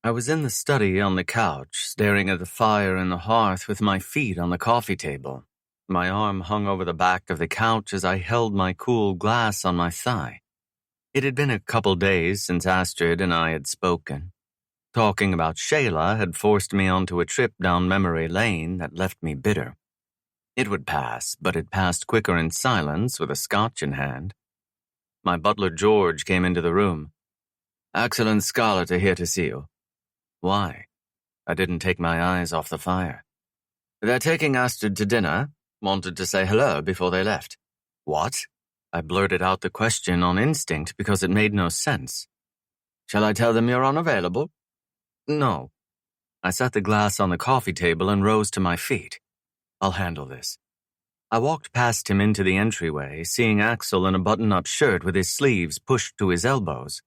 I was in the study on the couch, staring at the fire in the hearth with my feet on the coffee table. My arm hung over the back of the couch as I held my cool glass on my thigh. It had been a couple days since Astrid and I had spoken. Talking about Shayla had forced me onto a trip down memory lane that left me bitter. It would pass, but it passed quicker in silence with a scotch in hand. My butler George came into the room. "Axel and Scarlett are here to see you." "Why?" I didn't take my eyes off the fire. "They're taking Astrid to dinner. Wanted to say hello before they left." "What?" I blurted out the question on instinct because it made no sense. "Shall I tell them you're unavailable?" "No." I set the glass on the coffee table and rose to my feet. "I'll handle this." I walked past him into the entryway, seeing Axel in a button-up shirt with his sleeves pushed to his elbows.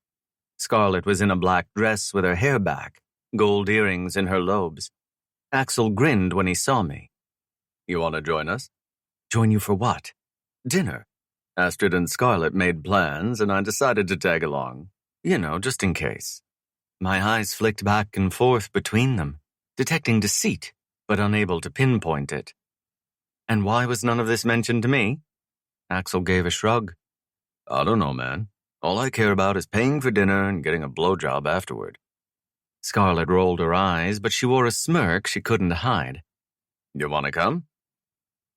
Scarlett was in a black dress with her hair back, gold earrings in her lobes. Axel grinned when he saw me. "You want to join us?" "Join you for what?" "Dinner. Astrid and Scarlett made plans, and I decided to tag along. You know, just in case." My eyes flicked back and forth between them, detecting deceit, but unable to pinpoint it. "And why was none of this mentioned to me?" Axel gave a shrug. "I don't know, man. All I care about is paying for dinner and getting a blowjob afterward." Scarlett rolled her eyes, but she wore a smirk she couldn't hide. "You want to come?"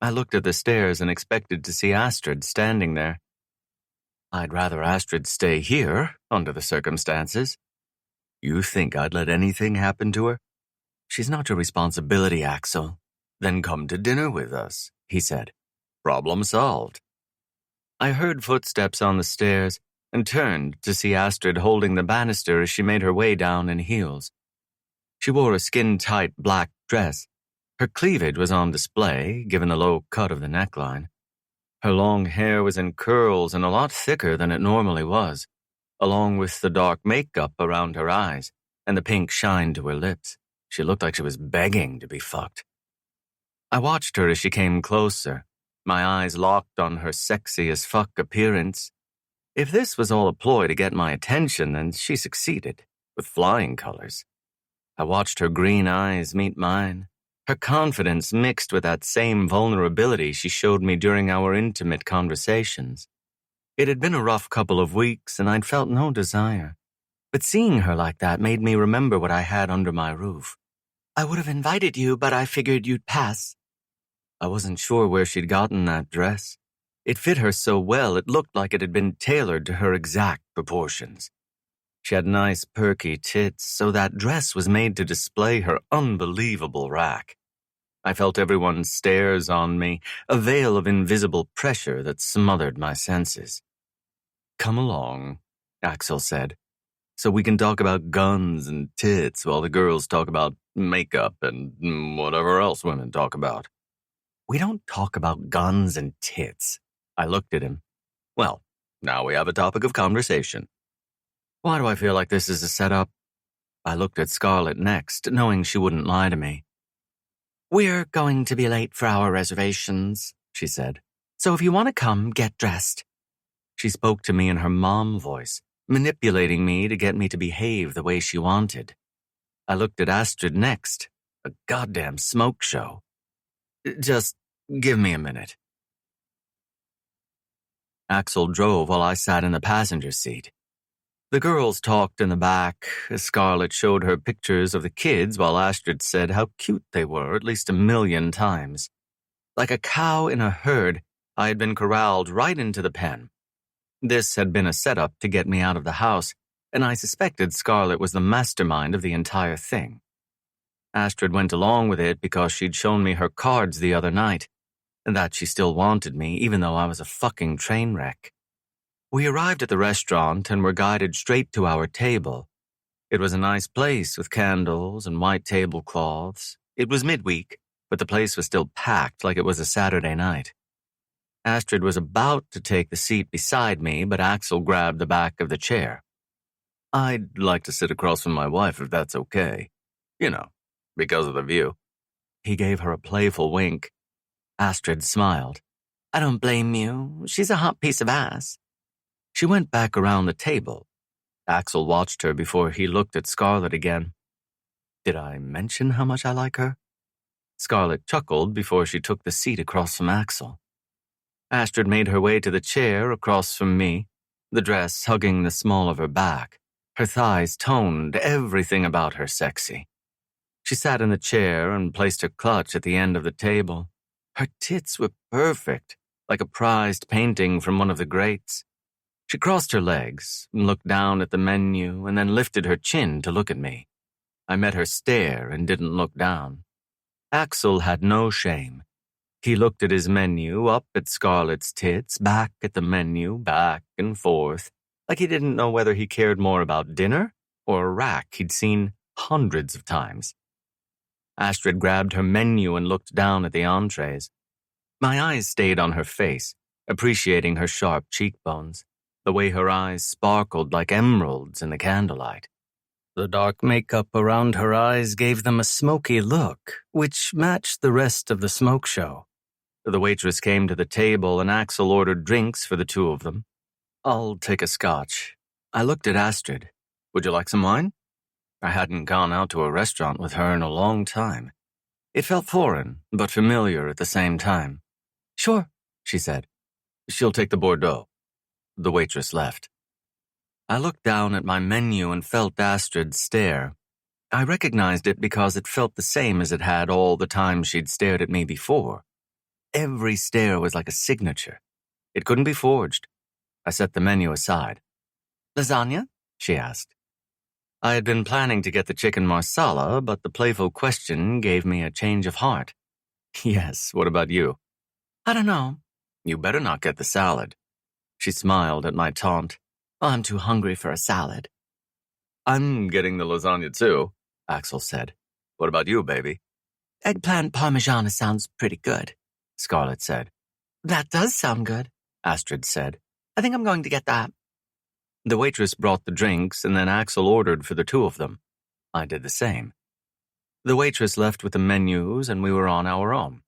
I looked at the stairs and expected to see Astrid standing there. "I'd rather Astrid stay here, under the circumstances." "You think I'd let anything happen to her?" "She's not your responsibility, Axel." "Then come to dinner with us," he said. "Problem solved." I heard footsteps on the stairs and turned to see Astrid holding the banister as she made her way down in heels. She wore a skin-tight black dress. Her cleavage was on display, given the low cut of the neckline. Her long hair was in curls and a lot thicker than it normally was, along with the dark makeup around her eyes and the pink shine to her lips. She looked like she was begging to be fucked. I watched her as she came closer, my eyes locked on her sexy-as-fuck appearance. If this was all a ploy to get my attention, then she succeeded, with flying colors. I watched her green eyes meet mine, her confidence mixed with that same vulnerability she showed me during our intimate conversations. It had been a rough couple of weeks, and I'd felt no desire. But seeing her like that made me remember what I had under my roof. "I would have invited you, but I figured you'd pass." I wasn't sure where she'd gotten that dress. It fit her so well it looked like it had been tailored to her exact proportions. She had nice perky tits, so that dress was made to display her unbelievable rack. I felt everyone's stares on me, a veil of invisible pressure that smothered my senses. "Come along," Axel said, "so we can talk about guns and tits while the girls talk about makeup and whatever else women talk about." "We don't talk about guns and tits." I looked at him. "Well, now we have a topic of conversation." Why do I feel like this is a setup? I looked at Scarlett next, knowing she wouldn't lie to me. "We're going to be late for our reservations," she said. "So if you want to come, get dressed." She spoke to me in her mom voice, manipulating me to get me to behave the way she wanted. I looked at Astrid next. A goddamn smoke show. "Just give me a minute." Axel drove while I sat in the passenger seat. The girls talked in the back as Scarlett showed her pictures of the kids while Astrid said how cute they were at least 1,000,000 times. Like a cow in a herd, I had been corralled right into the pen. This had been a setup to get me out of the house, and I suspected Scarlett was the mastermind of the entire thing. Astrid went along with it because she'd shown me her cards the other night, and that she still wanted me even though I was a fucking train wreck. We arrived at the restaurant and were guided straight to our table. It was a nice place with candles and white tablecloths. It was midweek, but the place was still packed like it was a Saturday night. Astrid was about to take the seat beside me, but Axel grabbed the back of the chair. "I'd like to sit across from my wife if that's okay. You know, because of the view." He gave her a playful wink. Astrid smiled. "I don't blame you. She's a hot piece of ass." She went back around the table. Axel watched her before he looked at Scarlett again. Did I mention how much I like her? Scarlett chuckled before she took the seat across from Axel. Astrid made her way to the chair across from me, the dress hugging the small of her back. Her thighs toned everything about her sexy. She sat in the chair and placed her clutch at the end of the table. Her tits were perfect, like a prized painting from one of the greats. She crossed her legs, looked down at the menu, and then lifted her chin to look at me. I met her stare and didn't look down. Axel had no shame. He looked at his menu, up at Scarlett's tits, back at the menu, back and forth, like he didn't know whether he cared more about dinner or a rack he'd seen hundreds of times. Astrid grabbed her menu and looked down at the entrees. My eyes stayed on her face, appreciating her sharp cheekbones, the way her eyes sparkled like emeralds in the candlelight. The dark makeup around her eyes gave them a smoky look, which matched the rest of the smoke show. The waitress came to the table and Axel ordered drinks for the two of them. "I'll take a scotch." I looked at Astrid. "Would you like some wine?" I hadn't gone out to a restaurant with her in a long time. It felt foreign, but familiar at the same time. "Sure," she said. "She'll take the Bordeaux." The waitress left. I looked down at my menu and felt Astrid's stare. I recognized it because it felt the same as it had all the time she'd stared at me before. Every stare was like a signature. It couldn't be forged. I set the menu aside. "Lasagna?" she asked. I had been planning to get the chicken marsala, but the playful question gave me a change of heart. "Yes, what about you?" "I don't know." "You better not get the salad." She smiled at my taunt. "I'm too hungry for a salad." "I'm getting the lasagna too," Axel said. "What about you, baby?" "Eggplant parmigiana sounds pretty good," Scarlett said. "That does sound good," Astrid said. "I think I'm going to get that." The waitress brought the drinks, and then Axel ordered for the two of them. I did the same. The waitress left with the menus, and we were on our own.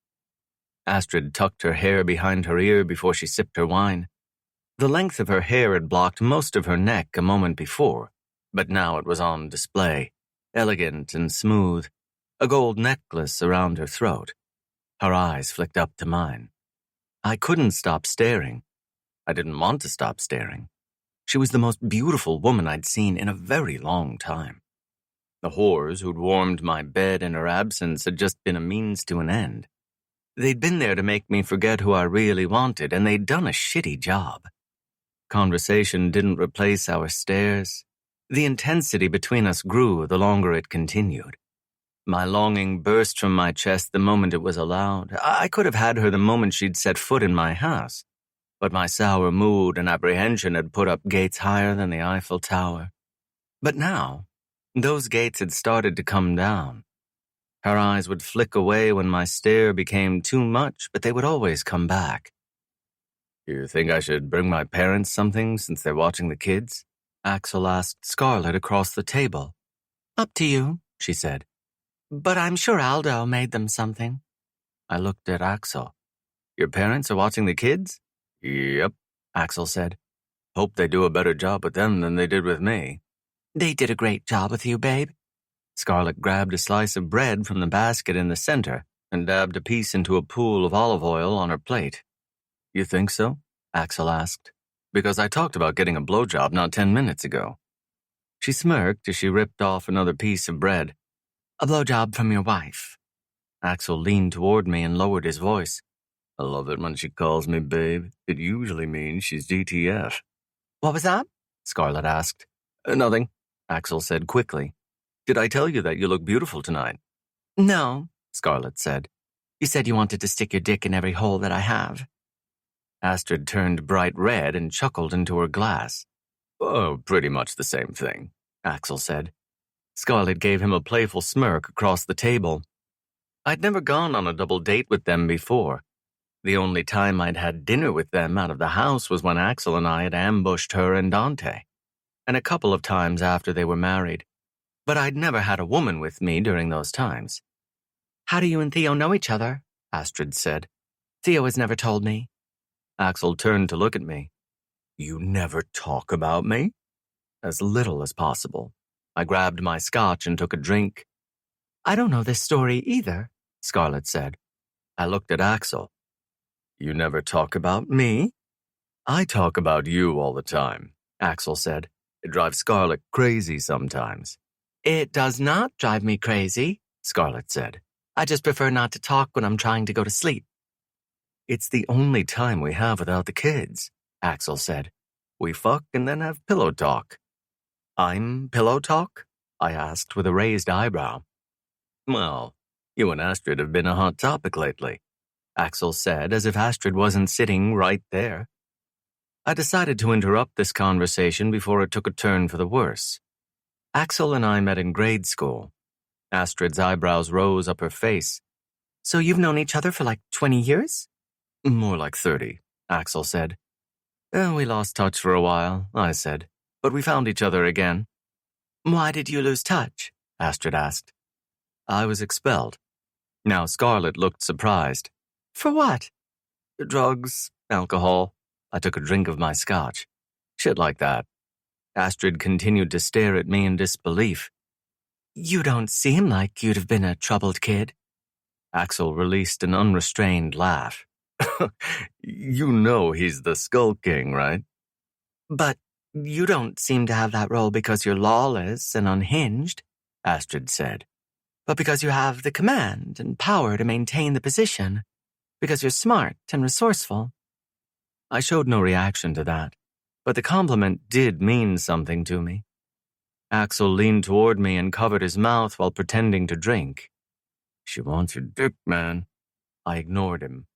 Astrid tucked her hair behind her ear before she sipped her wine. The length of her hair had blocked most of her neck a moment before, but now it was on display, elegant and smooth, a gold necklace around her throat. Her eyes flicked up to mine. I couldn't stop staring. I didn't want to stop staring. She was the most beautiful woman I'd seen in a very long time. The whores who'd warmed my bed in her absence had just been a means to an end. They'd been there to make me forget who I really wanted, and they'd done a shitty job. Conversation didn't replace our stares. The intensity between us grew the longer it continued. My longing burst from my chest the moment it was allowed. I could have had her the moment she'd set foot in my house, but my sour mood and apprehension had put up gates higher than the Eiffel Tower. But now, those gates had started to come down. Her eyes would flick away when my stare became too much, but they would always come back. "You think I should bring my parents something since they're watching the kids?" Axel asked Scarlett across the table. "Up to you," she said. "But I'm sure Aldo made them something." I looked at Axel. "Your parents are watching the kids?" "Yep," Axel said. "Hope they do a better job with them than they did with me." "They did a great job with you, babe." Scarlett grabbed a slice of bread from the basket in the center and dabbed a piece into a pool of olive oil on her plate. "You think so?" Axel asked. "Because I talked about getting a blowjob not 10 minutes ago." She smirked as she ripped off another piece of bread. "A blowjob from your wife." Axel leaned toward me and lowered his voice. "I love it when she calls me babe. It usually means she's DTF." "What was that?" Scarlett asked. Nothing," Axel said quickly. "Did I tell you that you look beautiful tonight?" "No," Scarlett said. "You said you wanted to stick your dick in every hole that I have." Astrid turned bright red and chuckled into her glass. "Oh, pretty much the same thing," Axel said. Scarlett gave him a playful smirk across the table. I'd never gone on a double date with them before. The only time I'd had dinner with them out of the house was when Axel and I had ambushed her and Dante, and a couple of times after they were married. But I'd never had a woman with me during those times. "How do you and Theo know each other?" Astrid said. "Theo has never told me." Axel turned to look at me. "You never talk about me?" "As little as possible." I grabbed my scotch and took a drink. I don't know this story either, Scarlett said. I looked at Axel. You never talk about me? I talk about you all the time, Axel said. It drives Scarlett crazy sometimes. It does not drive me crazy, Scarlett said. I just prefer not to talk when I'm trying to go to sleep. It's the only time we have without the kids, Axel said. We fuck and then have pillow talk. I'm pillow talk? I asked with a raised eyebrow. Well, you and Astrid have been a hot topic lately, Axel said as if Astrid wasn't sitting right there. I decided to interrupt this conversation before it took a turn for the worse. Axel and I met in grade school. Astrid's eyebrows rose up her face. So you've known each other for like 20 years? More like 30, Axel said. We lost touch for a while, I said, but we found each other again. Why did you lose touch? Astrid asked. I was expelled. Now Scarlett looked surprised. For what? Drugs, alcohol. I took a drink of my scotch. Shit like that. Astrid continued to stare at me in disbelief. You don't seem like you'd have been a troubled kid. Axel released an unrestrained laugh. You know he's the Skull King, right? But you don't seem to have that role because you're lawless and unhinged, Astrid said. But because you have the command and power to maintain the position. Because you're smart and resourceful. I showed no reaction to that, but the compliment did mean something to me. Axel leaned toward me and covered his mouth while pretending to drink. She wants your dick, man. I ignored him.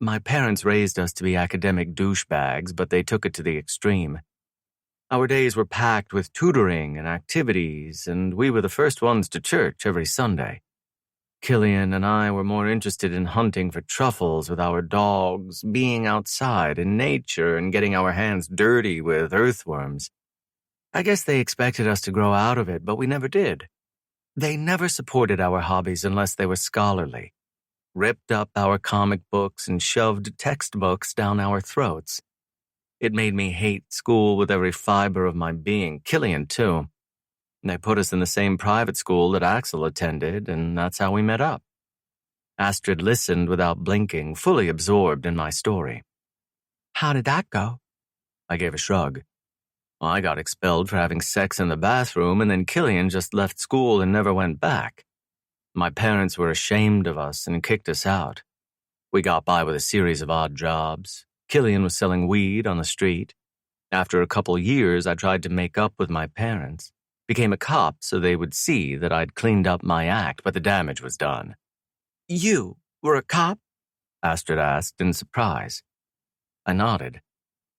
My parents raised us to be academic douchebags, but they took it to the extreme. Our days were packed with tutoring and activities, and we were the first ones to church every Sunday. Killian and I were more interested in hunting for truffles with our dogs, being outside in nature, and getting our hands dirty with earthworms. I guess they expected us to grow out of it, but we never did. They never supported our hobbies unless they were scholarly. Ripped up our comic books and shoved textbooks down our throats. It made me hate school with every fiber of my being, Killian too. They put us in the same private school that Axel attended, and that's how we met up. Astrid listened without blinking, fully absorbed in my story. How did that go? I gave a shrug. I got expelled for having sex in the bathroom, and then Killian just left school and never went back. My parents were ashamed of us and kicked us out. We got by with a series of odd jobs. Killian was selling weed on the street. After a couple years, I tried to make up with my parents. Became a cop so they would see that I'd cleaned up my act, but the damage was done. You were a cop? Astrid asked in surprise. I nodded.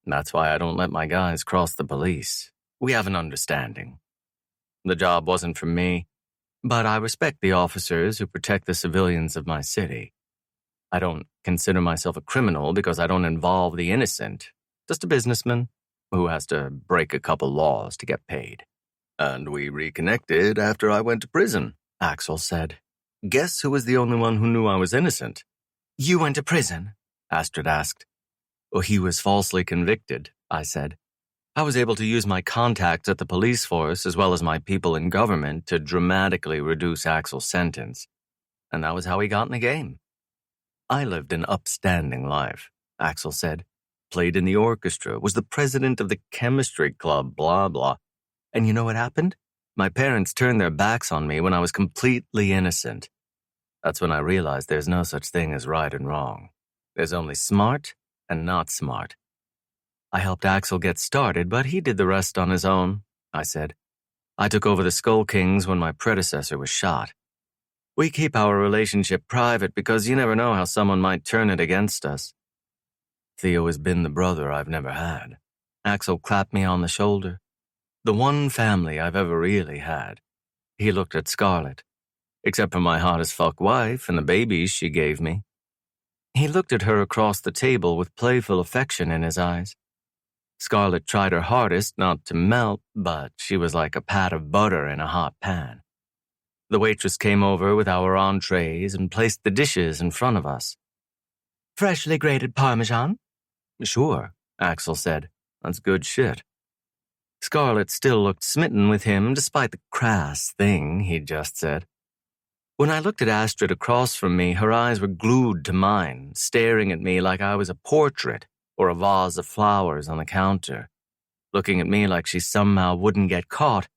That's why I don't let my guys cross the police. We have an understanding. The job wasn't for me, but I respect the officers who protect the civilians of my city. I don't consider myself a criminal because I don't involve the innocent, just a businessman who has to break a couple laws to get paid. And we reconnected after I went to prison, Axel said. Guess who was the only one who knew I was innocent? You went to prison? Astrid asked. Well, he was falsely convicted, I said. I was able to use my contacts at the police force as well as my people in government to dramatically reduce Axel's sentence. And that was how he got in the game. I lived an upstanding life, Axel said. Played in the orchestra, was the president of the chemistry club, blah, blah. And you know what happened? My parents turned their backs on me when I was completely innocent. That's when I realized there's no such thing as right and wrong. There's only smart and not smart. I helped Axel get started, but he did the rest on his own, I said. I took over the Skull Kings when my predecessor was shot. We keep our relationship private because you never know how someone might turn it against us. Theo has been the brother I've never had. Axel clapped me on the shoulder. The one family I've ever really had. He looked at Scarlett. Except for my hot-as-fuck wife and the babies she gave me. He looked at her across the table with playful affection in his eyes. Scarlett tried her hardest not to melt, but she was like a pat of butter in a hot pan. The waitress came over with our entrees and placed the dishes in front of us. Freshly grated Parmesan? Sure, Axel said. That's good shit. Scarlett still looked smitten with him despite the crass thing he'd just said. When I looked at Astrid across from me, her eyes were glued to mine, staring at me like I was a portrait or a vase of flowers on the counter, looking at me like she somehow wouldn't get caught.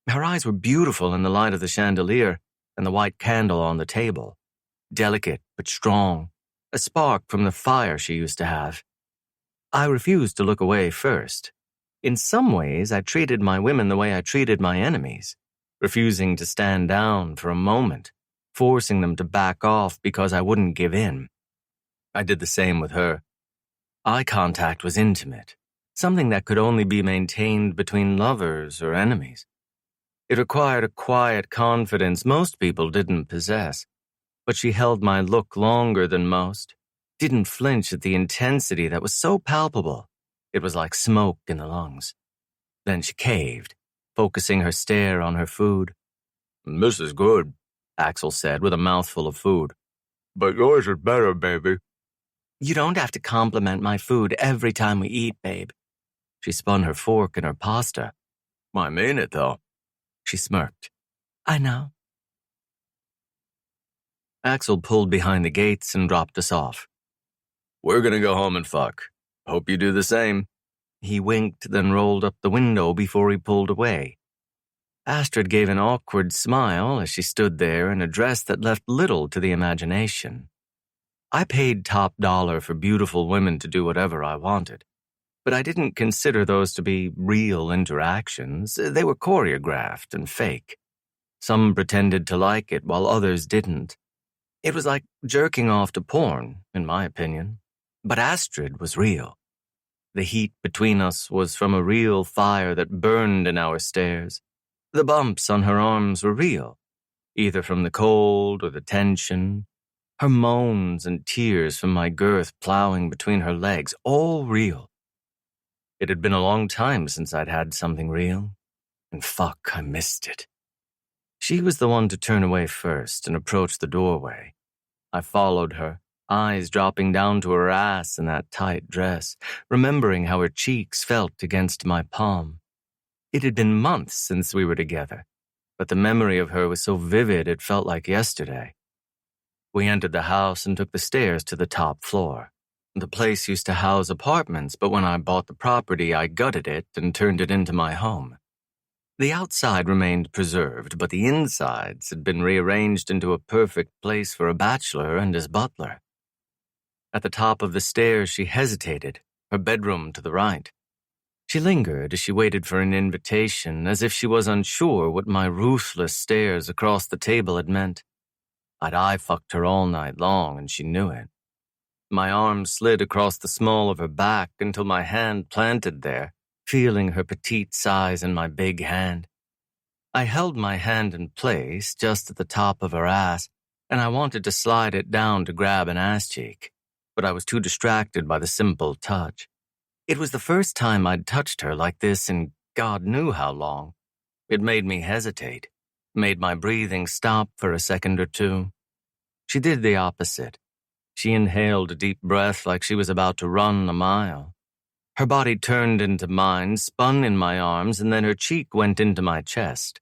Her eyes were beautiful in the light of the chandelier and the white candle on the table, delicate but strong, a spark from the fire she used to have. I refused to look away first. In some ways, I treated my women the way I treated my enemies, refusing to stand down for a moment, forcing them to back off because I wouldn't give in. I did the same with her. Eye contact was intimate, something that could only be maintained between lovers or enemies. It required a quiet confidence most people didn't possess, but she held my look longer than most, didn't flinch at the intensity that was so palpable. It was like smoke in the lungs. Then she caved, focusing her stare on her food. "This is good," Axel said with a mouthful of food. "But yours is better, baby." "You don't have to compliment my food every time we eat, babe." She spun her fork in her pasta. "I mean it, though." She smirked. "I know." Axel pulled behind the gates and dropped us off. "We're gonna go home and fuck. Hope you do the same." He winked, then rolled up the window before he pulled away. Astrid gave an awkward smile as she stood there in a dress that left little to the imagination. I paid top dollar for beautiful women to do whatever I wanted, but I didn't consider those to be real interactions. They were choreographed and fake. Some pretended to like it while others didn't. It was like jerking off to porn, in my opinion. But Astrid was real. The heat between us was from a real fire that burned in our stares. The bumps on her arms were real, either from the cold or the tension. Her moans and tears from my girth plowing between her legs, all real. It had been a long time since I'd had something real, and fuck, I missed it. She was the one to turn away first and approach the doorway. I followed her, eyes dropping down to her ass in that tight dress, remembering how her cheeks felt against my palm. It had been months since we were together, but the memory of her was so vivid it felt like yesterday. We entered the house and took the stairs to the top floor. The place used to house apartments, but when I bought the property, I gutted it and turned it into my home. The outside remained preserved, but the insides had been rearranged into a perfect place for a bachelor and his butler. At the top of the stairs, she hesitated, her bedroom to the right. She lingered as she waited for an invitation, as if she was unsure what my ruthless stares across the table had meant. I'd eye-fucked her all night long, and she knew it. My arm slid across the small of her back until my hand planted there, feeling her petite size in my big hand. I held my hand in place just at the top of her ass, and I wanted to slide it down to grab an ass cheek, but I was too distracted by the simple touch. It was the first time I'd touched her like this in God knew how long. It made me hesitate, made my breathing stop for a second or two. She did the opposite. She inhaled a deep breath like she was about to run a mile. Her body turned into mine, spun in my arms, and then her cheek went into my chest.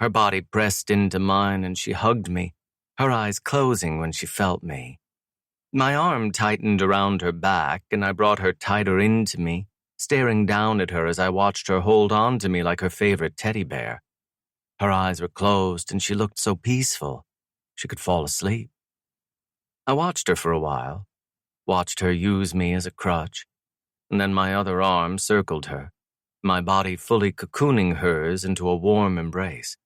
Her body pressed into mine and she hugged me, her eyes closing when she felt me. My arm tightened around her back and I brought her tighter into me, staring down at her as I watched her hold on to me like her favorite teddy bear. Her eyes were closed and she looked so peaceful. She could fall asleep. I watched her for a while, watched her use me as a crutch, and then my other arm circled her, my body fully cocooning hers into a warm embrace.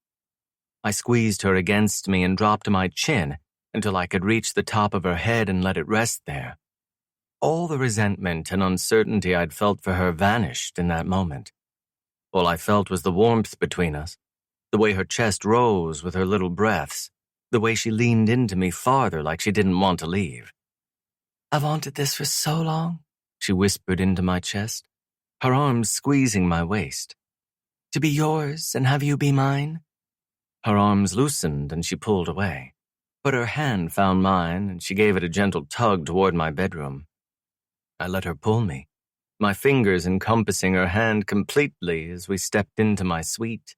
I squeezed her against me and dropped my chin until I could reach the top of her head and let it rest there. All the resentment and uncertainty I'd felt for her vanished in that moment. All I felt was the warmth between us, the way her chest rose with her little breaths, the way she leaned into me farther like she didn't want to leave. "I've wanted this for so long," she whispered into my chest, her arms squeezing my waist. "To be yours and have you be mine." Her arms loosened and she pulled away, but her hand found mine and she gave it a gentle tug toward my bedroom. I let her pull me, my fingers encompassing her hand completely as we stepped into my suite.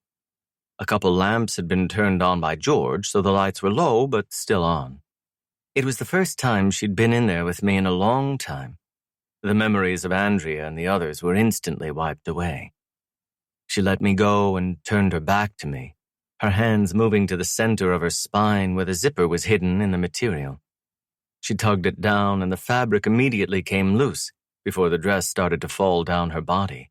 A couple lamps had been turned on by George, so the lights were low but still on. It was the first time she'd been in there with me in a long time. The memories of Andrea and the others were instantly wiped away. She let me go and turned her back to me, her hands moving to the center of her spine where the zipper was hidden in the material. She tugged it down and the fabric immediately came loose before the dress started to fall down her body.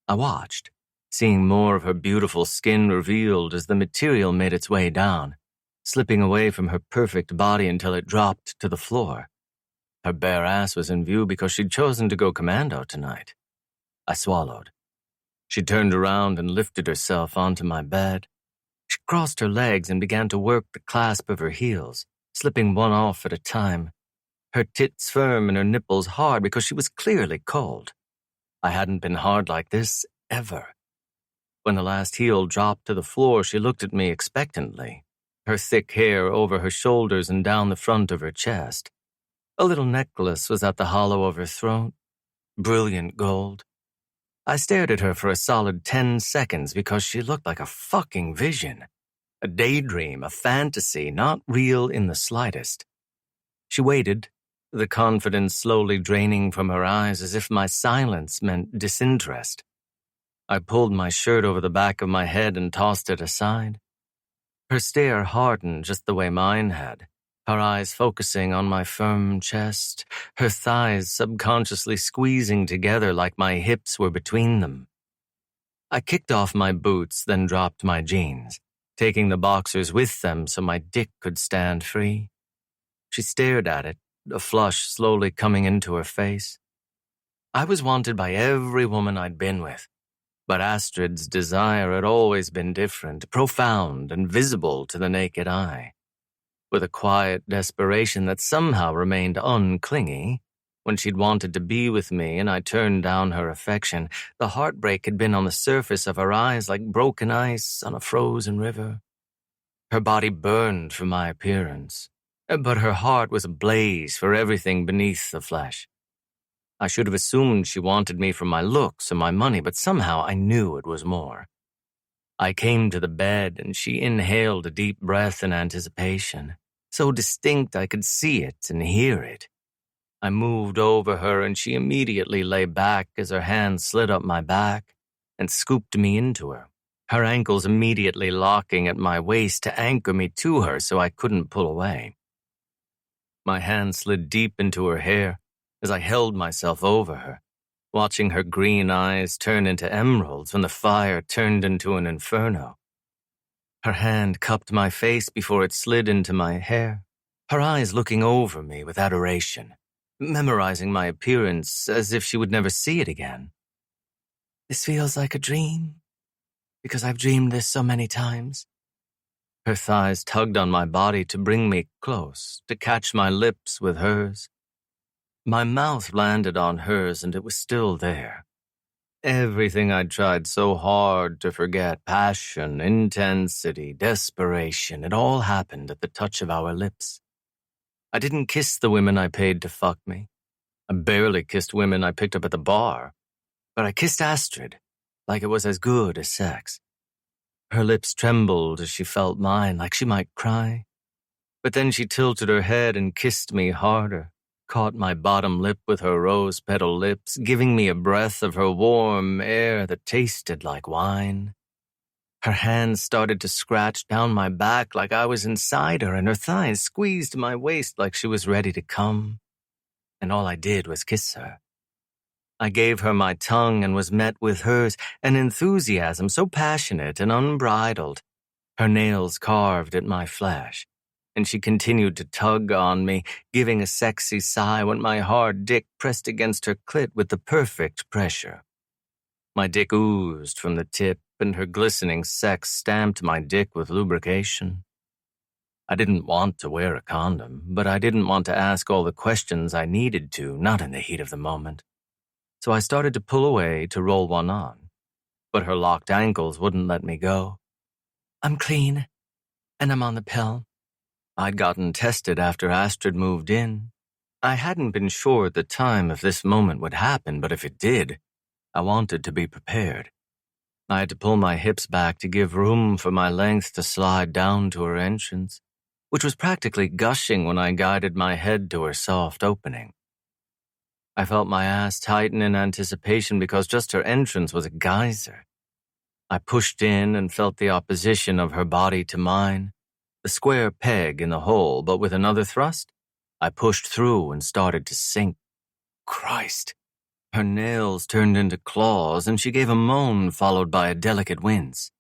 I watched, seeing more of her beautiful skin revealed as the material made its way down, slipping away from her perfect body until it dropped to the floor. Her bare ass was in view because she'd chosen to go commando tonight. I swallowed. She turned around and lifted herself onto my bed. She crossed her legs and began to work the clasp of her heels, slipping one off at a time. Her tits firm and her nipples hard because she was clearly cold. I hadn't been hard like this ever. When the last heel dropped to the floor, she looked at me expectantly, her thick hair over her shoulders and down the front of her chest. A little necklace was at the hollow of her throat, brilliant gold. I stared at her for a solid 10 seconds because she looked like a fucking vision. A daydream, a fantasy, not real in the slightest. She waited, the confidence slowly draining from her eyes as if my silence meant disinterest. I pulled my shirt over the back of my head and tossed it aside. Her stare hardened just the way mine had, her eyes focusing on my firm chest, her thighs subconsciously squeezing together like my hips were between them. I kicked off my boots, then dropped my jeans, taking the boxers with them so my dick could stand free. She stared at it, a flush slowly coming into her face. I was wanted by every woman I'd been with, but Astrid's desire had always been different, profound, and visible to the naked eye. With a quiet desperation that somehow remained unclingy, when she'd wanted to be with me and I turned down her affection, the heartbreak had been on the surface of her eyes like broken ice on a frozen river. Her body burned for my appearance, but her heart was ablaze for everything beneath the flesh. I should have assumed she wanted me for my looks or my money, but somehow I knew it was more. I came to the bed and she inhaled a deep breath in anticipation, so distinct I could see it and hear it. I moved over her and she immediately lay back as her hand slid up my back and scooped me into her ankles immediately locking at my waist to anchor me to her so I couldn't pull away. My hand slid deep into her hair as I held myself over her, watching her green eyes turn into emeralds when the fire turned into an inferno. Her hand cupped my face before it slid into my hair, her eyes looking over me with adoration, memorizing my appearance as if she would never see it again. This feels like a dream, because I've dreamed this so many times. Her thighs tugged on my body to bring me close, to catch my lips with hers. My mouth landed on hers and it was still there. Everything I'd tried so hard to forget, passion, intensity, desperation, it all happened at the touch of our lips. I didn't kiss the women I paid to fuck me. I barely kissed women I picked up at the bar. But I kissed Astrid, like it was as good as sex. Her lips trembled as she felt mine, like she might cry. But then she tilted her head and kissed me harder, caught my bottom lip with her rose-petal lips, giving me a breath of her warm air that tasted like wine. Her hands started to scratch down my back like I was inside her, and her thighs squeezed my waist like she was ready to come. And all I did was kiss her. I gave her my tongue and was met with hers, an enthusiasm so passionate and unbridled. Her nails carved at my flesh, and she continued to tug on me, giving a sexy sigh when my hard dick pressed against her clit with the perfect pressure. My dick oozed from the tip, and her glistening sex stamped my dick with lubrication. I didn't want to wear a condom, but I didn't want to ask all the questions I needed to, not in the heat of the moment. So I started to pull away to roll one on, but her locked ankles wouldn't let me go. I'm clean, and I'm on the pill. I'd gotten tested after Astrid moved in. I hadn't been sure at the time if this moment would happen, but if it did, I wanted to be prepared. I had to pull my hips back to give room for my length to slide down to her entrance, which was practically gushing when I guided my head to her soft opening. I felt my ass tighten in anticipation because just her entrance was a geyser. I pushed in and felt the opposition of her body to mine, the square peg in the hole, but with another thrust, I pushed through and started to sink. Christ! Her nails turned into claws, and she gave a moan followed by a delicate wince.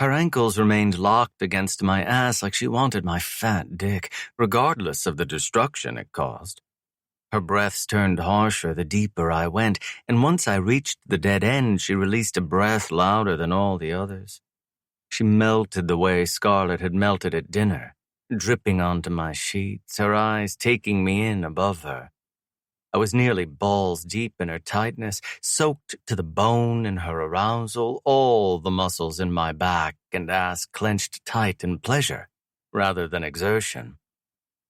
Her ankles remained locked against my ass like she wanted my fat dick, regardless of the destruction it caused. Her breaths turned harsher the deeper I went, and once I reached the dead end, she released a breath louder than all the others. She melted the way Scarlett had melted at dinner, dripping onto my sheets, her eyes taking me in above her. I was nearly balls deep in her tightness, soaked to the bone in her arousal, all the muscles in my back and ass clenched tight in pleasure, rather than exertion.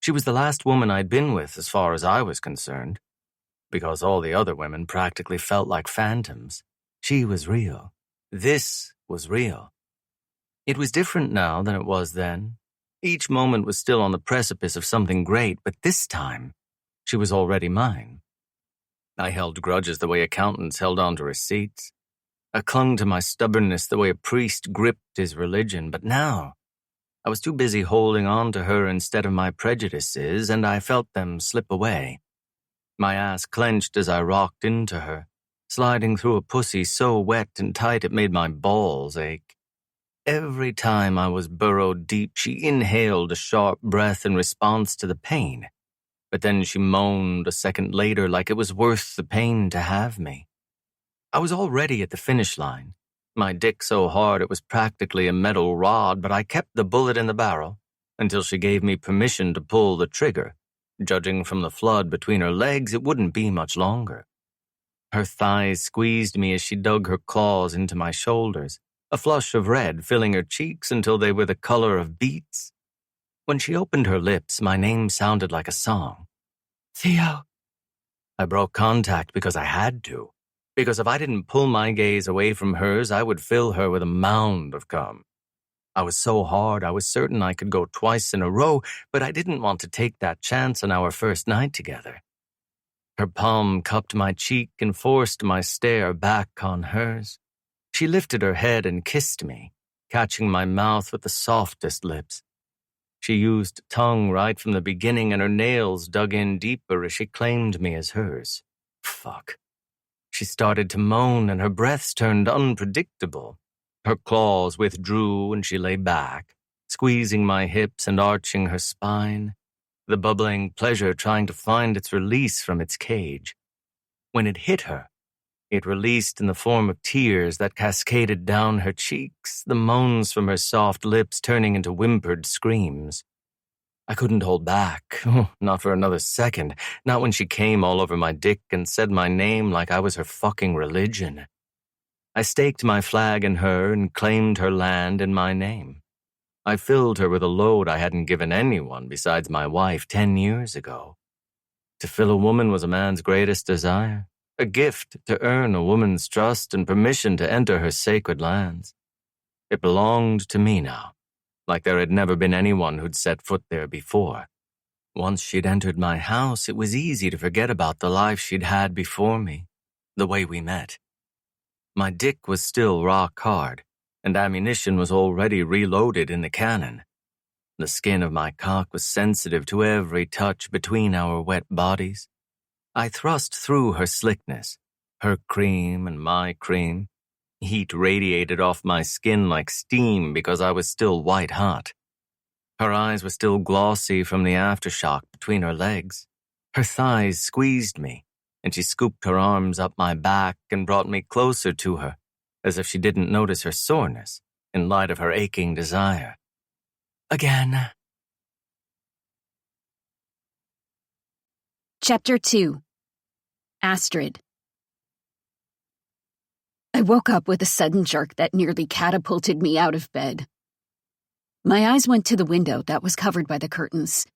She was the last woman I'd been with as far as I was concerned, because all the other women practically felt like phantoms. She was real. This was real. It was different now than it was then. Each moment was still on the precipice of something great, but this time, she was already mine. I held grudges the way accountants held on to receipts. I clung to my stubbornness the way a priest gripped his religion, but now I was too busy holding on to her instead of my prejudices, and I felt them slip away. My ass clenched as I rocked into her, sliding through a pussy so wet and tight it made my balls ache. Every time I was burrowed deep, she inhaled a sharp breath in response to the pain. But then she moaned a second later like it was worth the pain to have me. I was already at the finish line, my dick so hard it was practically a metal rod, but I kept the bullet in the barrel until she gave me permission to pull the trigger. Judging from the flood between her legs, it wouldn't be much longer. Her thighs squeezed me as she dug her claws into my shoulders, a flush of red filling her cheeks until they were the color of beets. When she opened her lips, my name sounded like a song. Theo. I broke contact because I had to, because if I didn't pull my gaze away from hers, I would fill her with a mound of cum. I was so hard, I was certain I could go twice in a row, but I didn't want to take that chance on our first night together. Her palm cupped my cheek and forced my stare back on hers. She lifted her head and kissed me, catching my mouth with the softest lips. She used tongue right from the beginning, and her nails dug in deeper as she claimed me as hers. Fuck. She started to moan, and her breaths turned unpredictable. Her claws withdrew, and she lay back, squeezing my hips and arching her spine, the bubbling pleasure trying to find its release from its cage. When it hit her, it released in the form of tears that cascaded down her cheeks, the moans from her soft lips turning into whimpered screams. I couldn't hold back, not for another second, not when she came all over my dick and said my name like I was her fucking religion. I staked my flag in her and claimed her land in my name. I filled her with a load I hadn't given anyone besides my wife 10 years ago. To fill a woman was a man's greatest desire. A gift to earn a woman's trust and permission to enter her sacred lands. It belonged to me now, like there had never been anyone who'd set foot there before. Once she'd entered my house, it was easy to forget about the life she'd had before me, the way we met. My dick was still rock hard, and ammunition was already reloaded in the cannon. The skin of my cock was sensitive to every touch between our wet bodies. I thrust through her slickness, her cream and my cream. Heat radiated off my skin like steam because I was still white hot. Her eyes were still glossy from the aftershock between her legs. Her thighs squeezed me, and she scooped her arms up my back and brought me closer to her, as if she didn't notice her soreness in light of her aching desire. Again. Chapter 2. Astrid. I woke up with a sudden jerk that nearly catapulted me out of bed. My eyes went to the window that was covered by the curtains,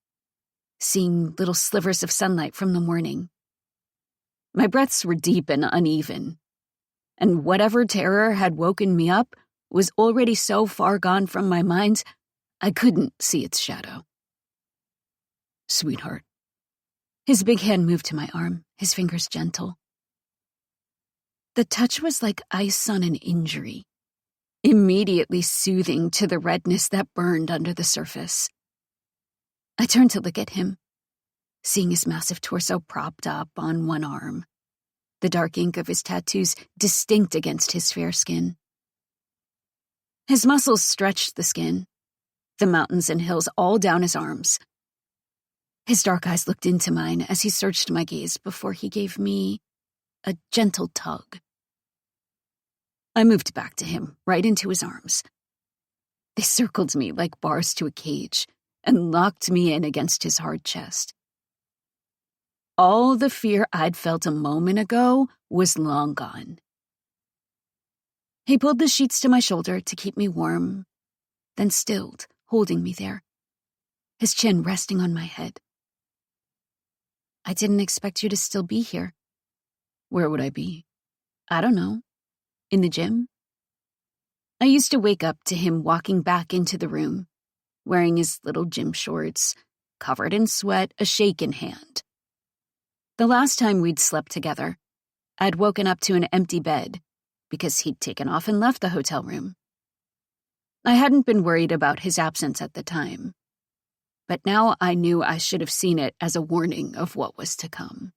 seeing little slivers of sunlight from the morning. My breaths were deep and uneven, and whatever terror had woken me up was already so far gone from my mind, I couldn't see its shadow. Sweetheart. His big hand moved to my arm, his fingers gentle. The touch was like ice on an injury, immediately soothing to the redness that burned under the surface. I turned to look at him, seeing his massive torso propped up on one arm, the dark ink of his tattoos distinct against his fair skin. His muscles stretched the skin, the mountains and hills all down his arms. His dark eyes looked into mine as he searched my gaze before he gave me a gentle tug. I moved back to him, right into his arms. They circled me like bars to a cage and locked me in against his hard chest. All the fear I'd felt a moment ago was long gone. He pulled the sheets to my shoulder to keep me warm, then stilled, holding me there, his chin resting on my head. I didn't expect you to still be here. Where would I be? I don't know. In the gym? I used to wake up to him walking back into the room, wearing his little gym shorts, covered in sweat, a shake in hand. The last time we'd slept together, I'd woken up to an empty bed because he'd taken off and left the hotel room. I hadn't been worried about his absence at the time, but now I knew I should have seen it as a warning of what was to come.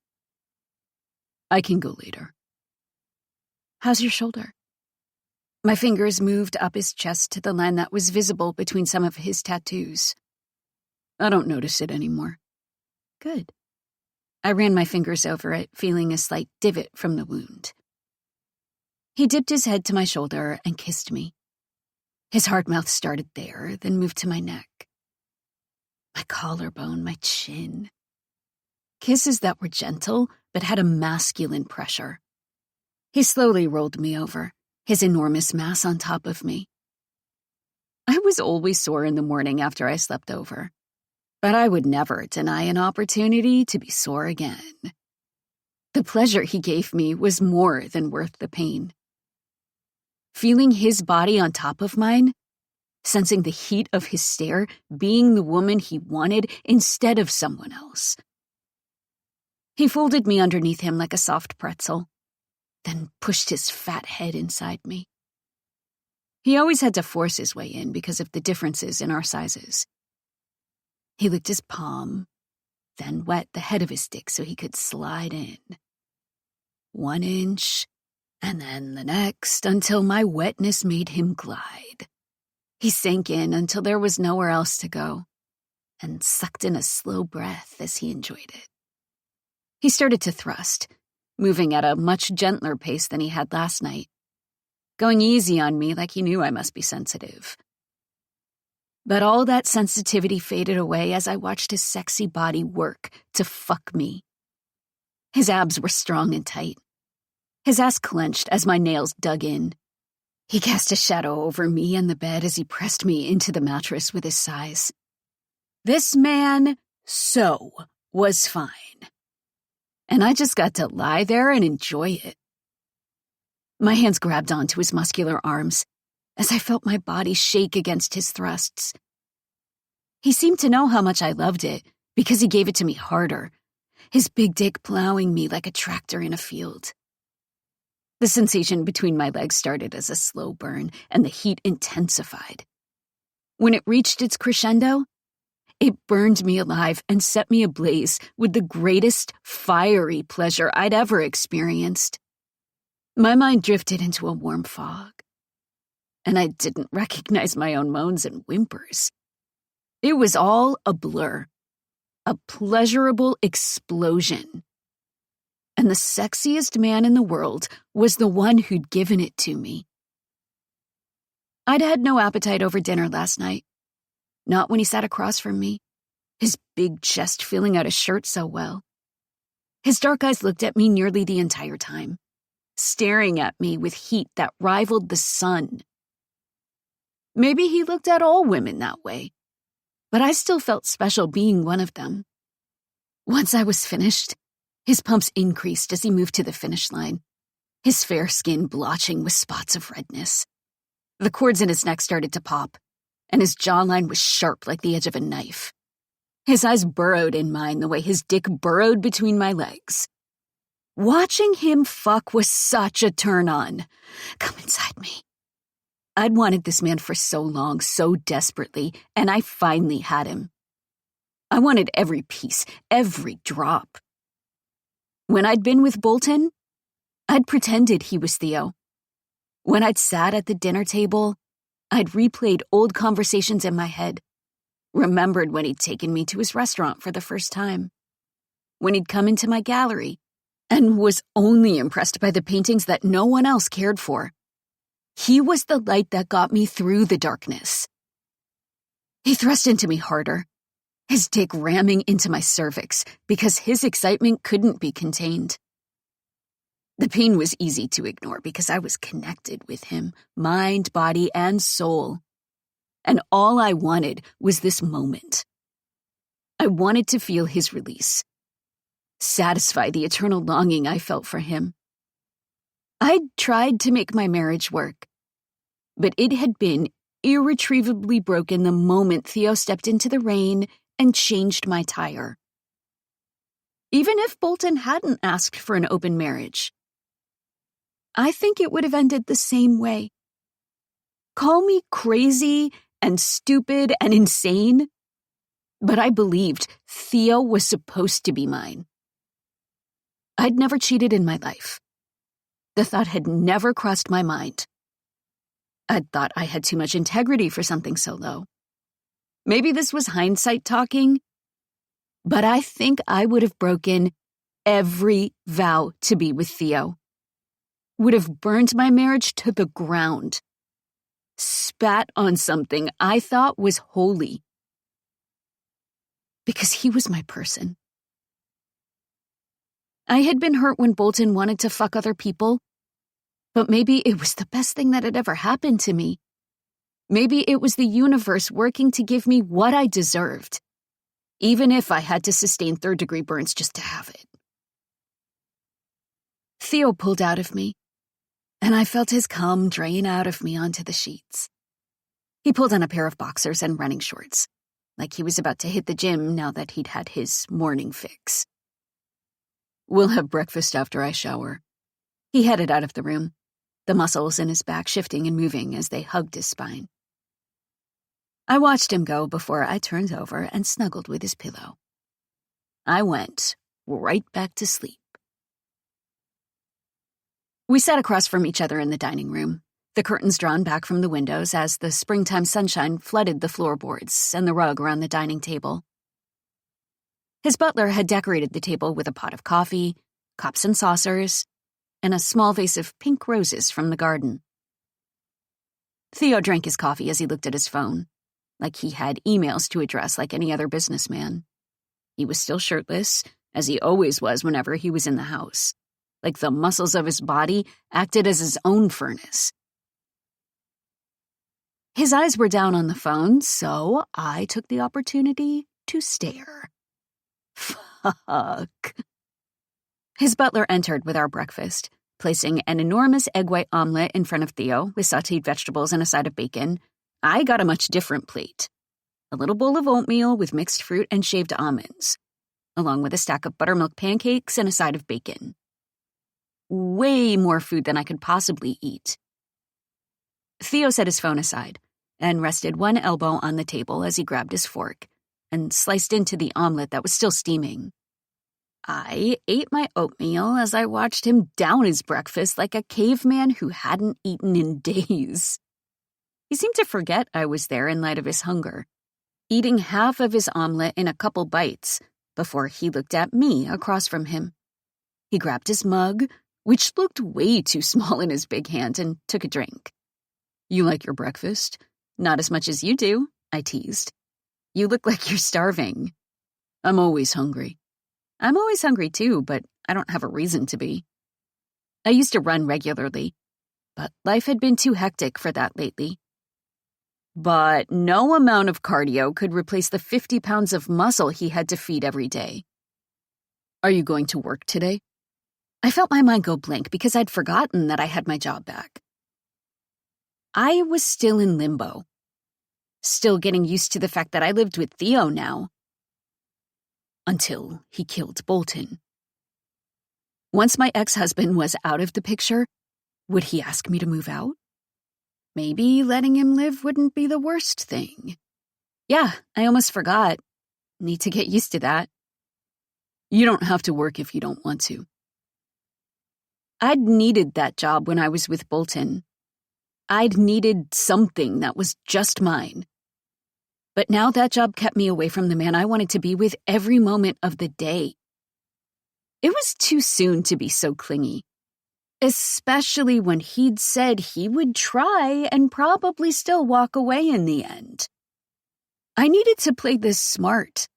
I can go later. How's your shoulder? My fingers moved up his chest to the line that was visible between some of his tattoos. I don't notice it anymore. Good. I ran my fingers over it, feeling a slight divot from the wound. He dipped his head to my shoulder and kissed me. His hard mouth started there, then moved to my neck. My collarbone, my chin. Kisses that were gentle, but had a masculine pressure. He slowly rolled me over, his enormous mass on top of me. I was always sore in the morning after I slept over, but I would never deny an opportunity to be sore again. The pleasure he gave me was more than worth the pain. Feeling his body on top of mine, sensing the heat of his stare, being the woman he wanted instead of someone else. He folded me underneath him like a soft pretzel, then pushed his fat head inside me. He always had to force his way in because of the differences in our sizes. He licked his palm, then wet the head of his dick so he could slide in. 1 inch, and then the next, until my wetness made him glide. He sank in until there was nowhere else to go, and sucked in a slow breath as he enjoyed it. He started to thrust, moving at a much gentler pace than he had last night, going easy on me like he knew I must be sensitive. But all that sensitivity faded away as I watched his sexy body work to fuck me. His abs were strong and tight. His ass clenched as my nails dug in. He cast a shadow over me and the bed as he pressed me into the mattress with his sighs. This man was fine. And I just got to lie there and enjoy it. My hands grabbed onto his muscular arms as I felt my body shake against his thrusts. He seemed to know how much I loved it because he gave it to me harder, his big dick plowing me like a tractor in a field. The sensation between my legs started as a slow burn, and the heat intensified. When it reached its crescendo, it burned me alive and set me ablaze with the greatest fiery pleasure I'd ever experienced. My mind drifted into a warm fog, and I didn't recognize my own moans and whimpers. It was all a blur, a pleasurable explosion. And the sexiest man in the world was the one who'd given it to me. I'd had no appetite over dinner last night. Not when he sat across from me, his big chest filling out his shirt so well. His dark eyes looked at me nearly the entire time, staring at me with heat that rivaled the sun. Maybe he looked at all women that way, but I still felt special being one of them. Once I was finished, his pumps increased as he moved to the finish line, his fair skin blotching with spots of redness. The cords in his neck started to pop, and his jawline was sharp like the edge of a knife. His eyes burrowed in mine the way his dick burrowed between my legs. Watching him fuck was such a turn-on. Come inside me. I'd wanted this man for so long, so desperately, and I finally had him. I wanted every piece, every drop. When I'd been with Bolton, I'd pretended he was Theo. When I'd sat at the dinner table, I'd replayed old conversations in my head, remembered when he'd taken me to his restaurant for the first time, when he'd come into my gallery, and was only impressed by the paintings that no one else cared for. He was the light that got me through the darkness. He thrust into me harder, his dick ramming into my cervix because his excitement couldn't be contained. The pain was easy to ignore because I was connected with him, mind, body, and soul. And all I wanted was this moment. I wanted to feel his release, satisfy the eternal longing I felt for him. I'd tried to make my marriage work, but it had been irretrievably broken the moment Theo stepped into the rain and changed my tire. Even if Bolton hadn't asked for an open marriage, I think it would have ended the same way. Call me crazy and stupid and insane, but I believed Theo was supposed to be mine. I'd never cheated in my life. The thought had never crossed my mind. I'd thought I had too much integrity for something so low. Maybe this was hindsight talking, but I think I would have broken every vow to be with Theo. Would have burned my marriage to the ground. Spat on something I thought was holy. Because he was my person. I had been hurt when Bolton wanted to fuck other people, but maybe it was the best thing that had ever happened to me. Maybe it was the universe working to give me what I deserved, even if I had to sustain third-degree burns just to have it. Theo pulled out of me, and I felt his cum drain out of me onto the sheets. He pulled on a pair of boxers and running shorts, like he was about to hit the gym now that he'd had his morning fix. We'll have breakfast after I shower. He headed out of the room, the muscles in his back shifting and moving as they hugged his spine. I watched him go before I turned over and snuggled with his pillow. I went right back to sleep. We sat across from each other in the dining room, the curtains drawn back from the windows as the springtime sunshine flooded the floorboards and the rug around the dining table. His butler had decorated the table with a pot of coffee, cups and saucers, and a small vase of pink roses from the garden. Theo drank his coffee as he looked at his phone, like he had emails to address like any other businessman. He was still shirtless, as he always was whenever he was in the house, like the muscles of his body acted as his own furnace. His eyes were down on the phone, so I took the opportunity to stare. Fuck. His butler entered with our breakfast, placing an enormous egg white omelet in front of Theo with sautéed vegetables and a side of bacon. I got a much different plate. A little bowl of oatmeal with mixed fruit and shaved almonds, along with a stack of buttermilk pancakes and a side of bacon. Way more food than I could possibly eat. Theo set his phone aside and rested one elbow on the table as he grabbed his fork and sliced into the omelet that was still steaming. I ate my oatmeal as I watched him down his breakfast like a caveman who hadn't eaten in days. He seemed to forget I was there in light of his hunger, eating half of his omelet in a couple bites before he looked at me across from him. He grabbed his mug, which looked way too small in his big hand, and took a drink. "You like your breakfast?" "Not as much as you do," I teased. "You look like you're starving." "I'm always hungry." "I'm always hungry too, but I don't have a reason to be." I used to run regularly, but life had been too hectic for that lately. But no amount of cardio could replace the 50 pounds of muscle he had to feed every day. "Are you going to work today?" I felt my mind go blank because I'd forgotten that I had my job back. I was still in limbo, still getting used to the fact that I lived with Theo now. Until he killed Bolton. Once my ex-husband was out of the picture, would he ask me to move out? Maybe letting him live wouldn't be the worst thing. Yeah, I almost forgot. Need to get used to that. You don't have to work if you don't want to. I'd needed that job when I was with Bolton. I'd needed something that was just mine. But now that job kept me away from the man I wanted to be with every moment of the day. It was too soon to be so clingy, especially when he'd said he would try and probably still walk away in the end. I needed to play this smart,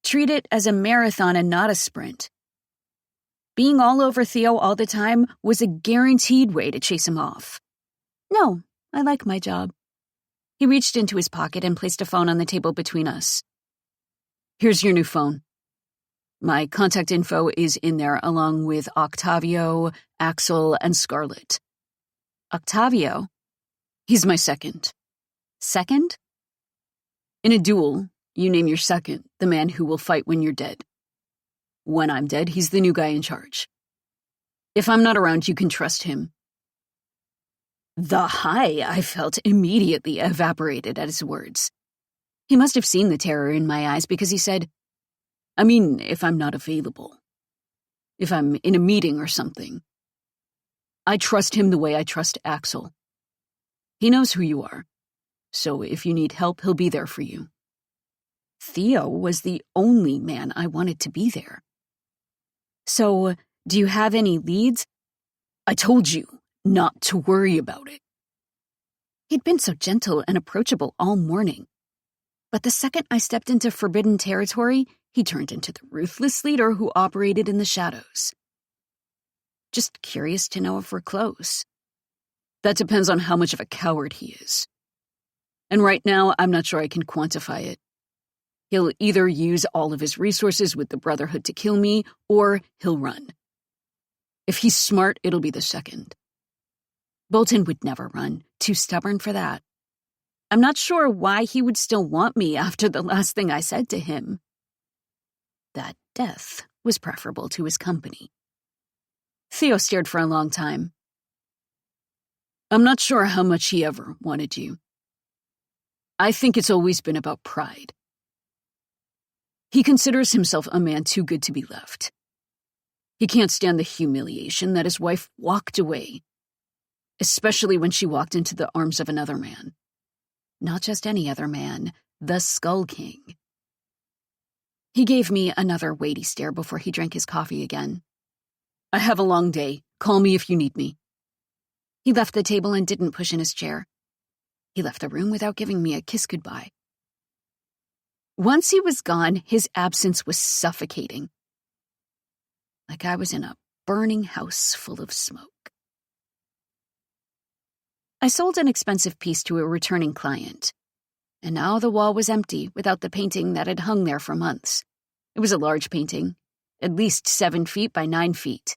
treat it as a marathon and not a sprint. Being all over Theo all the time was a guaranteed way to chase him off. No, I like my job. He reached into his pocket and placed a phone on the table between us. Here's your new phone. My contact info is in there along with Octavio, Axel, and Scarlett. Octavio? He's my second. Second? In a duel, you name your second, the man who will fight when you're dead. When I'm dead, he's the new guy in charge. If I'm not around, you can trust him. The high I felt immediately evaporated at his words. He must have seen the terror in my eyes because he said, I mean, if I'm not available. If I'm in a meeting or something. I trust him the way I trust Axel. He knows who you are, so if you need help, he'll be there for you. Theo was the only man I wanted to be there. So, do you have any leads? I told you not to worry about it. He'd been so gentle and approachable all morning. But the second I stepped into forbidden territory, he turned into the ruthless leader who operated in the shadows. Just curious to know if we're close. That depends on how much of a coward he is. And right now, I'm not sure I can quantify it. He'll either use all of his resources with the Brotherhood to kill me, or he'll run. If he's smart, it'll be the second. Bolton would never run, too stubborn for that. I'm not sure why he would still want me after the last thing I said to him. That death was preferable to his company. Theo stared for a long time. I'm not sure how much he ever wanted you. I think it's always been about pride. He considers himself a man too good to be left. He can't stand the humiliation that his wife walked away, especially when she walked into the arms of another man. Not just any other man, the Skull King. He gave me another weighty stare before he drank his coffee again. I have a long day. Call me if you need me. He left the table and didn't push in his chair. He left the room without giving me a kiss goodbye. Once he was gone, his absence was suffocating. Like I was in a burning house full of smoke. I sold an expensive piece to a returning client, and now the wall was empty without the painting that had hung there for months. It was a large painting, at least 7 feet by 9 feet.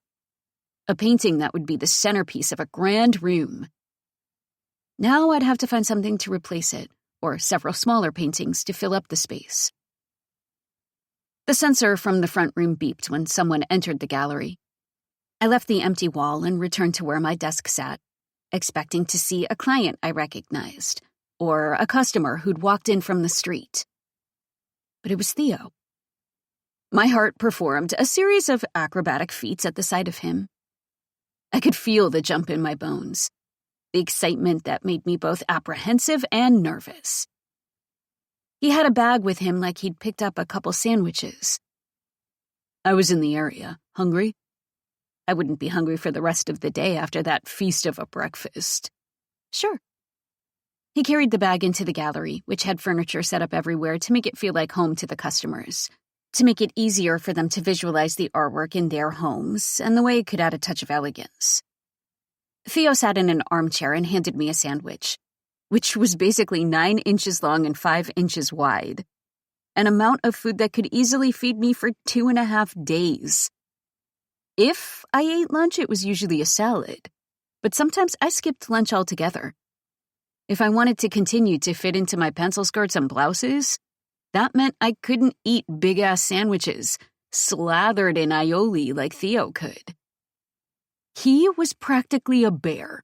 A painting that would be the centerpiece of a grand room. Now I'd have to find something to replace it, or several smaller paintings to fill up the space. The sensor from the front room beeped when someone entered the gallery. I left the empty wall and returned to where my desk sat, expecting to see a client I recognized, or a customer who'd walked in from the street. But it was Theo. My heart performed a series of acrobatic feats at the sight of him. I could feel the jump in my bones, the excitement that made me both apprehensive and nervous. He had a bag with him like he'd picked up a couple sandwiches. I was in the area. Hungry? I wouldn't be hungry for the rest of the day after that feast of a breakfast. Sure. He carried the bag into the gallery, which had furniture set up everywhere to make it feel like home to the customers, to make it easier for them to visualize the artwork in their homes, and the way it could add a touch of elegance. Theo sat in an armchair and handed me a sandwich, which was basically 9 inches long and 5 inches wide, an amount of food that could easily feed me for 2.5 days. If I ate lunch, it was usually a salad, but sometimes I skipped lunch altogether. If I wanted to continue to fit into my pencil skirts and blouses, that meant I couldn't eat big-ass sandwiches slathered in aioli like Theo could. He was practically a bear.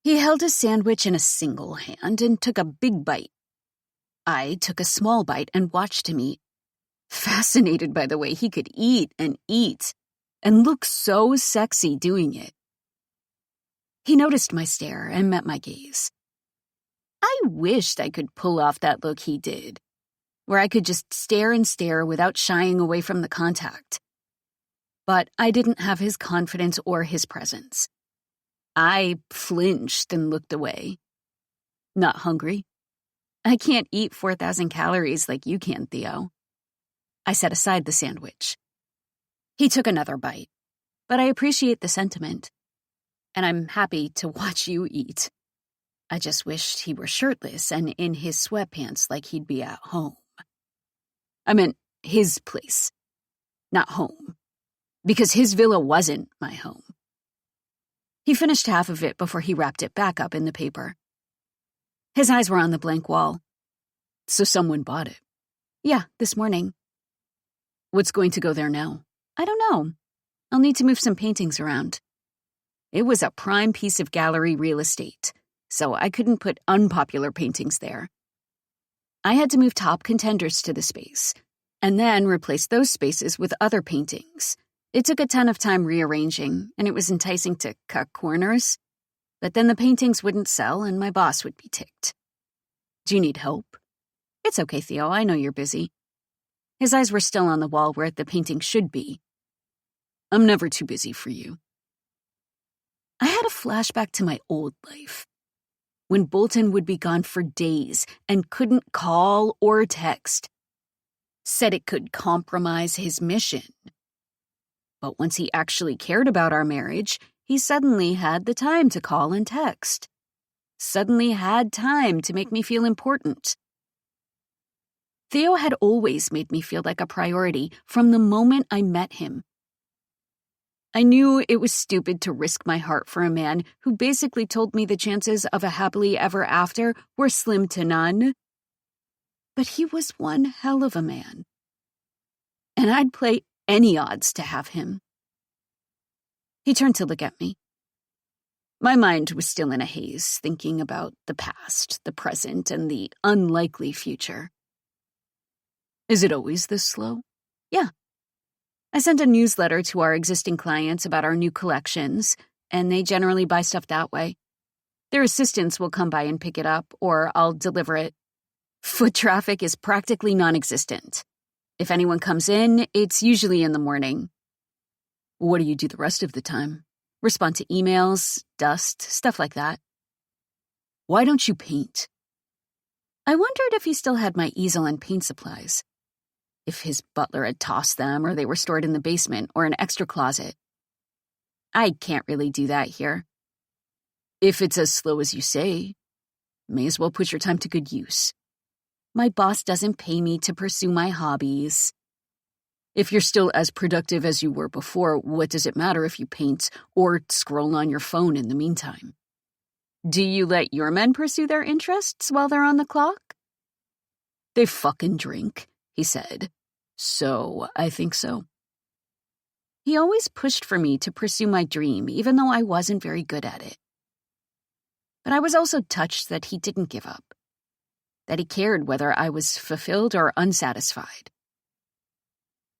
He held a sandwich in a single hand and took a big bite. I took a small bite and watched him eat, fascinated by the way he could eat and look so sexy doing it. He noticed my stare and met my gaze. I wished I could pull off that look he did, where I could just stare and stare without shying away from the contact. But I didn't have his confidence or his presence. I flinched and looked away. Not hungry. I can't eat 4,000 calories like you can, Theo. I set aside the sandwich. He took another bite, but I appreciate the sentiment, and I'm happy to watch you eat. I just wished he were shirtless and in his sweatpants like he'd be at home. I meant his place, not home, because his villa wasn't my home. He finished half of it before he wrapped it back up in the paper. His eyes were on the blank wall. So someone bought it. Yeah, this morning. What's going to go there now? I don't know. I'll need to move some paintings around. It was a prime piece of gallery real estate, so I couldn't put unpopular paintings there. I had to move top contenders to the space, and then replace those spaces with other paintings. It took a ton of time rearranging, and it was enticing to cut corners, but then the paintings wouldn't sell and my boss would be ticked. Do you need help? It's okay, Theo, I know you're busy. His eyes were still on the wall where the painting should be. I'm never too busy for you. I had a flashback to my old life, when Bolton would be gone for days and couldn't call or text. Said it could compromise his mission. But once he actually cared about our marriage, he suddenly had the time to call and text. Suddenly had time to make me feel important. Theo had always made me feel like a priority from the moment I met him. I knew it was stupid to risk my heart for a man who basically told me the chances of a happily ever after were slim to none. But he was one hell of a man. And I'd play any odds to have him. He turned to look at me. My mind was still in a haze, thinking about the past, the present, and the unlikely future. Is it always this slow? Yeah. I sent a newsletter to our existing clients about our new collections, and they generally buy stuff that way. Their assistants will come by and pick it up, or I'll deliver it. Foot traffic is practically non-existent. If anyone comes in, it's usually in the morning. What do you do the rest of the time? Respond to emails, dust, stuff like that. Why don't you paint? I wondered if he still had my easel and paint supplies. If his butler had tossed them or they were stored in the basement or an extra closet. I can't really do that here. If it's as slow as you say, may as well put your time to good use. My boss doesn't pay me to pursue my hobbies. If you're still as productive as you were before, what does it matter if you paint or scroll on your phone in the meantime? Do you let your men pursue their interests while they're on the clock? They fucking drink, he said. So, I think so. He always pushed for me to pursue my dream, even though I wasn't very good at it. But I was also touched that he didn't give up. That he cared whether I was fulfilled or unsatisfied.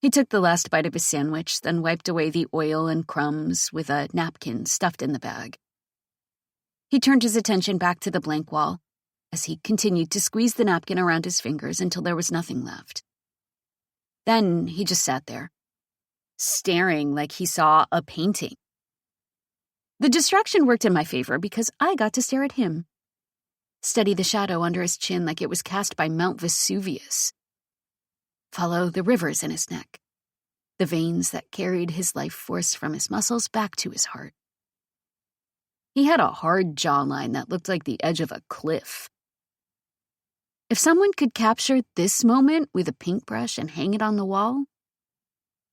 He took the last bite of his sandwich, then wiped away the oil and crumbs with a napkin stuffed in the bag. He turned his attention back to the blank wall, as he continued to squeeze the napkin around his fingers until there was nothing left. Then he just sat there, staring like he saw a painting. The distraction worked in my favor because I got to stare at him. Study the shadow under his chin like it was cast by Mount Vesuvius. Follow the rivers in his neck, the veins that carried his life force from his muscles back to his heart. He had a hard jawline that looked like the edge of a cliff. If someone could capture this moment with a paintbrush and hang it on the wall,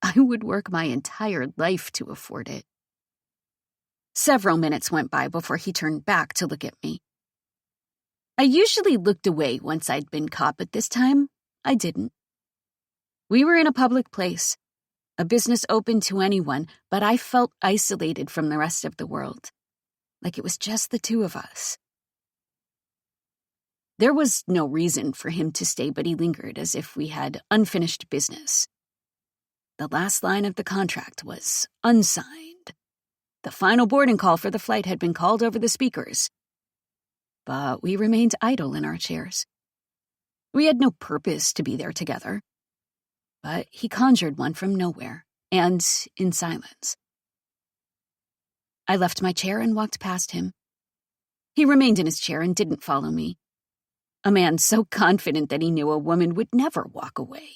I would work my entire life to afford it. Several minutes went by before he turned back to look at me. I usually looked away once I'd been caught, but this time, I didn't. We were in a public place, a business open to anyone, but I felt isolated from the rest of the world, like it was just the two of us. There was no reason for him to stay, but he lingered as if we had unfinished business. The last line of the contract was unsigned. The final boarding call for the flight had been called over the speakers. But we remained idle in our chairs. We had no purpose to be there together. But he conjured one from nowhere, and in silence. I left my chair and walked past him. He remained in his chair and didn't follow me. A man so confident that he knew a woman would never walk away.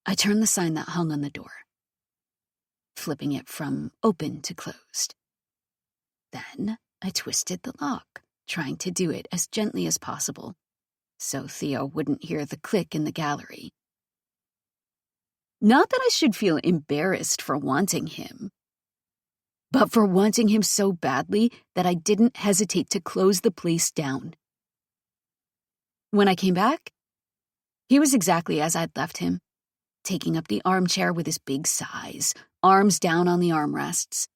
I turned the sign that hung on the door, flipping it from open to closed. Then I twisted the lock, trying to do it as gently as possible, so Theo wouldn't hear the click in the gallery. Not that I should feel embarrassed for wanting him, but for wanting him so badly that I didn't hesitate to close the place down. When I came back, he was exactly as I'd left him, taking up the armchair with his big size, arms down on the armrests.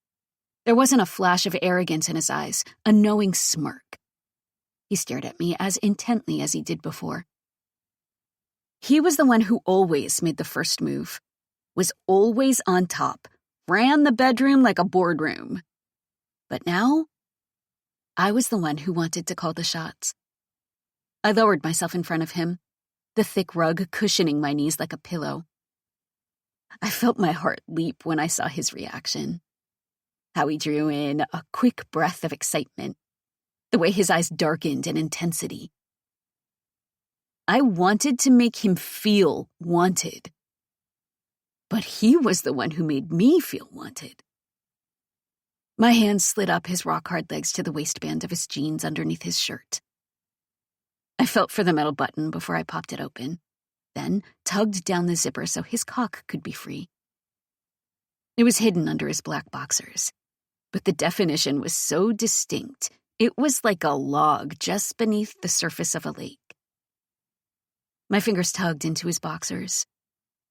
There wasn't a flash of arrogance in his eyes, a knowing smirk. He stared at me as intently as he did before. He was the one who always made the first move, was always on top, ran the bedroom like a boardroom. But now, I was the one who wanted to call the shots. I lowered myself in front of him, the thick rug cushioning my knees like a pillow. I felt my heart leap when I saw his reaction. How he drew in a quick breath of excitement, the way his eyes darkened in intensity. I wanted to make him feel wanted. But he was the one who made me feel wanted. My hand slid up his rock-hard legs to the waistband of his jeans underneath his shirt. I felt for the metal button before I popped it open, then tugged down the zipper so his cock could be free. It was hidden under his black boxers, but the definition was so distinct, it was like a log just beneath the surface of a lake. My fingers tugged into his boxers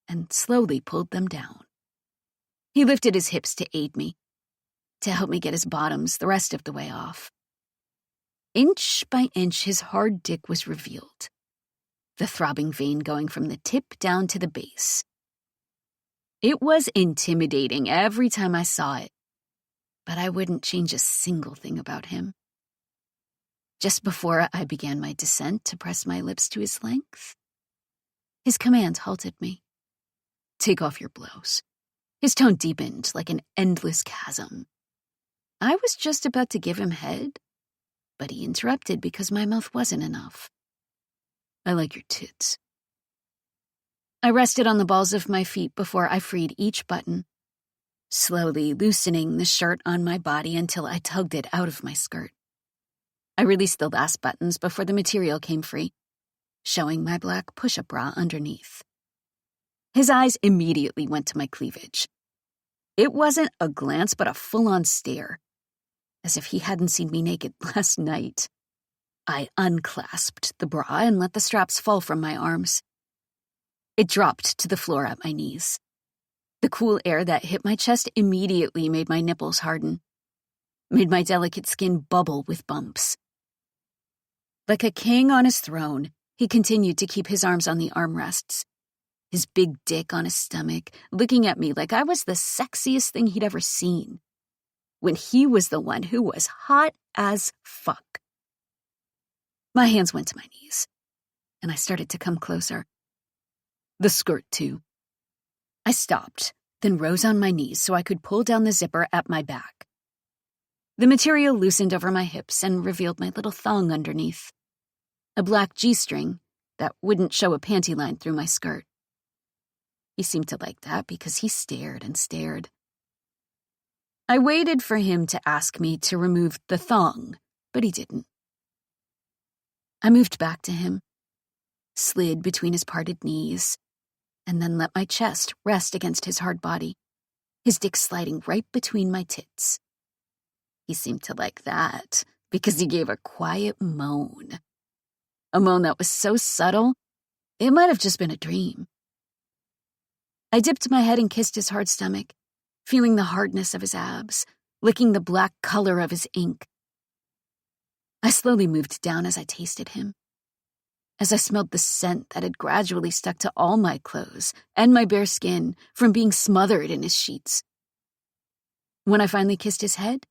and slowly pulled them down. He lifted his hips to aid me, to help me get his bottoms the rest of the way off. Inch by inch, his hard dick was revealed, the throbbing vein going from the tip down to the base. It was intimidating every time I saw it, but I wouldn't change a single thing about him. Just before I began my descent to press my lips to his length, his command halted me. Take off your blouse. His tone deepened like an endless chasm. I was just about to give him head, but he interrupted because my mouth wasn't enough. I like your tits. I rested on the balls of my feet before I freed each button, slowly loosening the shirt on my body until I tugged it out of my skirt. I released the last buttons before the material came free, showing my black push-up bra underneath. His eyes immediately went to my cleavage. It wasn't a glance, but a full-on stare, as if he hadn't seen me naked last night. I unclasped the bra and let the straps fall from my arms. It dropped to the floor at my knees. The cool air that hit my chest immediately made my nipples harden, made my delicate skin bubble with bumps. Like a king on his throne, he continued to keep his arms on the armrests, his big dick on his stomach, looking at me like I was the sexiest thing he'd ever seen, when he was the one who was hot as fuck. My hands went to my knees, and I started to come closer. The skirt, too. I stopped, then rose on my knees so I could pull down the zipper at my back. The material loosened over my hips and revealed my little thong underneath, a black G-string that wouldn't show a panty line through my skirt. He seemed to like that because he stared and stared. I waited for him to ask me to remove the thong, but he didn't. I moved back to him, slid between his parted knees, and then let my chest rest against his hard body, his dick sliding right between my tits. He seemed to like that because he gave a quiet moan. A moan that was so subtle, it might have just been a dream. I dipped my head and kissed his hard stomach, feeling the hardness of his abs, licking the black color of his ink. I slowly moved down as I tasted him, as I smelled the scent that had gradually stuck to all my clothes and my bare skin from being smothered in his sheets. When I finally kissed his head,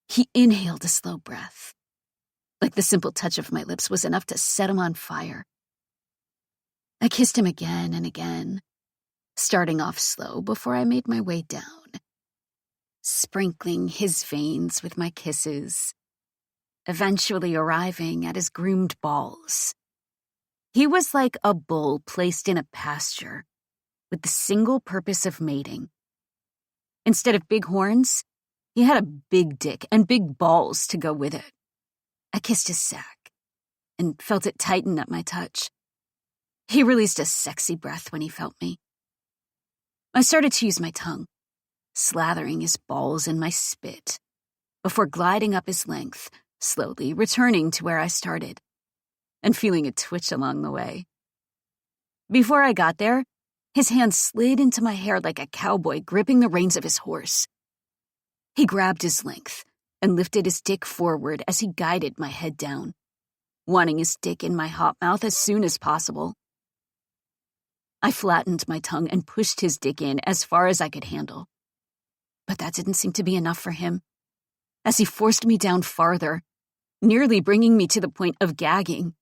he inhaled a slow breath, like the simple touch of my lips was enough to set him on fire. I kissed him again and again, starting off slow before I made my way down, sprinkling his veins with my kisses, eventually arriving at his groomed balls. He was like a bull placed in a pasture with the single purpose of mating. Instead of big horns, he had a big dick and big balls to go with it. I kissed his sack and felt it tighten at my touch. He released a sexy breath when he felt me. I started to use my tongue, slathering his balls in my spit, before gliding up his length, slowly returning to where I started, and feeling a twitch along the way. Before I got there, his hand slid into my hair like a cowboy gripping the reins of his horse. He grabbed his length and lifted his dick forward as he guided my head down, wanting his dick in my hot mouth as soon as possible. I flattened my tongue and pushed his dick in as far as I could handle. But that didn't seem to be enough for him, as he forced me down farther, nearly bringing me to the point of gagging,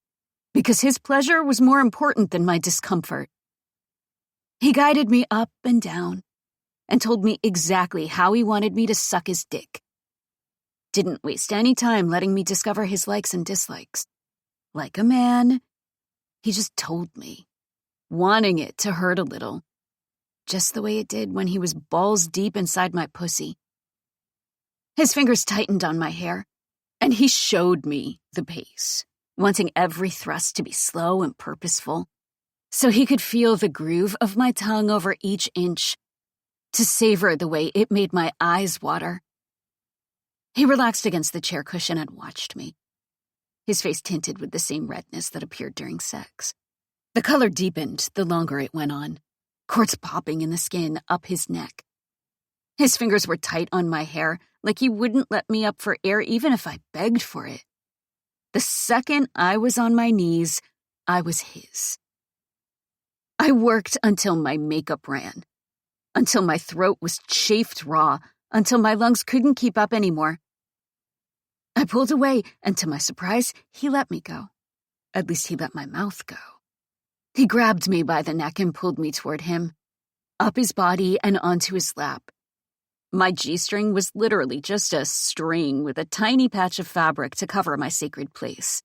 because his pleasure was more important than my discomfort. He guided me up and down and told me exactly how he wanted me to suck his dick. Didn't waste any time letting me discover his likes and dislikes. Like a man, he just told me, wanting it to hurt a little, just the way it did when he was balls deep inside my pussy. His fingers tightened on my hair, and he showed me the pace, wanting every thrust to be slow and purposeful, so he could feel the groove of my tongue over each inch, to savor the way it made my eyes water. He relaxed against the chair cushion and watched me, his face tinted with the same redness that appeared during sex. The color deepened the longer it went on, cords popping in the skin up his neck. His fingers were tight on my hair, like he wouldn't let me up for air even if I begged for it. The second I was on my knees, I was his. I worked until my makeup ran, until my throat was chafed raw, until my lungs couldn't keep up anymore. I pulled away, and to my surprise, he let me go. At least he let my mouth go. He grabbed me by the neck and pulled me toward him, up his body and onto his lap. My G-string was literally just a string with a tiny patch of fabric to cover my sacred place.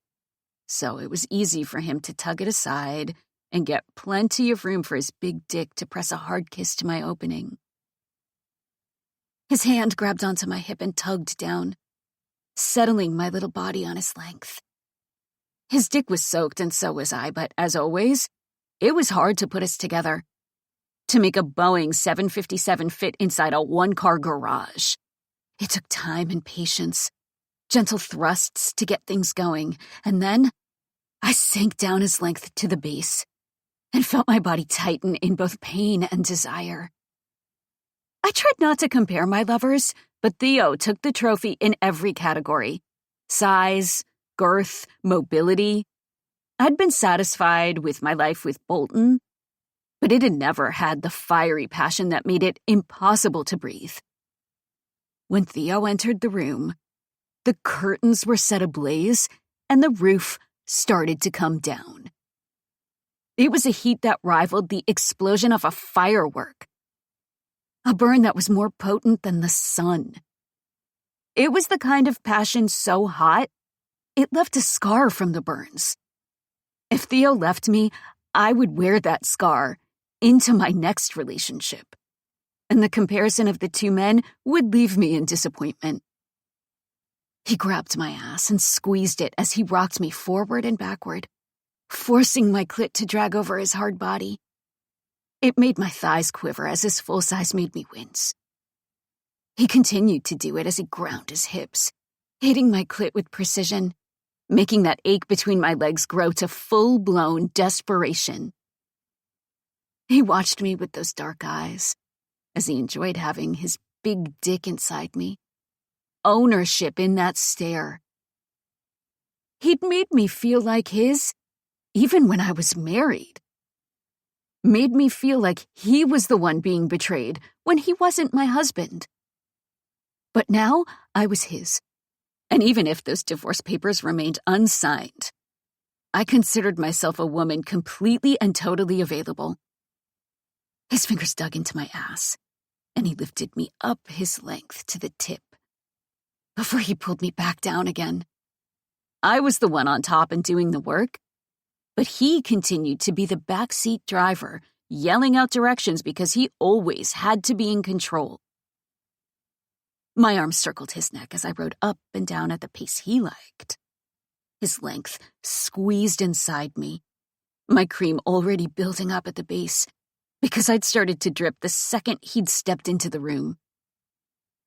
So it was easy for him to tug it aside and get plenty of room for his big dick to press a hard kiss to my opening. His hand grabbed onto my hip and tugged down, settling my little body on his length. His dick was soaked and so was I, but as always, it was hard to put us together, to make a Boeing 757 fit inside a one-car garage. It took time and patience, gentle thrusts to get things going, and then I sank down his length to the base and felt my body tighten in both pain and desire. I tried not to compare my lovers, but Theo took the trophy in every category: size, girth, mobility. I'd been satisfied with my life with Bolton, but it had never had the fiery passion that made it impossible to breathe. When Theo entered the room, the curtains were set ablaze and the roof started to come down. It was a heat that rivaled the explosion of a firework, a burn that was more potent than the sun. It was the kind of passion so hot, it left a scar from the burns. If Theo left me, I would wear that scar into my next relationship, and the comparison of the two men would leave me in disappointment. He grabbed my ass and squeezed it as he rocked me forward and backward, forcing my clit to drag over his hard body. It made my thighs quiver as his full size made me wince. He continued to do it as he ground his hips, hitting my clit with precision, making that ache between my legs grow to full-blown desperation. He watched me with those dark eyes, as he enjoyed having his big dick inside me. Ownership in that stare. He'd made me feel like his, even when I was married. Made me feel like he was the one being betrayed when he wasn't my husband. But now I was his. And even if those divorce papers remained unsigned, I considered myself a woman completely and totally available. His fingers dug into my ass, and he lifted me up his length to the tip, before he pulled me back down again. I was the one on top and doing the work, but he continued to be the backseat driver, yelling out directions because he always had to be in control. My arms circled his neck as I rode up and down at the pace he liked. His length squeezed inside me, my cream already building up at the base, because I'd started to drip the second he'd stepped into the room.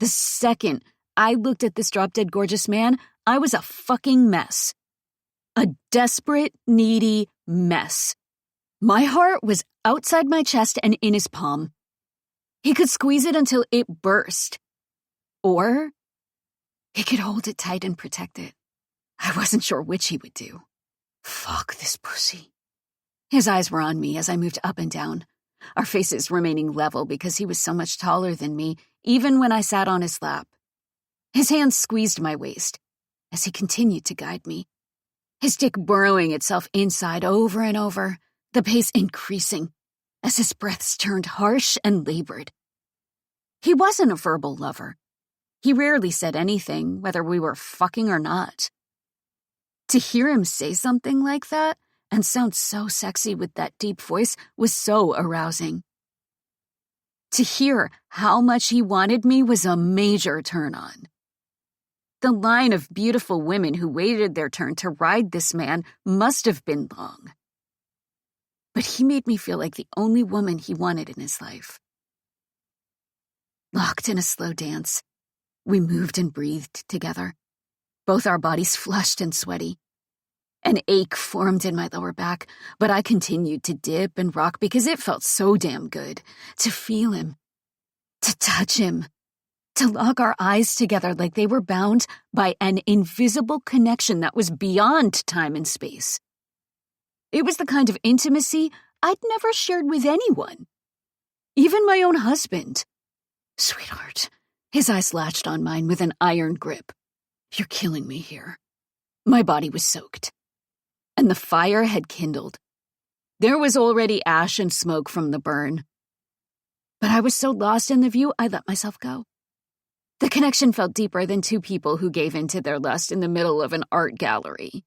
The second I looked at this drop-dead gorgeous man, I was a fucking mess. A desperate, needy mess. My heart was outside my chest and in his palm. He could squeeze it until it burst. Or he could hold it tight and protect it. I wasn't sure which he would do. Fuck this pussy. His eyes were on me as I moved up and down, our faces remaining level because he was so much taller than me, even when I sat on his lap. His hand squeezed my waist as he continued to guide me, his dick burrowing itself inside over and over, the pace increasing as his breaths turned harsh and labored. He wasn't a verbal lover. He rarely said anything, whether we were fucking or not. To hear him say something like that and sound so sexy with that deep voice was so arousing. To hear how much he wanted me was a major turn-on. The line of beautiful women who waited their turn to ride this man must have been long. But he made me feel like the only woman he wanted in his life. Locked in a slow dance, we moved and breathed together, both our bodies flushed and sweaty. An ache formed in my lower back, but I continued to dip and rock because it felt so damn good to feel him, to touch him, to lock our eyes together like they were bound by an invisible connection that was beyond time and space. It was the kind of intimacy I'd never shared with anyone, even my own husband. Sweetheart. His eyes latched on mine with an iron grip. You're killing me here. My body was soaked, and the fire had kindled. There was already ash and smoke from the burn. But I was so lost in the view, I let myself go. The connection felt deeper than two people who gave in to their lust in the middle of an art gallery.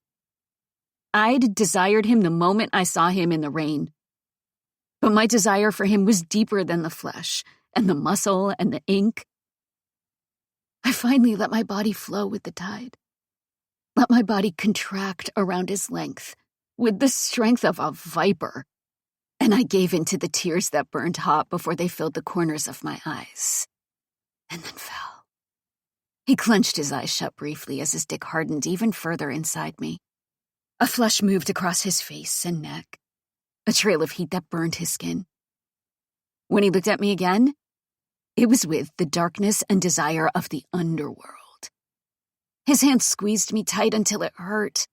I'd desired him the moment I saw him in the rain. But my desire for him was deeper than the flesh, and the muscle, and the ink. I finally let my body flow with the tide. Let my body contract around his length with the strength of a viper. And I gave in to the tears that burned hot before they filled the corners of my eyes. And then fell. He clenched his eyes shut briefly as his dick hardened even further inside me. A flush moved across his face and neck, a trail of heat that burned his skin. When he looked at me again, it was with the darkness and desire of the underworld. His hand squeezed me tight until it hurt,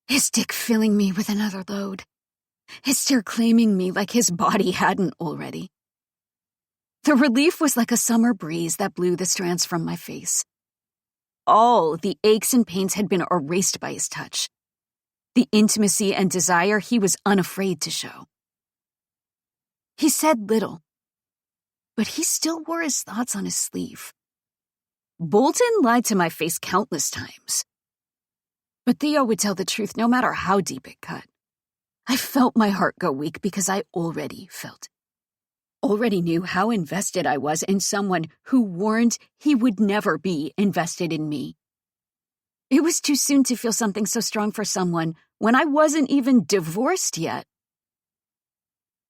his dick filling me with another load, his stare claiming me like his body hadn't already. The relief was like a summer breeze that blew the strands from my face. All the aches and pains had been erased by his touch. The intimacy and desire he was unafraid to show. He said little, but he still wore his thoughts on his sleeve. Bolton lied to my face countless times. But Theo would tell the truth no matter how deep it cut. I felt my heart go weak because I already felt it. Already knew how invested I was in someone who warned he would never be invested in me. It was too soon to feel something so strong for someone when I wasn't even divorced yet.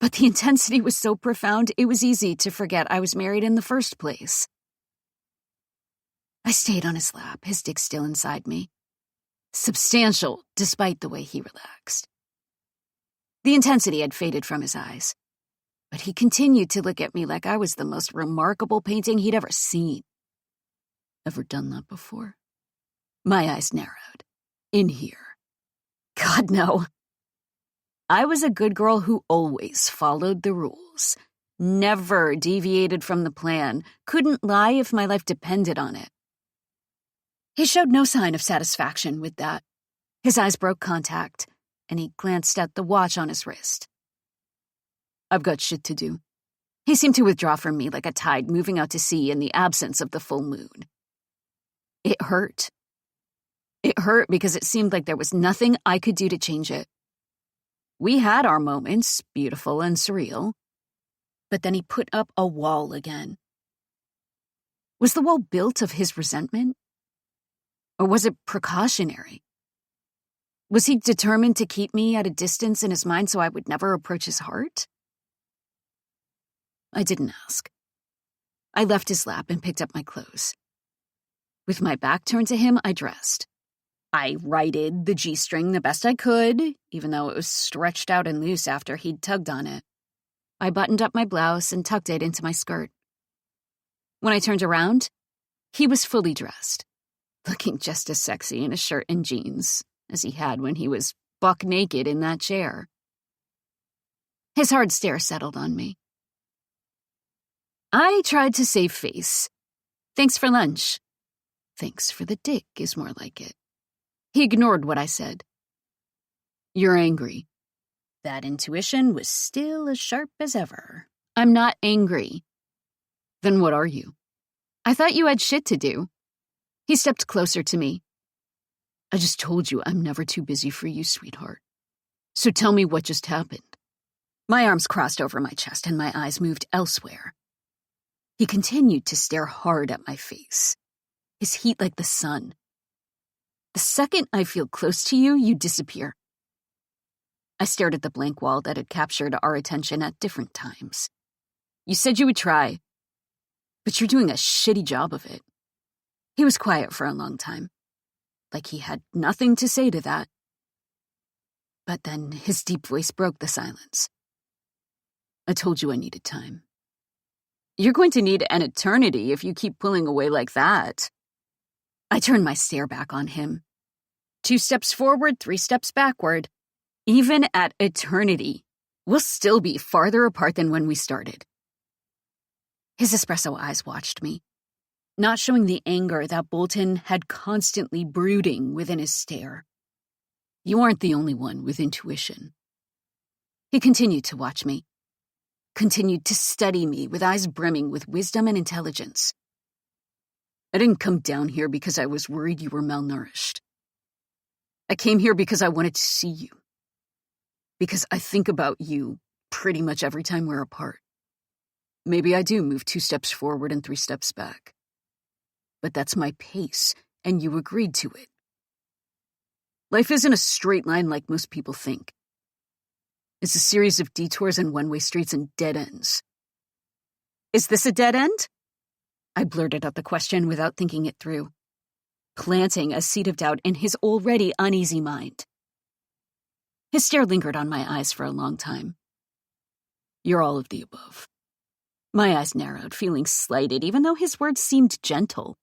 But the intensity was so profound, it was easy to forget I was married in the first place. I stayed on his lap, his dick still inside me. Substantial, despite the way he relaxed. The intensity had faded from his eyes, but he continued to look at me like I was the most remarkable painting he'd ever seen. Ever done that before? My eyes narrowed. In here. God, no. I was a good girl who always followed the rules. Never deviated from the plan. Couldn't lie if my life depended on it. He showed no sign of satisfaction with that. His eyes broke contact, and he glanced at the watch on his wrist. I've got shit to do. He seemed to withdraw from me like a tide moving out to sea in the absence of the full moon. It hurt. It hurt because it seemed like there was nothing I could do to change it. We had our moments, beautiful and surreal. But then he put up a wall again. Was the wall built of his resentment? Or was it precautionary? Was he determined to keep me at a distance in his mind so I would never approach his heart? I didn't ask. I left his lap and picked up my clothes. With my back turned to him, I dressed. I righted the G-string the best I could, even though it was stretched out and loose after he'd tugged on it. I buttoned up my blouse and tucked it into my skirt. When I turned around, he was fully dressed, looking just as sexy in a shirt and jeans as he had when he was buck naked in that chair. His hard stare settled on me. I tried to save face. Thanks for lunch. Thanks for the dick is more like it. He ignored what I said. You're angry. That intuition was still as sharp as ever. I'm not angry. Then what are you? I thought you had shit to do. He stepped closer to me. I just told you I'm never too busy for you, sweetheart. So tell me what just happened. My arms crossed over my chest and my eyes moved elsewhere. He continued to stare hard at my face, his heat like the sun. The second I feel close to you, you disappear. I stared at the blank wall that had captured our attention at different times. You said you would try, but you're doing a shitty job of it. He was quiet for a long time, like he had nothing to say to that. But then his deep voice broke the silence. I told you I needed time. You're going to need an eternity if you keep pulling away like that. I turned my stare back on him. 2 steps forward, 3 steps backward. Even at eternity, we'll still be farther apart than when we started. His espresso eyes watched me, not showing the anger that Bolton had constantly brooding within his stare. You aren't the only one with intuition. He continued to watch me, continued to study me with eyes brimming with wisdom and intelligence. I didn't come down here because I was worried you were malnourished. I came here because I wanted to see you. Because I think about you pretty much every time we're apart. Maybe I do move 2 steps forward and 3 steps back. But that's my pace, and you agreed to it. Life isn't a straight line like most people think. It's a series of detours and one-way streets and dead ends. Is this a dead end? I blurted out the question without thinking it through, planting a seed of doubt in his already uneasy mind. His stare lingered on my eyes for a long time. You're all of the above. My eyes narrowed, feeling slighted, even though his words seemed gentle.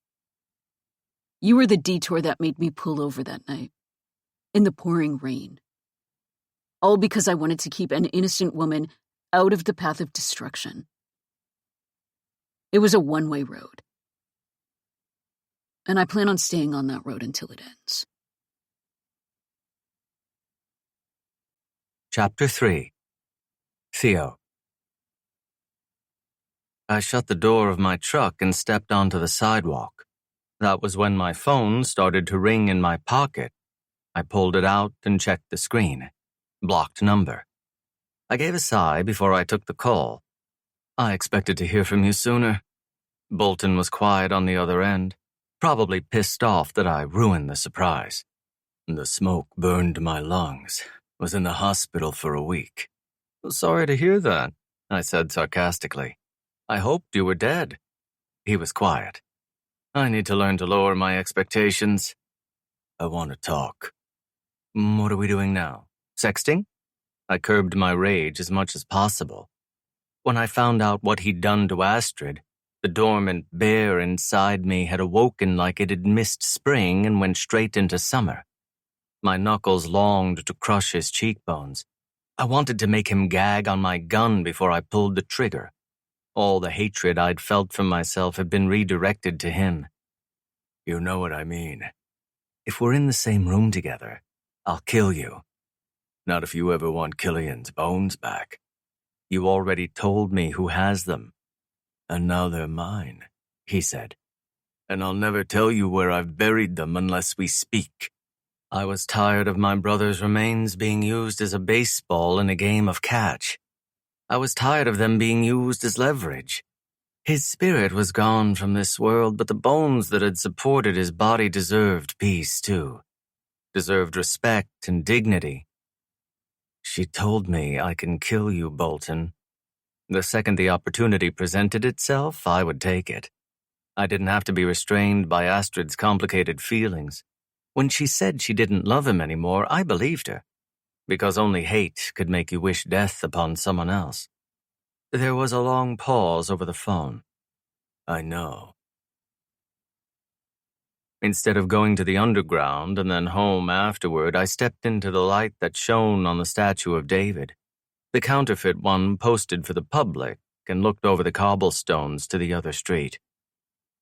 You were the detour that made me pull over that night, in the pouring rain. All because I wanted to keep an innocent woman out of the path of destruction. It was a one-way road. And I plan on staying on that road until it ends. Chapter 3. Theo. I shut the door of my truck and stepped onto the sidewalk. That was when my phone started to ring in my pocket. I pulled it out and checked the screen. Blocked number. I gave a sigh before I took the call. I expected to hear from you sooner. Bolton was quiet on the other end, probably pissed off that I ruined the surprise. The smoke burned my lungs. Was in the hospital for a week. Sorry to hear that, I said sarcastically. I hoped you were dead. He was quiet. I need to learn to lower my expectations. I want to talk. What are we doing now? Sexting? I curbed my rage as much as possible. When I found out what he'd done to Astrid, the dormant bear inside me had awoken like it had missed spring and went straight into summer. My knuckles longed to crush his cheekbones. I wanted to make him gag on my gun before I pulled the trigger. All the hatred I'd felt for myself had been redirected to him. You know what I mean. If we're in the same room together, I'll kill you. Not if you ever want Killian's bones back. You already told me who has them. And now they're mine, he said. And I'll never tell you where I've buried them unless we speak. I was tired of my brother's remains being used as a baseball in a game of catch. I was tired of them being used as leverage. His spirit was gone from this world, but the bones that had supported his body deserved peace, too. Deserved respect and dignity. She told me I can kill you, Bolton. The second the opportunity presented itself, I would take it. I didn't have to be restrained by Astrid's complicated feelings. When she said she didn't love him anymore, I believed her, because only hate could make you wish death upon someone else. There was a long pause over the phone. I know. Instead of going to the underground and then home afterward, I stepped into the light that shone on the statue of David, the counterfeit one posted for the public, and looked over the cobblestones to the other street.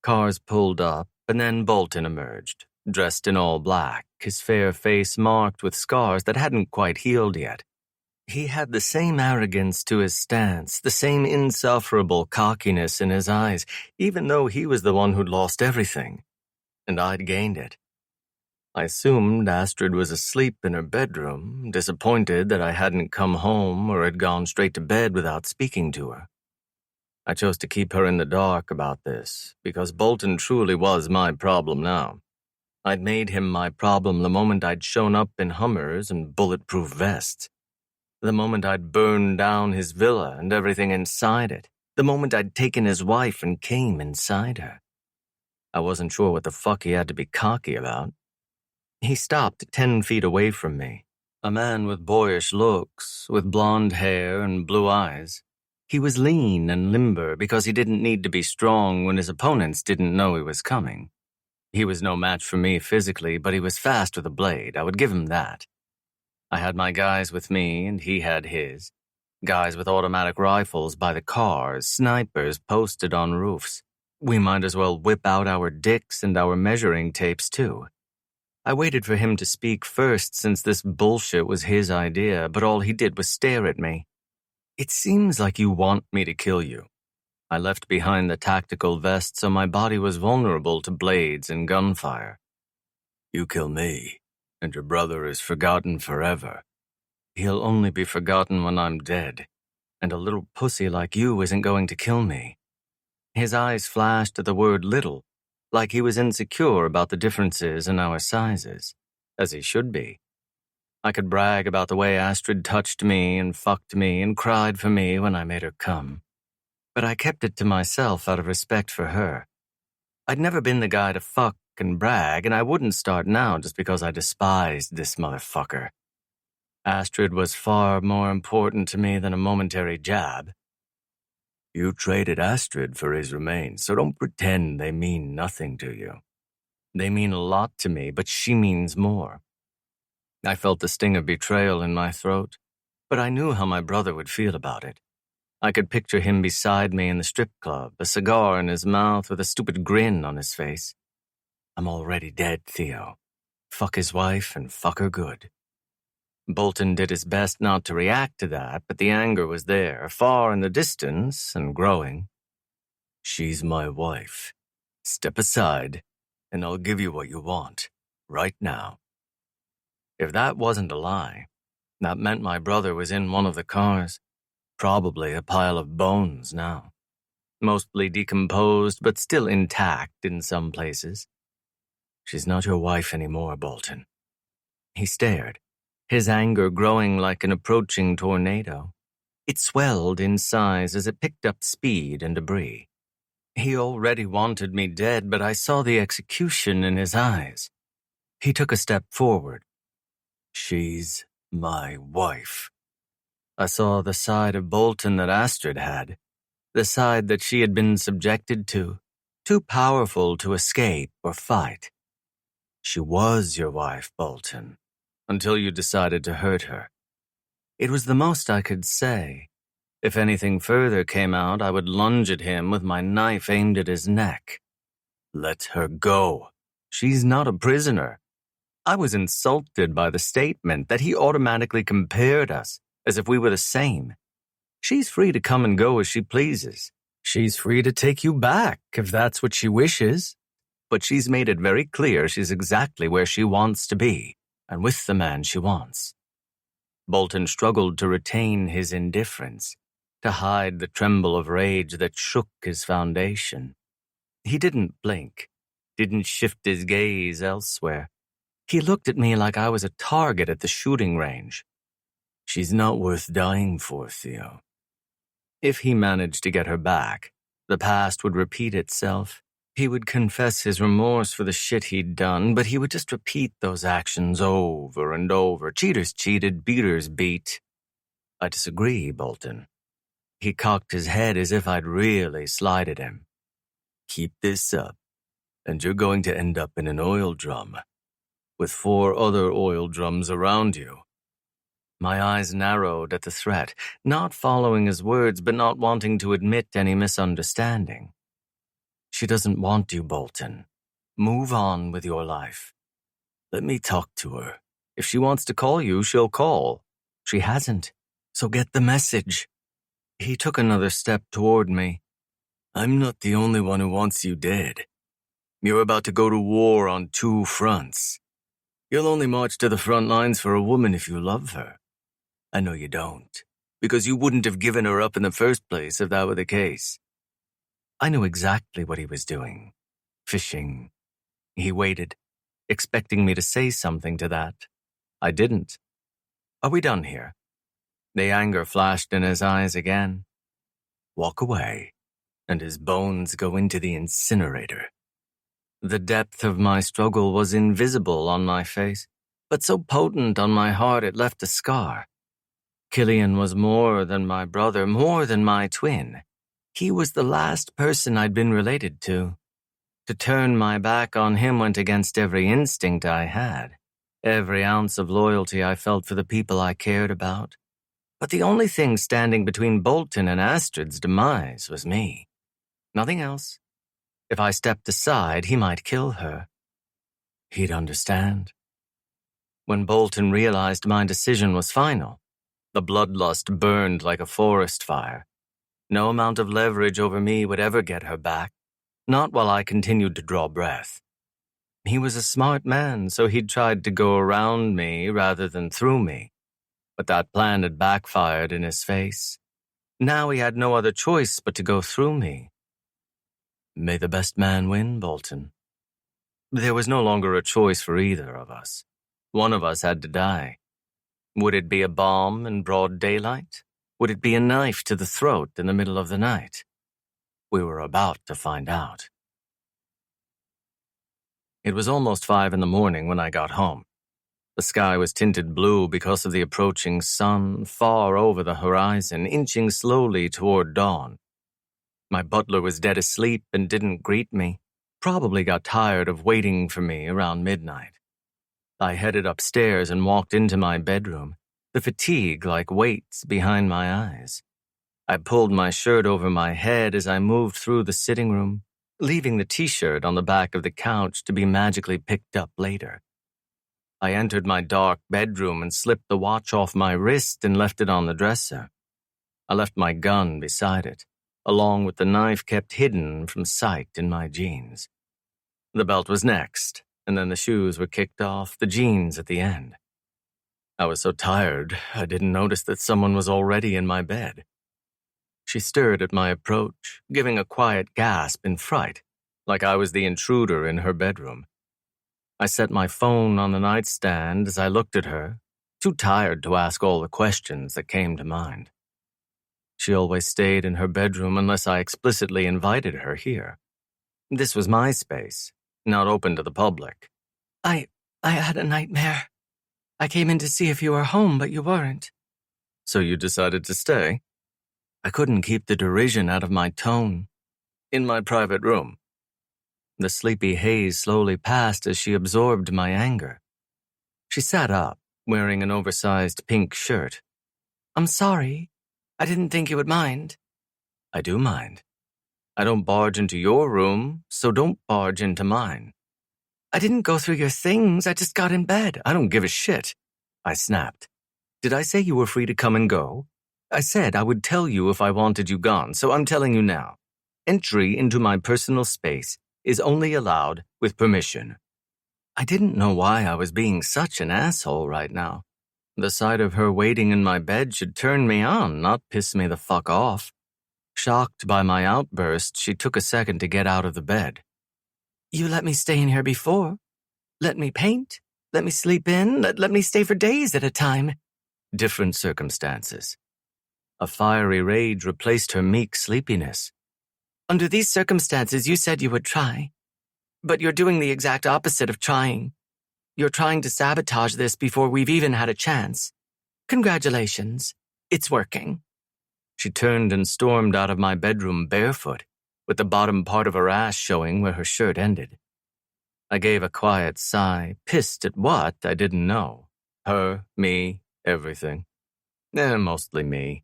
Cars pulled up, and then Bolton emerged, dressed in all black, his fair face marked with scars that hadn't quite healed yet. He had the same arrogance to his stance, the same insufferable cockiness in his eyes, even though he was the one who'd lost everything, and I'd gained it. I assumed Astrid was asleep in her bedroom, disappointed that I hadn't come home or had gone straight to bed without speaking to her. I chose to keep her in the dark about this, because Bolton truly was my problem now. I'd made him my problem the moment I'd shown up in Hummers and bulletproof vests. The moment I'd burned down his villa and everything inside it. The moment I'd taken his wife and came inside her. I wasn't sure what the fuck he had to be cocky about. He stopped 10 feet away from me, a man with boyish looks, with blonde hair and blue eyes. He was lean and limber because he didn't need to be strong when his opponents didn't know he was coming. He was no match for me physically, but he was fast with a blade. I would give him that. I had my guys with me, and he had his. Guys with automatic rifles by the cars, snipers posted on roofs. We might as well whip out our dicks and our measuring tapes, too. I waited for him to speak first since this bullshit was his idea, but all he did was stare at me. It seems like you want me to kill you. I left behind the tactical vest so my body was vulnerable to blades and gunfire. You kill me, and your brother is forgotten forever. He'll only be forgotten when I'm dead, and a little pussy like you isn't going to kill me. His eyes flashed at the word little, like he was insecure about the differences in our sizes, as he should be. I could brag about the way Astrid touched me and fucked me and cried for me when I made her come. But I kept it to myself out of respect for her. I'd never been the guy to fuck and brag, and I wouldn't start now just because I despised this motherfucker. Astrid was far more important to me than a momentary jab. You traded Astrid for his remains, so don't pretend they mean nothing to you. They mean a lot to me, but she means more. I felt the sting of betrayal in my throat, but I knew how my brother would feel about it. I could picture him beside me in the strip club, a cigar in his mouth with a stupid grin on his face. I'm already dead, Theo. Fuck his wife and fuck her good. Bolton did his best not to react to that, but the anger was there, far in the distance and growing. She's my wife. Step aside, and I'll give you what you want, right now. If that wasn't a lie, that meant my brother was in one of the cars. Probably a pile of bones now. Mostly decomposed, but still intact in some places. She's not your wife anymore, Bolton. He stared, his anger growing like an approaching tornado. It swelled in size as it picked up speed and debris. He already wanted me dead, but I saw the execution in his eyes. He took a step forward. She's my wife. I saw the side of Bolton that Astrid had, the side that she had been subjected to, too powerful to escape or fight. She was your wife, Bolton, until you decided to hurt her. It was the most I could say. If anything further came out, I would lunge at him with my knife aimed at his neck. Let her go. She's not a prisoner. I was insulted by the statement that he automatically compared us, as if we were the same. She's free to come and go as she pleases. She's free to take you back if that's what she wishes. But she's made it very clear she's exactly where she wants to be, and with the man she wants. Bolton struggled to retain his indifference, to hide the tremble of rage that shook his foundation. He didn't blink, didn't shift his gaze elsewhere. He looked at me like I was a target at the shooting range. She's not worth dying for, Theo. If he managed to get her back, the past would repeat itself. He would confess his remorse for the shit he'd done, but he would just repeat those actions over and over. Cheaters cheated, beaters beat. I disagree, Bolton. He cocked his head as if I'd really slighted him. Keep this up, and you're going to end up in an oil drum, with 4 other oil drums around you. My eyes narrowed at the threat, not following his words but not wanting to admit any misunderstanding. She doesn't want you, Bolton. Move on with your life. Let me talk to her. If she wants to call you, she'll call. She hasn't, so get the message. He took another step toward me. I'm not the only one who wants you dead. You're about to go to war on 2 fronts. You'll only march to the front lines for a woman if you love her. I know you don't, because you wouldn't have given her up in the first place if that were the case. I knew exactly what he was doing. Fishing. He waited, expecting me to say something to that. I didn't. Are we done here? The anger flashed in his eyes again. Walk away, and his bones go into the incinerator. The depth of my struggle was invisible on my face, but so potent on my heart it left a scar. Killian was more than my brother, more than my twin. He was the last person I'd been related to. To turn my back on him went against every instinct I had, every ounce of loyalty I felt for the people I cared about. But the only thing standing between Bolton and Astrid's demise was me. Nothing else. If I stepped aside, he might kill her. He'd understand. When Bolton realized my decision was final, the bloodlust burned like a forest fire. No amount of leverage over me would ever get her back, not while I continued to draw breath. He was a smart man, so he'd tried to go around me rather than through me. But that plan had backfired in his face. Now he had no other choice but to go through me. May the best man win, Bolton. There was no longer a choice for either of us. One of us had to die. Would it be a bomb in broad daylight? Would it be a knife to the throat in the middle of the night? We were about to find out. It was almost 5 a.m. when I got home. The sky was tinted blue because of the approaching sun, far over the horizon, inching slowly toward dawn. My butler was dead asleep and didn't greet me, probably got tired of waiting for me around midnight. I headed upstairs and walked into my bedroom, the fatigue like weights behind my eyes. I pulled my shirt over my head as I moved through the sitting room, leaving the t-shirt on the back of the couch to be magically picked up later. I entered my dark bedroom and slipped the watch off my wrist and left it on the dresser. I left my gun beside it, along with the knife kept hidden from sight in my jeans. The belt was next, and then the shoes were kicked off, the jeans at the end. I was so tired, I didn't notice that someone was already in my bed. She stirred at my approach, giving a quiet gasp in fright, like I was the intruder in her bedroom. I set my phone on the nightstand as I looked at her, too tired to ask all the questions that came to mind. She always stayed in her bedroom unless I explicitly invited her here. This was my space, not open to the public. I had a nightmare. I came in to see if you were home, but you weren't. So you decided to stay? I couldn't keep the derision out of my tone. In my private room. The sleepy haze slowly passed as she absorbed my anger. She sat up, wearing an oversized pink shirt. I'm sorry. I didn't think you would mind. I do mind. I don't barge into your room, so don't barge into mine. I didn't go through your things. I just got in bed. I don't give a shit. I snapped. Did I say you were free to come and go? I said I would tell you if I wanted you gone, so I'm telling you now. Entry into my personal space is only allowed with permission. I didn't know why I was being such an asshole right now. The sight of her waiting in my bed should turn me on, not piss me the fuck off. Shocked by my outburst, she took a second to get out of the bed. You let me stay in here before. Let me paint. Let me sleep in. Let me stay for days at a time. Different circumstances. A fiery rage replaced her meek sleepiness. Under these circumstances, you said you would try. But you're doing the exact opposite of trying. You're trying to sabotage this before we've even had a chance. Congratulations. It's working. She turned and stormed out of my bedroom barefoot, with the bottom part of her ass showing where her shirt ended. I gave a quiet sigh, pissed at what I didn't know. Her, me, everything. Mostly me.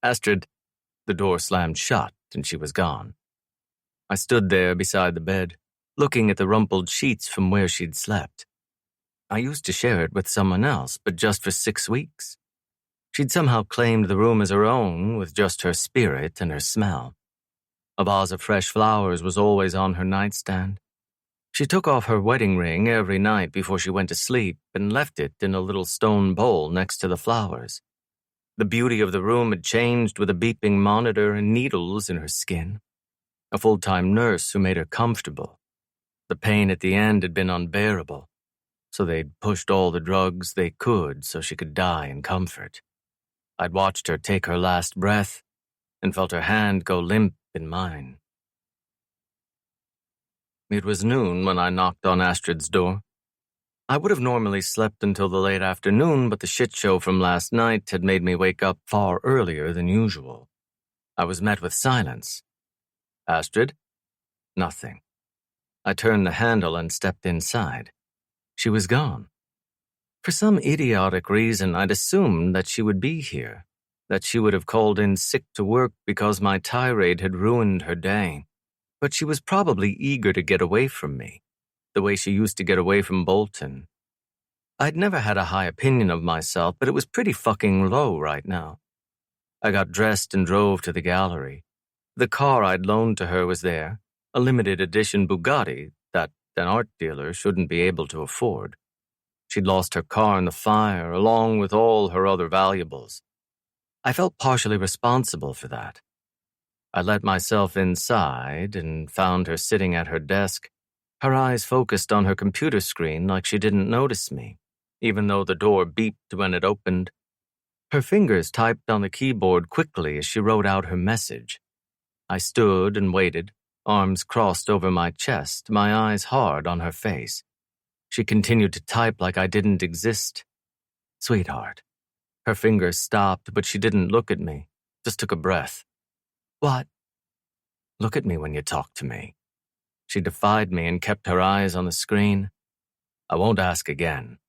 Astrid. The door slammed shut and she was gone. I stood there beside the bed, looking at the rumpled sheets from where she'd slept. I used to share it with someone else, but just for 6 weeks. She'd somehow claimed the room as her own with just her spirit and her smell. A vase of fresh flowers was always on her nightstand. She took off her wedding ring every night before she went to sleep and left it in a little stone bowl next to the flowers. The beauty of the room had changed with a beeping monitor and needles in her skin. A full-time nurse who made her comfortable. The pain at the end had been unbearable, so they'd pushed all the drugs they could so she could die in comfort. I'd watched her take her last breath and felt her hand go limp in mine. It was noon when I knocked on Astrid's door. I would have normally slept until the late afternoon, but the shit show from last night had made me wake up far earlier than usual. I was met with silence. Astrid? Nothing. I turned the handle and stepped inside. She was gone. For some idiotic reason, I'd assumed that she would be here, that she would have called in sick to work because my tirade had ruined her day. But she was probably eager to get away from me, the way she used to get away from Bolton. I'd never had a high opinion of myself, but it was pretty fucking low right now. I got dressed and drove to the gallery. The car I'd loaned to her was there, a limited edition Bugatti that an art dealer shouldn't be able to afford. She'd lost her car in the fire, along with all her other valuables. I felt partially responsible for that. I let myself inside and found her sitting at her desk, her eyes focused on her computer screen like she didn't notice me, even though the door beeped when it opened. Her fingers typed on the keyboard quickly as she wrote out her message. I stood and waited, arms crossed over my chest, my eyes hard on her face. She continued to type like I didn't exist. Sweetheart. Her fingers stopped, but she didn't look at me, just took a breath. What? Look at me when you talk to me. She defied me and kept her eyes on the screen. I won't ask again.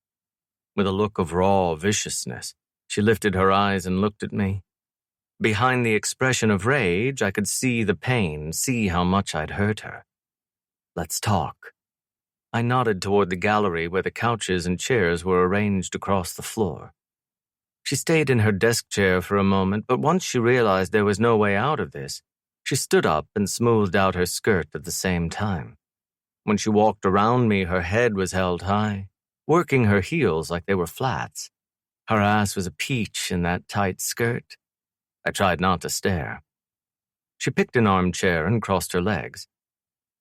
With a look of raw viciousness, she lifted her eyes and looked at me. Behind the expression of rage, I could see the pain, see how much I'd hurt her. Let's talk. I nodded toward the gallery where the couches and chairs were arranged across the floor. She stayed in her desk chair for a moment, but once she realized there was no way out of this, she stood up and smoothed out her skirt at the same time. When she walked around me, her head was held high, working her heels like they were flats. Her ass was a peach in that tight skirt. I tried not to stare. She picked an armchair and crossed her legs.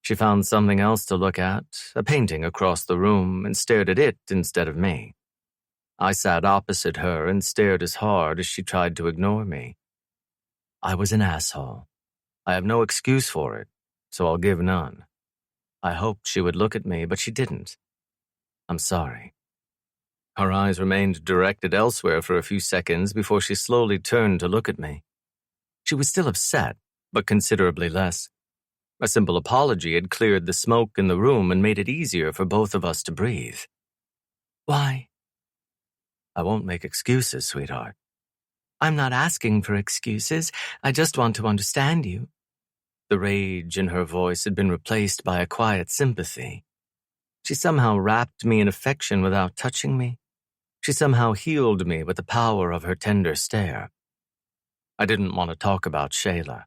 She found something else to look at, a painting across the room, and stared at it instead of me. I sat opposite her and stared as hard as she tried to ignore me. I was an asshole. I have no excuse for it, so I'll give none. I hoped she would look at me, but she didn't. I'm sorry. Her eyes remained directed elsewhere for a few seconds before she slowly turned to look at me. She was still upset, but considerably less. A simple apology had cleared the smoke in the room and made it easier for both of us to breathe. Why? I won't make excuses, sweetheart. I'm not asking for excuses. I just want to understand you. The rage in her voice had been replaced by a quiet sympathy. She somehow wrapped me in affection without touching me. She somehow healed me with the power of her tender stare. I didn't want to talk about Shayla.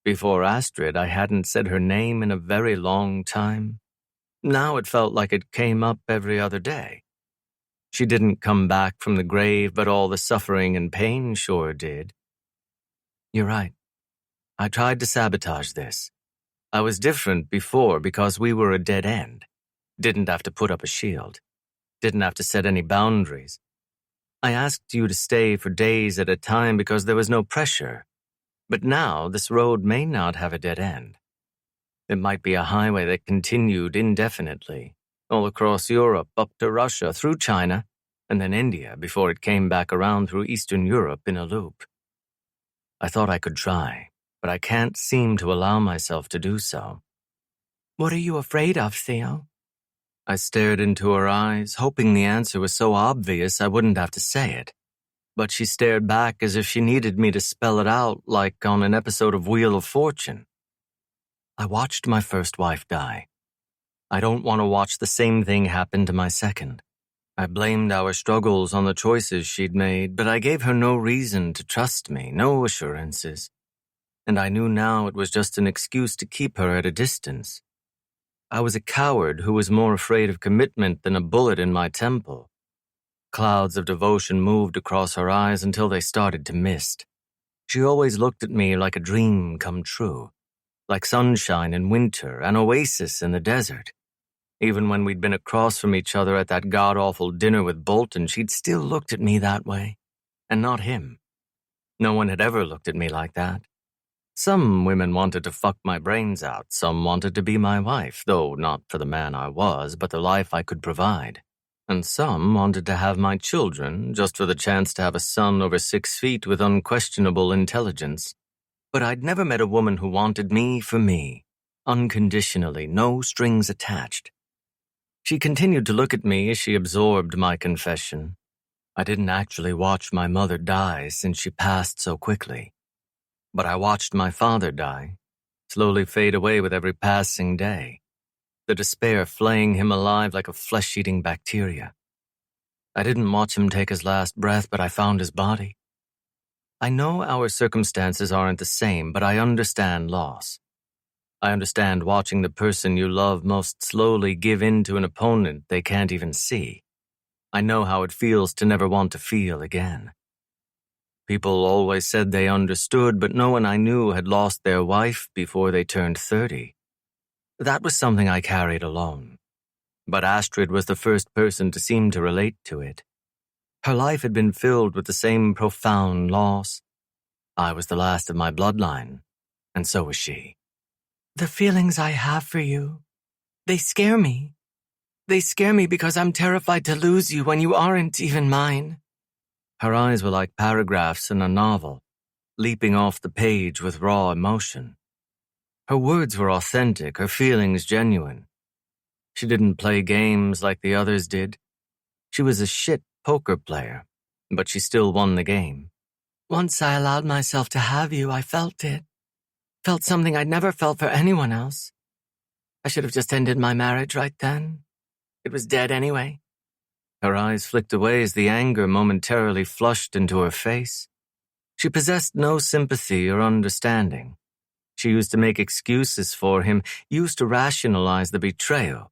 Before Astrid, I hadn't said her name in a very long time. Now it felt like it came up every other day. She didn't come back from the grave, but all the suffering and pain sure did. You're right. I tried to sabotage this. I was different before because we were a dead end. Didn't have to put up a shield. Didn't have to set any boundaries. I asked you to stay for days at a time because there was no pressure. But now this road may not have a dead end. It might be a highway that continued indefinitely, all across Europe, up to Russia, through China, and then India before it came back around through Eastern Europe in a loop. I thought I could try, but I can't seem to allow myself to do so. What are you afraid of, Theo? I stared into her eyes, hoping the answer was so obvious I wouldn't have to say it. But she stared back as if she needed me to spell it out like on an episode of Wheel of Fortune. I watched my first wife die. I don't want to watch the same thing happen to my second. I blamed our struggles on the choices she'd made, but I gave her no reason to trust me, no assurances. And I knew now it was just an excuse to keep her at a distance. I was a coward who was more afraid of commitment than a bullet in my temple. Clouds of devotion moved across her eyes until they started to mist. She always looked at me like a dream come true, like sunshine in winter, an oasis in the desert. Even when we'd been across from each other at that god-awful dinner with Bolton, she'd still looked at me that way, and not him. No one had ever looked at me like that. Some women wanted to fuck my brains out, some wanted to be my wife, though not for the man I was, but the life I could provide. And some wanted to have my children, just for the chance to have a son over 6 feet with unquestionable intelligence. But I'd never met a woman who wanted me for me, unconditionally, no strings attached. She continued to look at me as she absorbed my confession. I didn't actually watch my mother die since she passed so quickly. But I watched my father die, slowly fade away with every passing day, the despair flaying him alive like a flesh-eating bacteria. I didn't watch him take his last breath, but I found his body. I know our circumstances aren't the same, but I understand loss. I understand watching the person you love most slowly give in to an opponent they can't even see. I know how it feels to never want to feel again. People always said they understood, but no one I knew had lost their wife before they turned 30. That was something I carried alone. But Astrid was the first person to seem to relate to it. Her life had been filled with the same profound loss. I was the last of my bloodline, and so was she. The feelings I have for you, they scare me. They scare me because I'm terrified to lose you when you aren't even mine. Her eyes were like paragraphs in a novel, leaping off the page with raw emotion. Her words were authentic, her feelings genuine. She didn't play games like the others did. She was a shit poker player, but she still won the game. Once I allowed myself to have you, I felt it. Felt something I'd never felt for anyone else. I should have just ended my marriage right then. It was dead anyway. Her eyes flicked away as the anger momentarily flushed into her face. She possessed no sympathy or understanding. She used to make excuses for him, used to rationalize the betrayal,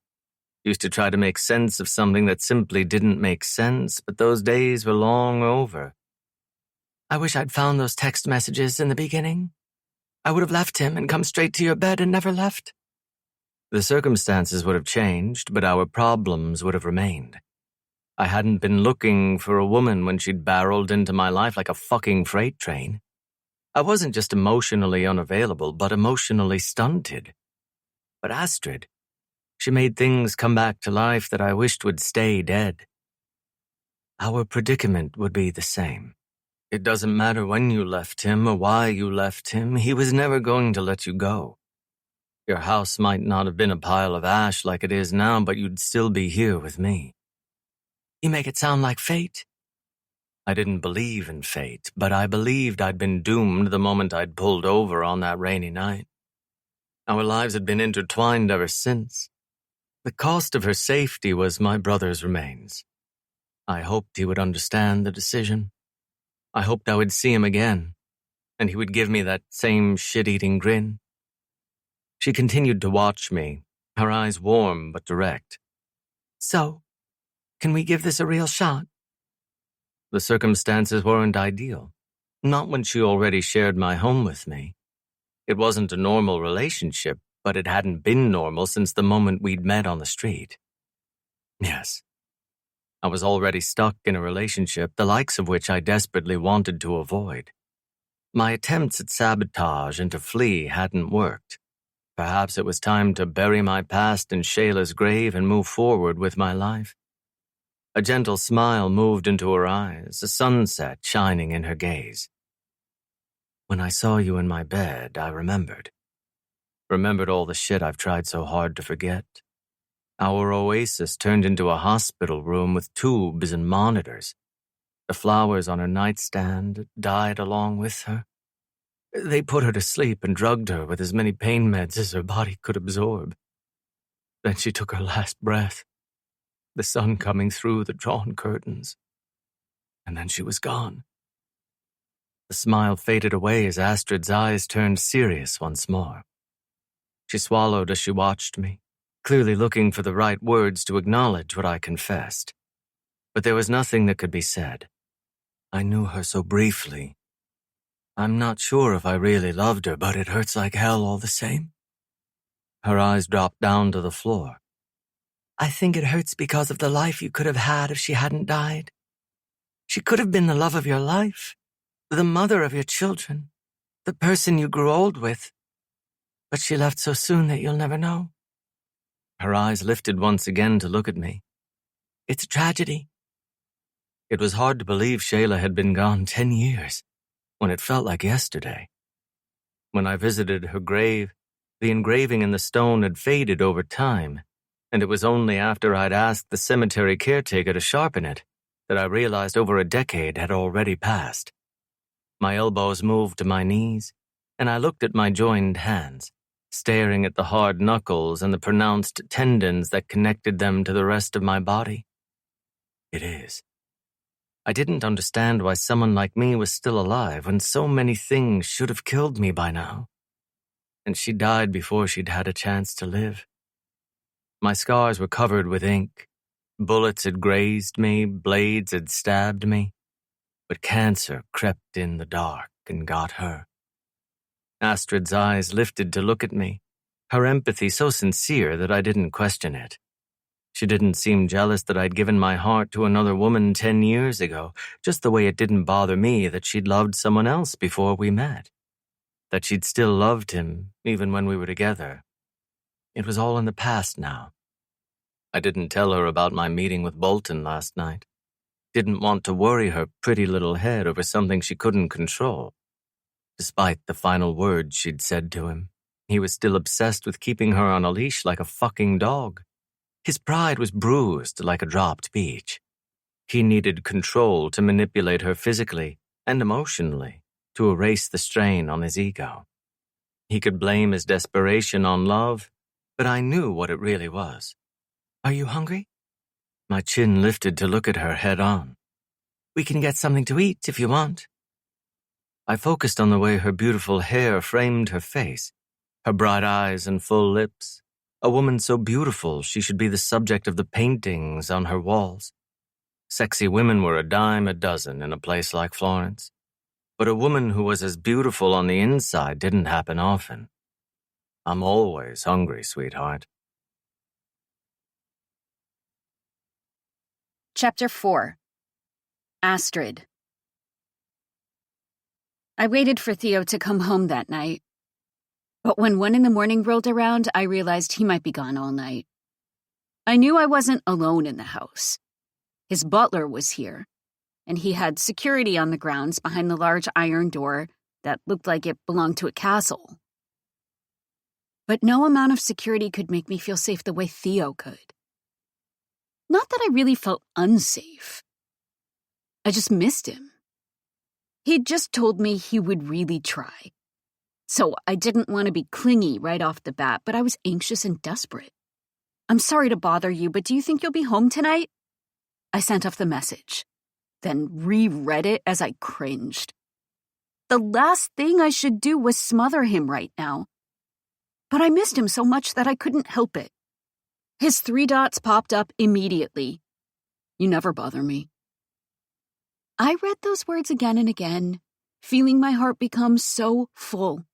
used to try to make sense of something that simply didn't make sense, but those days were long over. I wish I'd found those text messages in the beginning. I would have left him and come straight to your bed and never left. The circumstances would have changed, but our problems would have remained. I hadn't been looking for a woman when she'd barreled into my life like a fucking freight train. I wasn't just emotionally unavailable, but emotionally stunted. But Astrid, she made things come back to life that I wished would stay dead. Our predicament would be the same. It doesn't matter when you left him or why you left him, he was never going to let you go. Your house might not have been a pile of ash like it is now, but you'd still be here with me. You make it sound like fate. I didn't believe in fate, but I believed I'd been doomed the moment I'd pulled over on that rainy night. Our lives had been intertwined ever since. The cost of her safety was my brother's remains. I hoped he would understand the decision. I hoped I would see him again, and he would give me that same shit-eating grin. She continued to watch me, her eyes warm but direct. So, can we give this a real shot? The circumstances weren't ideal. Not when she already shared my home with me. It wasn't a normal relationship, but it hadn't been normal since the moment we'd met on the street. Yes, I was already stuck in a relationship, the likes of which I desperately wanted to avoid. My attempts at sabotage and to flee hadn't worked. Perhaps it was time to bury my past in Shayla's grave and move forward with my life. A gentle smile moved into her eyes, a sunset shining in her gaze. When I saw you in my bed, I remembered. Remembered all the shit I've tried so hard to forget. Our oasis turned into a hospital room with tubes and monitors. The flowers on her nightstand died along with her. They put her to sleep and drugged her with as many pain meds as her body could absorb. Then she took her last breath, the sun coming through the drawn curtains. And then she was gone. The smile faded away as Astrid's eyes turned serious once more. She swallowed as she watched me, clearly looking for the right words to acknowledge what I confessed. But there was nothing that could be said. I knew her so briefly. I'm not sure if I really loved her, but it hurts like hell all the same. Her eyes dropped down to the floor. I think it hurts because of the life you could have had if she hadn't died. She could have been the love of your life, the mother of your children, the person you grew old with. But she left so soon that you'll never know. Her eyes lifted once again to look at me. It's a tragedy. It was hard to believe Shayla had been gone 10 years, when it felt like yesterday. When I visited her grave, the engraving in the stone had faded over time, and it was only after I'd asked the cemetery caretaker to sharpen it that I realized over a decade had already passed. My elbows moved to my knees, and I looked at my joined hands, staring at the hard knuckles and the pronounced tendons that connected them to the rest of my body. It is. I didn't understand why someone like me was still alive when so many things should have killed me by now. And she died before she'd had a chance to live. My scars were covered with ink. Bullets had grazed me, blades had stabbed me. But cancer crept in the dark and got her. Astrid's eyes lifted to look at me, her empathy so sincere that I didn't question it. She didn't seem jealous that I'd given my heart to another woman 10 years ago, just the way it didn't bother me that she'd loved someone else before we met. That she'd still loved him, even when we were together. It was all in the past now. I didn't tell her about my meeting with Bolton last night. Didn't want to worry her pretty little head over something she couldn't control. Despite the final words she'd said to him, he was still obsessed with keeping her on a leash like a fucking dog. His pride was bruised like a dropped peach. He needed control to manipulate her physically and emotionally to erase the strain on his ego. He could blame his desperation on love, but I knew what it really was. Are you hungry? My chin lifted to look at her head on. We can get something to eat if you want. I focused on the way her beautiful hair framed her face, her bright eyes and full lips. A woman so beautiful she should be the subject of the paintings on her walls. Sexy women were a dime a dozen in a place like Florence. But a woman who was as beautiful on the inside didn't happen often. I'm always hungry, sweetheart. Chapter 4. Astrid. I waited for Theo to come home that night. But when 1 a.m. rolled around, I realized he might be gone all night. I knew I wasn't alone in the house. His butler was here, and he had security on the grounds behind the large iron door that looked like it belonged to a castle. But no amount of security could make me feel safe the way Theo could. Not that I really felt unsafe. I just missed him. He'd just told me he would really try. So I didn't want to be clingy right off the bat, but I was anxious and desperate. "I'm sorry to bother you, but do you think you'll be home tonight?" I sent off the message, then reread it as I cringed. The last thing I should do was smother him right now. But I missed him so much that I couldn't help it. His 3 dots popped up immediately. "You never bother me." I read those words again and again, feeling my heart become so full.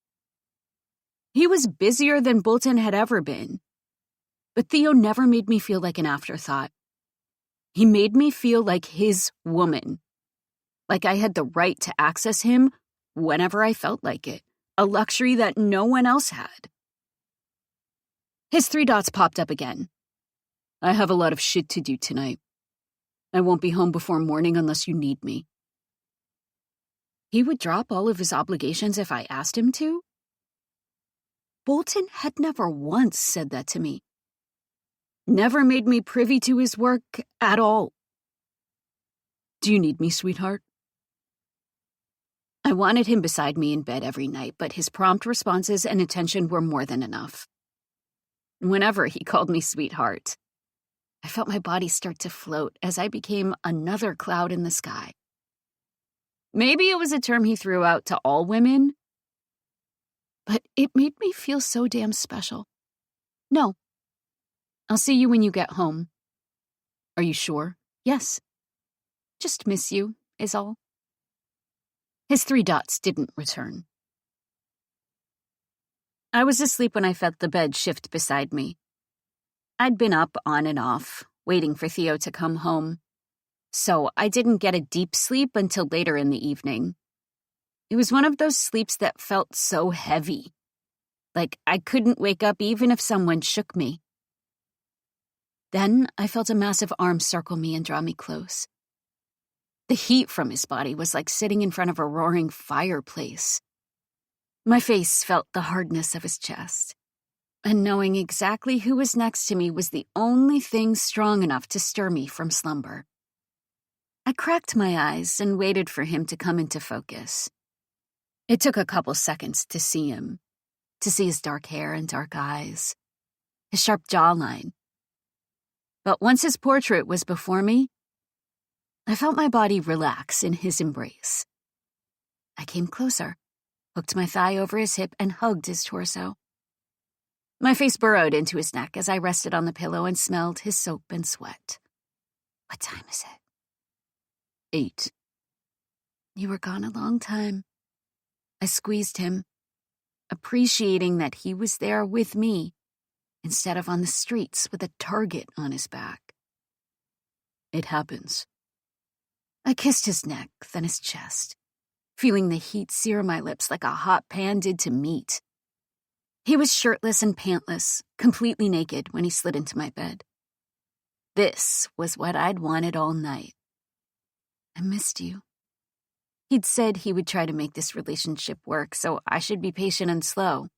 He was busier than Bolton had ever been. But Theo never made me feel like an afterthought. He made me feel like his woman. Like I had the right to access him whenever I felt like it, a luxury that no one else had. His 3 dots popped up again. "I have a lot of shit to do tonight. I won't be home before morning unless you need me." He would drop all of his obligations if I asked him to? Bolton had never once said that to me. Never made me privy to his work at all. "Do you need me, sweetheart?" I wanted him beside me in bed every night, but his prompt responses and attention were more than enough. Whenever he called me sweetheart, I felt my body start to float as I became another cloud in the sky. Maybe it was a term he threw out to all women, but it made me feel so damn special. "No. I'll see you when you get home." "Are you sure?" "Yes. Just miss you, is all." His 3 dots didn't return. I was asleep when I felt the bed shift beside me. I'd been up on and off, waiting for Theo to come home, so I didn't get a deep sleep until later in the evening. It was one of those sleeps that felt so heavy, like I couldn't wake up even if someone shook me. Then I felt a massive arm circle me and draw me close. The heat from his body was like sitting in front of a roaring fireplace. My face felt the hardness of his chest, and knowing exactly who was next to me was the only thing strong enough to stir me from slumber. I cracked my eyes and waited for him to come into focus. It took a couple seconds to see him, to see his dark hair and dark eyes, his sharp jawline. But once his portrait was before me, I felt my body relax in his embrace. I came closer, hooked my thigh over his hip, and hugged his torso. My face burrowed into his neck as I rested on the pillow and smelled his soap and sweat. "What time is it?" 8. "You were gone a long time." I squeezed him, appreciating that he was there with me instead of on the streets with a target on his back. "It happens." I kissed his neck, then his chest, feeling the heat sear my lips like a hot pan did to meat. He was shirtless and pantless, completely naked when he slid into my bed. This was what I'd wanted all night. "I missed you." He'd said he would try to make this relationship work, so I should be patient and slow.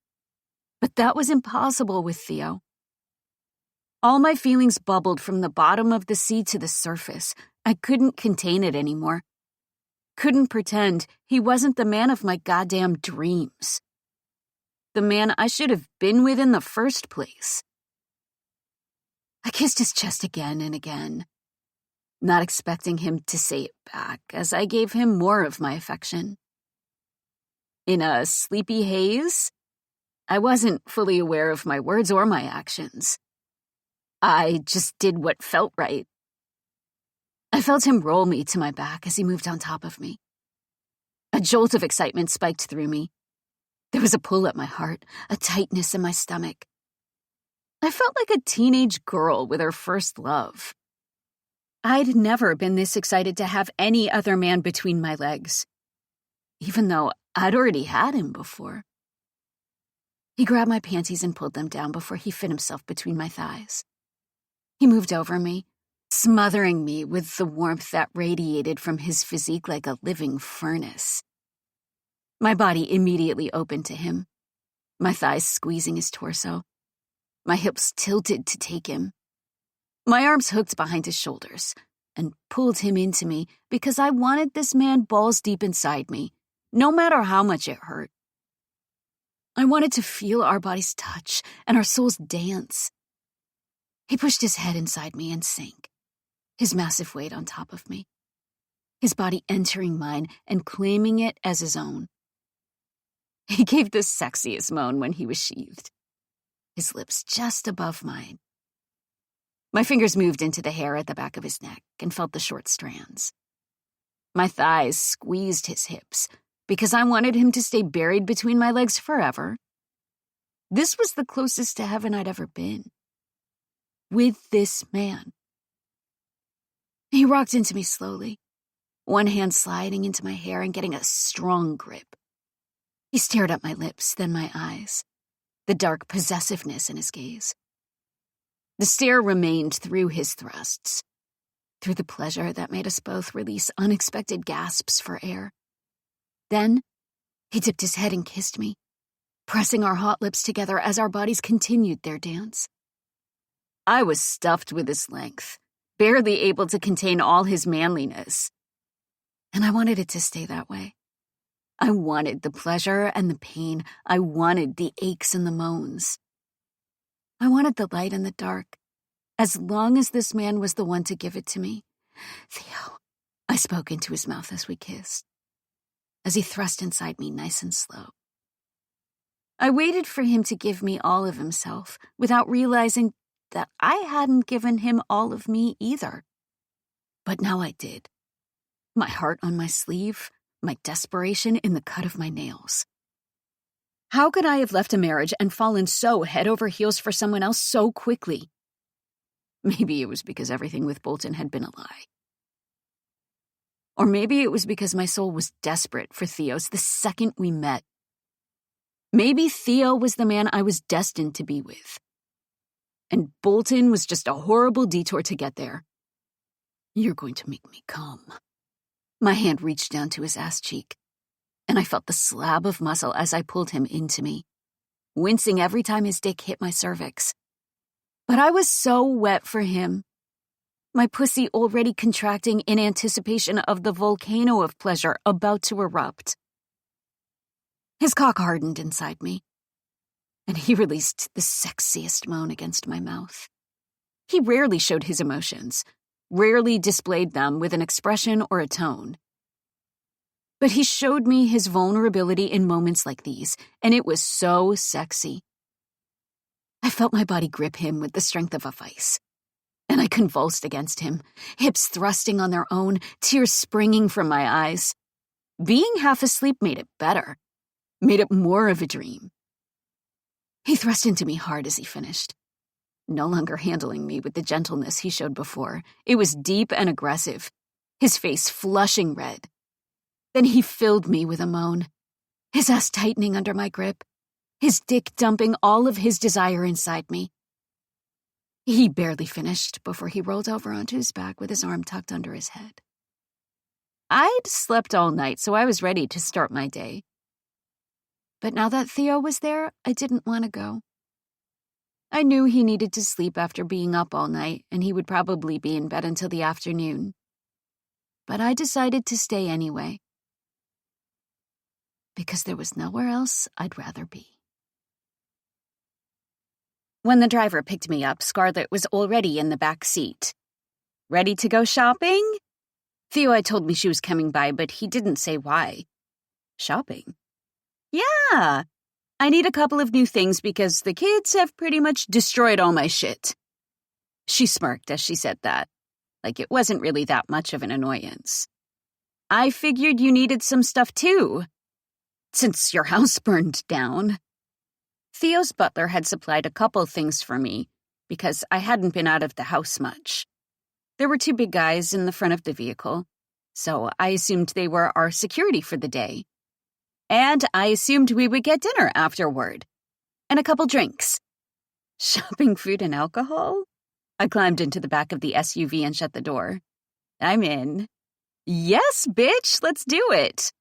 But that was impossible with Theo. All my feelings bubbled from the bottom of the sea to the surface. I couldn't contain it anymore. Couldn't pretend he wasn't the man of my goddamn dreams. The man I should have been with in the first place. I kissed his chest again and again, not expecting him to say it back as I gave him more of my affection. In a sleepy haze, I wasn't fully aware of my words or my actions. I just did what felt right. I felt him roll me to my back as he moved on top of me. A jolt of excitement spiked through me. There was a pull at my heart, a tightness in my stomach. I felt like a teenage girl with her first love. I'd never been this excited to have any other man between my legs. even though I'd already had him before. He grabbed my panties and pulled them down before he fit himself between my thighs. He moved over me, smothering me with the warmth that radiated from his physique like a living furnace. My body immediately opened to him, my thighs squeezing his torso, my hips tilted to take him. My arms hooked behind his shoulders and pulled him into me because I wanted this man balls deep inside me, no matter how much it hurt. I wanted to feel our bodies touch and our souls dance. He pushed his head inside me and sank, his massive weight on top of me, his body entering mine and claiming it as his own. He gave the sexiest moan when he was sheathed, his lips just above mine. My fingers moved into the hair at the back of his neck and felt the short strands. My thighs squeezed his hips because I wanted him to stay buried between my legs forever. This was the closest to heaven I'd ever been. With this man. He rocked into me slowly, one hand sliding into my hair and getting a strong grip. He stared at my lips, then my eyes, the dark possessiveness in his gaze. The stare remained through his thrusts, through the pleasure that made us both release unexpected gasps for air. Then, he dipped his head and kissed me, pressing our hot lips together as our bodies continued their dance. I was stuffed with his length, barely able to contain all his manliness. And I wanted it to stay that way. I wanted the pleasure and the pain. I wanted the aches and the moans. I wanted the light and the dark, as long as this man was the one to give it to me. Theo, I spoke into his mouth as we kissed, as he thrust inside me nice and slow. I waited for him to give me all of himself without realizing that I hadn't given him all of me either. But now I did. My heart on my sleeve, my desperation in the cut of my nails. How could I have left a marriage and fallen so head over heels for someone else so quickly? Maybe it was because everything with Bolton had been a lie. Or maybe it was because my soul was desperate for Theo's the second we met. Maybe Theo was the man I was destined to be with. And Bolton was just a horrible detour to get there. You're going to make me come. My hand reached down to his ass cheek, and I felt the slab of muscle as I pulled him into me, wincing every time his dick hit my cervix. But I was so wet for him, my pussy already contracting in anticipation of the volcano of pleasure about to erupt. His cock hardened inside me, and he released the sexiest moan against my mouth. He rarely showed his emotions, rarely displayed them with an expression or a tone. But he showed me his vulnerability in moments like these, and it was so sexy. I felt my body grip him with the strength of a vice, and I convulsed against him, hips thrusting on their own, tears springing from my eyes. Being half asleep made it better, made it more of a dream. He thrust into me hard as he finished, no longer handling me with the gentleness he showed before. It was deep and aggressive, his face flushing red. Then he filled me with a moan, his ass tightening under my grip, his dick dumping all of his desire inside me. He barely finished before he rolled over onto his back with his arm tucked under his head. I'd slept all night, so I was ready to start my day. But now that Theo was there, I didn't want to go. I knew he needed to sleep after being up all night, and he would probably be in bed until the afternoon. But I decided to stay anyway, because there was nowhere else I'd rather be. When the driver picked me up, Scarlett was already in the back seat. Ready to go shopping? Theo had told me she was coming by, but he didn't say why. Shopping? Yeah, I need a couple of new things because the kids have pretty much destroyed all my shit. She smirked as she said that, like it wasn't really that much of an annoyance. I figured you needed some stuff too, since your house burned down. Theo's butler had supplied a couple things for me because I hadn't been out of the house much. There were two big guys in the front of the vehicle, so I assumed they were our security for the day. And I assumed we would get dinner afterward. And a couple drinks. Shopping food and alcohol? I climbed into the back of the SUV and shut the door. I'm in. Yes, bitch, let's do it.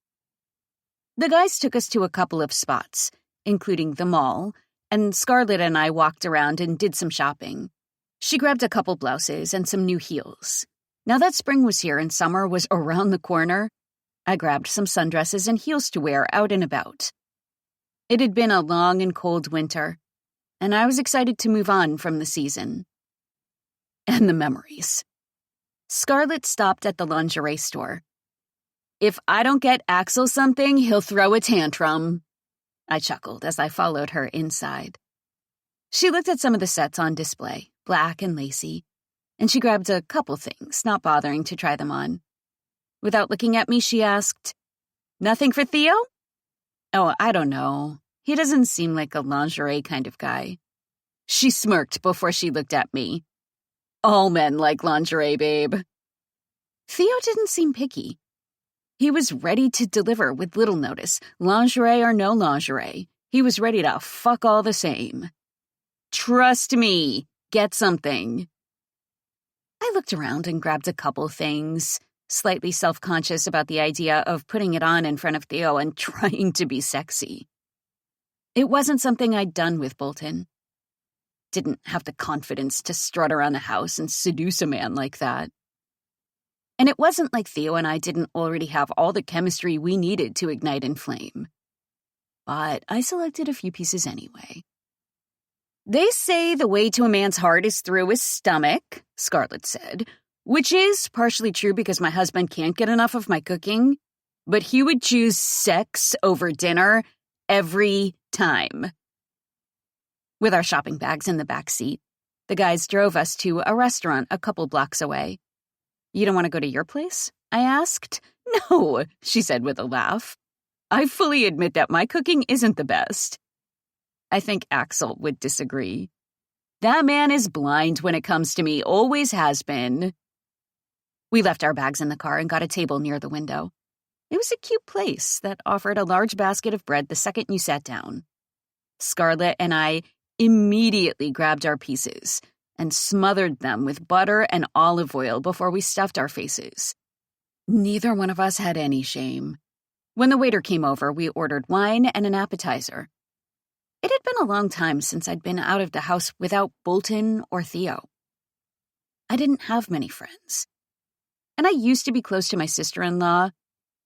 The guys took us to a couple of spots, including the mall, and Scarlett and I walked around and did some shopping. She grabbed a couple blouses and some new heels. Now that spring was here and summer was around the corner, I grabbed some sundresses and heels to wear out and about. It had been a long and cold winter, and I was excited to move on from the season. And the memories. Scarlett stopped at the lingerie store. If I don't get Axel something, he'll throw a tantrum. I chuckled as I followed her inside. She looked at some of the sets on display, black and lacy, and she grabbed a couple things, not bothering to try them on. Without looking at me, she asked, "Nothing for Theo?" "Oh, I don't know. He doesn't seem like a lingerie kind of guy." She smirked before she looked at me. "All men like lingerie, babe." Theo didn't seem picky. He was ready to deliver with little notice, lingerie or no lingerie. He was ready to fuck all the same. Trust me, get something. I looked around and grabbed a couple things, slightly self-conscious about the idea of putting it on in front of Theo and trying to be sexy. It wasn't something I'd done with Bolton. Didn't have the confidence to strut around the house and seduce a man like that. And it wasn't like Theo and I didn't already have all the chemistry we needed to ignite and flame. But I selected a few pieces anyway. "They say the way to a man's heart is through his stomach," Scarlett said, which is partially true because my husband can't get enough of my cooking, but he would choose sex over dinner every time. With our shopping bags in the back seat, the guys drove us to a restaurant a couple blocks away. "You don't want to go to your place?" I asked. "No," she said with a laugh. "I fully admit that my cooking isn't the best." I think Axel would disagree. That man is blind when it comes to me, always has been. We left our bags in the car and got a table near the window. It was a cute place that offered a large basket of bread the second you sat down. Scarlett and I immediately grabbed our pieces and smothered them with butter and olive oil before we stuffed our faces. Neither one of us had any shame. When the waiter came over, we ordered wine and an appetizer. It had been a long time since I'd been out of the house without Bolton or Theo. I didn't have many friends. And I used to be close to my sister-in-law,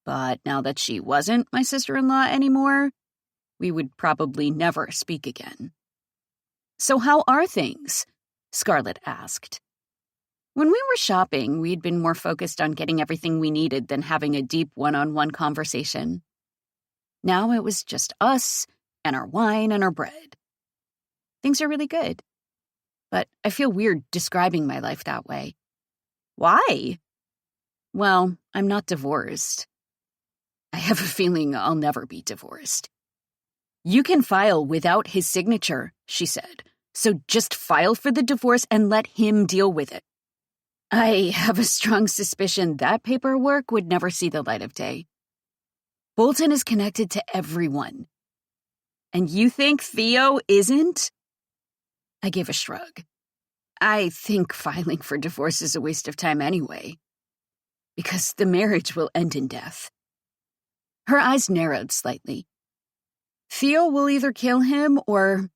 but now that she wasn't my sister-in-law anymore, we would probably never speak again. "So how are things?" Scarlett asked. When we were shopping, we'd been more focused on getting everything we needed than having a deep one-on-one conversation. Now it was just us and our wine and our bread. Things are really good. But I feel weird describing my life that way. Why? Well, I'm not divorced. I have a feeling I'll never be divorced. "You can file without his signature," she said. "So just file for the divorce and let him deal with it." I have a strong suspicion that paperwork would never see the light of day. Bolton is connected to everyone. And you think Theo isn't? I gave a shrug. I think filing for divorce is a waste of time anyway. Because the marriage will end in death. Her eyes narrowed slightly. Theo will either kill him or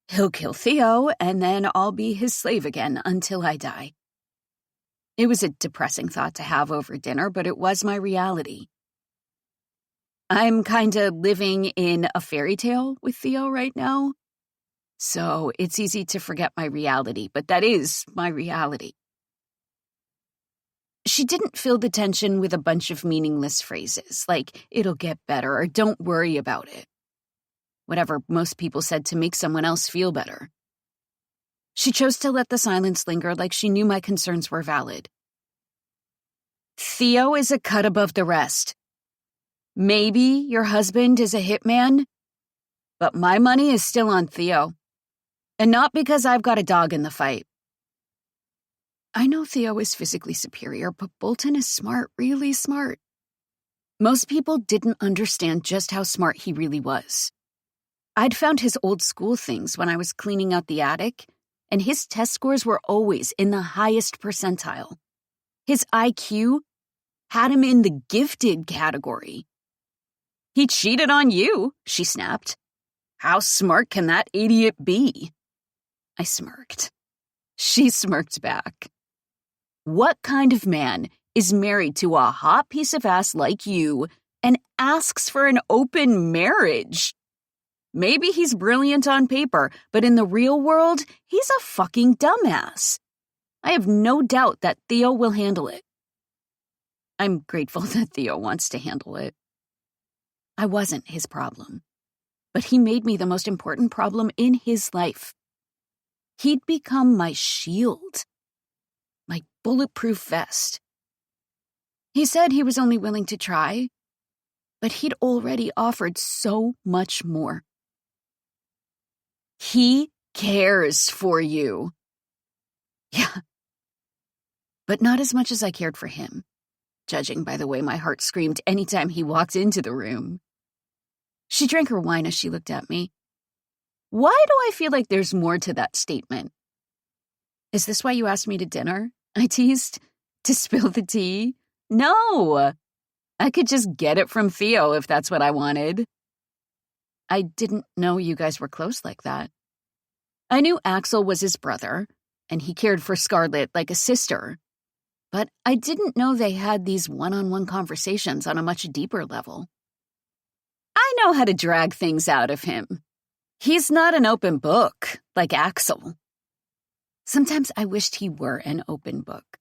he'll kill Theo, and then I'll be his slave again until I die. It was a depressing thought to have over dinner, but it was my reality. I'm kinda living in a fairy tale with Theo right now, so it's easy to forget my reality, but that is my reality. She didn't fill the tension with a bunch of meaningless phrases, like, "it'll get better," or "don't worry about it." Whatever most people said to make someone else feel better. She chose to let the silence linger like she knew my concerns were valid. Theo is a cut above the rest. Maybe your husband is a hitman, but my money is still on Theo. And not because I've got a dog in the fight. I know Theo is physically superior, but Bolton is smart, really smart. Most people didn't understand just how smart he really was. I'd found his old school things when I was cleaning out the attic, and his test scores were always in the highest percentile. His IQ had him in the gifted category. "He cheated on you," she snapped. "How smart can that idiot be?" I smirked. She smirked back. "What kind of man is married to a hot piece of ass like you and asks for an open marriage? Maybe he's brilliant on paper, but in the real world, he's a fucking dumbass. I have no doubt that Theo will handle it." I'm grateful that Theo wants to handle it. I wasn't his problem, but he made me the most important problem in his life. He'd become my shield, my bulletproof vest. He said he was only willing to try, but he'd already offered so much more. He cares for you. Yeah, but not as much as I cared for him, judging by the way my heart screamed anytime he walked into the room. She drank her wine as she looked at me. "Why do I feel like there's more to that statement?" "Is this why you asked me to dinner?" I teased. "To spill the tea?" "No! I could just get it from Theo if that's what I wanted." "I didn't know you guys were close like that." I knew Axel was his brother, and he cared for Scarlett like a sister. But I didn't know they had these one-on-one conversations on a much deeper level. I know how to drag things out of him. He's not an open book, like Axel. Sometimes I wished he were an open book.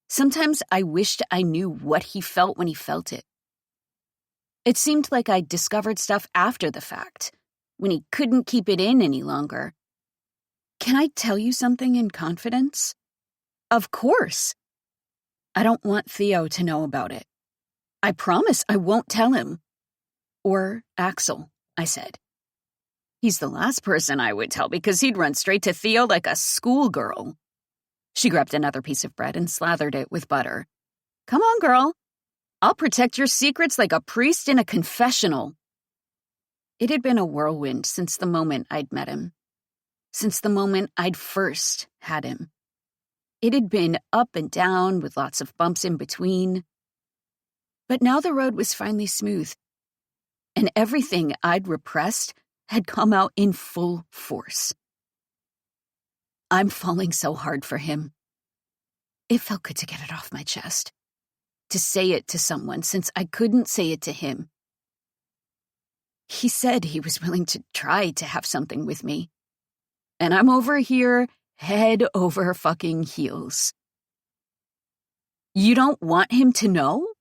Sometimes I wished I knew what he felt when he felt it. It seemed like I'd discovered stuff after the fact, when he couldn't keep it in any longer. "Can I tell you something in confidence?" "Of course." "I don't want Theo to know about it." "I promise I won't tell him." "Or Axel," I said. "He's the last person I would tell because he'd run straight to Theo like a schoolgirl." She grabbed another piece of bread and slathered it with butter. "Come on, girl. I'll protect your secrets like a priest in a confessional." It had been a whirlwind since the moment I'd met him. Since the moment I'd first had him. It had been up and down with lots of bumps in between. But now the road was finally smooth, and everything I'd repressed had come out in full force. I'm falling so hard for him. It felt good to get it off my chest, to say it to someone since I couldn't say it to him. He said he was willing to try to have something with me, and I'm over here head over fucking heels. "You don't want him to know?"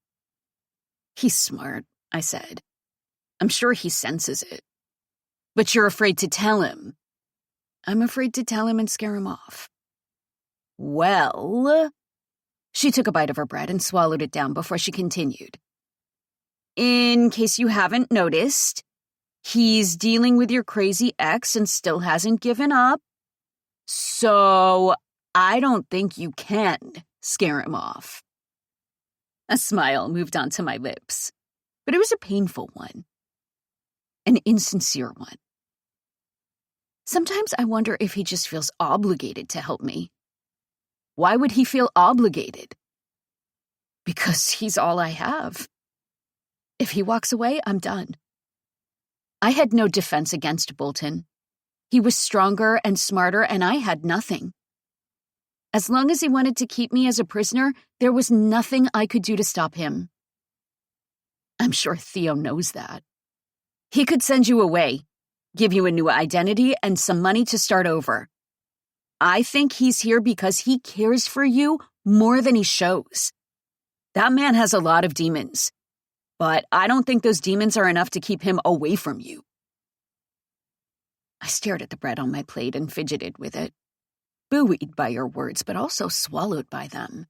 "He's smart," I said. "I'm sure he senses it." "But you're afraid to tell him." "I'm afraid to tell him and scare him off." "Well..." She took a bite of her bread and swallowed it down before she continued. "In case you haven't noticed, he's dealing with your crazy ex and still hasn't given up. So I don't think you can scare him off." A smile moved onto my lips, but it was a painful one. An insincere one. Sometimes I wonder if he just feels obligated to help me. Why would he feel obligated? Because he's all I have. If he walks away, I'm done. I had no defense against Bolton. He was stronger and smarter, and I had nothing. As long as he wanted to keep me as a prisoner, there was nothing I could do to stop him. I'm sure Theo knows that. He could send you away, give you a new identity and some money to start over. I think he's here because he cares for you more than he shows. That man has a lot of demons, but I don't think those demons are enough to keep him away from you. I stared at the bread on my plate and fidgeted with it, buoyed by your words, but also swallowed by them.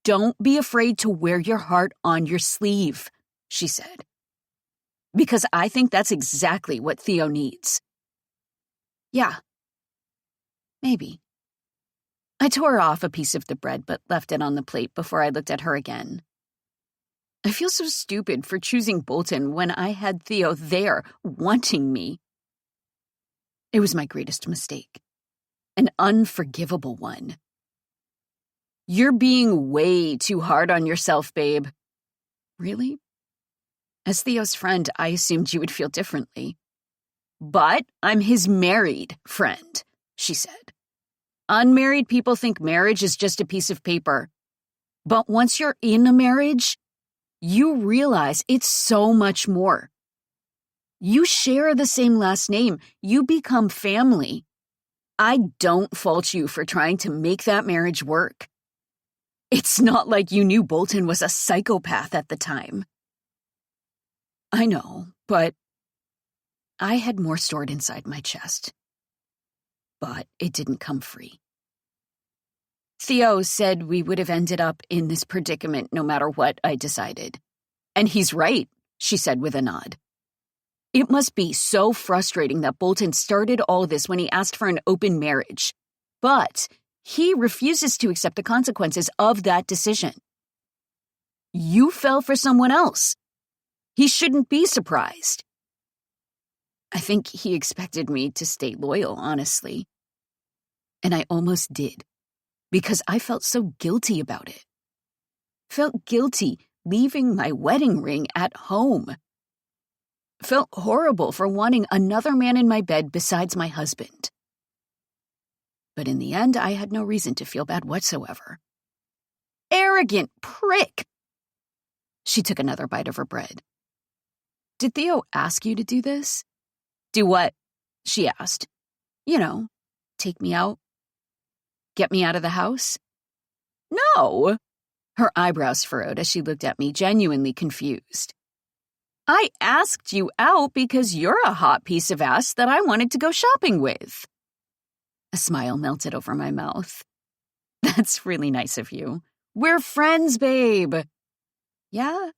"Don't be afraid to wear your heart on your sleeve," she said. "Because I think that's exactly what Theo needs." Yeah. Maybe. I tore off a piece of the bread but left it on the plate before I looked at her again. I feel so stupid for choosing Bolton when I had Theo there, wanting me. It was my greatest mistake. An unforgivable one. You're being way too hard on yourself, babe. Really? As Theo's friend, I assumed you would feel differently. But I'm his married friend, she said. Unmarried people think marriage is just a piece of paper. But once you're in a marriage, you realize it's so much more. You share the same last name. You become family. I don't fault you for trying to make that marriage work. It's not like you knew Bolton was a psychopath at the time. I know, but I had more stored inside my chest. But it didn't come free. Theo said we would have ended up in this predicament no matter what I decided. And he's right, she said with a nod. It must be so frustrating that Bolton started all this when he asked for an open marriage. But he refuses to accept the consequences of that decision. You fell for someone else. He shouldn't be surprised. I think he expected me to stay loyal, honestly. And I almost did, because I felt so guilty about it. Felt guilty leaving my wedding ring at home. Felt horrible for wanting another man in my bed besides my husband. But in the end, I had no reason to feel bad whatsoever. Arrogant prick! She took another bite of her bread. Did Theo ask you to do this? Do what? She asked. You know, take me out? Get me out of the house? No! Her eyebrows furrowed as she looked at me, genuinely confused. I asked you out because you're a hot piece of ass that I wanted to go shopping with. A smile melted over my mouth. That's really nice of you. We're friends, babe. Yeah?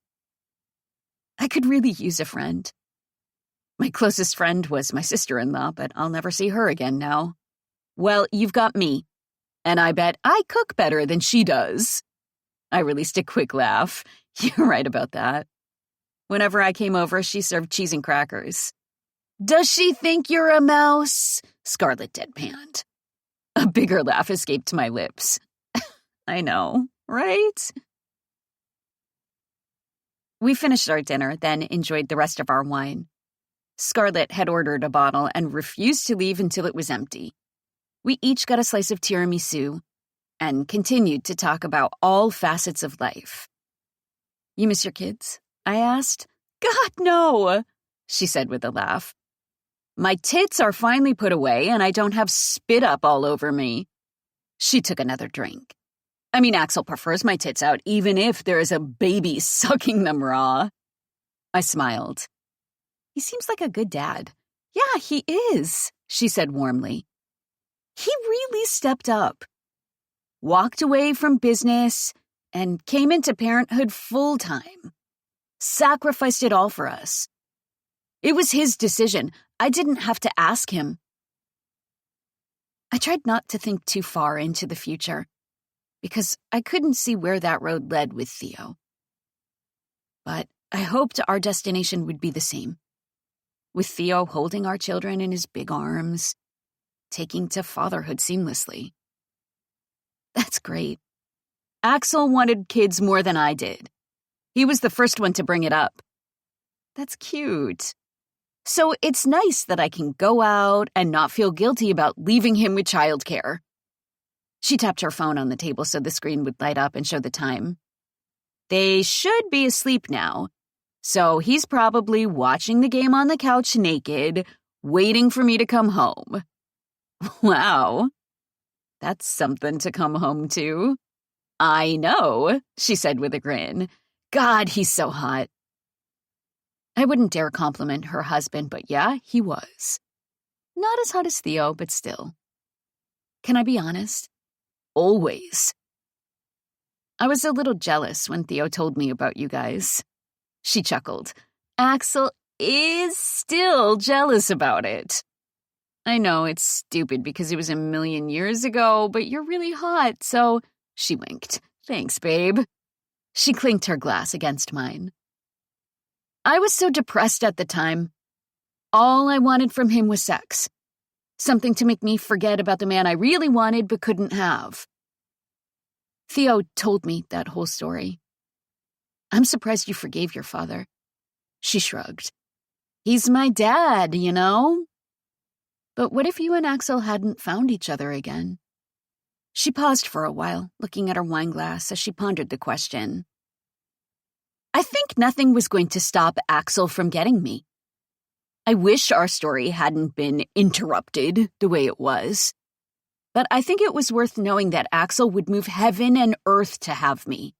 I could really use a friend. My closest friend was my sister-in-law, but I'll never see her again now. Well, you've got me. And I bet I cook better than she does. I released a quick laugh. You're right about that. Whenever I came over, she served cheese and crackers. Does she think you're a mouse? Scarlett deadpanned. A bigger laugh escaped my lips. I know, right? We finished our dinner, then enjoyed the rest of our wine. Scarlett had ordered a bottle and refused to leave until it was empty. We each got a slice of tiramisu and continued to talk about all facets of life. You miss your kids? I asked. God, no, she said with a laugh. My tits are finally put away and I don't have spit up all over me. She took another drink. I mean, Axel prefers my tits out even if there is a baby sucking them raw. I smiled. He seems like a good dad. Yeah, he is, she said warmly. He really stepped up. Walked away from business and came into parenthood full-time. Sacrificed it all for us. It was his decision. I didn't have to ask him. I tried not to think too far into the future because I couldn't see where that road led with Theo. But I hoped our destination would be the same. With Theo holding our children in his big arms, taking to fatherhood seamlessly. That's great. Axel wanted kids more than I did. He was the first one to bring it up. That's cute. So it's nice that I can go out and not feel guilty about leaving him with childcare. She tapped her phone on the table so the screen would light up and show the time. They should be asleep now, so he's probably watching the game on the couch naked, waiting for me to come home. Wow. That's something to come home to. I know, she said with a grin. God, he's so hot. I wouldn't dare compliment her husband, but yeah, he was. Not as hot as Theo, but still. Can I be honest? Always. I was a little jealous when Theo told me about you guys. She chuckled. Axel is still jealous about it. I know it's stupid because it was a million years ago, but you're really hot, so... She winked. Thanks, babe. She clinked her glass against mine. I was so depressed at the time. All I wanted from him was sex. Something to make me forget about the man I really wanted but couldn't have. Theo told me that whole story. I'm surprised you forgave your father. She shrugged. He's my dad, you know? But what if you and Axel hadn't found each other again? She paused for a while, looking at her wine glass as she pondered the question. I think nothing was going to stop Axel from getting me. I wish our story hadn't been interrupted the way it was. But I think it was worth knowing that Axel would move heaven and earth to have me.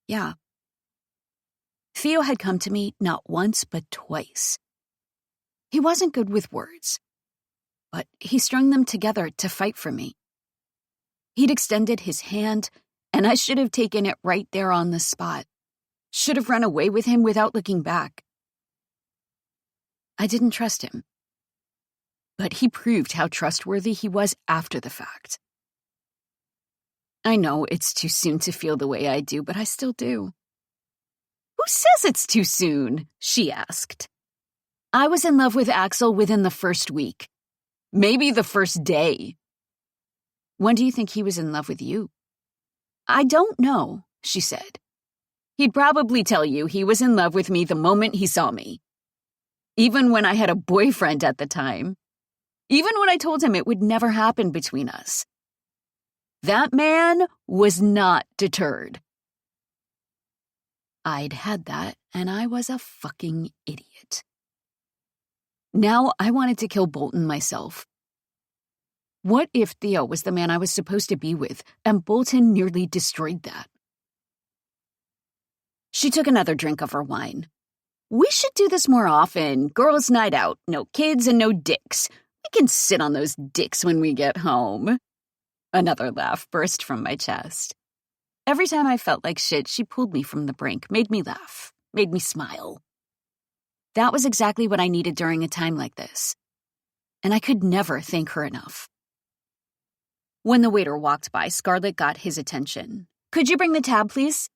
Yeah. Theo had come to me not once but twice. He wasn't good with words, but he strung them together to fight for me. He'd extended his hand, and I should have taken it right there on the spot. Should have run away with him without looking back. I didn't trust him. But he proved how trustworthy he was after the fact. I know it's too soon to feel the way I do, but I still do. Who says it's too soon? She asked. I was in love with Axel within the first week. Maybe the first day. When do you think he was in love with you? I don't know, she said. He'd probably tell you he was in love with me the moment he saw me. Even when I had a boyfriend at the time. Even when I told him it would never happen between us. That man was not deterred. I'd had that, and I was a fucking idiot. Now I wanted to kill Bolton myself. What if Theo was the man I was supposed to be with, and Bolton nearly destroyed that? She took another drink of her wine. We should do this more often. Girls' night out. No kids and no dicks. We can sit on those dicks when we get home. Another laugh burst from my chest. Every time I felt like shit, she pulled me from the brink, made me laugh, made me smile. That was exactly what I needed during a time like this. And I could never thank her enough. When the waiter walked by, Scarlett got his attention. Could you bring the tab, please?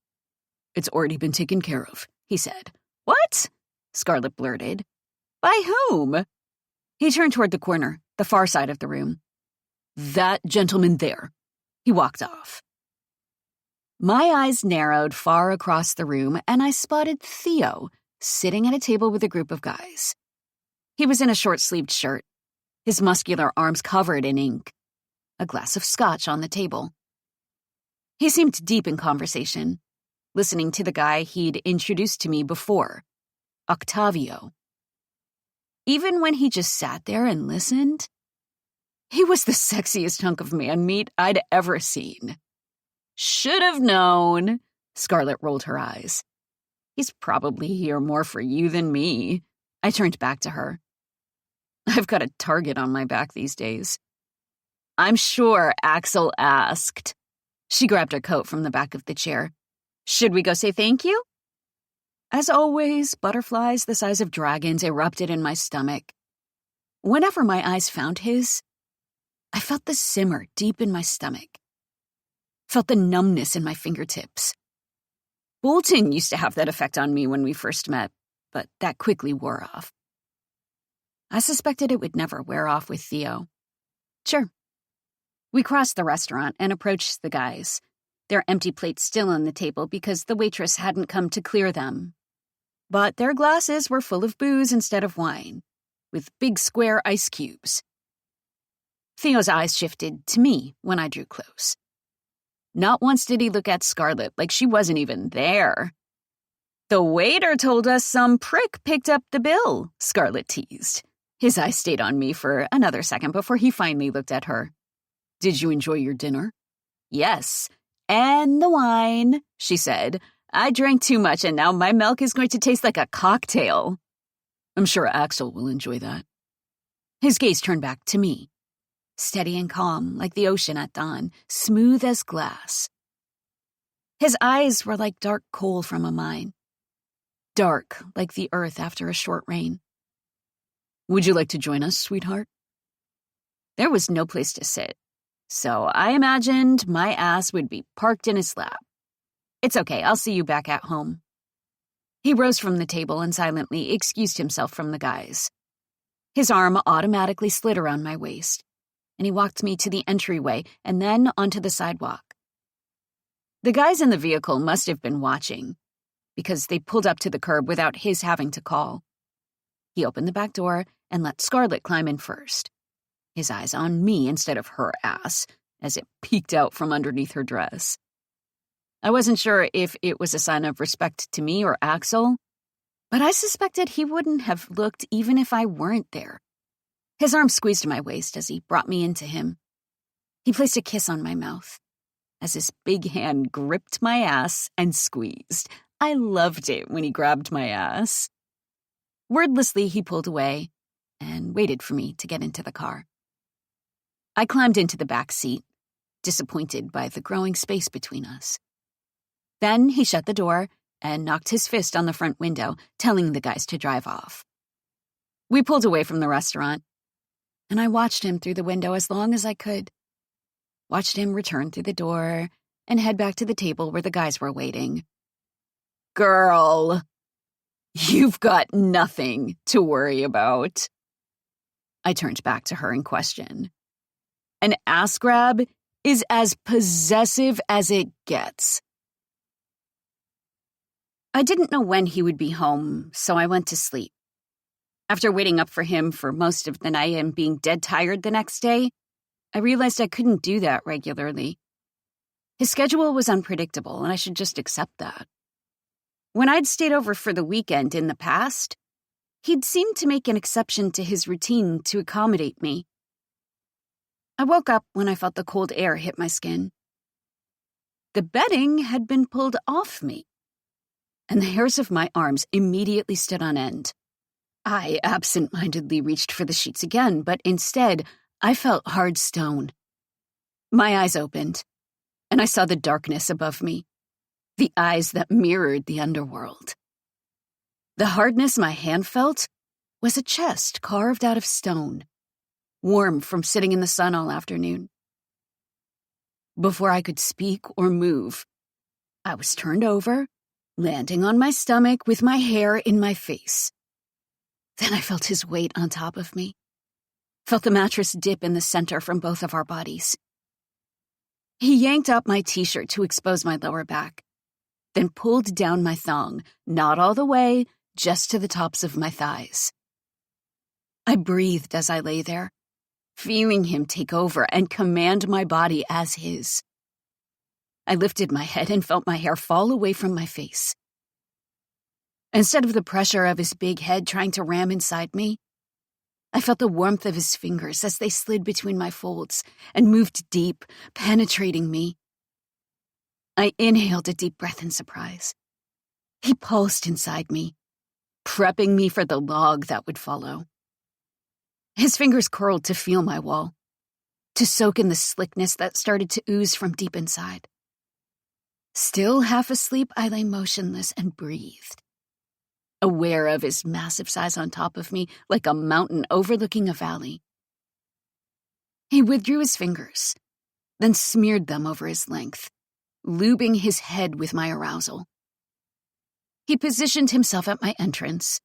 It's already been taken care of, he said. What? Scarlett blurted. By whom? He turned toward the corner, the far side of the room. That gentleman there. He walked off. My eyes narrowed far across the room, and I spotted Theo sitting at a table with a group of guys. He was in a short-sleeved shirt, his muscular arms covered in ink, a glass of scotch on the table. He seemed deep in conversation, listening to the guy he'd introduced to me before, Octavio. Even when he just sat there and listened, he was the sexiest hunk of man meat I'd ever seen. Should have known, Scarlett rolled her eyes. He's probably here more for you than me. I turned back to her. I've got a target on my back these days. I'm sure Axel asked. She grabbed her coat from the back of the chair. Should we go say thank you? As always, butterflies the size of dragons erupted in my stomach. Whenever my eyes found his, I felt the simmer deep in my stomach. Felt the numbness in my fingertips. Bolton used to have that effect on me when we first met, but that quickly wore off. I suspected it would never wear off with Theo. Sure. We crossed the restaurant and approached the guys, their empty plates still on the table because the waitress hadn't come to clear them. But their glasses were full of booze instead of wine, with big square ice cubes. Theo's eyes shifted to me when I drew close. Not once did he look at Scarlett like she wasn't even there. The waiter told us some prick picked up the bill, Scarlett teased. His eyes stayed on me for another second before he finally looked at her. Did you enjoy your dinner? Yes, and the wine, she said. I drank too much and now my milk is going to taste like a cocktail. I'm sure Axel will enjoy that. His gaze turned back to me. Steady and calm, like the ocean at dawn, smooth as glass. His eyes were like dark coal from a mine. Dark, like the earth after a short rain. Would you like to join us, sweetheart? There was no place to sit, so I imagined my ass would be parked in his lap. It's okay, I'll see you back at home. He rose from the table and silently excused himself from the guys. His arm automatically slid around my waist, and he walked me to the entryway and then onto the sidewalk. The guys in the vehicle must have been watching, because they pulled up to the curb without his having to call. He opened the back door and let Scarlett climb in first, his eyes on me instead of her ass, as it peeked out from underneath her dress. I wasn't sure if it was a sign of respect to me or Axel, but I suspected he wouldn't have looked even if I weren't there. His arm squeezed my waist as he brought me into him. He placed a kiss on my mouth as his big hand gripped my ass and squeezed. I loved it when he grabbed my ass. Wordlessly, he pulled away and waited for me to get into the car. I climbed into the back seat, disappointed by the growing space between us. Then he shut the door and knocked his fist on the front window, telling the guys to drive off. We pulled away from the restaurant, and I watched him through the window as long as I could. Watched him return through the door and head back to the table where the guys were waiting. Girl, you've got nothing to worry about. I turned back to her in question. An ass grab is as possessive as it gets. I didn't know when he would be home, so I went to sleep. After waiting up for him for most of the night and being dead tired the next day, I realized I couldn't do that regularly. His schedule was unpredictable, and I should just accept that. When I'd stayed over for the weekend in the past, he'd seemed to make an exception to his routine to accommodate me. I woke up when I felt the cold air hit my skin. The bedding had been pulled off me, and the hairs of my arms immediately stood on end. I absent-mindedly reached for the sheets again, but instead, I felt hard stone. My eyes opened, and I saw the darkness above me, the eyes that mirrored the underworld. The hardness my hand felt was a chest carved out of stone, warm from sitting in the sun all afternoon. Before I could speak or move, I was turned over, landing on my stomach with my hair in my face. Then I felt his weight on top of me, felt the mattress dip in the center from both of our bodies. He yanked up my t-shirt to expose my lower back, then pulled down my thong, not all the way, just to the tops of my thighs. I breathed as I lay there, feeling him take over and command my body as his. I lifted my head and felt my hair fall away from my face. Instead of the pressure of his big head trying to ram inside me, I felt the warmth of his fingers as they slid between my folds and moved deep, penetrating me. I inhaled a deep breath in surprise. He pulsed inside me, prepping me for the log that would follow. His fingers curled to feel my wall, to soak in the slickness that started to ooze from deep inside. Still half asleep, I lay motionless and breathed, aware of his massive size on top of me like a mountain overlooking a valley. He withdrew his fingers, then smeared them over his length, lubing his head with my arousal. He positioned himself at my entrance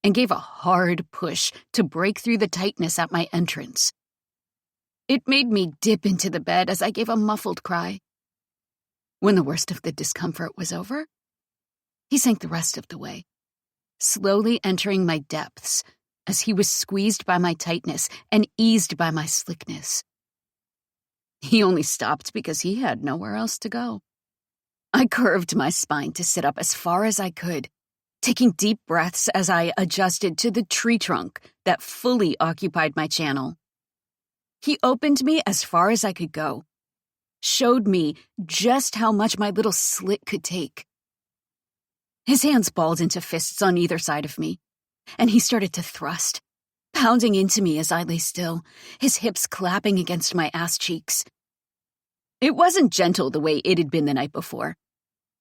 and gave a hard push to break through the tightness at my entrance. It made me dip into the bed as I gave a muffled cry. When the worst of the discomfort was over, he sank the rest of the way, slowly entering my depths as he was squeezed by my tightness and eased by my slickness. He only stopped because he had nowhere else to go. I curved my spine to sit up as far as I could, taking deep breaths as I adjusted to the tree trunk that fully occupied my channel. He opened me as far as I could go, showed me just how much my little slit could take. His hands balled into fists on either side of me, and he started to thrust, pounding into me as I lay still, his hips clapping against my ass cheeks. It wasn't gentle the way it had been the night before.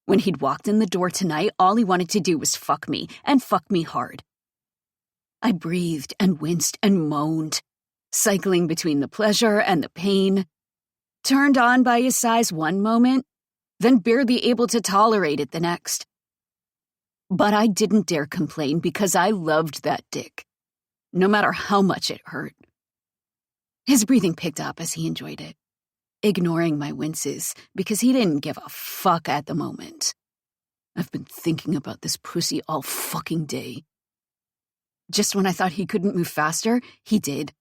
When he'd walked in the door tonight, all he wanted to do was fuck me, and fuck me hard. I breathed and winced and moaned, cycling between the pleasure and the pain, turned on by his size one moment, then barely able to tolerate it the next. But I didn't dare complain because I loved that dick, no matter how much it hurt. His breathing picked up as he enjoyed it, ignoring my winces because he didn't give a fuck at the moment. I've been thinking about this pussy all fucking day. Just when I thought he couldn't move faster, he did,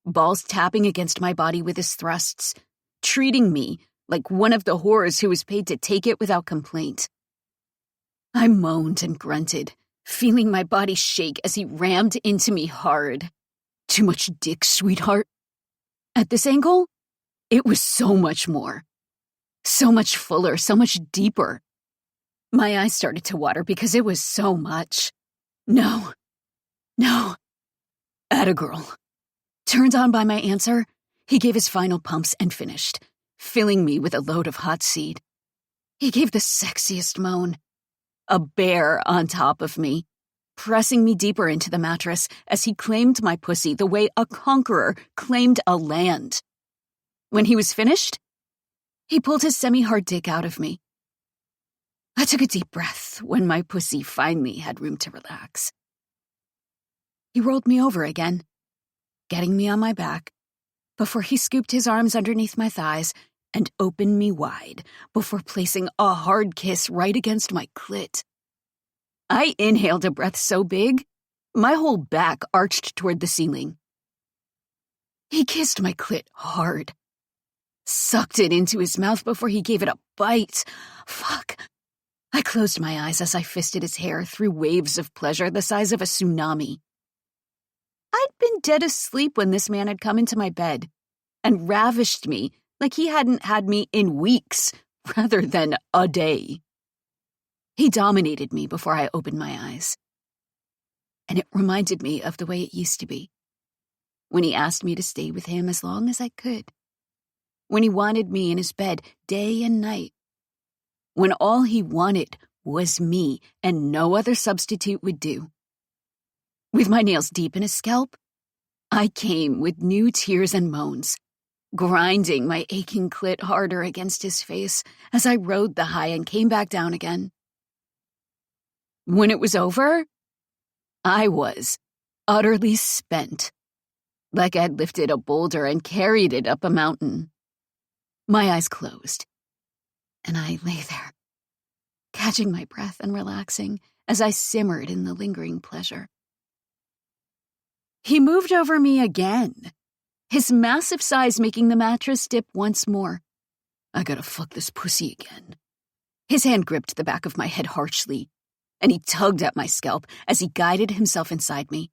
balls tapping against my body with his thrusts, treating me like one of the whores who was paid to take it without complaint. I moaned and grunted, feeling my body shake as he rammed into me hard. Too much dick, sweetheart. At this angle, it was so much more. So much fuller, so much deeper. My eyes started to water because it was so much. No. Atta girl. Turned on by my answer, he gave his final pumps and finished, filling me with a load of hot seed. He gave the sexiest moan. A bear on top of me, pressing me deeper into the mattress as he claimed my pussy the way a conqueror claimed a land. When he was finished, he pulled his semi-hard dick out of me. I took a deep breath when my pussy finally had room to relax. He rolled me over again, getting me on my back, before he scooped his arms underneath my thighs and opened me wide before placing a hard kiss right against my clit. I inhaled a breath so big, my whole back arched toward the ceiling. He kissed my clit hard, sucked it into his mouth before he gave it a bite. Fuck. I closed my eyes as I fisted his hair through waves of pleasure the size of a tsunami. I'd been dead asleep when this man had come into my bed and ravished me like he hadn't had me in weeks rather than a day. He dominated me before I opened my eyes. And it reminded me of the way it used to be, when he asked me to stay with him as long as I could, when he wanted me in his bed day and night, when all he wanted was me and no other substitute would do. With my nails deep in his scalp, I came with new tears and moans, grinding my aching clit harder against his face as I rode the high and came back down again. When it was over, I was utterly spent, like I'd lifted a boulder and carried it up a mountain. My eyes closed, and I lay there, catching my breath and relaxing as I simmered in the lingering pleasure. He moved over me again, his massive size making the mattress dip once more. I gotta fuck this pussy again. His hand gripped the back of my head harshly, and he tugged at my scalp as he guided himself inside me.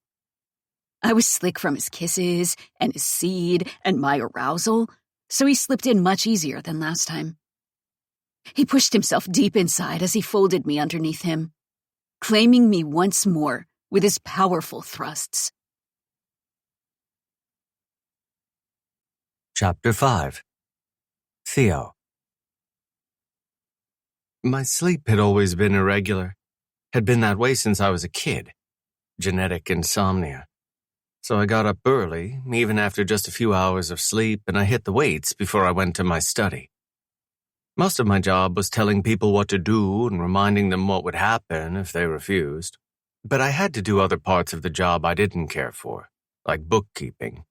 I was slick from his kisses and his seed and my arousal, so he slipped in much easier than last time. He pushed himself deep inside as he folded me underneath him, claiming me once more with his powerful thrusts. Chapter 5. Theo. My sleep had always been irregular. Had been that way since I was a kid. Genetic insomnia. So I got up early, even after just a few hours of sleep, and I hit the weights before I went to my study. Most of my job was telling people what to do and reminding them what would happen if they refused. But I had to do other parts of the job I didn't care for, like bookkeeping.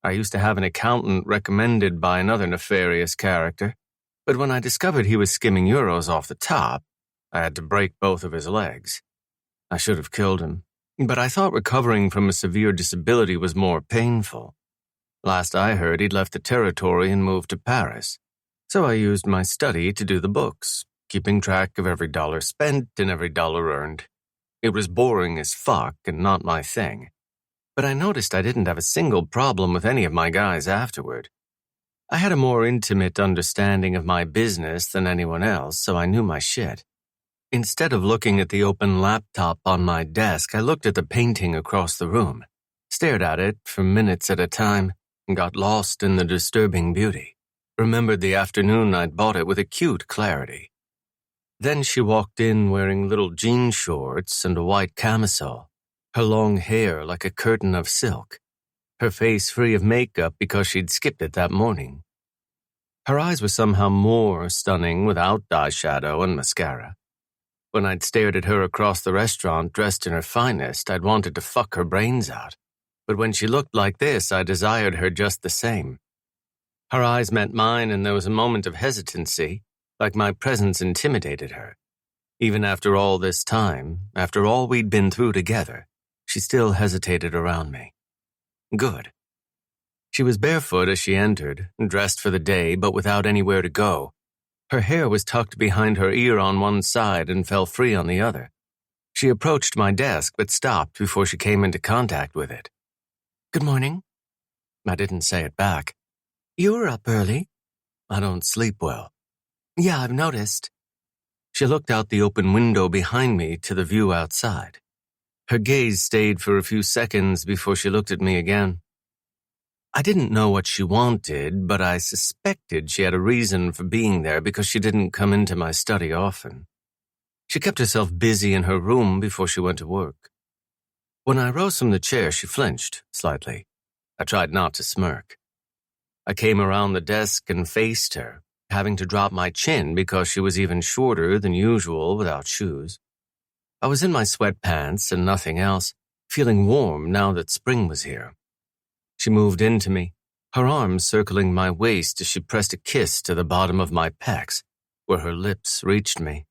I used to have an accountant recommended by another nefarious character, but when I discovered he was skimming euros off the top, I had to break both of his legs. I should have killed him, but I thought recovering from a severe disability was more painful. Last I heard, he'd left the territory and moved to Paris, so I used my study to do the books, keeping track of every dollar spent and every dollar earned. It was boring as fuck and not my thing. But I noticed I didn't have a single problem with any of my guys afterward. I had a more intimate understanding of my business than anyone else, so I knew my shit. Instead of looking at the open laptop on my desk, I looked at the painting across the room, stared at it for minutes at a time, and got lost in the disturbing beauty. Remembered the afternoon I'd bought it with acute clarity. Then she walked in wearing little jean shorts and a white camisole, her long hair like a curtain of silk, her face free of makeup because she'd skipped it that morning. Her eyes were somehow more stunning without eyeshadow and mascara. When I'd stared at her across the restaurant dressed in her finest, I'd wanted to fuck her brains out. But when she looked like this, I desired her just the same. Her eyes met mine, and there was a moment of hesitancy, like my presence intimidated her. Even after all this time, after all we'd been through together, she still hesitated around me. Good. She was barefoot as she entered, dressed for the day but without anywhere to go. Her hair was tucked behind her ear on one side and fell free on the other. She approached my desk but stopped before she came into contact with it. "Good morning." I didn't say it back. "You were up early." "I don't sleep well." "Yeah, I've noticed." She looked out the open window behind me to the view outside. Her gaze stayed for a few seconds before she looked at me again. I didn't know what she wanted, but I suspected she had a reason for being there because she didn't come into my study often. She kept herself busy in her room before she went to work. When I rose from the chair, she flinched slightly. I tried not to smirk. I came around the desk and faced her, having to drop my chin because she was even shorter than usual without shoes. I was in my sweatpants and nothing else, feeling warm now that spring was here. She moved into me, her arms circling my waist as she pressed a kiss to the bottom of my pecs, where her lips reached me.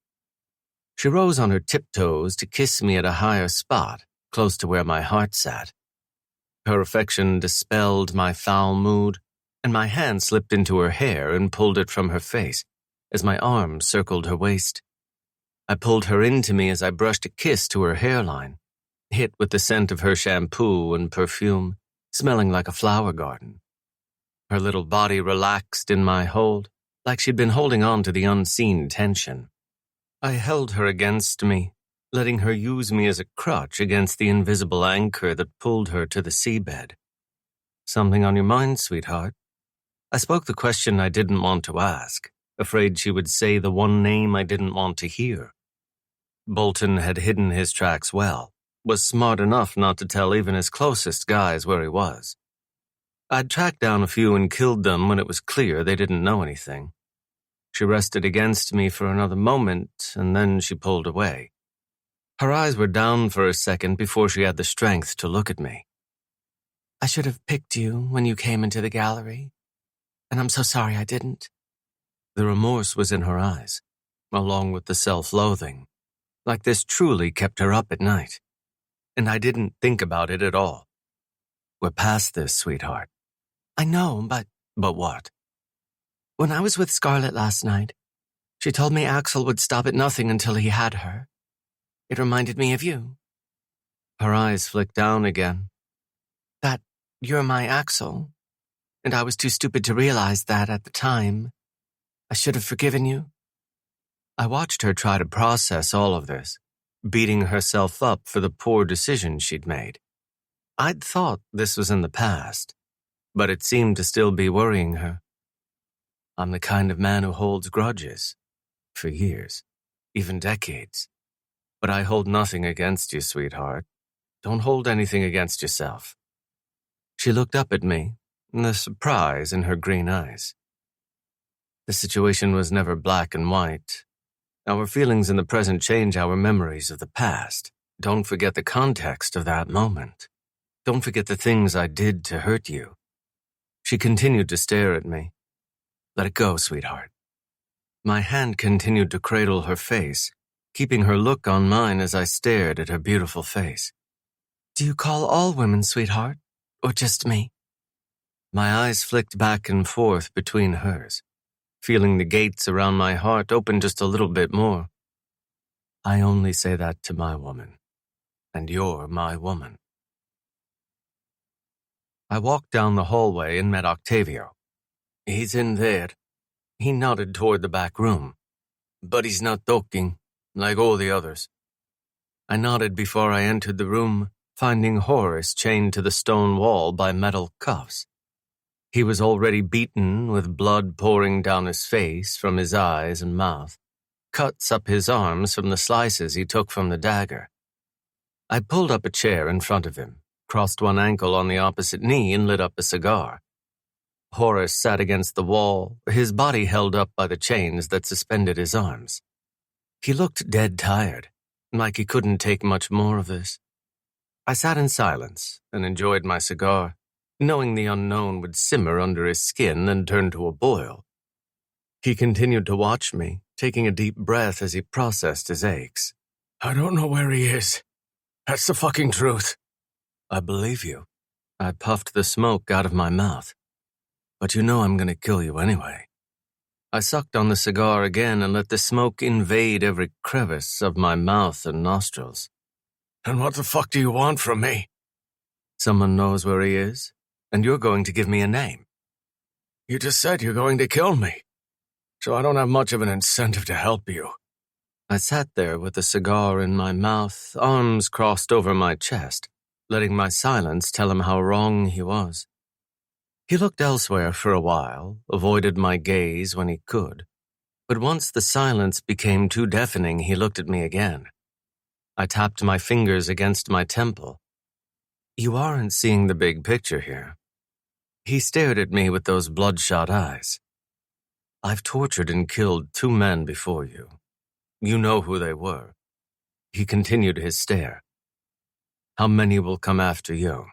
She rose on her tiptoes to kiss me at a higher spot, close to where my heart sat. Her affection dispelled my foul mood, and my hand slipped into her hair and pulled it from her face as my arm circled her waist. I pulled her into me as I brushed a kiss to her hairline, hit with the scent of her shampoo and perfume, smelling like a flower garden. Her little body relaxed in my hold, like she'd been holding on to the unseen tension. I held her against me, letting her use me as a crutch against the invisible anchor that pulled her to the seabed. "Something on your mind, sweetheart?" I spoke the question I didn't want to ask, afraid she would say the one name I didn't want to hear. Bolton had hidden his tracks well, was smart enough not to tell even his closest guys where he was. I'd tracked down a few and killed them when it was clear they didn't know anything. She rested against me for another moment, and then she pulled away. Her eyes were down for a second before she had the strength to look at me. "I should have picked you when you came into the gallery, and I'm so sorry I didn't." The remorse was in her eyes, along with the self-loathing, like this truly kept her up at night. And I didn't think about it at all. "We're past this, sweetheart." "I know, but..." "But what?" "When I was with Scarlett last night, she told me Axel would stop at nothing until he had her. It reminded me of you." Her eyes flicked down again. "That you're my Axel, and I was too stupid to realize that at the time. I should have forgiven you." I watched her try to process all of this, beating herself up for the poor decision she'd made. I'd thought this was in the past, but it seemed to still be worrying her. I'm the kind of man who holds grudges. For years, even decades. But I hold nothing against you, sweetheart. Don't hold anything against yourself. She looked up at me, the surprise in her green eyes. The situation was never black and white. Our feelings in the present change our memories of the past. Don't forget the context of that moment. Don't forget the things I did to hurt you. She continued to stare at me. Let it go, sweetheart. My hand continued to cradle her face, keeping her look on mine as I stared at her beautiful face. Do you call all women sweetheart, or just me? My eyes flicked back and forth between hers, feeling the gates around my heart open just a little bit more. I only say that to my woman, and you're my woman. I walked down the hallway and met Octavio. He's in there. He nodded toward the back room. But he's not talking, like all the others. I nodded before I entered the room, finding Horace chained to the stone wall by metal cuffs. He was already beaten, with blood pouring down his face from his eyes and mouth, cuts up his arms from the slices he took from the dagger. I pulled up a chair in front of him, crossed one ankle on the opposite knee, and lit up a cigar. Horace sat against the wall, his body held up by the chains that suspended his arms. He looked dead tired, like he couldn't take much more of this. I sat in silence and enjoyed my cigar, knowing the unknown would simmer under his skin and turn to a boil. He continued to watch me, taking a deep breath as he processed his aches. I don't know where he is. That's the fucking truth. I believe you. I puffed the smoke out of my mouth. But you know I'm going to kill you anyway. I sucked on the cigar again and let the smoke invade every crevice of my mouth and nostrils. And what the fuck do you want from me? Someone knows where he is, and you're going to give me a name. You just said you're going to kill me, so I don't have much of an incentive to help you. I sat there with the cigar in my mouth, arms crossed over my chest, letting my silence tell him how wrong he was. He looked elsewhere for a while, avoided my gaze when he could. But once the silence became too deafening, he looked at me again. I tapped my fingers against my temple. You aren't seeing the big picture here. He stared at me with those bloodshot eyes. I've tortured and killed 2 men before you. You know who they were. He continued his stare. How many will come after you?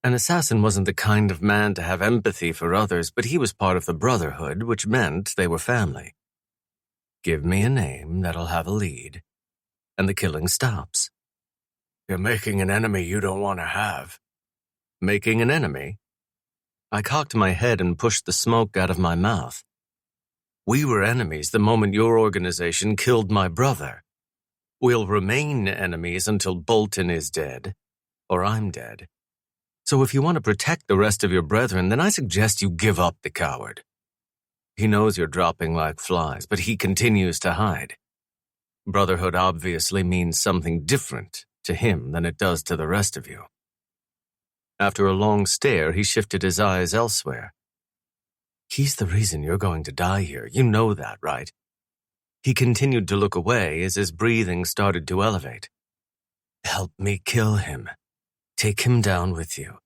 An assassin wasn't the kind of man to have empathy for others, but he was part of the Brotherhood, which meant they were family. Give me a name that'll have a lead, and the killing stops. You're making an enemy you don't want to have. Making an enemy? I cocked my head and pushed the smoke out of my mouth. We were enemies the moment your organization killed my brother. We'll remain enemies until Bolton is dead, or I'm dead. So if you want to protect the rest of your brethren, then I suggest you give up the coward. He knows you're dropping like flies, but he continues to hide. Brotherhood obviously means something different to him than it does to the rest of you. After a long stare, he shifted his eyes elsewhere. He's the reason you're going to die here. You know that, right? He continued to look away as his breathing started to elevate. Help me kill him. Take him down with you.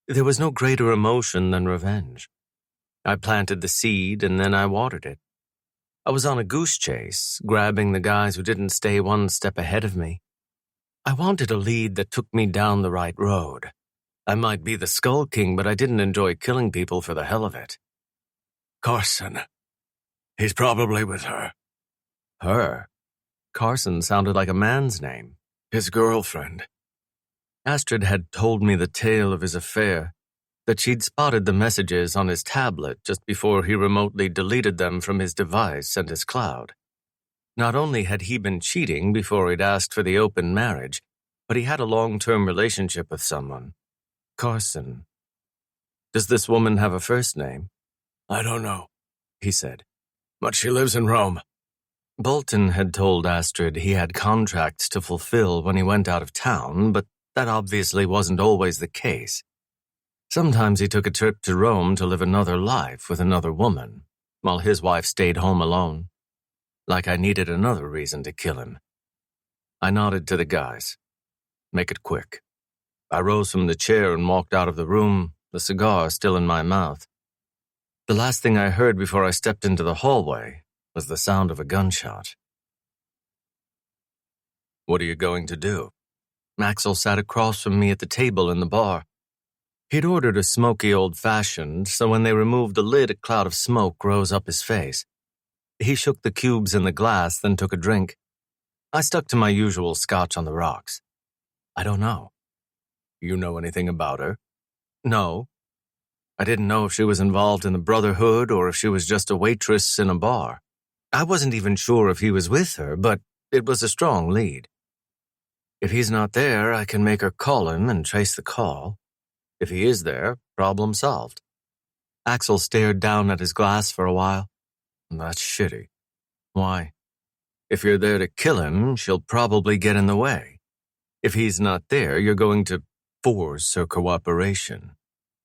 There was no greater emotion than revenge. I planted the seed and then I watered it. I was on a goose chase, grabbing the guys who didn't stay one step ahead of me. I wanted a lead that took me down the right road. I might be the Skull King, but I didn't enjoy killing people for the hell of it. Carson. He's probably with her. Her? Carson sounded like a man's name. His girlfriend. Astrid had told me the tale of his affair, that she'd spotted the messages on his tablet just before he remotely deleted them from his device and his cloud. Not only had he been cheating before he'd asked for the open marriage, but he had a long-term relationship with someone. Carson. Does this woman have a first name? I don't know, he said. But she lives in Rome. Bolton had told Astrid he had contracts to fulfill when he went out of town, but that obviously wasn't always the case. Sometimes he took a trip to Rome to live another life with another woman, while his wife stayed home alone. Like I needed another reason to kill him. I nodded to the guys. Make it quick. I rose from the chair and walked out of the room, the cigar still in my mouth. The last thing I heard before I stepped into the hallway was the sound of a gunshot. What are you going to do? Axel sat across from me at the table in the bar. He'd ordered a smoky old-fashioned, so when they removed the lid, a cloud of smoke rose up his face. He shook the cubes in the glass, then took a drink. I stuck to my usual scotch on the rocks. I don't know. You know anything about her? No. I didn't know if she was involved in the Brotherhood or if she was just a waitress in a bar. I wasn't even sure if he was with her, but it was a strong lead. If he's not there, I can make her call him and trace the call. If he is there, problem solved. Axel stared down at his glass for a while. That's shitty. Why? If you're there to kill him, she'll probably get in the way. If he's not there, you're going to force her cooperation.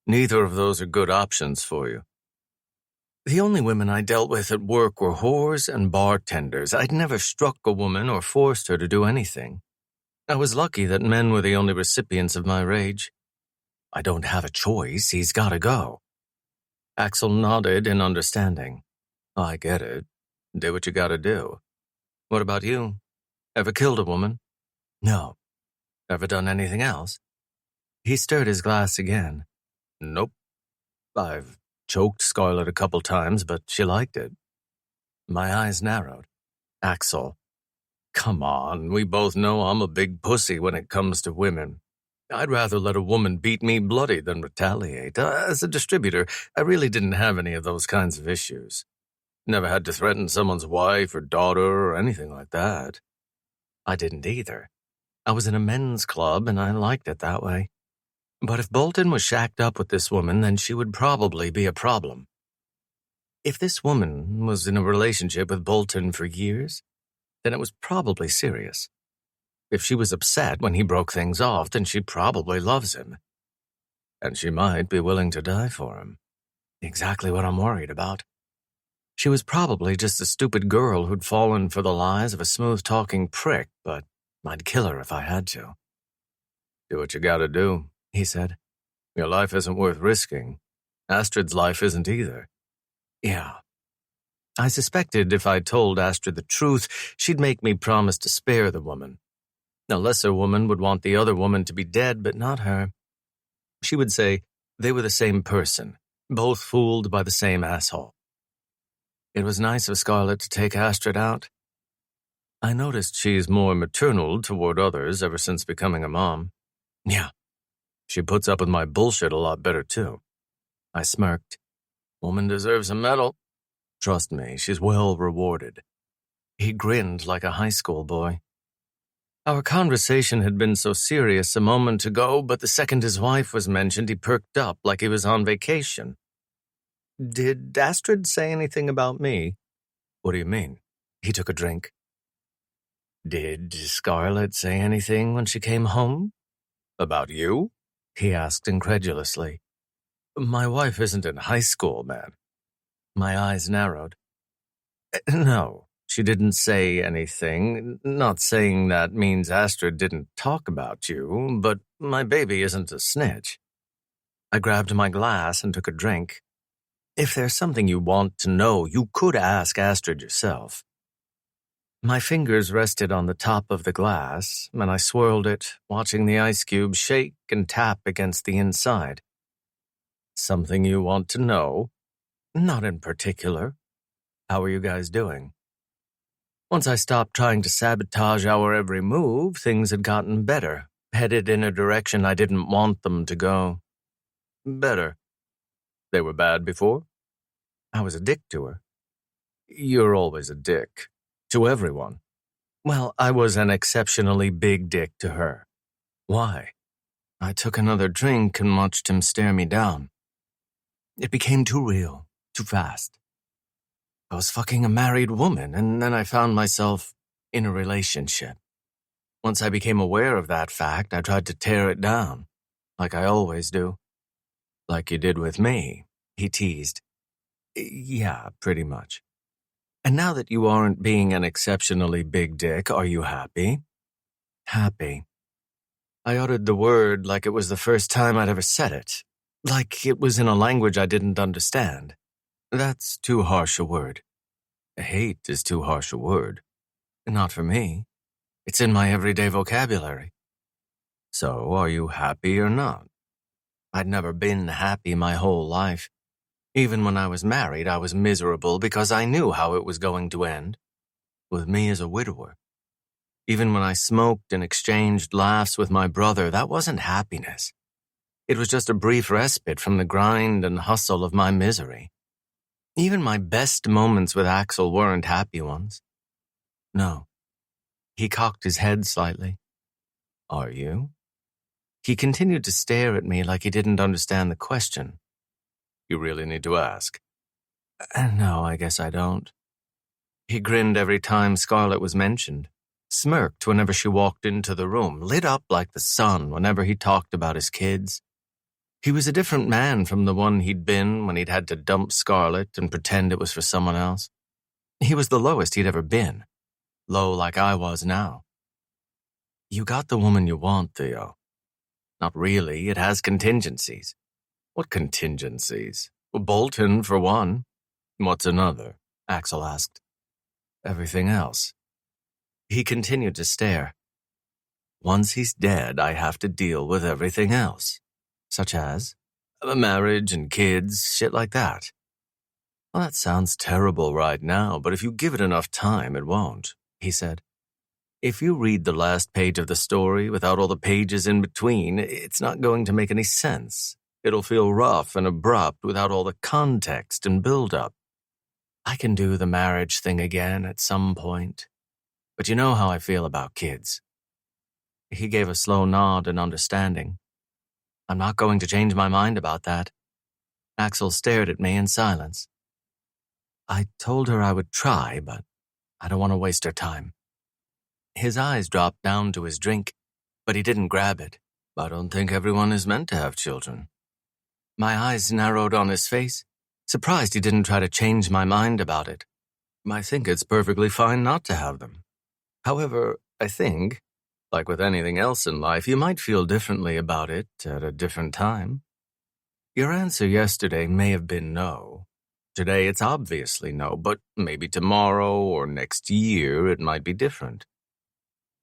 Neither of those are good options for you. The only women I dealt with at work were whores and bartenders. I'd never struck a woman or forced her to do anything. I was lucky that men were the only recipients of my rage. I don't have a choice, he's gotta go. Axel nodded in understanding. I get it. Do what you gotta do. What about you? Ever killed a woman? No. Ever done anything else? He stirred his glass again. Nope. I've choked Scarlett a couple times, but she liked it. My eyes narrowed. Axel. Come on, we both know I'm a big pussy when it comes to women. I'd rather let a woman beat me bloody than retaliate. As a distributor, I really didn't have any of those kinds of issues. Never had to threaten someone's wife or daughter or anything like that. I didn't either. I was in a men's club and I liked it that way. But if Bolton was shacked up with this woman, then she would probably be a problem. If this woman was in a relationship with Bolton for years, then it was probably serious. If she was upset when he broke things off, then she probably loves him. And she might be willing to die for him. Exactly what I'm worried about. She was probably just a stupid girl who'd fallen for the lies of a smooth-talking prick, but I'd kill her if I had to. Do what you gotta do, he said. Your life isn't worth risking. Astrid's life isn't either. Yeah. I suspected if I told Astrid the truth, she'd make me promise to spare the woman. A lesser woman would want the other woman to be dead, but not her. She would say they were the same person, both fooled by the same asshole. It was nice of Scarlett to take Astrid out. I noticed she's more maternal toward others ever since becoming a mom. Yeah, she puts up with my bullshit a lot better, too. I smirked. Woman deserves a medal. Trust me, she's well rewarded. He grinned like a high school boy. Our conversation had been so serious a moment ago, but the second his wife was mentioned, he perked up like he was on vacation. Did Astrid say anything about me? What do you mean? He took a drink. Did Scarlett say anything when she came home? About you? He asked incredulously. My wife isn't in high school, man. My eyes narrowed. No, she didn't say anything. Not saying that means Astrid didn't talk about you, but my baby isn't a snitch. I grabbed my glass and took a drink. If there's something you want to know, you could ask Astrid yourself. My fingers rested on the top of the glass, and I swirled it, watching the ice cube shake and tap against the inside. Something you want to know? Not in particular. How are you guys doing? Once I stopped trying to sabotage our every move, things had gotten better, headed in a direction I didn't want them to go. Better. They were bad before? I was a dick to her. You're always a dick. To everyone. Well, I was an exceptionally big dick to her. Why? I took another drink and watched him stare me down. It became too real, too fast. I was fucking a married woman, and then I found myself in a relationship. Once I became aware of that fact, I tried to tear it down, like I always do. Like you did with me, he teased. Yeah, pretty much. And now that you aren't being an exceptionally big dick, are you happy? Happy. I uttered the word like it was the first time I'd ever said it, like it was in a language I didn't understand. That's too harsh a word. Hate is too harsh a word. Not for me. It's in my everyday vocabulary. So, are you happy or not? I'd never been happy my whole life. Even when I was married, I was miserable because I knew how it was going to end. With me as a widower. Even when I smoked and exchanged laughs with my brother, that wasn't happiness. It was just a brief respite from the grind and hustle of my misery. Even my best moments with Axel weren't happy ones. No. He cocked his head slightly. Are you? He continued to stare at me like he didn't understand the question. You really need to ask. No, I guess I don't. He grinned every time Scarlett was mentioned, smirked whenever she walked into the room, lit up like the sun whenever he talked about his kids. He was a different man from the one he'd been when he'd had to dump Scarlett and pretend it was for someone else. He was the lowest he'd ever been, low like I was now. You got the woman you want, Theo. Not really, it has contingencies. What contingencies? Bolton, for one. What's another? Axel asked. Everything else. He continued to stare. Once he's dead, I have to deal with everything else. Such as a marriage and kids, shit like that. Well, that sounds terrible right now, but if you give it enough time, it won't, he said. If you read the last page of the story without all the pages in between, it's not going to make any sense. It'll feel rough and abrupt without all the context and build-up. I can do the marriage thing again at some point, but you know how I feel about kids. He gave a slow nod in understanding. I'm not going to change my mind about that. Axel stared at me in silence. I told her I would try, but I don't want to waste her time. His eyes dropped down to his drink, but he didn't grab it. I don't think everyone is meant to have children. My eyes narrowed on his face, surprised he didn't try to change my mind about it. I think it's perfectly fine not to have them. However, I think, like with anything else in life, you might feel differently about it at a different time. Your answer yesterday may have been no. Today it's obviously no, but maybe tomorrow or next year it might be different.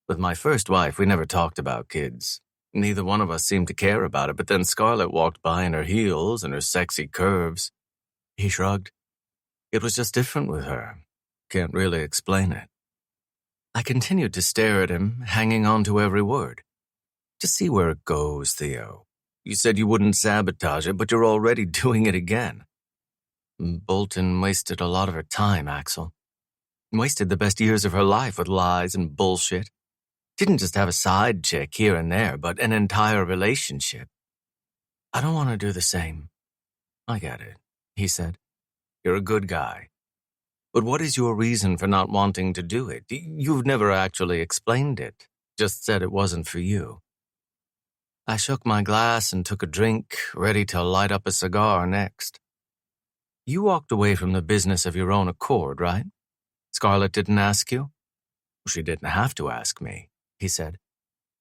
With my first wife, we never talked about kids. Neither one of us seemed to care about it, but then Scarlett walked by in her heels and her sexy curves. He shrugged. It was just different with her. Can't really explain it. I continued to stare at him, hanging on to every word. Just see where it goes, Theo. You said you wouldn't sabotage it, but you're already doing it again. Bolton wasted a lot of her time, Axel. Wasted the best years of her life with lies and bullshit. Didn't just have a side chick here and there, but an entire relationship. I don't want to do the same. I get it, he said. You're a good guy. But what is your reason for not wanting to do it? You've never actually explained it, just said it wasn't for you. I shook my glass and took a drink, ready to light up a cigar next. You walked away from the business of your own accord, right? Scarlett didn't ask you? She didn't have to ask me, he said.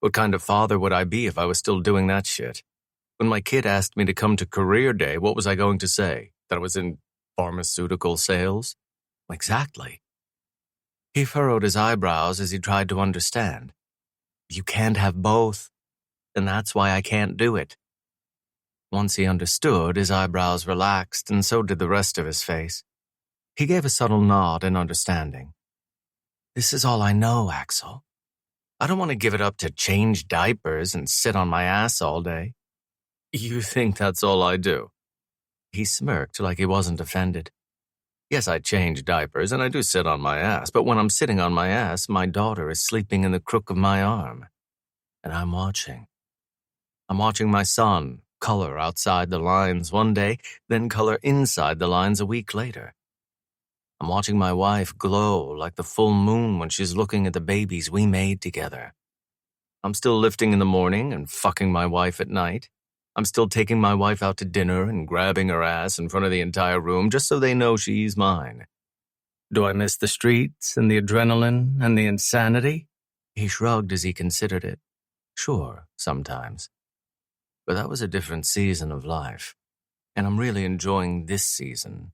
What kind of father would I be if I was still doing that shit? When my kid asked me to come to career day, what was I going to say? That I was in pharmaceutical sales? Exactly. He furrowed his eyebrows as he tried to understand. You can't have both, and that's why I can't do it. Once he understood, his eyebrows relaxed, and so did the rest of his face. He gave a subtle nod in understanding. This is all I know, Axel. I don't want to give it up to change diapers and sit on my ass all day. You think that's all I do? He smirked like he wasn't offended. Yes, I change diapers and I do sit on my ass, but when I'm sitting on my ass, my daughter is sleeping in the crook of my arm. And I'm watching. I'm watching my son color outside the lines one day, then color inside the lines a week later. I'm watching my wife glow like the full moon when she's looking at the babies we made together. I'm still lifting in the morning and fucking my wife at night. I'm still taking my wife out to dinner and grabbing her ass in front of the entire room just so they know she's mine. Do I miss the streets and the adrenaline and the insanity? He shrugged as he considered it. Sure, sometimes. But that was a different season of life, and I'm really enjoying this season.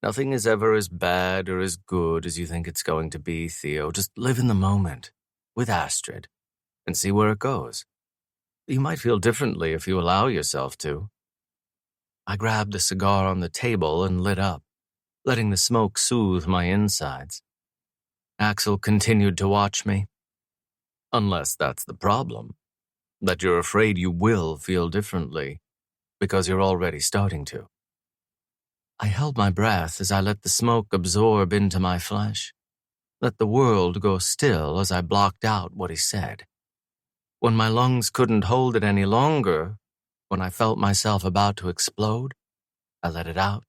Nothing is ever as bad or as good as you think it's going to be, Theo. Just live in the moment, with Astrid, and see where it goes. You might feel differently if you allow yourself to. I grabbed the cigar on the table and lit up, letting the smoke soothe my insides. Axel continued to watch me. Unless that's the problem, that you're afraid you will feel differently, because you're already starting to. I held my breath as I let the smoke absorb into my flesh, let the world go still as I blocked out what he said. When my lungs couldn't hold it any longer, when I felt myself about to explode, I let it out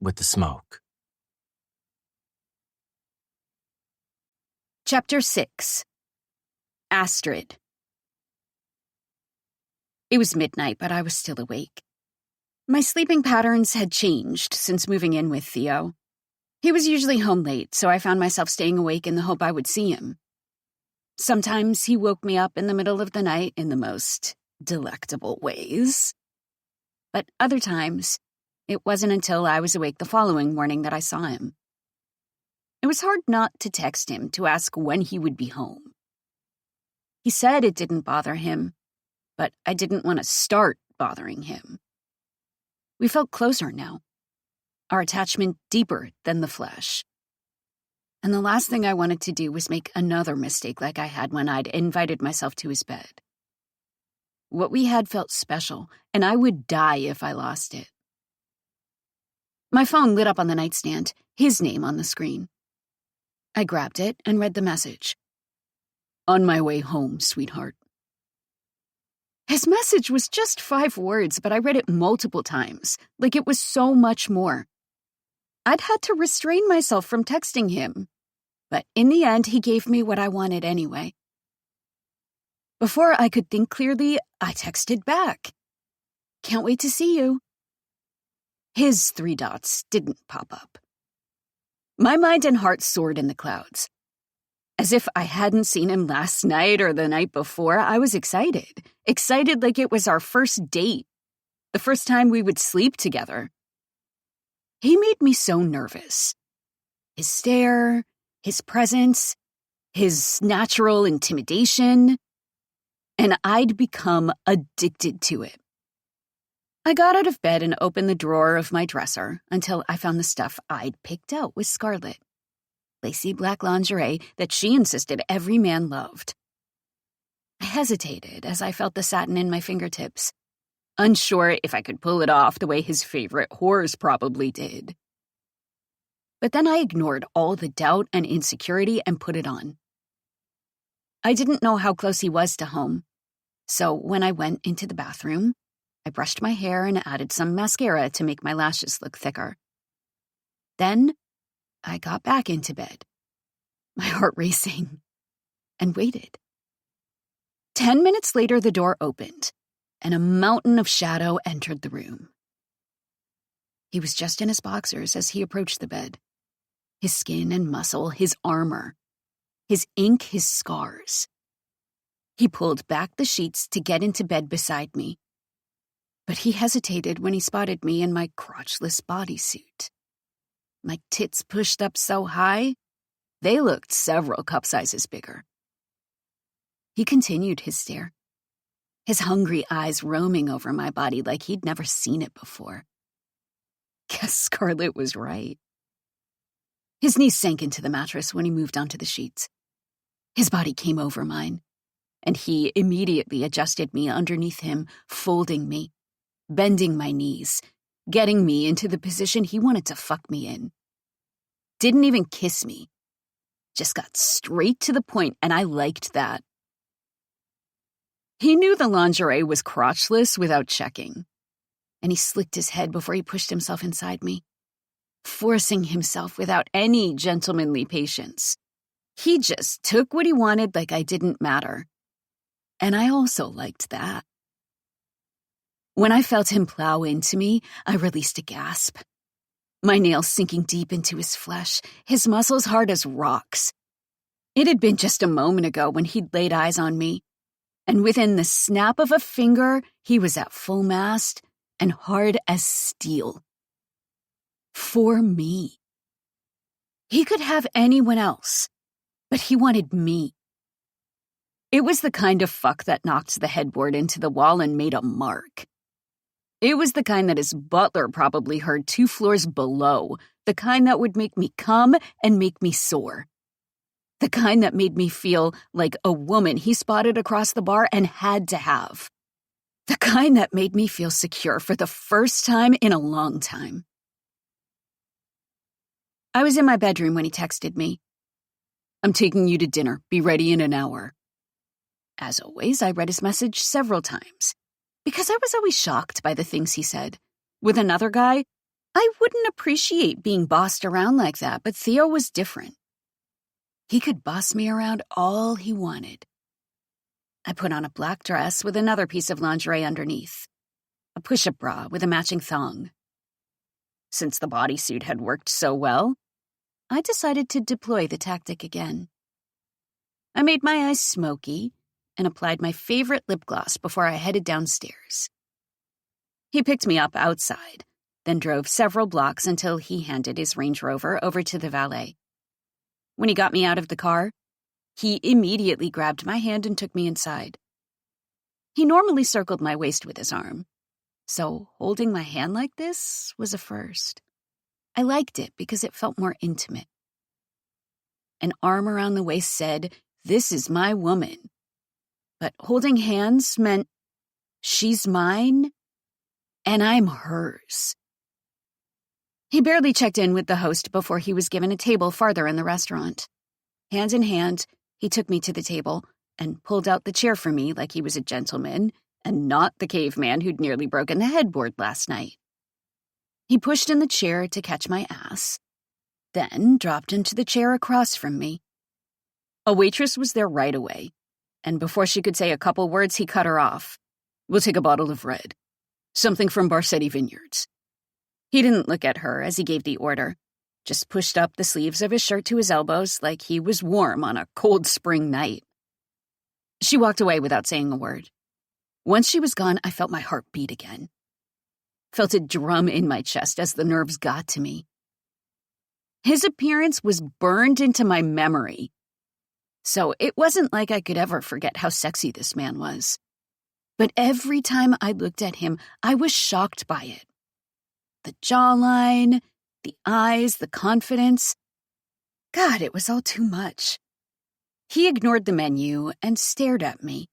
with the smoke. Chapter 6. Astrid. It was midnight, but I was still awake. My sleeping patterns had changed since moving in with Theo. He was usually home late, so I found myself staying awake in the hope I would see him. Sometimes he woke me up in the middle of the night in the most delectable ways. But other times, it wasn't until I was awake the following morning that I saw him. It was hard not to text him to ask when he would be home. He said it didn't bother him, but I didn't want to start bothering him. We felt closer now, our attachment deeper than the flesh. And the last thing I wanted to do was make another mistake like I had when I'd invited myself to his bed. What we had felt special, and I would die if I lost it. My phone lit up on the nightstand, his name on the screen. I grabbed it and read the message. "On my way home, sweetheart." His message was just 5 words, but I read it multiple times, like it was so much more. I'd had to restrain myself from texting him, but in the end, he gave me what I wanted anyway. Before I could think clearly, I texted back. "Can't wait to see you." His 3 dots didn't pop up. My mind and heart soared in the clouds. As if I hadn't seen him last night or the night before, I was excited. Excited like it was our first date. The first time we would sleep together. He made me so nervous. His stare, his presence, his natural intimidation. And I'd become addicted to it. I got out of bed and opened the drawer of my dresser until I found the stuff I'd picked out with Scarlett. Lacy black lingerie that she insisted every man loved. I hesitated as I felt the satin in my fingertips, unsure if I could pull it off the way his favorite whores probably did. But then I ignored all the doubt and insecurity and put it on. I didn't know how close he was to home, so when I went into the bathroom, I brushed my hair and added some mascara to make my lashes look thicker. Then, I got back into bed, my heart racing, and waited. 10 minutes later, the door opened, and a mountain of shadow entered the room. He was just in his boxers as he approached the bed. His skin and muscle, his armor, his ink, his scars. He pulled back the sheets to get into bed beside me. But he hesitated when he spotted me in my crotchless bodysuit. My tits pushed up so high, they looked several cup sizes bigger. He continued his stare, his hungry eyes roaming over my body like he'd never seen it before. Guess Scarlett was right. His knees sank into the mattress when he moved onto the sheets. His body came over mine, and he immediately adjusted me underneath him, folding me, bending my knees, getting me into the position he wanted to fuck me in. Didn't even kiss me. Just got straight to the point, and I liked that. He knew the lingerie was crotchless without checking, and he slicked his head before he pushed himself inside me, forcing himself without any gentlemanly patience. He just took what he wanted like I didn't matter. And I also liked that. When I felt him plow into me, I released a gasp. My nails sinking deep into his flesh, his muscles hard as rocks. It had been just a moment ago when he'd laid eyes on me, and within the snap of a finger, he was at full mast and hard as steel. For me. He could have anyone else, but he wanted me. It was the kind of fuck that knocked the headboard into the wall and made a mark. It was the kind that his butler probably heard 2 floors below, the kind that would make me come and make me sore. The kind that made me feel like a woman he spotted across the bar and had to have. The kind that made me feel secure for the first time in a long time. I was in my bedroom when he texted me. "I'm taking you to dinner. Be ready in an hour." As always, I read his message several times, because I was always shocked by the things he said. With another guy, I wouldn't appreciate being bossed around like that, but Theo was different. He could boss me around all he wanted. I put on a black dress with another piece of lingerie underneath, a push-up bra with a matching thong. Since the bodysuit had worked so well, I decided to deploy the tactic again. I made my eyes smoky and applied my favorite lip gloss before I headed downstairs. He picked me up outside, then drove several blocks until he handed his Range Rover over to the valet. When he got me out of the car, he immediately grabbed my hand and took me inside. He normally circled my waist with his arm, so holding my hand like this was a first. I liked it because it felt more intimate. An arm around the waist said, "This is my woman." But holding hands meant she's mine and I'm hers. He barely checked in with the host before he was given a table farther in the restaurant. Hand in hand, he took me to the table and pulled out the chair for me like he was a gentleman and not the caveman who'd nearly broken the headboard last night. He pushed in the chair to catch my ass, then dropped into the chair across from me. A waitress was there right away, and before she could say a couple words, he cut her off. "We'll take a bottle of red. Something from Barsetti Vineyards." He didn't look at her as he gave the order, just pushed up the sleeves of his shirt to his elbows like he was warm on a cold spring night. She walked away without saying a word. Once she was gone, I felt my heart beat again. Felt it drum in my chest as the nerves got to me. His appearance was burned into my memory, so it wasn't like I could ever forget how sexy this man was. But every time I looked at him, I was shocked by it. The jawline, the eyes, the confidence. God, it was all too much. He ignored the menu and stared at me.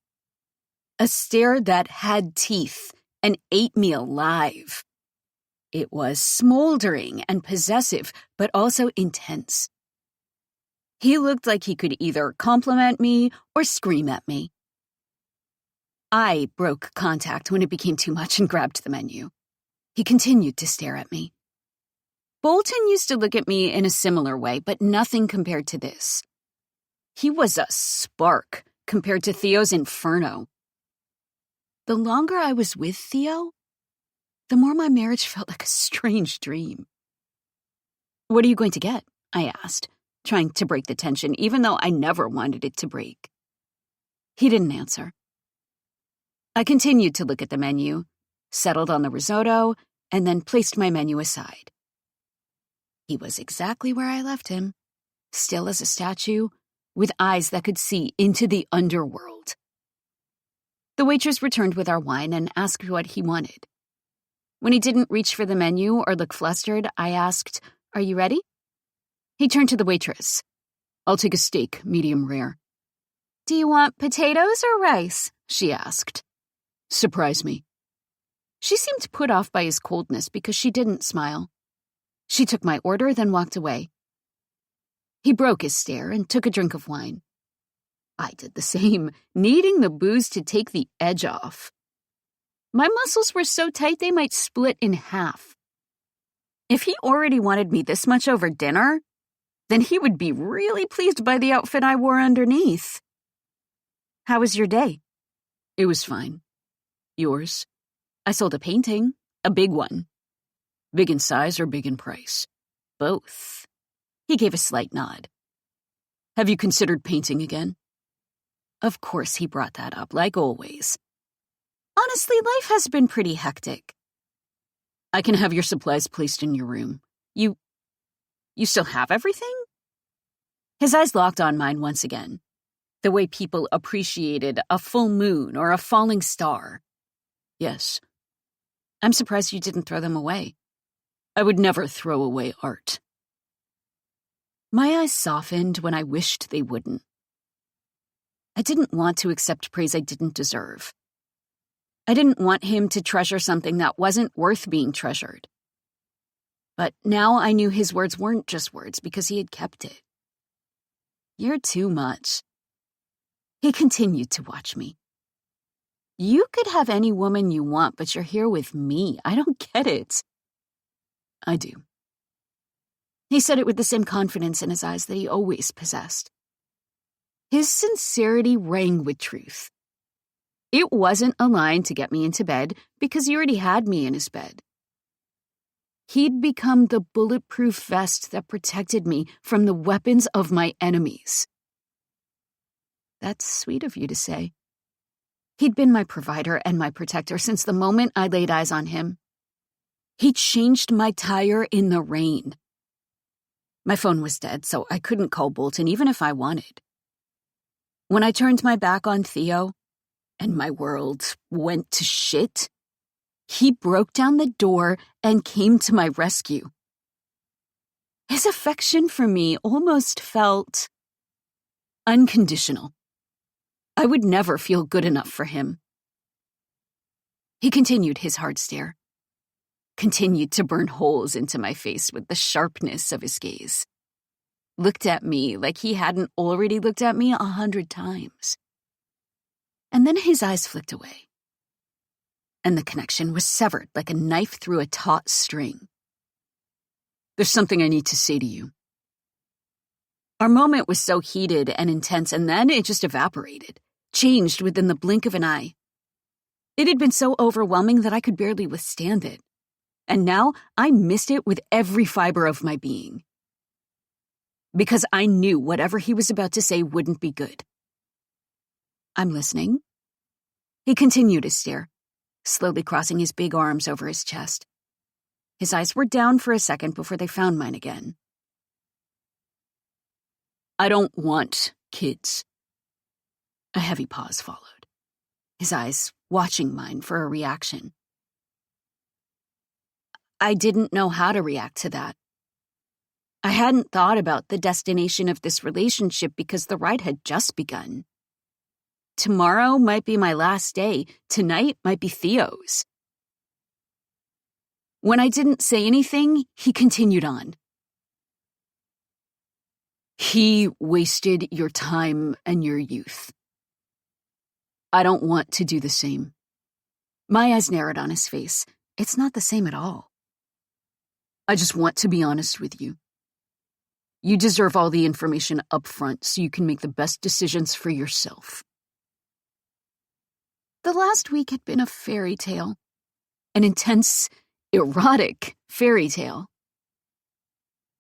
A stare that had teeth and ate me alive. It was smoldering and possessive, but also intense. He looked like he could either compliment me or scream at me. I broke contact when it became too much and grabbed the menu. He continued to stare at me. Bolton used to look at me in a similar way, but nothing compared to this. He was a spark compared to Theo's inferno. The longer I was with Theo, the more my marriage felt like a strange dream. "What are you going to get?" I asked, trying to break the tension, even though I never wanted it to break. He didn't answer. I continued to look at the menu, settled on the risotto, and then placed my menu aside. He was exactly where I left him, still as a statue, with eyes that could see into the underworld. The waitress returned with our wine and asked what he wanted. When he didn't reach for the menu or look flustered, I asked, "Are you ready?" He turned to the waitress. "I'll take a steak, medium rare." "Do you want potatoes or rice?" she asked. "Surprise me." She seemed put off by his coldness because she didn't smile. She took my order, then walked away. He broke his stare and took a drink of wine. I did the same, needing the booze to take the edge off. My muscles were so tight they might split in half. If he already wanted me this much over dinner, then he would be really pleased by the outfit I wore underneath. "How was your day?" "It was fine. Yours?" "I sold a painting, a big one." "Big in size or big in price?" "Both." He gave a slight nod. "Have you considered painting again?" Of course he brought that up, like always. Honestly, life has been pretty hectic. "I can have your supplies placed in your room. You still have everything?" His eyes locked on mine once again, the way people appreciated a full moon or a falling star. "Yes." "I'm surprised you didn't throw them away." "I would never throw away art." My eyes softened when I wished they wouldn't. I didn't want to accept praise I didn't deserve. I didn't want him to treasure something that wasn't worth being treasured. But now I knew his words weren't just words because he had kept it. "You're too much." He continued to watch me. "You could have any woman you want, but you're here with me. I don't get it." "I do." He said it with the same confidence in his eyes that he always possessed. His sincerity rang with truth. It wasn't a line to get me into bed because he already had me in his bed. He'd become the bulletproof vest that protected me from the weapons of my enemies. "That's sweet of you to say." He'd been my provider and my protector since the moment I laid eyes on him. He changed my tire in the rain. My phone was dead, so I couldn't call Bolton even if I wanted. When I turned my back on Theo, and my world went to shit, he broke down the door and came to my rescue. His affection for me almost felt unconditional. I would never feel good enough for him. He continued his hard stare, continued to burn holes into my face with the sharpness of his gaze, looked at me like he hadn't already looked at me 100 times. And then his eyes flicked away, and the connection was severed like a knife through a taut string. There's something I need to say to you. Our moment was so heated and intense, and then it just evaporated, changed within the blink of an eye. It had been so overwhelming that I could barely withstand it, and now I missed it with every fiber of my being. Because I knew whatever he was about to say wouldn't be good. I'm listening. He continued his stare, slowly crossing his big arms over his chest. His eyes were down for a second before they found mine again. I don't want kids. A heavy pause followed, his eyes watching mine for a reaction. I didn't know how to react to that. I hadn't thought about the destination of this relationship because the ride had just begun. Tomorrow might be my last day. Tonight might be Theo's. When I didn't say anything, he continued on. He wasted your time and your youth. I don't want to do the same. My eyes narrowed on his face. It's not the same at all. I just want to be honest with you. You deserve all the information up front so you can make the best decisions for yourself. The last week had been a fairy tale. An intense, erotic fairy tale.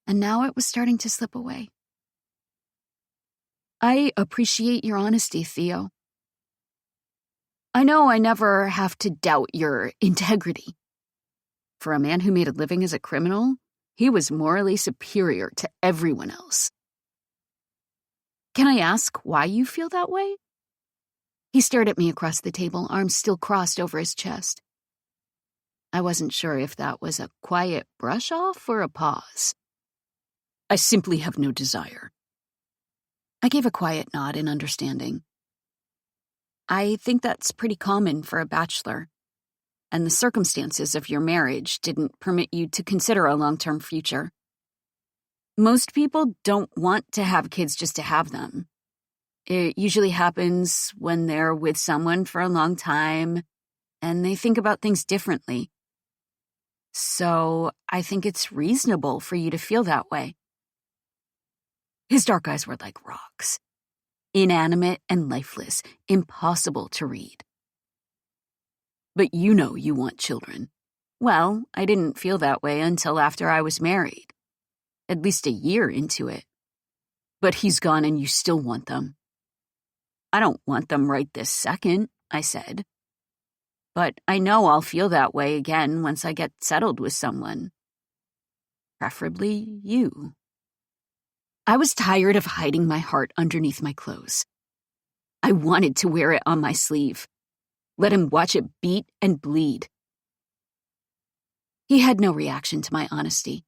And now it was starting to slip away. I appreciate your honesty, Theo. I know I never have to doubt your integrity. For a man who made a living as a criminal, he was morally superior to everyone else. Can I ask why you feel that way? He stared at me across the table, arms still crossed over his chest. I wasn't sure if that was a quiet brush-off or a pause. I simply have no desire. I gave a quiet nod in understanding. I think that's pretty common for a bachelor, and the circumstances of your marriage didn't permit you to consider a long-term future. Most people don't want to have kids just to have them. It usually happens when they're with someone for a long time, and they think about things differently. So I think it's reasonable for you to feel that way. His dark eyes were like rocks, inanimate and lifeless, impossible to read. But you know you want children. Well, I didn't feel that way until after I was married. At least a year into it. But he's gone and you still want them. I don't want them right this second, I said. But I know I'll feel that way again once I get settled with someone. Preferably you. I was tired of hiding my heart underneath my clothes. I wanted to wear it on my sleeve. Let him watch it beat and bleed. He had no reaction to my honesty.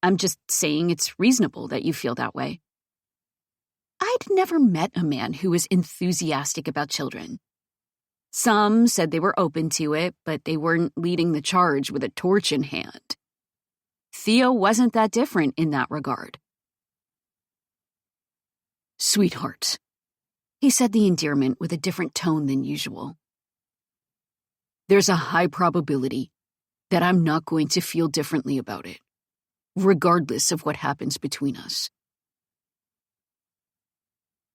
I'm just saying it's reasonable that you feel that way. I'd never met a man who was enthusiastic about children. Some said they were open to it, but they weren't leading the charge with a torch in hand. Theo wasn't that different in that regard. Sweetheart, he said the endearment with a different tone than usual. There's a high probability that I'm not going to feel differently about it, regardless of what happens between us.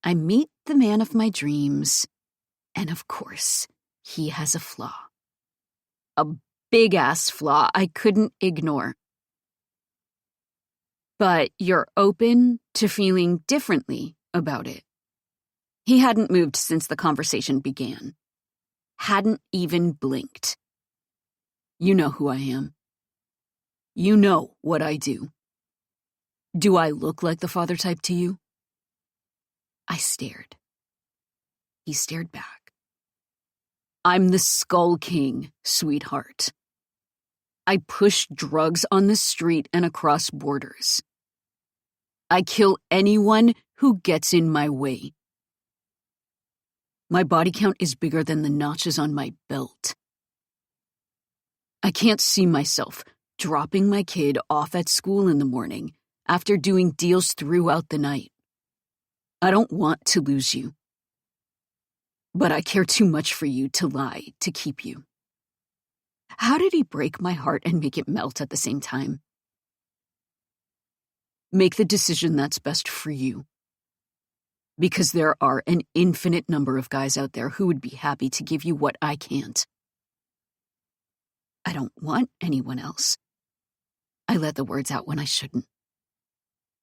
I meet the man of my dreams, and of course, he has a flaw. A big-ass flaw I couldn't ignore. But you're open to feeling differently about it, He hadn't moved since the conversation began. Hadn't even blinked. You know who I am. You know what I do. Do I look like the father type to you? I stared. He stared back. I'm the Skull King, sweetheart. I push drugs on the street and across borders. I kill anyone who gets in my way. My body count is bigger than the notches on my belt. I can't see myself dropping my kid off at school in the morning after doing deals throughout the night. I don't want to lose you. But I care too much for you to lie to keep you. How did he break my heart and make it melt at the same time? Make the decision that's best for you. Because there are an infinite number of guys out there who would be happy to give you what I can't. I don't want anyone else. I let the words out when I shouldn't.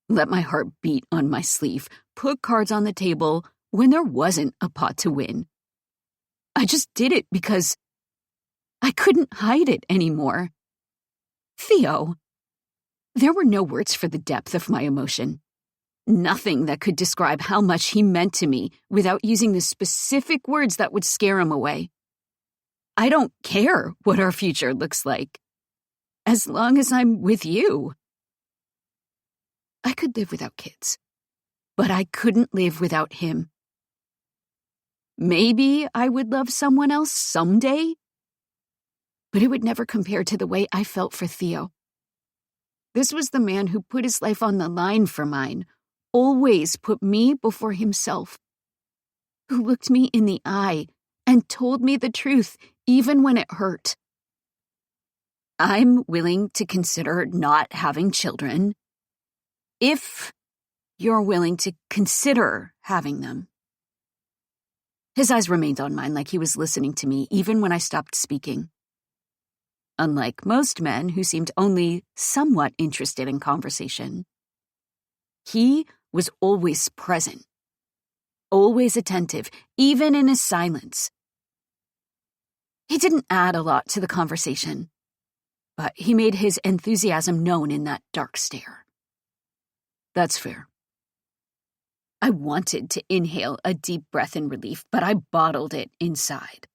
Let my heart beat on my sleeve, put cards on the table when there wasn't a pot to win. I just did it because I couldn't hide it anymore. Theo. There were no words for the depth of my emotion. Nothing that could describe how much he meant to me without using the specific words that would scare him away. I don't care what our future looks like, as long as I'm with you. I could live without kids, but I couldn't live without him. Maybe I would love someone else someday, but it would never compare to the way I felt for Theo. This was the man who put his life on the line for mine, always put me before himself, who looked me in the eye and told me the truth even when it hurt. I'm willing to consider not having children if you're willing to consider having them. His eyes remained on mine like he was listening to me even when I stopped speaking. Unlike most men who seemed only somewhat interested in conversation, he was always present, always attentive, even in his silence. He didn't add a lot to the conversation, but he made his enthusiasm known in that dark stare. That's fair. I wanted to inhale a deep breath in relief, but I bottled it inside.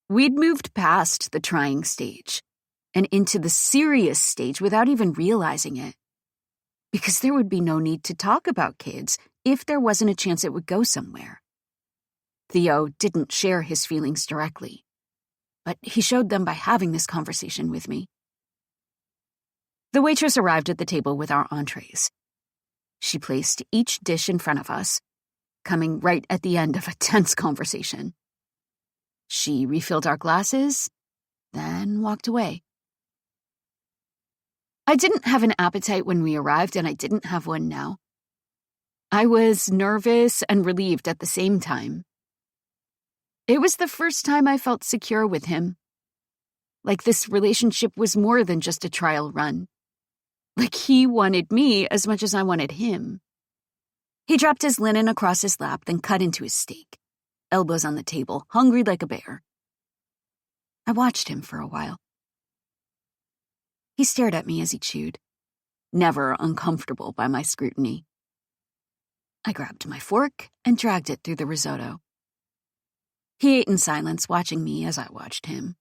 We'd moved past the trying stage and into the serious stage without even realizing it, because there would be no need to talk about kids if there wasn't a chance it would go somewhere. Theo didn't share his feelings directly, but he showed them by having this conversation with me. The waitress arrived at the table with our entrees. She placed each dish in front of us, coming right at the end of a tense conversation. She refilled our glasses, then walked away. I didn't have an appetite when we arrived, and I didn't have one now. I was nervous and relieved at the same time. It was the first time I felt secure with him. Like this relationship was more than just a trial run. Like he wanted me as much as I wanted him. He dropped his linen across his lap, then cut into his steak, elbows on the table, hungry like a bear. I watched him for a while. He stared at me as he chewed, never uncomfortable by my scrutiny. I grabbed my fork and dragged it through the risotto. He ate in silence, watching me as I watched him,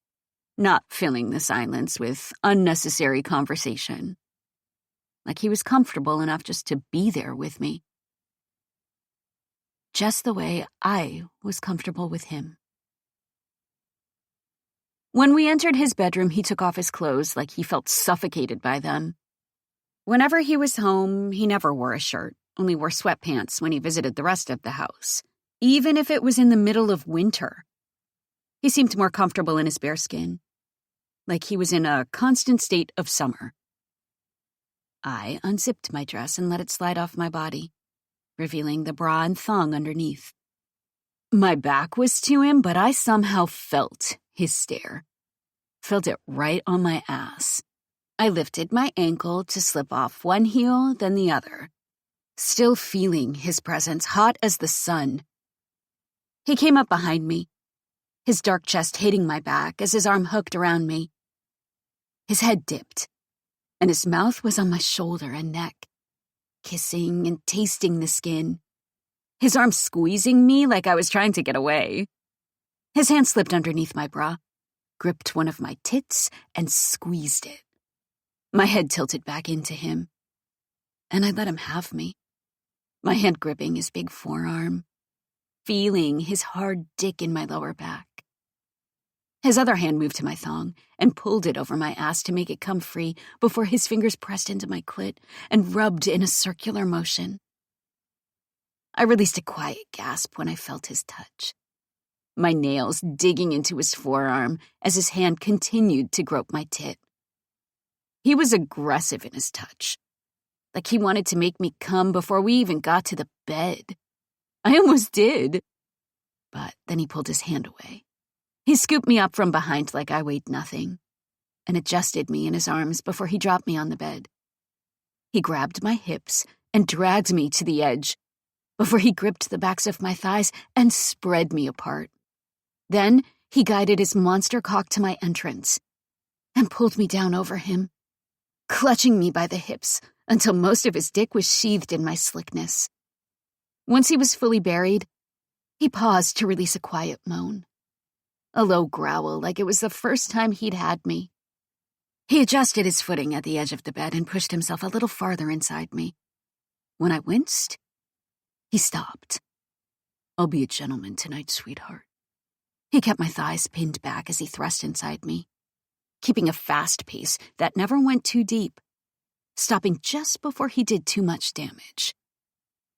not filling the silence with unnecessary conversation. Like he was comfortable enough just to be there with me. Just the way I was comfortable with him. When we entered his bedroom, he took off his clothes like he felt suffocated by them. Whenever he was home, he never wore a shirt, only wore sweatpants when he visited the rest of the house, even if it was in the middle of winter. He seemed more comfortable in his bare skin, like he was in a constant state of summer. I unzipped my dress and let it slide off my body, revealing the bra and thong underneath. My back was to him, but I somehow felt his stare. Felt it right on my ass. I lifted my ankle to slip off one heel, then the other, still feeling his presence hot as the sun, He came up behind me, his dark chest hitting my back as his arm hooked around me. His head dipped, and his mouth was on my shoulder and neck, kissing and tasting the skin, his arm squeezing me like I was trying to get away. His hand slipped underneath my bra, gripped one of my tits, and squeezed it. My head tilted back into him, and I let him have me, my hand gripping his big forearm, feeling his hard dick in my lower back. His other hand moved to my thong and pulled it over my ass to make it come free before his fingers pressed into my clit and rubbed in a circular motion. I released a quiet gasp when I felt his touch, my nails digging into his forearm as his hand continued to grope my tit. He was aggressive in his touch, like he wanted to make me come before we even got to the bed. I almost did, but then he pulled his hand away. He scooped me up from behind like I weighed nothing and adjusted me in his arms before he dropped me on the bed. He grabbed my hips and dragged me to the edge before he gripped the backs of my thighs and spread me apart. Then he guided his monster cock to my entrance and pulled me down over him, clutching me by the hips until most of his dick was sheathed in my slickness. Once he was fully buried, he paused to release a quiet moan, a low growl like it was the first time he'd had me. He adjusted his footing at the edge of the bed and pushed himself a little farther inside me. When I winced, he stopped. "I'll be a gentleman tonight, sweetheart." He kept my thighs pinned back as he thrust inside me, keeping a fast pace that never went too deep, stopping just before he did too much damage.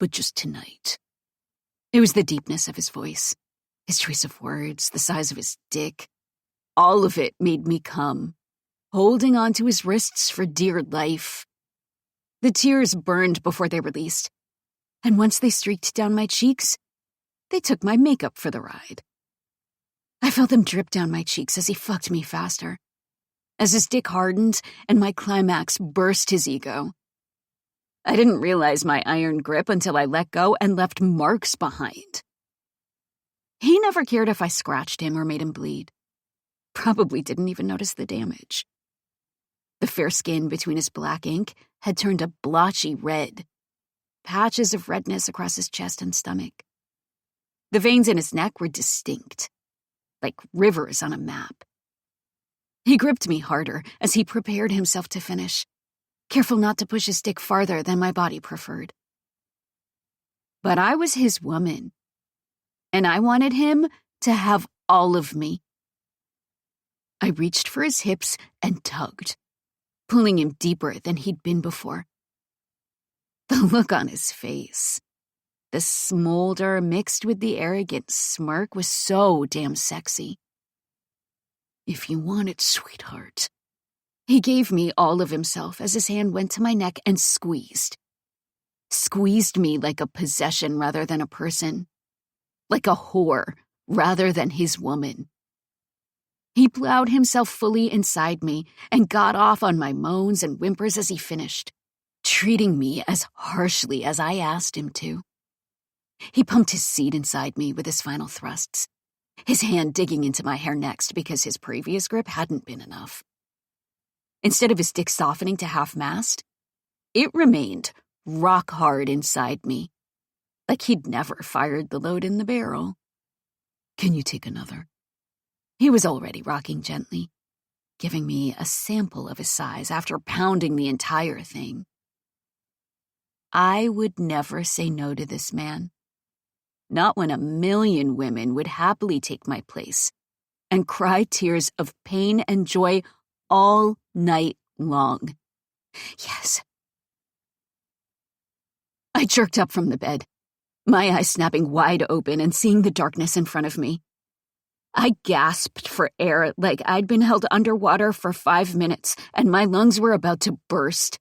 "But just tonight." It was the deepness of his voice, his choice of words, the size of his dick. All of it made me come, holding onto his wrists for dear life. The tears burned before they released, and once they streaked down my cheeks, they took my makeup for the ride. I felt them drip down my cheeks as he fucked me faster, as his dick hardened and my climax burst his ego. I didn't realize my iron grip until I let go and left marks behind. He never cared if I scratched him or made him bleed. Probably didn't even notice the damage. The fair skin between his black ink had turned a blotchy red, patches of redness across his chest and stomach. The veins in his neck were distinct, like rivers on a map. He gripped me harder as he prepared himself to finish, careful not to push his dick farther than my body preferred. But I was his woman, and I wanted him to have all of me. I reached for his hips and tugged, pulling him deeper than he'd been before. The look on his face, the smolder mixed with the arrogant smirk, was so damn sexy. "If you want it, sweetheart." He gave me all of himself as his hand went to my neck and squeezed. Squeezed me like a possession rather than a person. Like a whore rather than his woman. He plowed himself fully inside me and got off on my moans and whimpers as he finished, treating me as harshly as I asked him to. He pumped his seed inside me with his final thrusts, his hand digging into my hair next because his previous grip hadn't been enough. Instead of his dick softening to half-mast, it remained rock hard inside me, like he'd never fired the load in the barrel. "Can you take another?" He was already rocking gently, giving me a sample of his size after pounding the entire thing. I would never say no to this man. Not when 1,000,000 women would happily take my place and cry tears of pain and joy all night long. Yes. I jerked up from the bed, my eyes snapping wide open and seeing the darkness in front of me. I gasped for air like I'd been held underwater for 5 minutes and my lungs were about to burst.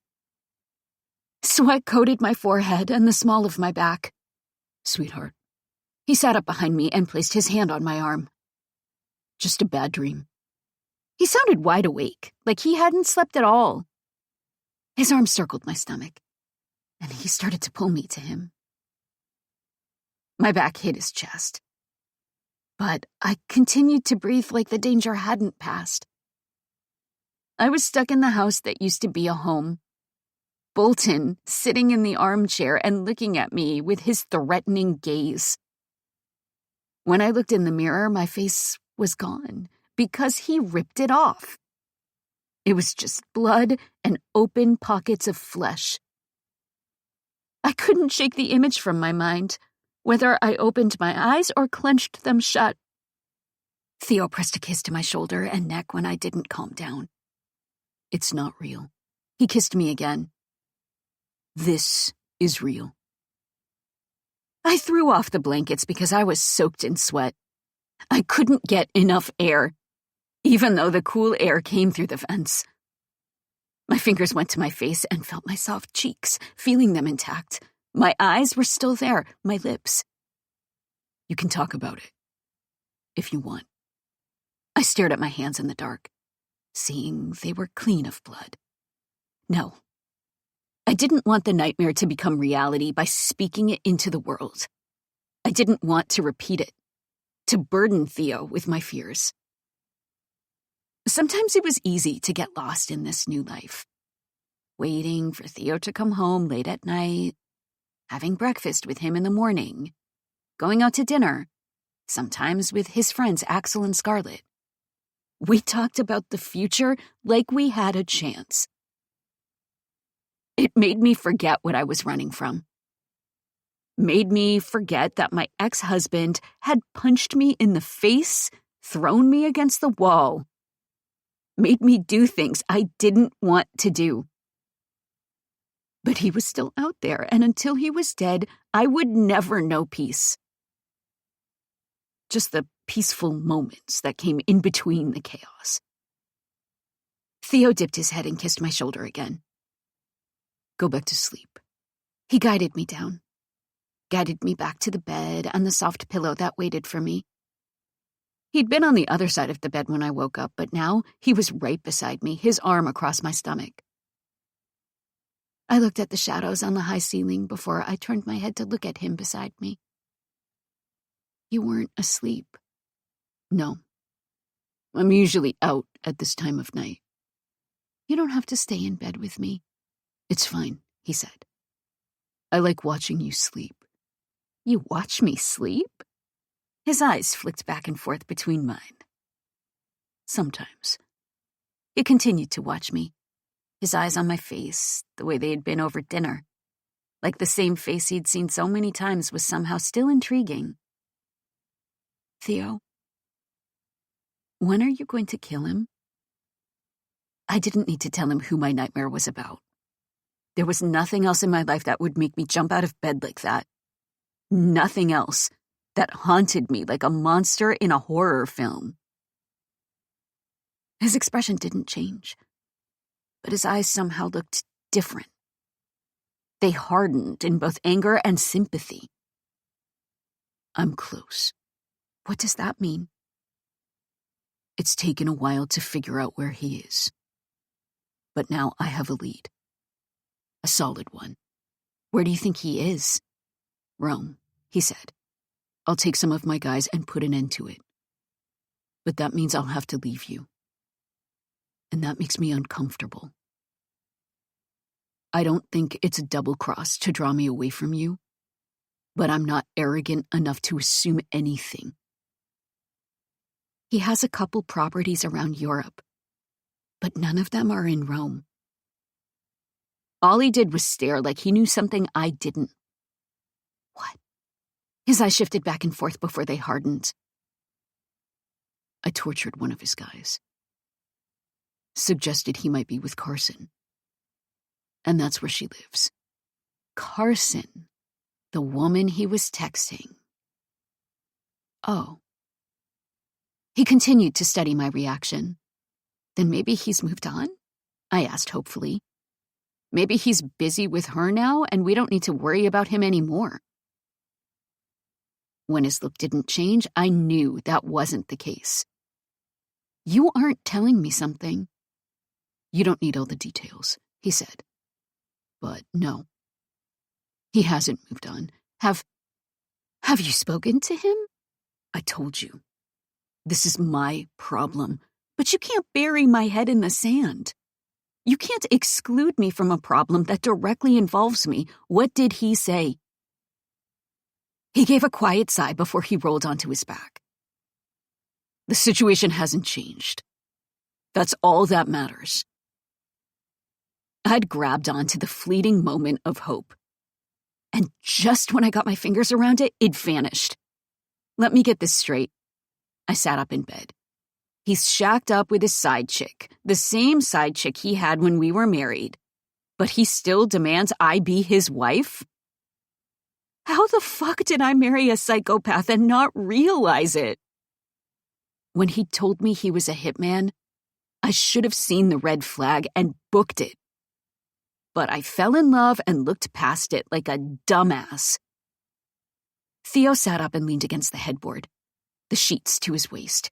Sweat coated my forehead and the small of my back. "Sweetheart." He sat up behind me and placed his hand on my arm. "Just a bad dream." He sounded wide awake, like he hadn't slept at all. His arm circled my stomach, and he started to pull me to him. My back hit his chest, but I continued to breathe like the danger hadn't passed. I was stuck in the house that used to be a home. Bolton sitting in the armchair and looking at me with his threatening gaze. When I looked in the mirror, my face was gone because he ripped it off. It was just blood and open pockets of flesh. I couldn't shake the image from my mind, whether I opened my eyes or clenched them shut. Theo pressed a kiss to my shoulder and neck when I didn't calm down. It's not real. He kissed me again. This is real. I threw off the blankets because I was soaked in sweat. I couldn't get enough air, even though the cool air came through the vents. My fingers went to my face and felt my soft cheeks, feeling them intact. My eyes were still there, my lips. You can talk about it, if you want. I stared at my hands in the dark, seeing they were clean of blood. No. I didn't want the nightmare to become reality by speaking it into the world. I didn't want to repeat it, to burden Theo with my fears. Sometimes it was easy to get lost in this new life. Waiting for Theo to come home late at night, having breakfast with him in the morning, going out to dinner, sometimes with his friends Axel and Scarlett. We talked about the future like we had a chance. It made me forget what I was running from. Made me forget that my ex-husband had punched me in the face, thrown me against the wall. Made me do things I didn't want to do. But he was still out there, and until he was dead, I would never know peace. Just the peaceful moments that came in between the chaos. Theo dipped his head and kissed my shoulder again. Go back to sleep. He guided me down. Guided me back to the bed and the soft pillow that waited for me. He'd been on the other side of the bed when I woke up, but now he was right beside me, his arm across my stomach. I looked at the shadows on the high ceiling before I turned my head to look at him beside me. You weren't asleep. No. I'm usually out at this time of night. You don't have to stay in bed with me. It's fine, he said. I like watching you sleep. You watch me sleep? His eyes flicked back and forth between mine. Sometimes. He continued to watch me, his eyes on my face, the way they had been over dinner. Like the same face he'd seen so many times was somehow still intriguing. Theo, when are you going to kill him? I didn't need to tell him who my nightmare was about. There was nothing else in my life that would make me jump out of bed like that. Nothing else that haunted me like a monster in a horror film. His expression didn't change, but his eyes somehow looked different. They hardened in both anger and sympathy. I'm close. What does that mean? It's taken a while to figure out where he is. But now I have a lead. A solid one. Where do you think he is? Rome, he said. I'll take some of my guys and put an end to it. But that means I'll have to leave you. And that makes me uncomfortable. I don't think it's a double cross to draw me away from you, but I'm not arrogant enough to assume anything. He has a couple properties around Europe, but none of them are in Rome. All he did was stare like he knew something I didn't. What? His eyes shifted back and forth before they hardened. I tortured one of his guys. Suggested he might be with Carson. And that's where she lives. Carson, the woman he was texting. Oh. He continued to study my reaction. Then maybe he's moved on? I asked hopefully. Maybe he's busy with her now and we don't need to worry about him anymore. When his look didn't change, I knew that wasn't the case. You aren't telling me something. You don't need all the details, he said. But no. He hasn't moved on. Have you spoken to him? I told you. This is my problem, but you can't bury my head in the sand. You can't exclude me from a problem that directly involves me. What did he say? He gave a quiet sigh before he rolled onto his back. The situation hasn't changed. That's all that matters. I'd grabbed onto the fleeting moment of hope. And just when I got my fingers around it, it vanished. Let me get this straight. I sat up in bed. He's shacked up with his side chick, the same side chick he had when we were married. But he still demands I be his wife? How the fuck did I marry a psychopath and not realize it? When he told me he was a hitman, I should have seen the red flag and booked it. But I fell in love and looked past it like a dumbass. Theo sat up and leaned against the headboard, the sheets to his waist.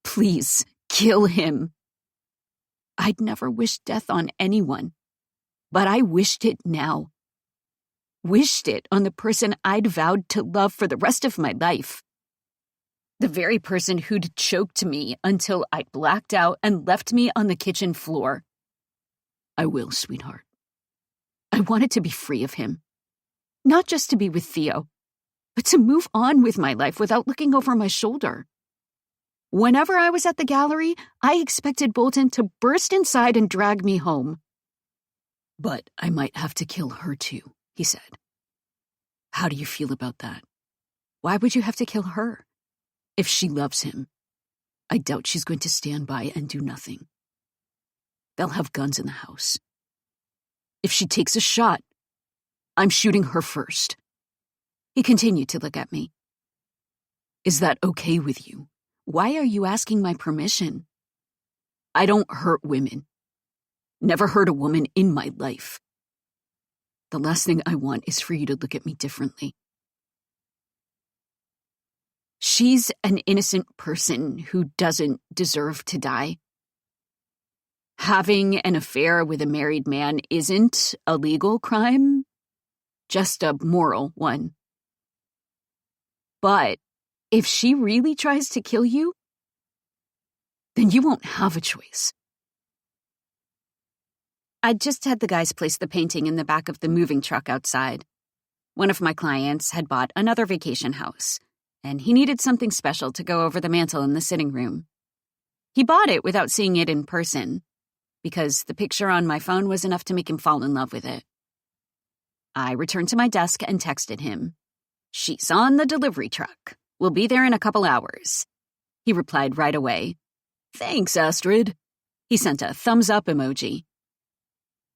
Please, kill him. I'd never wished death on anyone, but I wished it now. Wished it on the person I'd vowed to love for the rest of my life. The very person who'd choked me until I'd blacked out and left me on the kitchen floor. I will, sweetheart. I wanted to be free of him. Not just to be with Theo, but to move on with my life without looking over my shoulder. Whenever I was at the gallery, I expected Bolton to burst inside and drag me home. But I might have to kill her too, he said. How do you feel about that? Why would you have to kill her? If she loves him, I doubt she's going to stand by and do nothing. They'll have guns in the house. If she takes a shot, I'm shooting her first. He continued to look at me. Is that okay with you? Why are you asking my permission? I don't hurt women. Never hurt a woman in my life. The last thing I want is for you to look at me differently. She's an innocent person who doesn't deserve to die. Having an affair with a married man isn't a legal crime, just a moral one. But if she really tries to kill you, then you won't have a choice. I'd just had the guys place the painting in the back of the moving truck outside. One of my clients had bought another vacation house, and he needed something special to go over the mantel in the sitting room. He bought it without seeing it in person, because the picture on my phone was enough to make him fall in love with it. I returned to my desk and texted him. She's on the delivery truck. We'll be there in a couple hours. He replied right away. Thanks, Astrid. He sent a thumbs up emoji.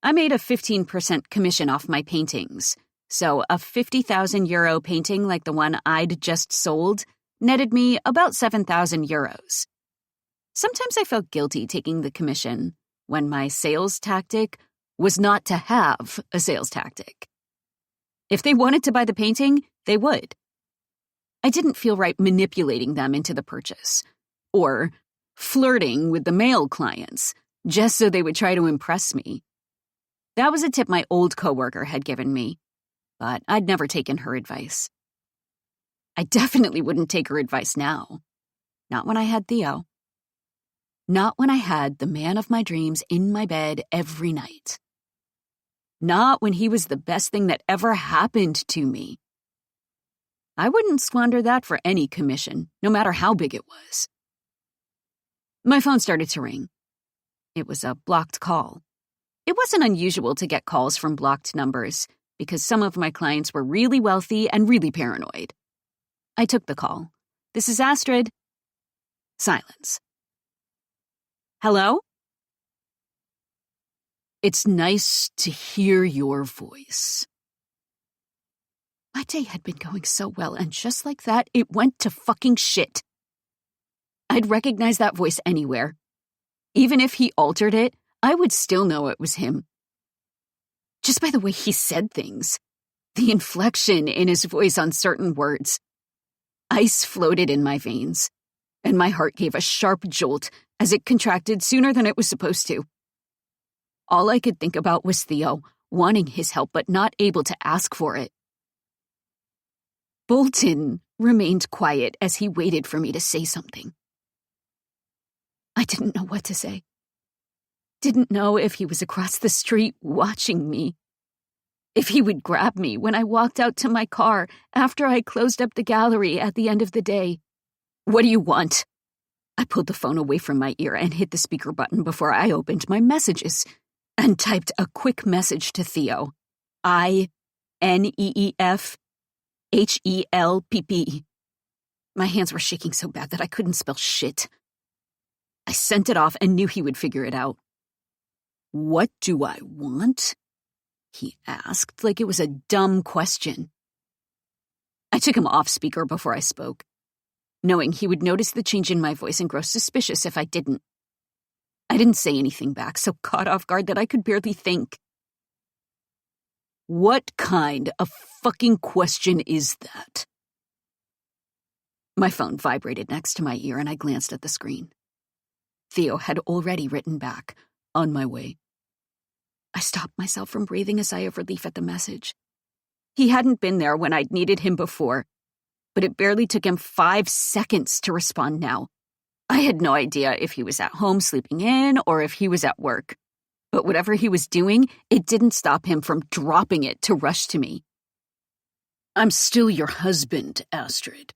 I made a 15% commission off my paintings, so a €50,000 painting like the one I'd just sold netted me about €7,000. Sometimes I felt guilty taking the commission when my sales tactic was not to have a sales tactic. If they wanted to buy the painting, they would. I didn't feel right manipulating them into the purchase, or flirting with the male clients just so they would try to impress me. That was a tip my old coworker had given me, but I'd never taken her advice. I definitely wouldn't take her advice now. Not when I had Theo. Not when I had the man of my dreams in my bed every night. Not when he was the best thing that ever happened to me. I wouldn't squander that for any commission, no matter how big it was. My phone started to ring. It was a blocked call. It wasn't unusual to get calls from blocked numbers, because some of my clients were really wealthy and really paranoid. I took the call. This is Astrid. Silence. Hello? It's nice to hear your voice. My day had been going so well, and just like that, it went to fucking shit. I'd recognize that voice anywhere. Even if he altered it, I would still know it was him. Just by the way he said things, the inflection in his voice on certain words. Ice floated in my veins, and my heart gave a sharp jolt as it contracted sooner than it was supposed to. All I could think about was Theo, wanting his help but not able to ask for it. Bolton remained quiet as he waited for me to say something. I didn't know what to say. Didn't know if he was across the street watching me. If he would grab me when I walked out to my car after I closed up the gallery at the end of the day. What do you want? I pulled the phone away from my ear and hit the speaker button before I opened my messages and typed a quick message to Theo. INEEFHELPP. My hands were shaking so bad that I couldn't spell shit. I sent it off and knew he would figure it out. What do I want? He asked like it was a dumb question. I took him off speaker before I spoke, knowing he would notice the change in my voice and grow suspicious if I didn't. I didn't say anything back, so caught off guard that I could barely think. What kind of fucking question is that? My phone vibrated next to my ear and I glanced at the screen. Theo had already written back, on my way. I stopped myself from breathing a sigh of relief at the message. He hadn't been there when I'd needed him before, but it barely took him 5 seconds to respond now. I had no idea if he was at home sleeping in or if he was at work. But whatever he was doing, it didn't stop him from dropping it to rush to me. I'm still your husband, Astrid.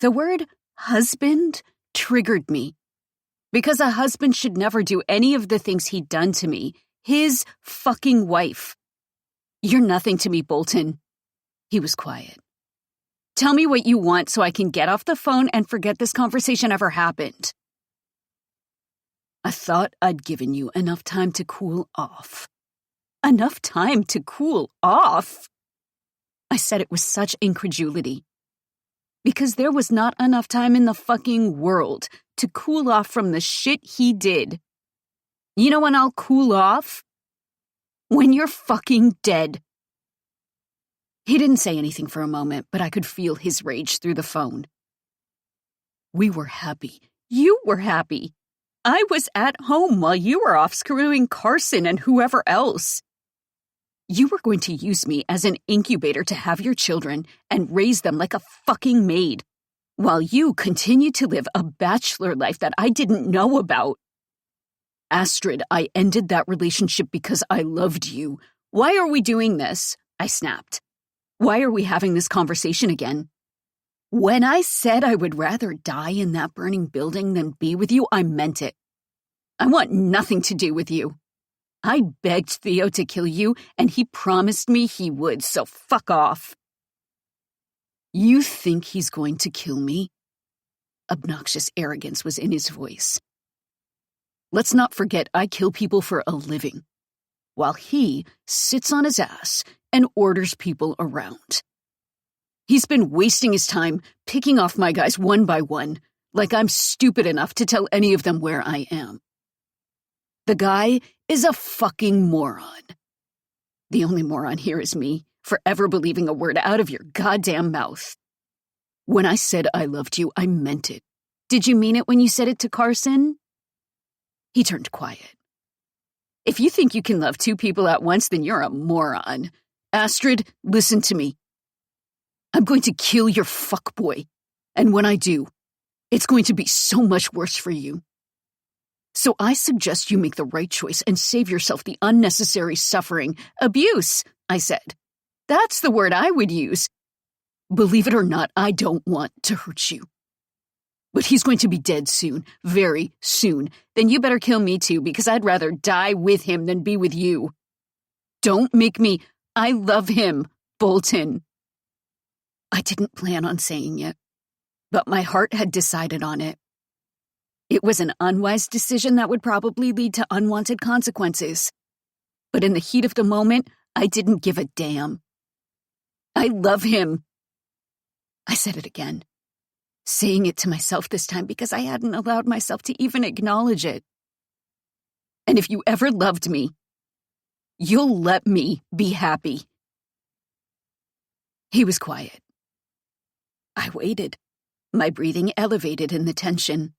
The word husband triggered me. Because a husband should never do any of the things he'd done to me. His fucking wife. You're nothing to me, Bolton. He was quiet. Tell me what you want so I can get off the phone and forget this conversation ever happened. I thought I'd given you enough time to cool off. Enough time to cool off? I said it with such incredulity. Because there was not enough time in the fucking world to cool off from the shit he did. You know when I'll cool off? When you're fucking dead. He didn't say anything for a moment, but I could feel his rage through the phone. We were happy. You were happy. I was at home while you were off screwing Carson and whoever else. You were going to use me as an incubator to have your children and raise them like a fucking maid, while you continued to live a bachelor life that I didn't know about. Astrid, I ended that relationship because I loved you. Why are we doing this? I snapped. Why are we having this conversation again? When I said I would rather die in that burning building than be with you, I meant it. I want nothing to do with you. I begged Theo to kill you, and he promised me he would, so fuck off. You think he's going to kill me? Obnoxious arrogance was in his voice. Let's not forget I kill people for a living, while he sits on his ass and orders people around. He's been wasting his time picking off my guys one by one, like I'm stupid enough to tell any of them where I am. The guy is a fucking moron. The only moron here is me, for ever believing a word out of your goddamn mouth. When I said I loved you, I meant it. Did you mean it when you said it to Carson? He turned quiet. If you think you can love 2 people at once, then you're a moron. Astrid, listen to me. I'm going to kill your fuckboy. And when I do, it's going to be so much worse for you. So I suggest you make the right choice and save yourself the unnecessary suffering. Abuse, I said. That's the word I would use. Believe it or not, I don't want to hurt you. But he's going to be dead soon, very soon. Then you better kill me too, because I'd rather die with him than be with you. Don't make me. I love him, Bolton. I didn't plan on saying it, but my heart had decided on it. It was an unwise decision that would probably lead to unwanted consequences. But in the heat of the moment, I didn't give a damn. I love him. I said it again, saying it to myself this time because I hadn't allowed myself to even acknowledge it. And if you ever loved me, you'll let me be happy. He was quiet. I waited, my breathing elevated in the tension,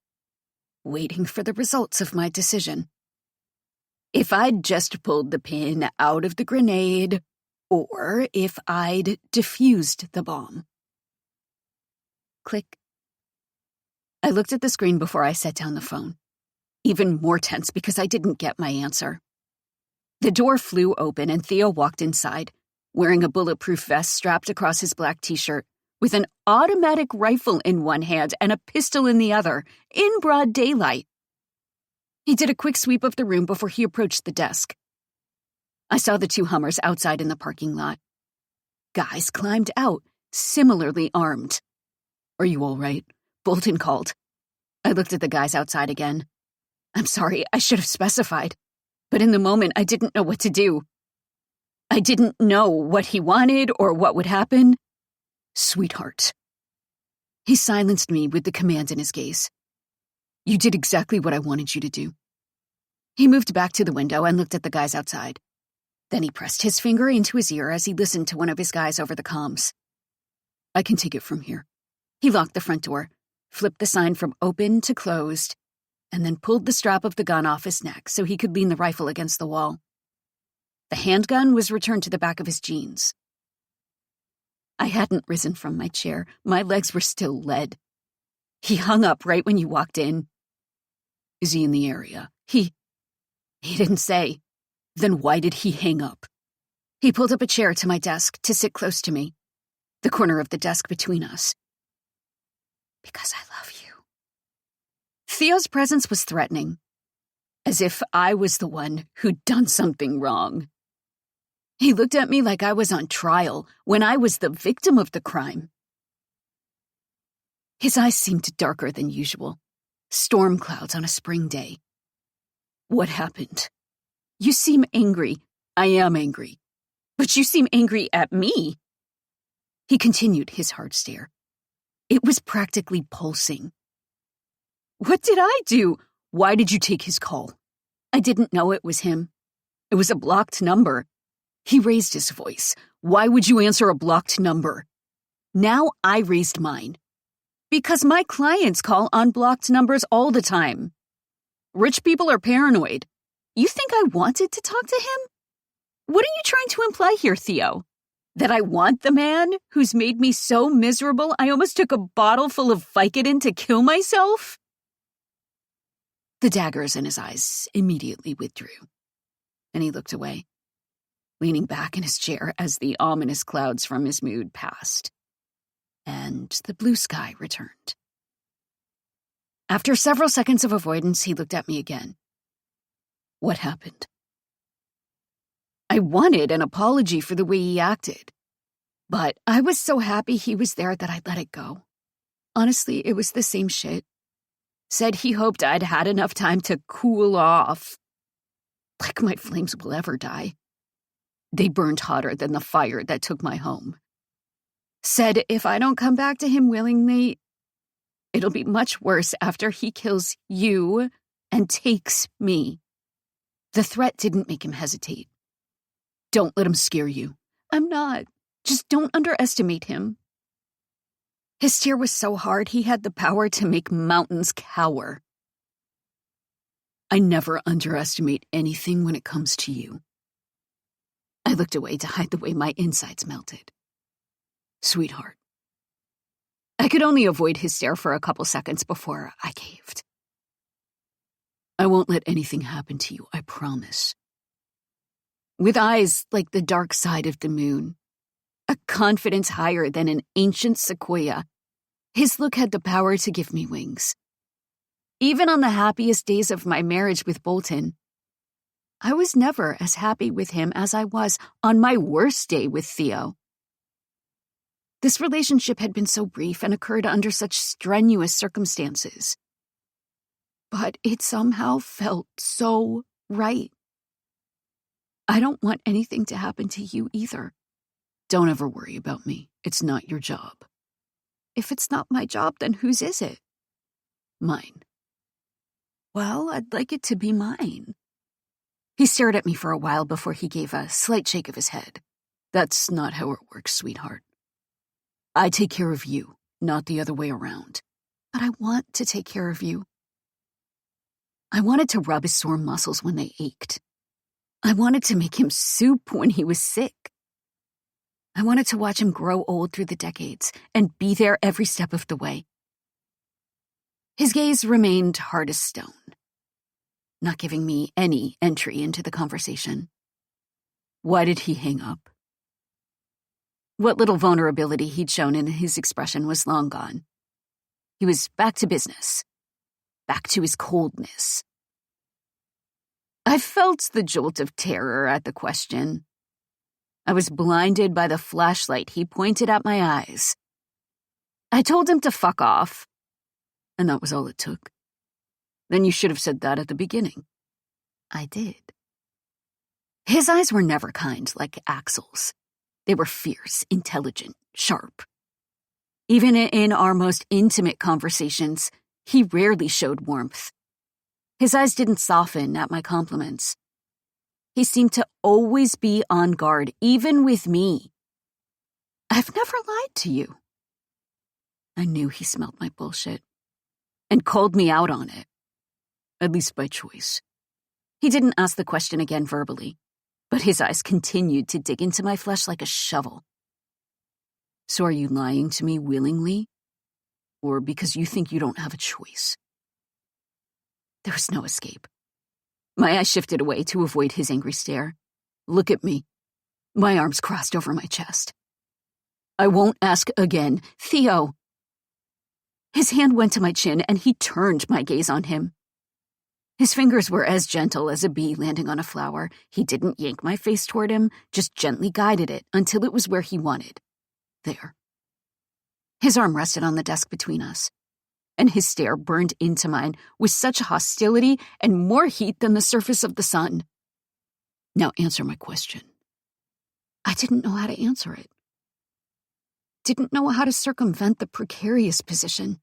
waiting for the results of my decision. If I'd just pulled the pin out of the grenade, or if I'd defused the bomb. Click. I looked at the screen before I set down the phone. even more tense because I didn't get my answer. The door flew open and Theo walked inside, wearing a bulletproof vest strapped across his black t-shirt, with an automatic rifle in one hand and a pistol in the other, in broad daylight. He did a quick sweep of the room before he approached the desk. I saw the 2 Hummers outside in the parking lot. Guys climbed out, similarly armed. "Are you all right?" Bolton called. I looked at the guys outside again. I'm sorry, I should have specified. But in the moment, I didn't know what to do. I didn't know what he wanted or what would happen. "Sweetheart." He silenced me with the command in his gaze. "You did exactly what I wanted you to do." He moved back to the window and looked at the guys outside. Then he pressed his finger into his ear as he listened to one of his guys over the comms. "I can take it from here." He locked the front door, flipped the sign from open to closed, and then pulled the strap of the gun off his neck so he could lean the rifle against the wall. The handgun was returned to the back of his jeans. I hadn't risen from my chair. My legs were still lead. He hung up right when you walked in. "Is he in the area?" He didn't say. Then why did he hang up? He pulled up a chair to my desk to sit close to me, the corner of the desk between us. "Because I love you." Theo's presence was threatening, as if I was the one who'd done something wrong. He looked at me like I was on trial when I was the victim of the crime. His eyes seemed darker than usual, storm clouds on a spring day. "What happened? You seem angry." "I am angry. But you seem angry at me." He continued his hard stare. It was practically pulsing. "What did I do? Why did you take his call?" "I didn't know it was him. It was a blocked number." He raised his voice. "Why would you answer a blocked number?" Now I raised mine. "Because my clients call unblocked numbers all the time. Rich people are paranoid. You think I wanted to talk to him? What are you trying to imply here, Theo? That I want the man who's made me so miserable I almost took a bottle full of Vicodin to kill myself?" The daggers in his eyes immediately withdrew, and he looked away, leaning back in his chair as the ominous clouds from his mood passed, and the blue sky returned. After several seconds of avoidance, he looked at me again. "What happened?" I wanted an apology for the way he acted, but I was so happy he was there that I let it go. Honestly, it was the same shit. Said he hoped I'd had enough time to cool off. Like my flames will ever die. They burned hotter than the fire that took my home. Said if I don't come back to him willingly, it'll be much worse after he kills you and takes me. The threat didn't make him hesitate. "Don't let him scare you." "I'm not. Just don't underestimate him." His stare was so hard he had the power to make mountains cower. "I never underestimate anything when it comes to you." I looked away to hide the way my insides melted. "Sweetheart." I could only avoid his stare for a couple seconds before I caved. "I won't let anything happen to you, I promise." With eyes like the dark side of the moon, a confidence higher than an ancient sequoia, his look had the power to give me wings. Even on the happiest days of my marriage with Bolton, I was never as happy with him as I was on my worst day with Theo. This relationship had been so brief and occurred under such strenuous circumstances. But it somehow felt so right. I don't want anything to happen to you either. Don't ever worry about me. It's not your job. If it's not my job, then whose is it? Mine. Well, I'd like it to be mine. He stared at me for a while before he gave a slight shake of his head. That's not how it works, sweetheart. I take care of you, not the other way around. But I want to take care of you. I wanted to rub his sore muscles when they ached. I wanted to make him soup when he was sick. I wanted to watch him grow old through the decades and be there every step of the way. His gaze remained hard as stone. not giving me any entry into the conversation. Why did he hang up? What little vulnerability he'd shown in his expression was long gone. He was back to business, back to his coldness. I felt the jolt of terror at the question. I was blinded by the flashlight he pointed at my eyes. I told him to fuck off, and that was all it took. Then you should have said that at the beginning. I did. His eyes were never kind like Axel's. They were fierce, intelligent, sharp. Even in our most intimate conversations, he rarely showed warmth. His eyes didn't soften at my compliments. He seemed to always be on guard, even with me. I've never lied to you. I knew he smelled my bullshit and called me out on it, at least by choice. He didn't ask the question again verbally, but his eyes continued to dig into my flesh like a shovel. So are you lying to me willingly, or because you think you don't have a choice? There was no escape. My eyes shifted away to avoid his angry stare. Look at me. My arms crossed over my chest. I won't ask again. Theo. His hand went to my chin, and he turned my gaze on him. His fingers were as gentle as a bee landing on a flower. He didn't yank my face toward him, just gently guided it until it was where he wanted. There. His arm rested on the desk between us, and his stare burned into mine with such hostility and more heat than the surface of the sun. Now answer my question. I didn't know how to answer it. Didn't know how to circumvent the precarious position.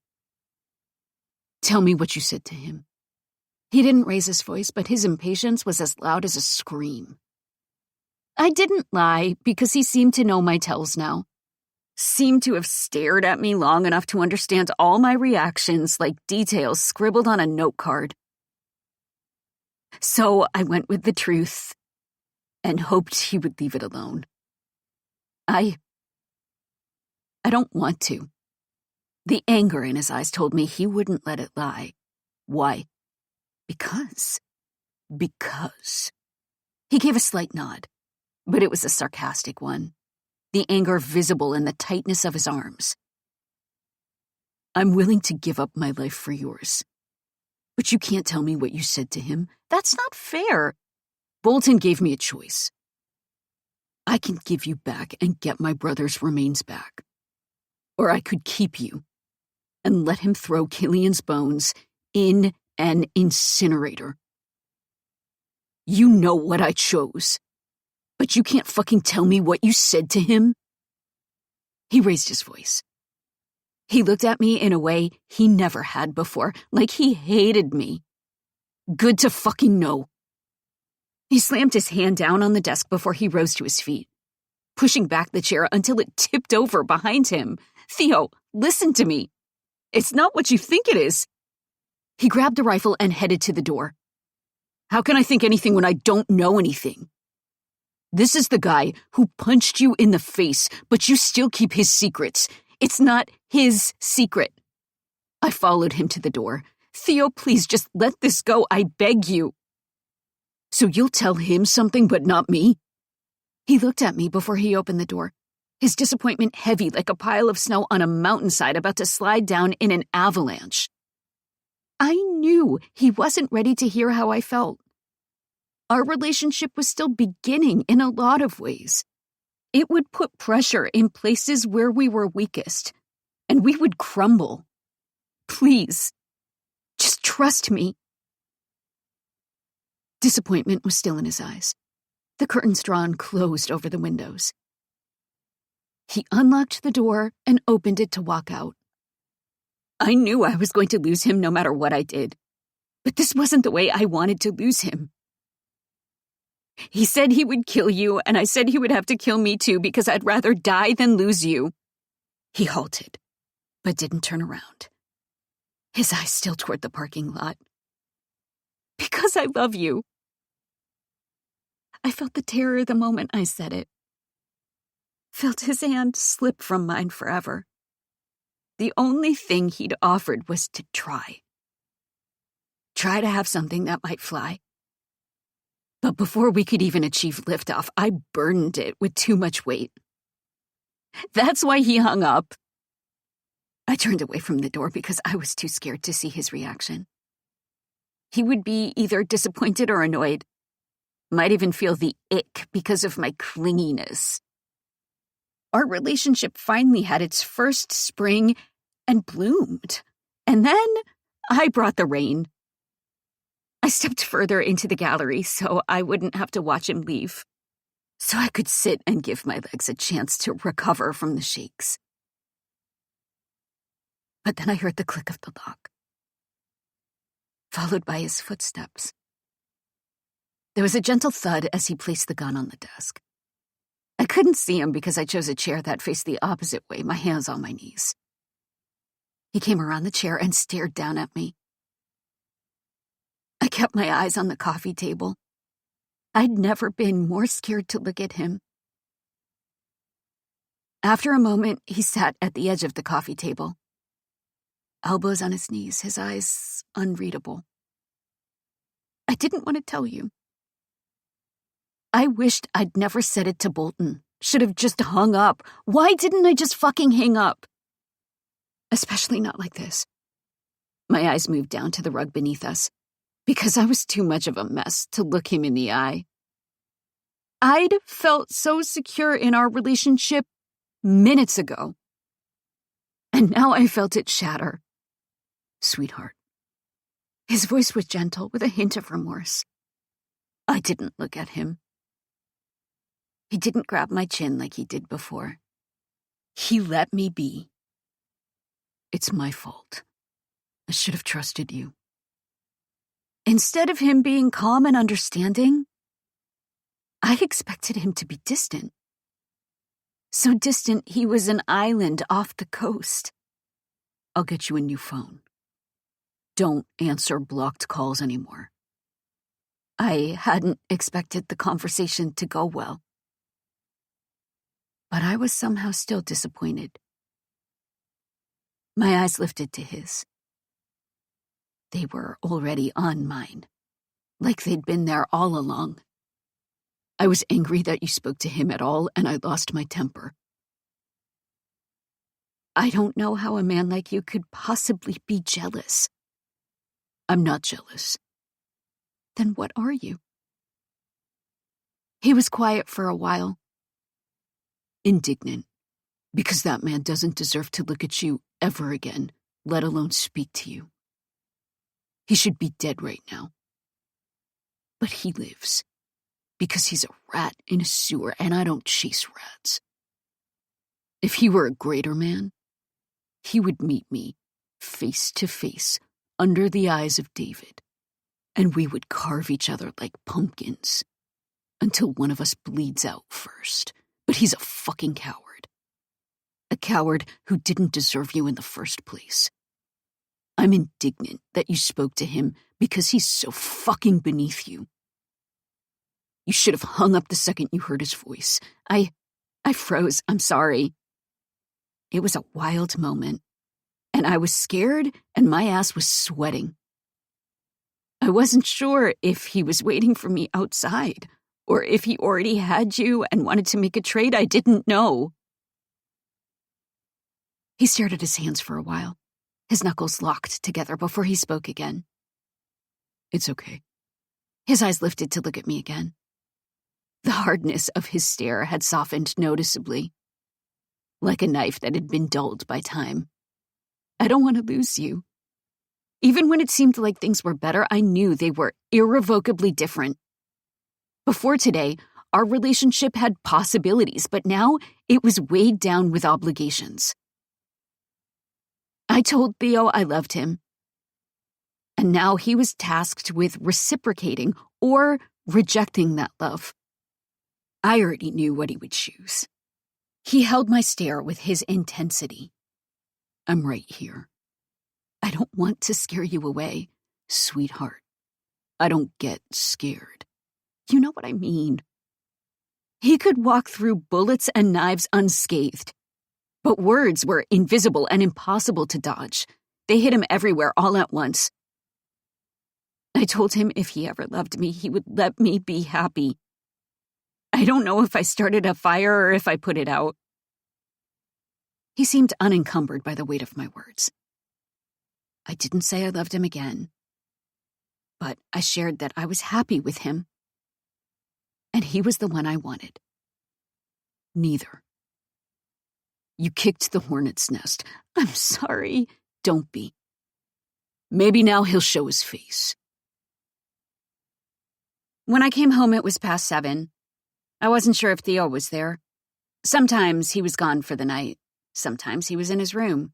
Tell me what you said to him. He didn't raise his voice, but his impatience was as loud as a scream. I didn't lie because he seemed to know my tells now. Seemed to have stared at me long enough to understand all my reactions like details scribbled on a note card. So I went with the truth and hoped he would leave it alone. I don't want to. The anger in his eyes told me he wouldn't let it lie. Why? Because. He gave a slight nod, but it was a sarcastic one, the anger visible in the tightness of his arms. I'm willing to give up my life for yours, but you can't tell me what you said to him. That's not fair. Bolton gave me a choice. I can give you back and get my brother's remains back, or I could keep you and let him throw Killian's bones in an incinerator. You know what I chose, but you can't fucking tell me what you said to him. He raised his voice. He looked at me in a way he never had before, like he hated me. Good to fucking know. He slammed his hand down on the desk before he rose to his feet, pushing back the chair until it tipped over behind him. Theo, listen to me. It's not what you think it is. He grabbed a rifle and headed to the door. How can I think anything when I don't know anything? This is the guy who punched you in the face, but you still keep his secrets. It's not his secret. I followed him to the door. Theo, please just let this go, I beg you. So you'll tell him something but not me? He looked at me before he opened the door, his disappointment heavy like a pile of snow on a mountainside about to slide down in an avalanche. I knew he wasn't ready to hear how I felt. Our relationship was still beginning in a lot of ways. It would put pressure in places where we were weakest, and we would crumble. Please, just trust me. Disappointment was still in his eyes, the curtains drawn closed over the windows. He unlocked the door and opened it to walk out. I knew I was going to lose him no matter what I did, but this wasn't the way I wanted to lose him. He said he would kill you, and I said he would have to kill me too because I'd rather die than lose you. He halted, but didn't turn around, his eyes still toward the parking lot. Because I love you. I felt the terror the moment I said it. Felt his hand slip from mine forever. The only thing he'd offered was to try. try to have something that might fly. But before we could even achieve liftoff, I burdened it with too much weight. That's why he hung up. I turned away from the door because I was too scared to see his reaction. He would be either disappointed or annoyed. Might even feel the ick because of my clinginess. Our relationship finally had its first spring and bloomed. And then I brought the rain. I stepped further into the gallery so I wouldn't have to watch him leave. So I could sit and give my legs a chance to recover from the shakes. But then I heard the click of the lock, followed by his footsteps. There was a gentle thud as he placed the gun on the desk. I couldn't see him because I chose a chair that faced the opposite way, my hands on my knees. He came around the chair and stared down at me. I kept my eyes on the coffee table. I'd never been more scared to look at him. After a moment, he sat at the edge of the coffee table, elbows on his knees, his eyes unreadable. I didn't want to tell you. I wished I'd never said it to Bolton. Should have just hung up. Why didn't I just fucking hang up? Especially not like this. My eyes moved down to the rug beneath us, because I was too much of a mess to look him in the eye. I'd felt so secure in our relationship minutes ago. And now I felt it shatter. Sweetheart. His voice was gentle with a hint of remorse. I didn't look at him. He didn't grab my chin like he did before. He let me be. It's my fault. I should have trusted you. Instead of him being calm and understanding, I expected him to be distant. So distant he was an island off the coast. I'll get you a new phone. Don't answer blocked calls anymore. I hadn't expected the conversation to go well. But I was somehow still disappointed. My eyes lifted to his. They were already on mine, like they'd been there all along. I was angry that you spoke to him at all, and I lost my temper. I don't know how a man like you could possibly be jealous. I'm not jealous. Then what are you? He was quiet for a while. Indignant, because that man doesn't deserve to look at you ever again, let alone speak to you. He should be dead right now. But he lives, because he's a rat in a sewer, and I don't chase rats. If he were a greater man, he would meet me face to face under the eyes of David, and we would carve each other like pumpkins until one of us bleeds out first. But he's a fucking coward. A coward who didn't deserve you in the first place. I'm indignant that you spoke to him because he's so fucking beneath you. You should have hung up the second you heard his voice. I froze. I'm sorry. It was a wild moment, and I was scared and my ass was sweating. I wasn't sure if he was waiting for me outside, or if he already had you and wanted to make a trade. I didn't know. He stared at his hands for a while, his knuckles locked together before he spoke again. It's okay. His eyes lifted to look at me again. The hardness of his stare had softened noticeably, like a knife that had been dulled by time. I don't want to lose you. Even when it seemed like things were better, I knew they were irrevocably different. Before today, our relationship had possibilities, but now it was weighed down with obligations. I told Theo I loved him, and now he was tasked with reciprocating or rejecting that love. I already knew what he would choose. He held my stare with his intensity. I'm right here. I don't want to scare you away, sweetheart. I don't get scared. You know what I mean. He could walk through bullets and knives unscathed. But words were invisible and impossible to dodge. They hit him everywhere all at once. I told him if he ever loved me, he would let me be happy. I don't know if I started a fire or if I put it out. He seemed unencumbered by the weight of my words. I didn't say I loved him again, but I shared that I was happy with him. And he was the one I wanted. Neither. You kicked the hornet's nest. I'm sorry. Don't be. Maybe now he'll show his face. When I came home, it was past 7. I wasn't sure if Theo was there. Sometimes he was gone for the night. Sometimes he was in his room.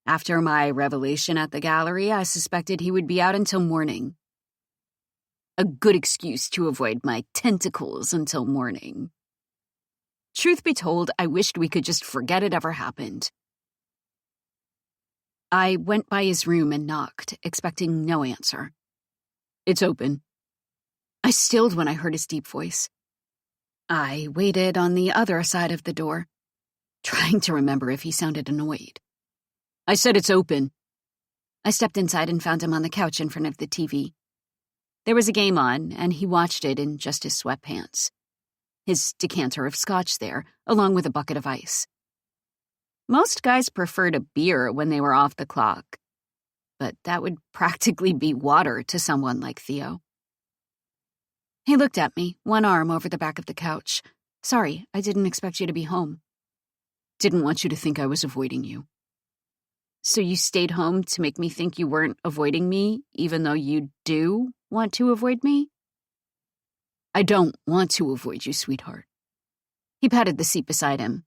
After my revelation at the gallery, I suspected he would be out until morning. A good excuse to avoid my tentacles until morning. Truth be told, I wished we could just forget it ever happened. I went by his room and knocked, expecting no answer. "It's open." I stilled when I heard his deep voice. I waited on the other side of the door, trying to remember if he sounded annoyed. "I said it's open." I stepped inside and found him on the couch in front of the TV. There was a game on, and he watched it in just his sweatpants. His decanter of scotch there, along with a bucket of ice. Most guys preferred a beer when they were off the clock, but that would practically be water to someone like Theo. He looked at me, one arm over the back of the couch. "Sorry, I didn't expect you to be home." "Didn't want you to think I was avoiding you." "So you stayed home to make me think you weren't avoiding me, even though you do want to avoid me?" "I don't want to avoid you, sweetheart." He patted the seat beside him.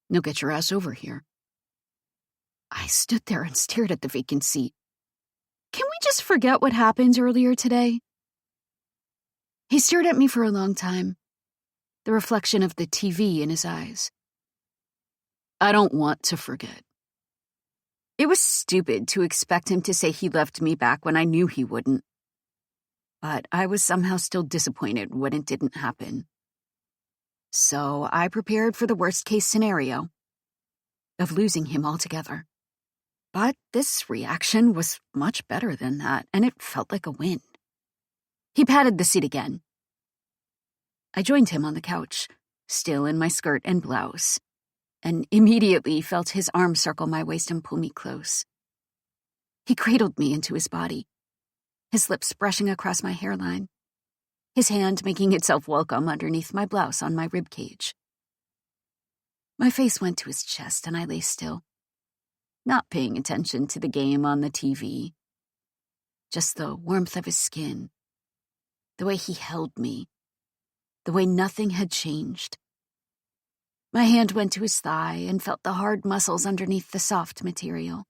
"Now get your ass over here." I stood there and stared at the vacant seat. "Can we just forget what happened earlier today?" He stared at me for a long time, the reflection of the TV in his eyes. "I don't want to forget." It was stupid to expect him to say he loved me back when I knew he wouldn't. But I was somehow still disappointed when it didn't happen. So I prepared for the worst-case scenario of losing him altogether. But this reaction was much better than that, and it felt like a win. He patted the seat again. I joined him on the couch, still in my skirt and blouse, and immediately felt his arm circle my waist and pull me close. He cradled me into his body, his lips brushing across my hairline, his hand making itself welcome underneath my blouse on my ribcage. My face went to his chest and I lay still, not paying attention to the game on the TV. Just the warmth of his skin, the way he held me, the way nothing had changed. My hand went to his thigh and felt the hard muscles underneath the soft material.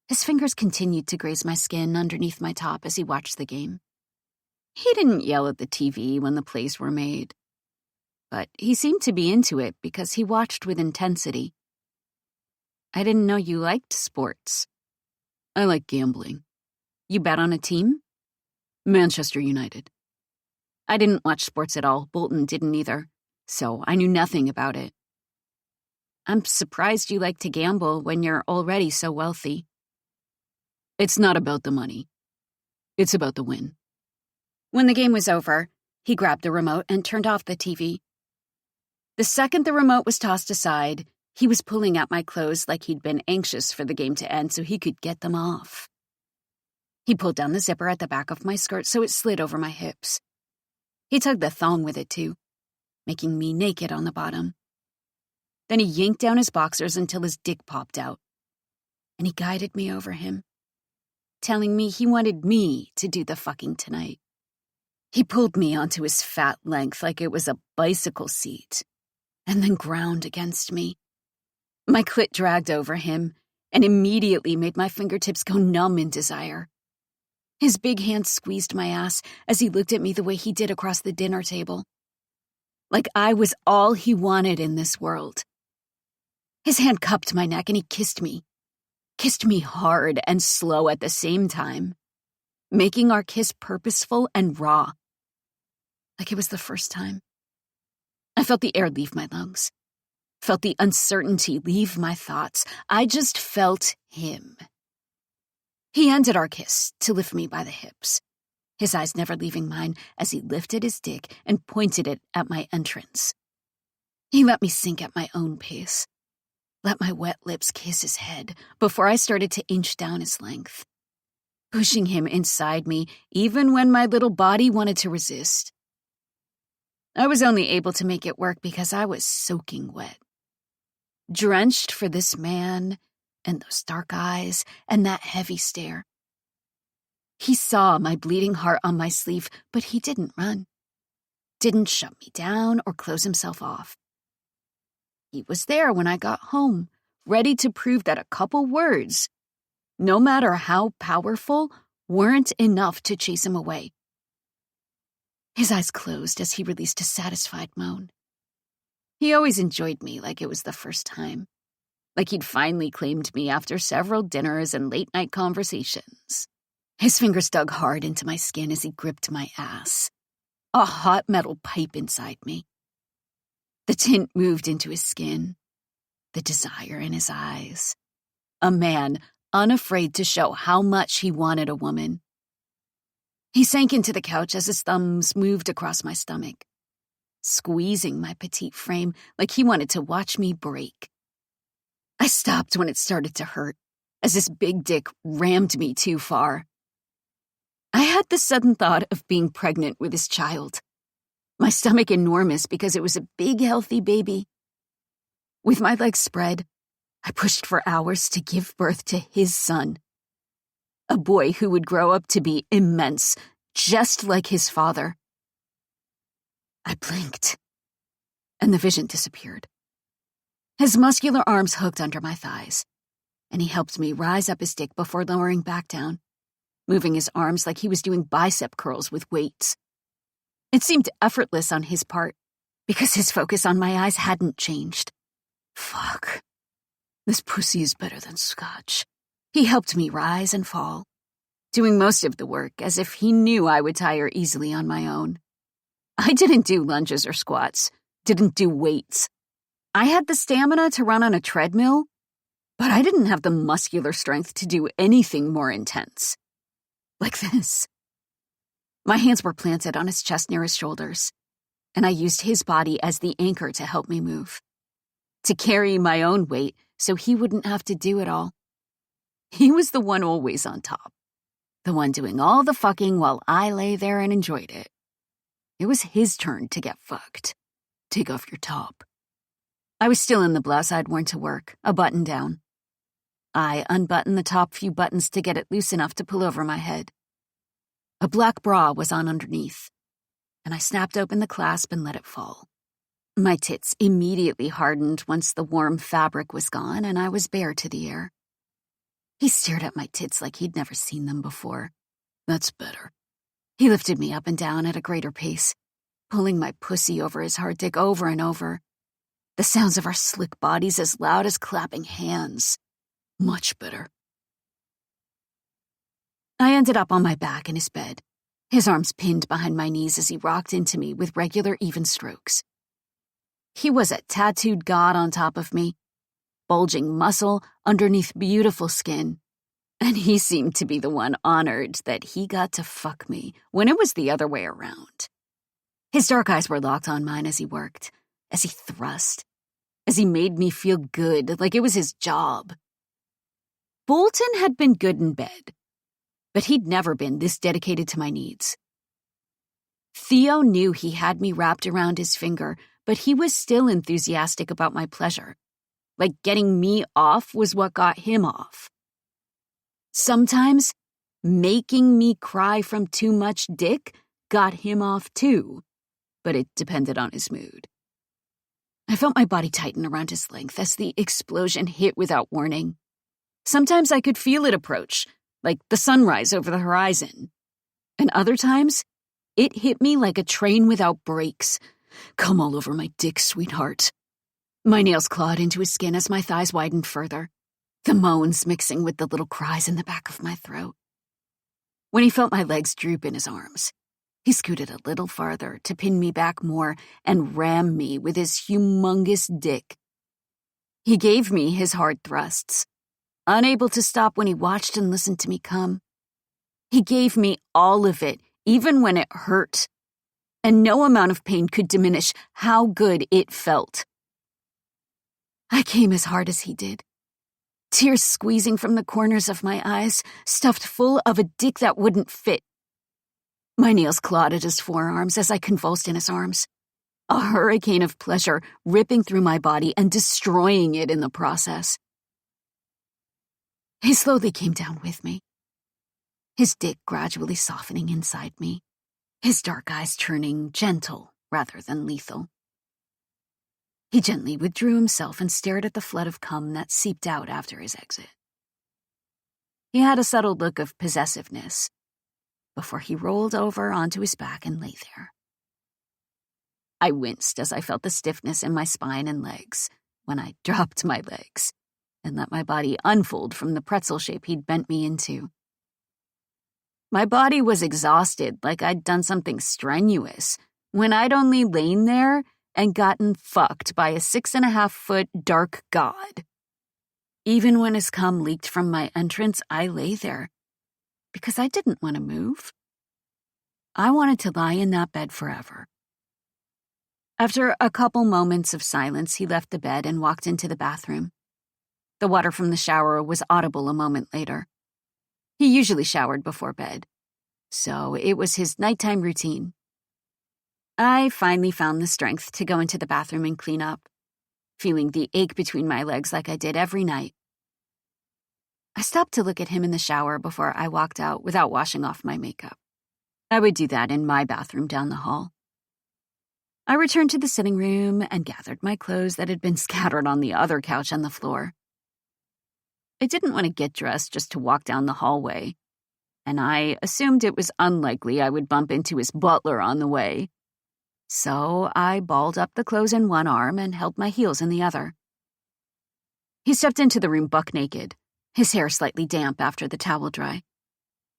His fingers continued to graze my skin underneath my top as he watched the game. He didn't yell at the TV when the plays were made, but he seemed to be into it because he watched with intensity. "I didn't know you liked sports." "I like gambling." "You bet on a team?" "Manchester United." I didn't watch sports at all. Bolton didn't either, so I knew nothing about it. "I'm surprised you like to gamble when you're already so wealthy." "It's not about the money. It's about the win." When the game was over, he grabbed the remote and turned off the TV. The second the remote was tossed aside, he was pulling at my clothes like he'd been anxious for the game to end so he could get them off. He pulled down the zipper at the back of my skirt so it slid over my hips. He tugged the thong with it too, making me naked on the bottom. Then he yanked down his boxers until his dick popped out, and he guided me over him, telling me he wanted me to do the fucking tonight. He pulled me onto his fat length like it was a bicycle seat, and then ground against me. My clit dragged over him and immediately made my fingertips go numb in desire. His big hand squeezed my ass as he looked at me the way he did across the dinner table. Like I was all he wanted in this world. His hand cupped my neck and he kissed me hard and slow at the same time, making our kiss purposeful and raw, like it was the first time. I felt the air leave my lungs, felt the uncertainty leave my thoughts. I just felt him. He ended our kiss to lift me by the hips, his eyes never leaving mine as he lifted his dick and pointed it at my entrance. He let me sink at my own pace, let my wet lips kiss his head before I started to inch down his length, pushing him inside me even when my little body wanted to resist. I was only able to make it work because I was soaking wet, drenched for this man and those dark eyes and that heavy stare. He saw my bleeding heart on my sleeve, but he didn't run, didn't shut me down or close himself off. He was there when I got home, ready to prove that a couple words, no matter how powerful, weren't enough to chase him away. His eyes closed as he released a satisfied moan. He always enjoyed me like it was the first time, like he'd finally claimed me after several dinners and late-night conversations. His fingers dug hard into my skin as he gripped my ass, a hot metal pipe inside me. The tint moved into his skin, the desire in his eyes. A man unafraid to show how much he wanted a woman. He sank into the couch as his thumbs moved across my stomach, squeezing my petite frame like he wanted to watch me break. I stopped when it started to hurt, as his big dick rammed me too far. I had the sudden thought of being pregnant with his child. My stomach enormous because it was a big, healthy baby. With my legs spread, I pushed for hours to give birth to his son. A boy who would grow up to be immense, just like his father. I blinked, and the vision disappeared. His muscular arms hooked under my thighs, and he helped me rise up his dick before lowering back down, moving his arms like he was doing bicep curls with weights. It seemed effortless on his part, because his focus on my eyes hadn't changed. Fuck. This pussy is better than scotch. He helped me rise and fall, doing most of the work as if he knew I would tire easily on my own. I didn't do lunges or squats, didn't do weights. I had the stamina to run on a treadmill, but I didn't have the muscular strength to do anything more intense. Like this. My hands were planted on his chest near his shoulders, and I used his body as the anchor to help me move, to carry my own weight so he wouldn't have to do it all. He was the one always on top, the one doing all the fucking while I lay there and enjoyed it. It was his turn to get fucked. Take off your top. I was still in the blouse I'd worn to work, a button down. I unbuttoned the top few buttons to get it loose enough to pull over my head. A black bra was on underneath, and I snapped open the clasp and let it fall. My tits immediately hardened once the warm fabric was gone and I was bare to the air. He stared at my tits like he'd never seen them before. That's better. He lifted me up and down at a greater pace, pulling my pussy over his hard dick over and over. The sounds of our slick bodies as loud as clapping hands. Much better. I ended up on my back in his bed, his arms pinned behind my knees as he rocked into me with regular even strokes. He was a tattooed god on top of me, bulging muscle underneath beautiful skin, and he seemed to be the one honored that he got to fuck me when it was the other way around. His dark eyes were locked on mine as he worked, as he thrust, as he made me feel good like it was his job. Bolton had been good in bed, but he'd never been this dedicated to my needs. Theo knew he had me wrapped around his finger, but he was still enthusiastic about my pleasure. Like getting me off was what got him off. Sometimes, making me cry from too much dick got him off too, but it depended on his mood. I felt my body tighten around his length as the explosion hit without warning. Sometimes I could feel it approach, like the sunrise over the horizon. And other times, it hit me like a train without brakes. Come all over my dick, sweetheart. My nails clawed into his skin as my thighs widened further, the moans mixing with the little cries in the back of my throat. When he felt my legs droop in his arms, he scooted a little farther to pin me back more and ram me with his humongous dick. He gave me his hard thrusts, unable to stop when he watched and listened to me come. He gave me all of it, even when it hurt, and no amount of pain could diminish how good it felt. I came as hard as he did, tears squeezing from the corners of my eyes, stuffed full of a dick that wouldn't fit. My nails clawed at his forearms as I convulsed in his arms, a hurricane of pleasure ripping through my body and destroying it in the process. He slowly came down with me, his dick gradually softening inside me, his dark eyes turning gentle rather than lethal. He gently withdrew himself and stared at the flood of cum that seeped out after his exit. He had a subtle look of possessiveness before he rolled over onto his back and lay there. I winced as I felt the stiffness in my spine and legs when I dropped my legs and let my body unfold from the pretzel shape he'd bent me into. My body was exhausted, like I'd done something strenuous, when I'd only lain there and gotten fucked by a 6.5-foot dark god. Even when his cum leaked from my entrance, I lay there, because I didn't want to move. I wanted to lie in that bed forever. After a couple moments of silence, he left the bed and walked into the bathroom. The water from the shower was audible a moment later. He usually showered before bed, so it was his nighttime routine. I finally found the strength to go into the bathroom and clean up, feeling the ache between my legs like I did every night. I stopped to look at him in the shower before I walked out without washing off my makeup. I would do that in my bathroom down the hall. I returned to the sitting room and gathered my clothes that had been scattered on the other couch on the floor. I didn't want to get dressed just to walk down the hallway, and I assumed it was unlikely I would bump into his butler on the way. So I balled up the clothes in one arm and held my heels in the other. He stepped into the room buck naked, his hair slightly damp after the towel dry.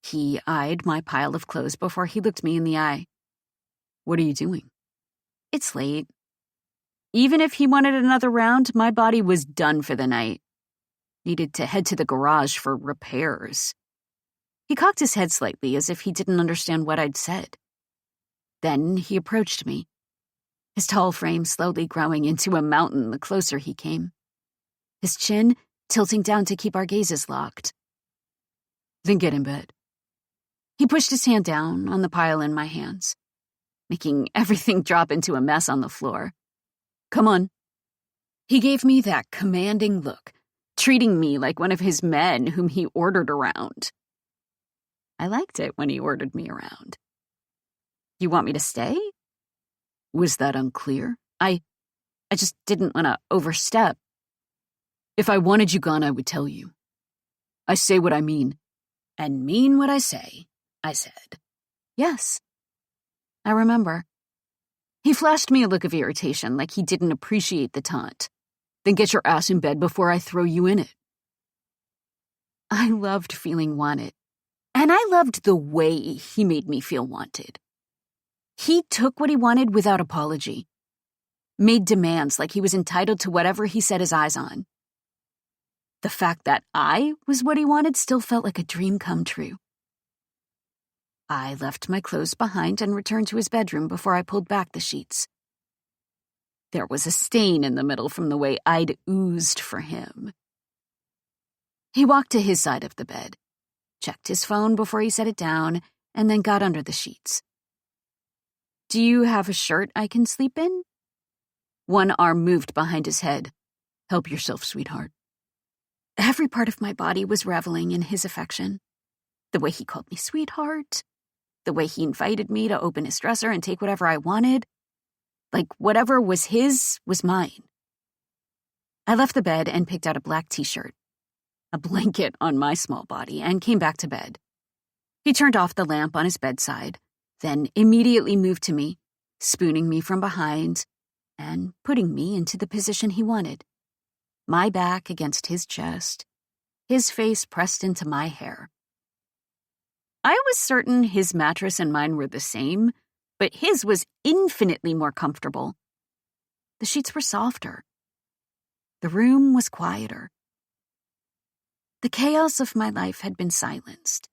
He eyed my pile of clothes before he looked me in the eye. "What are you doing?" "It's late." Even if he wanted another round, my body was done for the night. Needed to head to the garage for repairs. He cocked his head slightly as if he didn't understand what I'd said. Then he approached me, his tall frame slowly growing into a mountain the closer he came, his chin tilting down to keep our gazes locked. "Then get in bed." He pushed his hand down on the pile in my hands, making everything drop into a mess on the floor. "Come on." He gave me that commanding look, treating me like one of his men whom he ordered around. I liked it when he ordered me around. "You want me to stay?" Was that unclear? I just didn't want to overstep. "If I wanted you gone, I would tell you. I say what I mean, and mean what I say," I said. "Yes." I remember. He flashed me a look of irritation, like he didn't appreciate the taunt. "Then get your ass in bed before I throw you in it." I loved feeling wanted, and I loved the way he made me feel wanted. He took what he wanted without apology, made demands like he was entitled to whatever he set his eyes on. The fact that I was what he wanted still felt like a dream come true. I left my clothes behind and returned to his bedroom before I pulled back the sheets. There was a stain in the middle from the way I'd oozed for him. He walked to his side of the bed, checked his phone before he set it down, and then got under the sheets. "Do you have a shirt I can sleep in?" One arm moved behind his head. "Help yourself, sweetheart." Every part of my body was reveling in his affection. The way he called me sweetheart, the way he invited me to open his dresser and take whatever I wanted. Like whatever was his was mine. I left the bed and picked out a black t-shirt, a blanket on my small body, and came back to bed. He turned off the lamp on his bedside, then immediately moved to me, spooning me from behind and putting me into the position he wanted. My back against his chest, his face pressed into my hair. I was certain his mattress and mine were the same, but his was infinitely more comfortable. The sheets were softer. The room was quieter. The chaos of my life had been silenced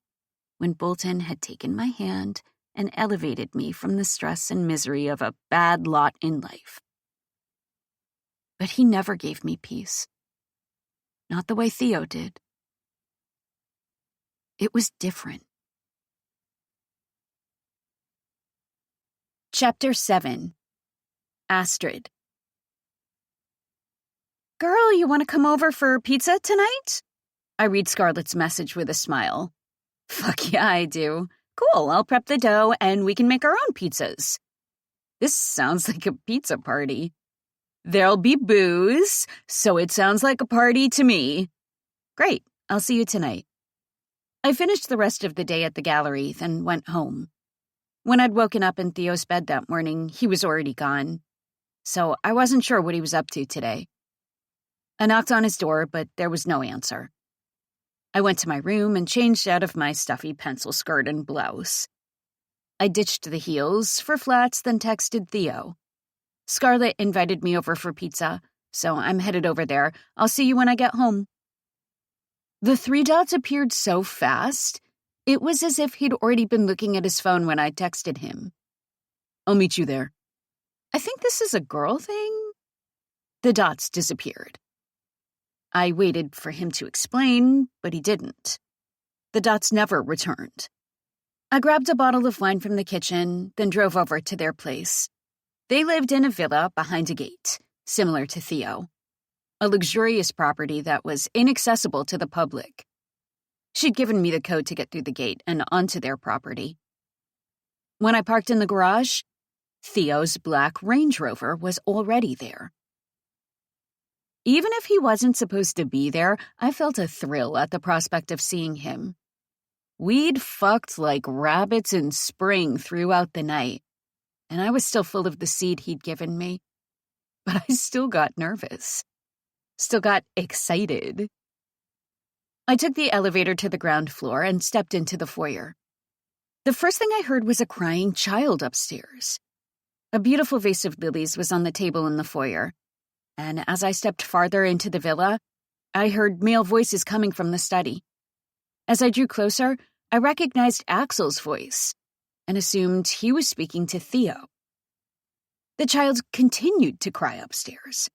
when Bolton had taken my hand and elevated me from the stress and misery of a bad lot in life. But he never gave me peace. Not the way Theo did. It was different. Chapter 7. Astrid. Girl, you want to come over for pizza tonight? I read Scarlett's message with a smile. Fuck yeah, I do. Cool, I'll prep the dough and we can make our own pizzas. This sounds like a pizza party. There'll be booze, so it sounds like a party to me. Great, I'll see you tonight. I finished the rest of the day at the gallery, then went home. When I'd woken up in Theo's bed that morning, he was already gone. So I wasn't sure what he was up to today. I knocked on his door, but there was no answer. I went to my room and changed out of my stuffy pencil skirt and blouse. I ditched the heels for flats, then texted Theo. Scarlett invited me over for pizza, so I'm headed over there. I'll see you when I get home. The 3 dots appeared so fast, it was as if he'd already been looking at his phone when I texted him. I'll meet you there. I think this is a girl thing? The dots disappeared. I waited for him to explain, but he didn't. The dots never returned. I grabbed a bottle of wine from the kitchen, then drove over to their place. They lived in a villa behind a gate, similar to Theo. A luxurious property that was inaccessible to the public. She'd given me the code to get through the gate and onto their property. When I parked in the garage, Theo's black Range Rover was already there. Even if he wasn't supposed to be there, I felt a thrill at the prospect of seeing him. We'd fucked like rabbits in spring throughout the night, and I was still full of the seed he'd given me. But I still got nervous. Still got excited. I took the elevator to the ground floor and stepped into the foyer. The first thing I heard was a crying child upstairs. A beautiful vase of lilies was on the table in the foyer, and as I stepped farther into the villa, I heard male voices coming from the study. As I drew closer, I recognized Axel's voice and assumed he was speaking to Theo. The child continued to cry upstairs.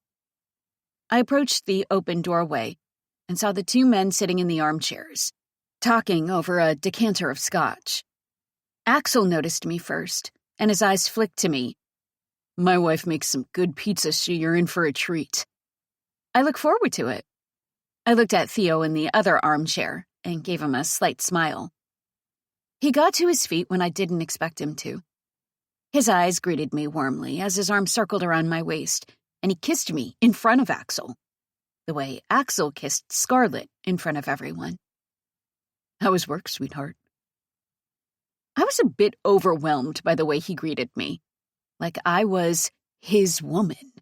I approached the open doorway and saw the 2 men sitting in the armchairs, talking over a decanter of scotch. Axel noticed me first, and his eyes flicked to me. My wife makes some good pizza, so you're in for a treat. I look forward to it. I looked at Theo in the other armchair and gave him a slight smile. He got to his feet when I didn't expect him to. His eyes greeted me warmly as his arm circled around my waist, and he kissed me in front of Axel, the way Axel kissed Scarlett in front of everyone. How was work, sweetheart? I was a bit overwhelmed by the way he greeted me, like I was his woman,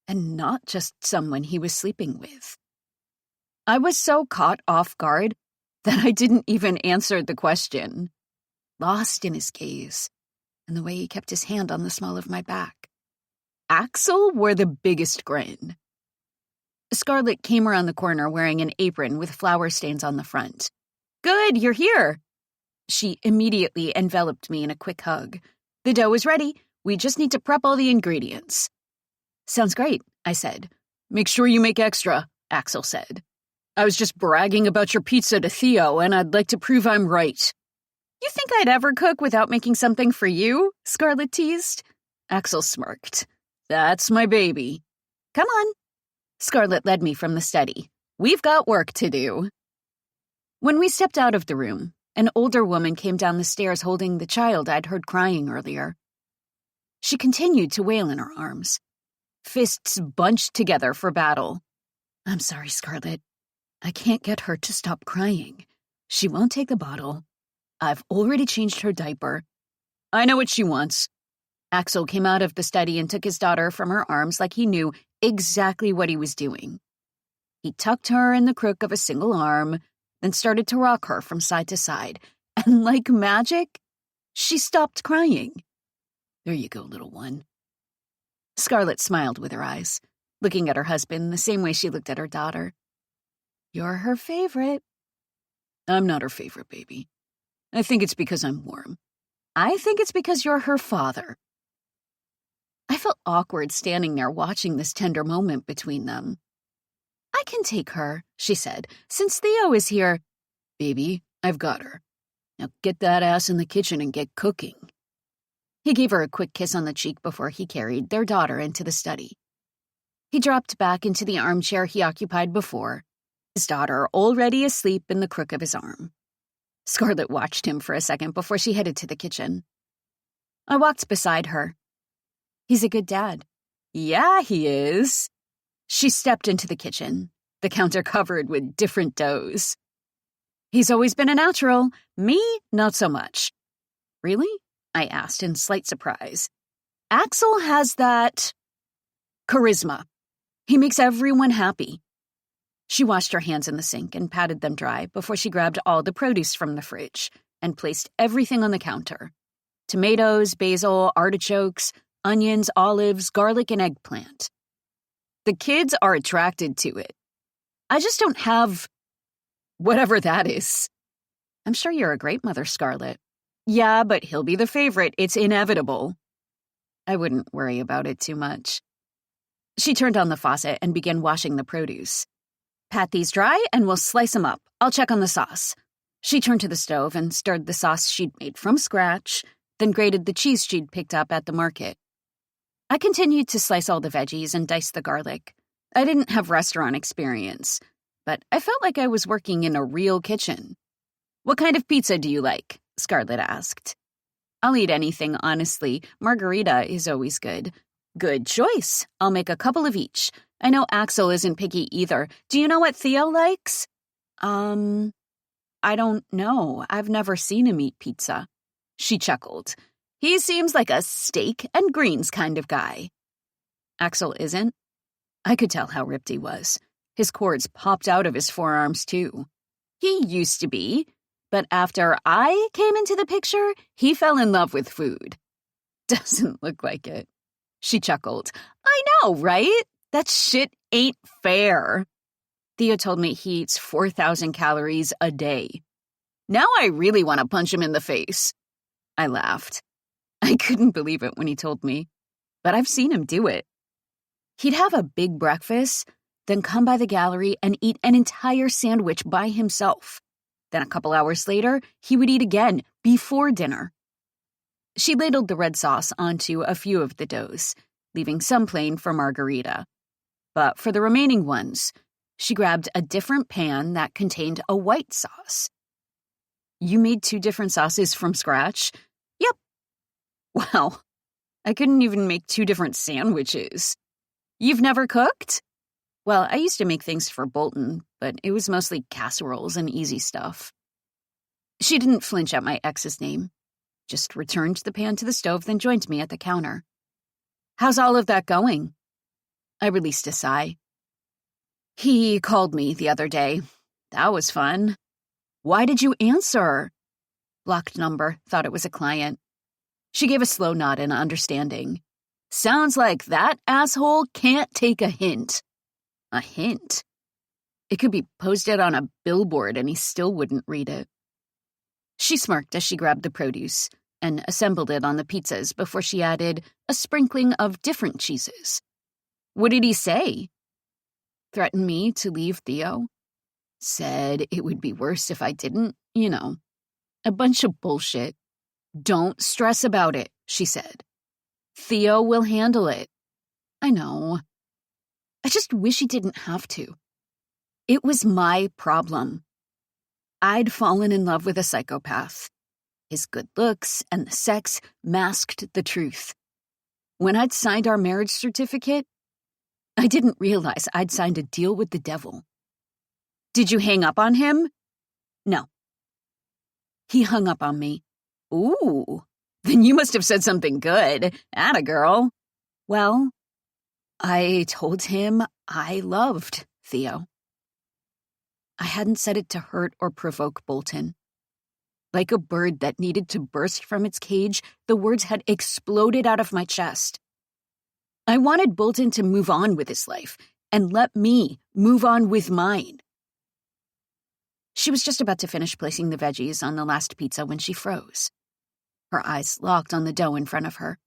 and not just someone he was sleeping with. I was so caught off guard that I didn't even answer the question, lost in his gaze and the way he kept his hand on the small of my back. Axel wore the biggest grin. Scarlett came around the corner wearing an apron with flower stains on the front. Good, you're here. She immediately enveloped me in a quick hug. The dough is ready. We just need to prep all the ingredients. Sounds great, I said. Make sure you make extra, Axel said. I was just bragging about your pizza to Theo, and I'd like to prove I'm right. You think I'd ever cook without making something for you? Scarlett teased. Axel smirked. That's my baby. Come on. Scarlett led me from the study. We've got work to do. When we stepped out of the room, an older woman came down the stairs holding the child I'd heard crying earlier. She continued to wail in her arms, fists bunched together for battle. I'm sorry, Scarlett. I can't get her to stop crying. She won't take the bottle. I've already changed her diaper. I know what she wants. Axel came out of the study and took his daughter from her arms like he knew exactly what he was doing. He tucked her in the crook of a single arm, then started to rock her from side to side, and like magic, she stopped crying. There you go, little one. Scarlett smiled with her eyes, looking at her husband the same way she looked at her daughter. You're her favorite. I'm not her favorite, baby. I think it's because I'm warm. I think it's because you're her father. I felt awkward standing there watching this tender moment between them. I can take her, she said, since Theo is here. Baby, I've got her. Now get that ass in the kitchen and get cooking. He gave her a quick kiss on the cheek before he carried their daughter into the study. He dropped back into the armchair he occupied before, his daughter already asleep in the crook of his arm. Scarlett watched him for a second before she headed to the kitchen. I walked beside her. He's a good dad. Yeah, he is. She stepped into the kitchen, the counter covered with different doughs. He's always been a natural. Me, not so much. Really? I asked in slight surprise. Axel has that charisma. He makes everyone happy. She washed her hands in the sink and patted them dry before she grabbed all the produce from the fridge and placed everything on the counter. Tomatoes, basil, artichokes, onions, olives, garlic, and eggplant. The kids are attracted to it. I just don't have whatever that is. I'm sure you're a great mother, Scarlett. Yeah, but he'll be the favorite. It's inevitable. I wouldn't worry about it too much. She turned on the faucet and began washing the produce. Pat these dry and we'll slice them up. I'll check on the sauce. She turned to the stove and stirred the sauce she'd made from scratch, then grated the cheese she'd picked up at the market. I continued to slice all the veggies and dice the garlic. I didn't have restaurant experience, but I felt like I was working in a real kitchen. What kind of pizza do you like? Scarlett asked. I'll eat anything, honestly. Margarita is always good. Good choice. I'll make a couple of each. I know Axel isn't picky either. Do you know what Theo likes? I don't know. I've never seen him eat pizza. She chuckled. He seems like a steak and greens kind of guy. Axel isn't? I could tell how ripped he was. His cords popped out of his forearms, too. He used to be, but after I came into the picture, he fell in love with food. Doesn't look like it. She chuckled. I know, right? That shit ain't fair. Theo told me he eats 4,000 calories a day. Now I really want to punch him in the face. I laughed. I couldn't believe it when he told me, but I've seen him do it. He'd have a big breakfast, then come by the gallery and eat an entire sandwich by himself. Then a couple hours later, he would eat again before dinner. She ladled the red sauce onto a few of the doughs, leaving some plain for margarita. But for the remaining ones, she grabbed a different pan that contained a white sauce. You made 2 different sauces from scratch? Yep. Wow. I couldn't even make 2 different sandwiches. You've never cooked? Well, I used to make things for Bolton, but it was mostly casseroles and easy stuff. She didn't flinch at my ex's name, just returned the pan to the stove, then joined me at the counter. How's all of that going? I released a sigh. He called me the other day. That was fun. Why did you answer? Blocked number, thought it was a client. She gave a slow nod in understanding. Sounds like that asshole can't take a hint. A hint? It could be posted on a billboard and he still wouldn't read it. She smirked as she grabbed the produce and assembled it on the pizzas before she added a sprinkling of different cheeses. What did he say? Threatened me to leave Theo. Said it would be worse if I didn't, you know. A bunch of bullshit. Don't stress about it, she said. Theo will handle it. I know. I just wish he didn't have to. It was my problem. I'd fallen in love with a psychopath. His good looks and the sex masked the truth. When I'd signed our marriage certificate, I didn't realize I'd signed a deal with the devil. Did you hang up on him? No. He hung up on me. Ooh, then you must have said something good. Atta girl. Well, I told him I loved Theo. I hadn't said it to hurt or provoke Bolton. Like a bird that needed to burst from its cage, the words had exploded out of my chest. I wanted Bolton to move on with his life and let me move on with mine. She was just about to finish placing the veggies on the last pizza when she froze. Her eyes locked on the dough in front of her.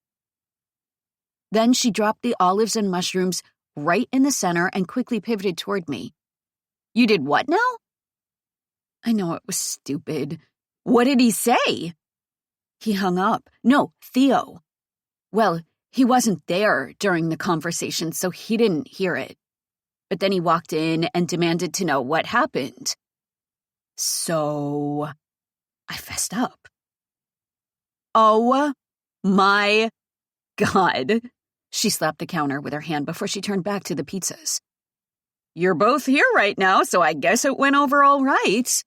Then she dropped the olives and mushrooms right in the center and quickly pivoted toward me. "You did what now?" I know it was stupid. "What did he say?" He hung up. No, Theo. Well, he wasn't there during the conversation, so he didn't hear it. But then he walked in and demanded to know what happened. So I fessed up. "Oh my God." She slapped the counter with her hand before she turned back to the pizzas. "You're both here right now, so I guess it went over all right."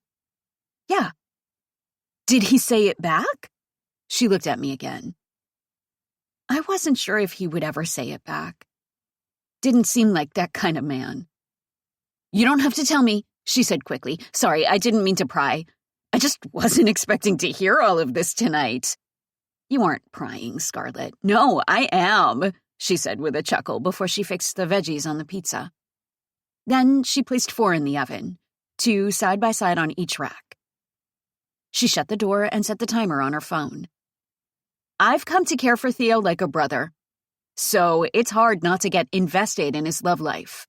"Yeah." "Did he say it back?" She looked at me again. I wasn't sure if he would ever say it back. Didn't seem like that kind of man. "You don't have to tell me," she said quickly. "Sorry, I didn't mean to pry. I just wasn't expecting to hear all of this tonight." "You aren't prying, Scarlett." "No, I am," she said with a chuckle before she fixed the veggies on the pizza. Then she placed 4 in the oven, 2 side by side on each rack. She shut the door and set the timer on her phone. "I've come to care for Theo like a brother, so it's hard not to get invested in his love life."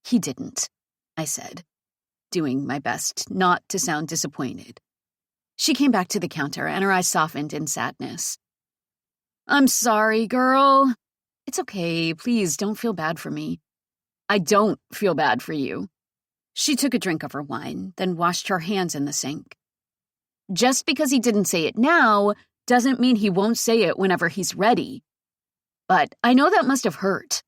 "He didn't," I said, doing my best not to sound disappointed. She came back to the counter and her eyes softened in sadness. "I'm sorry, girl." "It's okay. Please don't feel bad for me." "I don't feel bad for you." She took a drink of her wine, then washed her hands in the sink. "Just because he didn't say it now doesn't mean he won't say it whenever he's ready. But I know that must have hurt."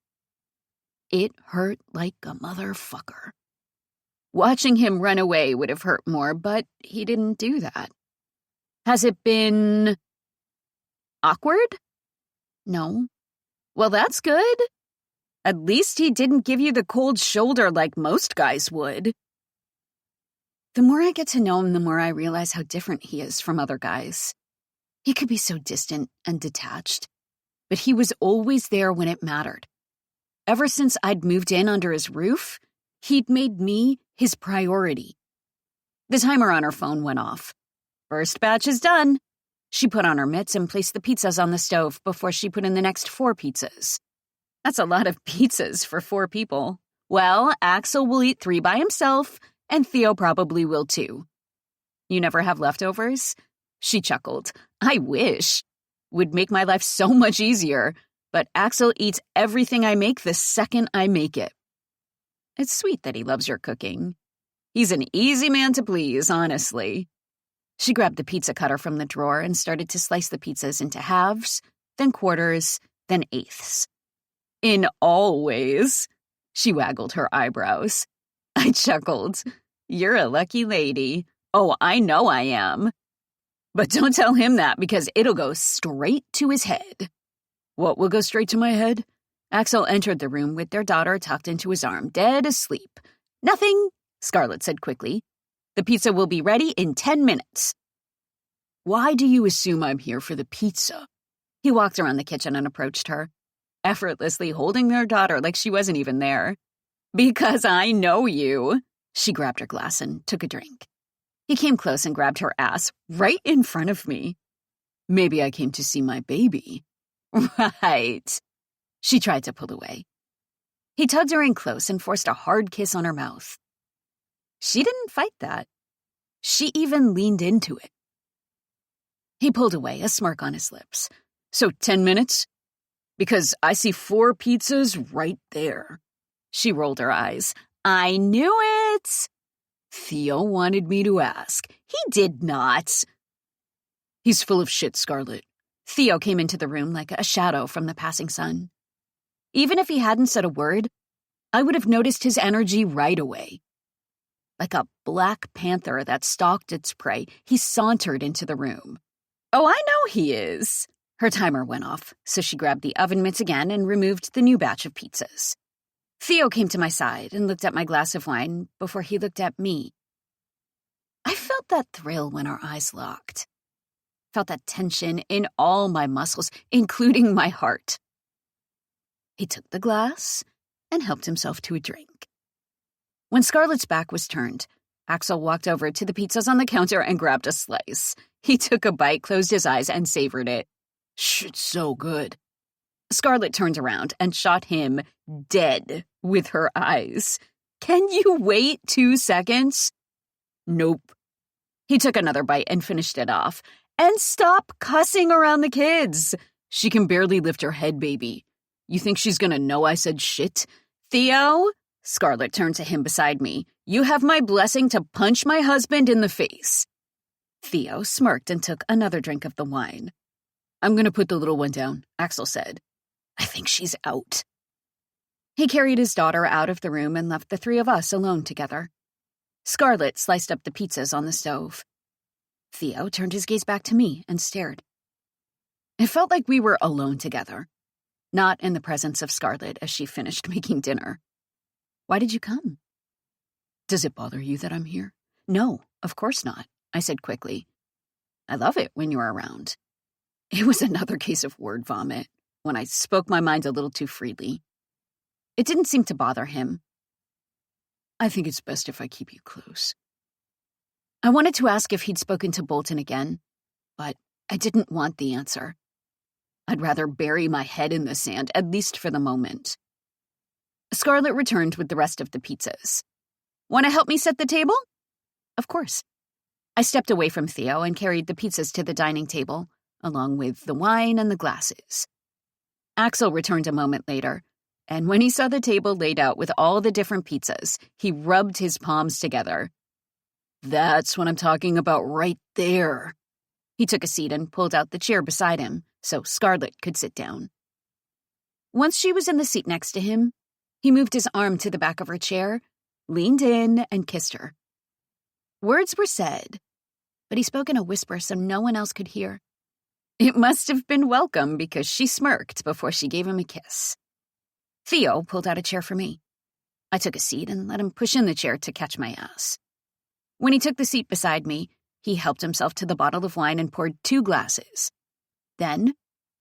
It hurt like a motherfucker. Watching him run away would have hurt more, but he didn't do that. "Has it been awkward?" "No." "Well, that's good. At least he didn't give you the cold shoulder like most guys would." The more I get to know him, the more I realize how different he is from other guys. He could be so distant and detached, but he was always there when it mattered. Ever since I'd moved in under his roof, he'd made me his priority. The timer on her phone went off. "First batch is done." She put on her mitts and placed the pizzas on the stove before she put in the next 4 pizzas. That's a lot of pizzas for 4 people. "Well, Axel will eat 3 by himself, and Theo probably will too." "You never have leftovers?" She chuckled. "I wish. Would make my life so much easier, but Axel eats everything I make the second I make it." "It's sweet that he loves your cooking. He's an easy man to please, honestly." She grabbed the pizza cutter from the drawer and started to slice the pizzas into halves, then quarters, then eighths. "In all ways." She waggled her eyebrows. I chuckled. "You're a lucky lady." "Oh, I know I am. But don't tell him that because it'll go straight to his head." "What will go straight to my head?" Axel entered the room with their daughter tucked into his arm, dead asleep. "Nothing," Scarlett said quickly. "The pizza will be ready in 10 minutes. "Why do you assume I'm here for the pizza?" He walked around the kitchen and approached her, effortlessly holding their daughter like she wasn't even there. "Because I know you." She grabbed her glass and took a drink. He came close and grabbed her ass right in front of me. "Maybe I came to see my baby." "Right." She tried to pull away. He tugged her in close and forced a hard kiss on her mouth. She didn't fight that. She even leaned into it. He pulled away, a smirk on his lips. "So 10 minutes? Because I see 4 pizzas right there." She rolled her eyes. "I knew it." "Theo wanted me to ask." "He did not." "He's full of shit, Scarlett." Theo came into the room like a shadow from the passing sun. Even if he hadn't said a word, I would have noticed his energy right away. Like a black panther that stalked its prey, he sauntered into the room. "Oh, I know he is." Her timer went off, so she grabbed the oven mitts again and removed the new batch of pizzas. Theo came to my side and looked at my glass of wine before he looked at me. I felt that thrill when our eyes locked. Felt that tension in all my muscles, including my heart. He took the glass and helped himself to a drink. When Scarlett's back was turned, Axel walked over to the pizzas on the counter and grabbed a slice. He took a bite, closed his eyes, and savored it. Shit's so good. Scarlett turned around and shot him dead with her eyes. Can you wait 2 seconds? Nope. He took another bite and finished it off. And stop cussing around the kids. She can barely lift her head, baby. You think she's gonna know I said shit? Theo? Scarlett turned to him beside me. You have my blessing to punch my husband in the face. Theo smirked and took another drink of the wine. I'm gonna put the little one down, Axel said. I think she's out. He carried his daughter out of the room and left the three of us alone together. Scarlett sliced up the pizzas on the stove. Theo turned his gaze back to me and stared. It felt like we were alone together, not in the presence of Scarlett as she finished making dinner. Why did you come? Does it bother you that I'm here? No, of course not, I said quickly. I love it when you're around. It was another case of word vomit, when I spoke my mind a little too freely. It didn't seem to bother him. I think it's best if I keep you close. I wanted to ask if he'd spoken to Bolton again, but I didn't want the answer. I'd rather bury my head in the sand, at least for the moment. Scarlett returned with the rest of the pizzas. Want to help me set the table? Of course. I stepped away from Theo and carried the pizzas to the dining table, along with the wine and the glasses. Axel returned a moment later, and when he saw the table laid out with all the different pizzas, he rubbed his palms together. That's what I'm talking about right there. He took a seat and pulled out the chair beside him so Scarlett could sit down. Once she was in the seat next to him, he moved his arm to the back of her chair, leaned in, and kissed her. Words were said, but he spoke in a whisper so no one else could hear. It must have been welcome because she smirked before she gave him a kiss. Theo pulled out a chair for me. I took a seat and let him push in the chair to catch my ass. When he took the seat beside me, he helped himself to the bottle of wine and poured 2 glasses. Then,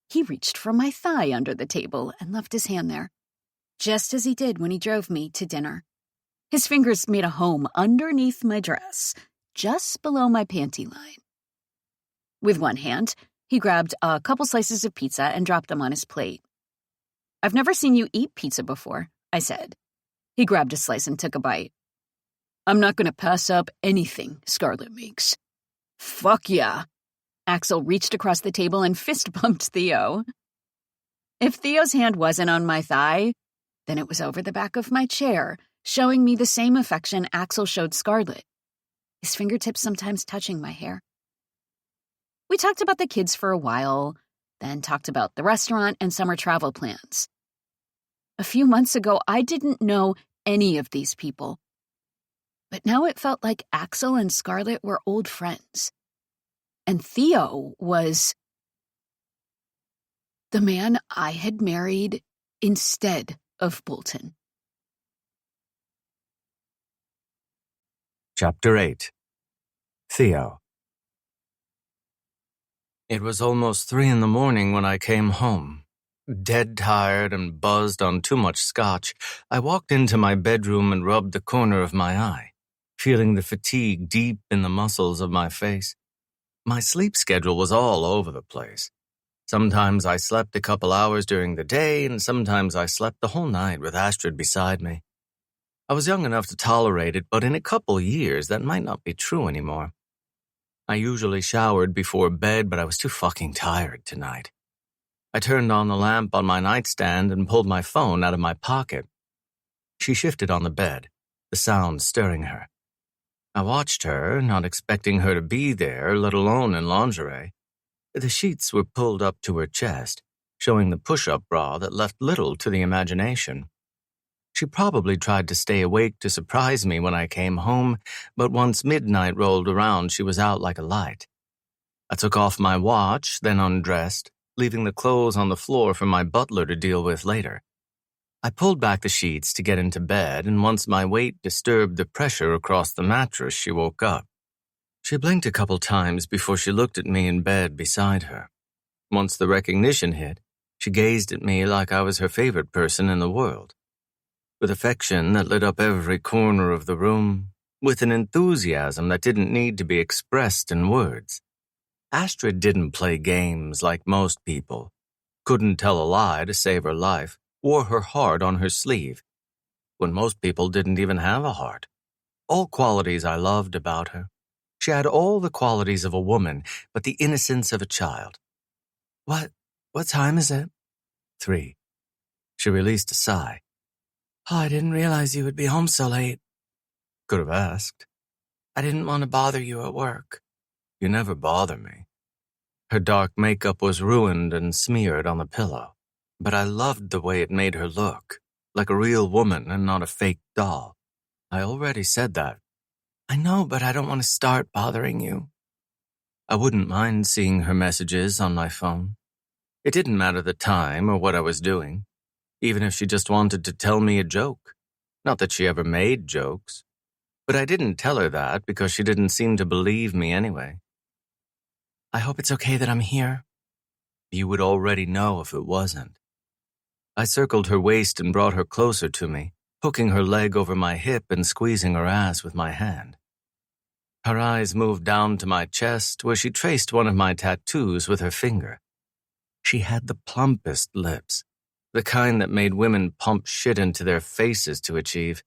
he reached for my thigh under the table and left his hand there, just as he did when he drove me to dinner. His fingers made a home underneath my dress, just below my panty line. With one hand, he grabbed a couple slices of pizza and dropped them on his plate. I've never seen you eat pizza before, I said. He grabbed a slice and took a bite. I'm not going to pass up anything Scarlett makes. Fuck yeah. Axel reached across the table and fist-bumped Theo. If Theo's hand wasn't on my thigh, then it was over the back of my chair, showing me the same affection Axel showed Scarlett, his fingertips sometimes touching my hair. We talked about the kids for a while, then talked about the restaurant and summer travel plans. A few months ago, I didn't know any of these people. But now it felt like Axel and Scarlett were old friends. And Theo was the man I had married instead of Bolton. Chapter 8. Theo. It was almost 3 a.m. when I came home. Dead tired and buzzed on too much scotch, I walked into my bedroom and rubbed the corner of my eye, feeling the fatigue deep in the muscles of my face. My sleep schedule was all over the place. Sometimes I slept a couple hours during the day, and sometimes I slept the whole night with Astrid beside me. I was young enough to tolerate it, but in a couple years that might not be true anymore. I usually showered before bed, but I was too fucking tired tonight. I turned on the lamp on my nightstand and pulled my phone out of my pocket. She shifted on the bed, the sound stirring her. I watched her, not expecting her to be there, let alone in lingerie. The sheets were pulled up to her chest, showing the push-up bra that left little to the imagination. She probably tried to stay awake to surprise me when I came home, but once midnight rolled around, she was out like a light. I took off my watch, then undressed, leaving the clothes on the floor for my butler to deal with later. I pulled back the sheets to get into bed, and once my weight disturbed the pressure across the mattress, she woke up. She blinked a couple times before she looked at me in bed beside her. Once the recognition hit, she gazed at me like I was her favorite person in the world. With affection that lit up every corner of the room, with an enthusiasm that didn't need to be expressed in words. Astrid didn't play games like most people, couldn't tell a lie to save her life, wore her heart on her sleeve, when most people didn't even have a heart. All qualities I loved about her. She had all the qualities of a woman, but the innocence of a child. What time is it? 3. She released a sigh. Oh, I didn't realize you would be home so late. Could have asked. I didn't want to bother you at work. You never bother me. Her dark makeup was ruined and smeared on the pillow, but I loved the way it made her look, like a real woman and not a fake doll. I already said that. I know, but I don't want to start bothering you. I wouldn't mind seeing her messages on my phone. It didn't matter the time or what I was doing, even if she just wanted to tell me a joke. Not that she ever made jokes, but I didn't tell her that because she didn't seem to believe me anyway. I hope it's okay that I'm here. You would already know if it wasn't. I circled her waist and brought her closer to me, hooking her leg over my hip and squeezing her ass with my hand. Her eyes moved down to my chest where she traced one of my tattoos with her finger. She had the plumpest lips, the kind that made women pump shit into their faces to achieve.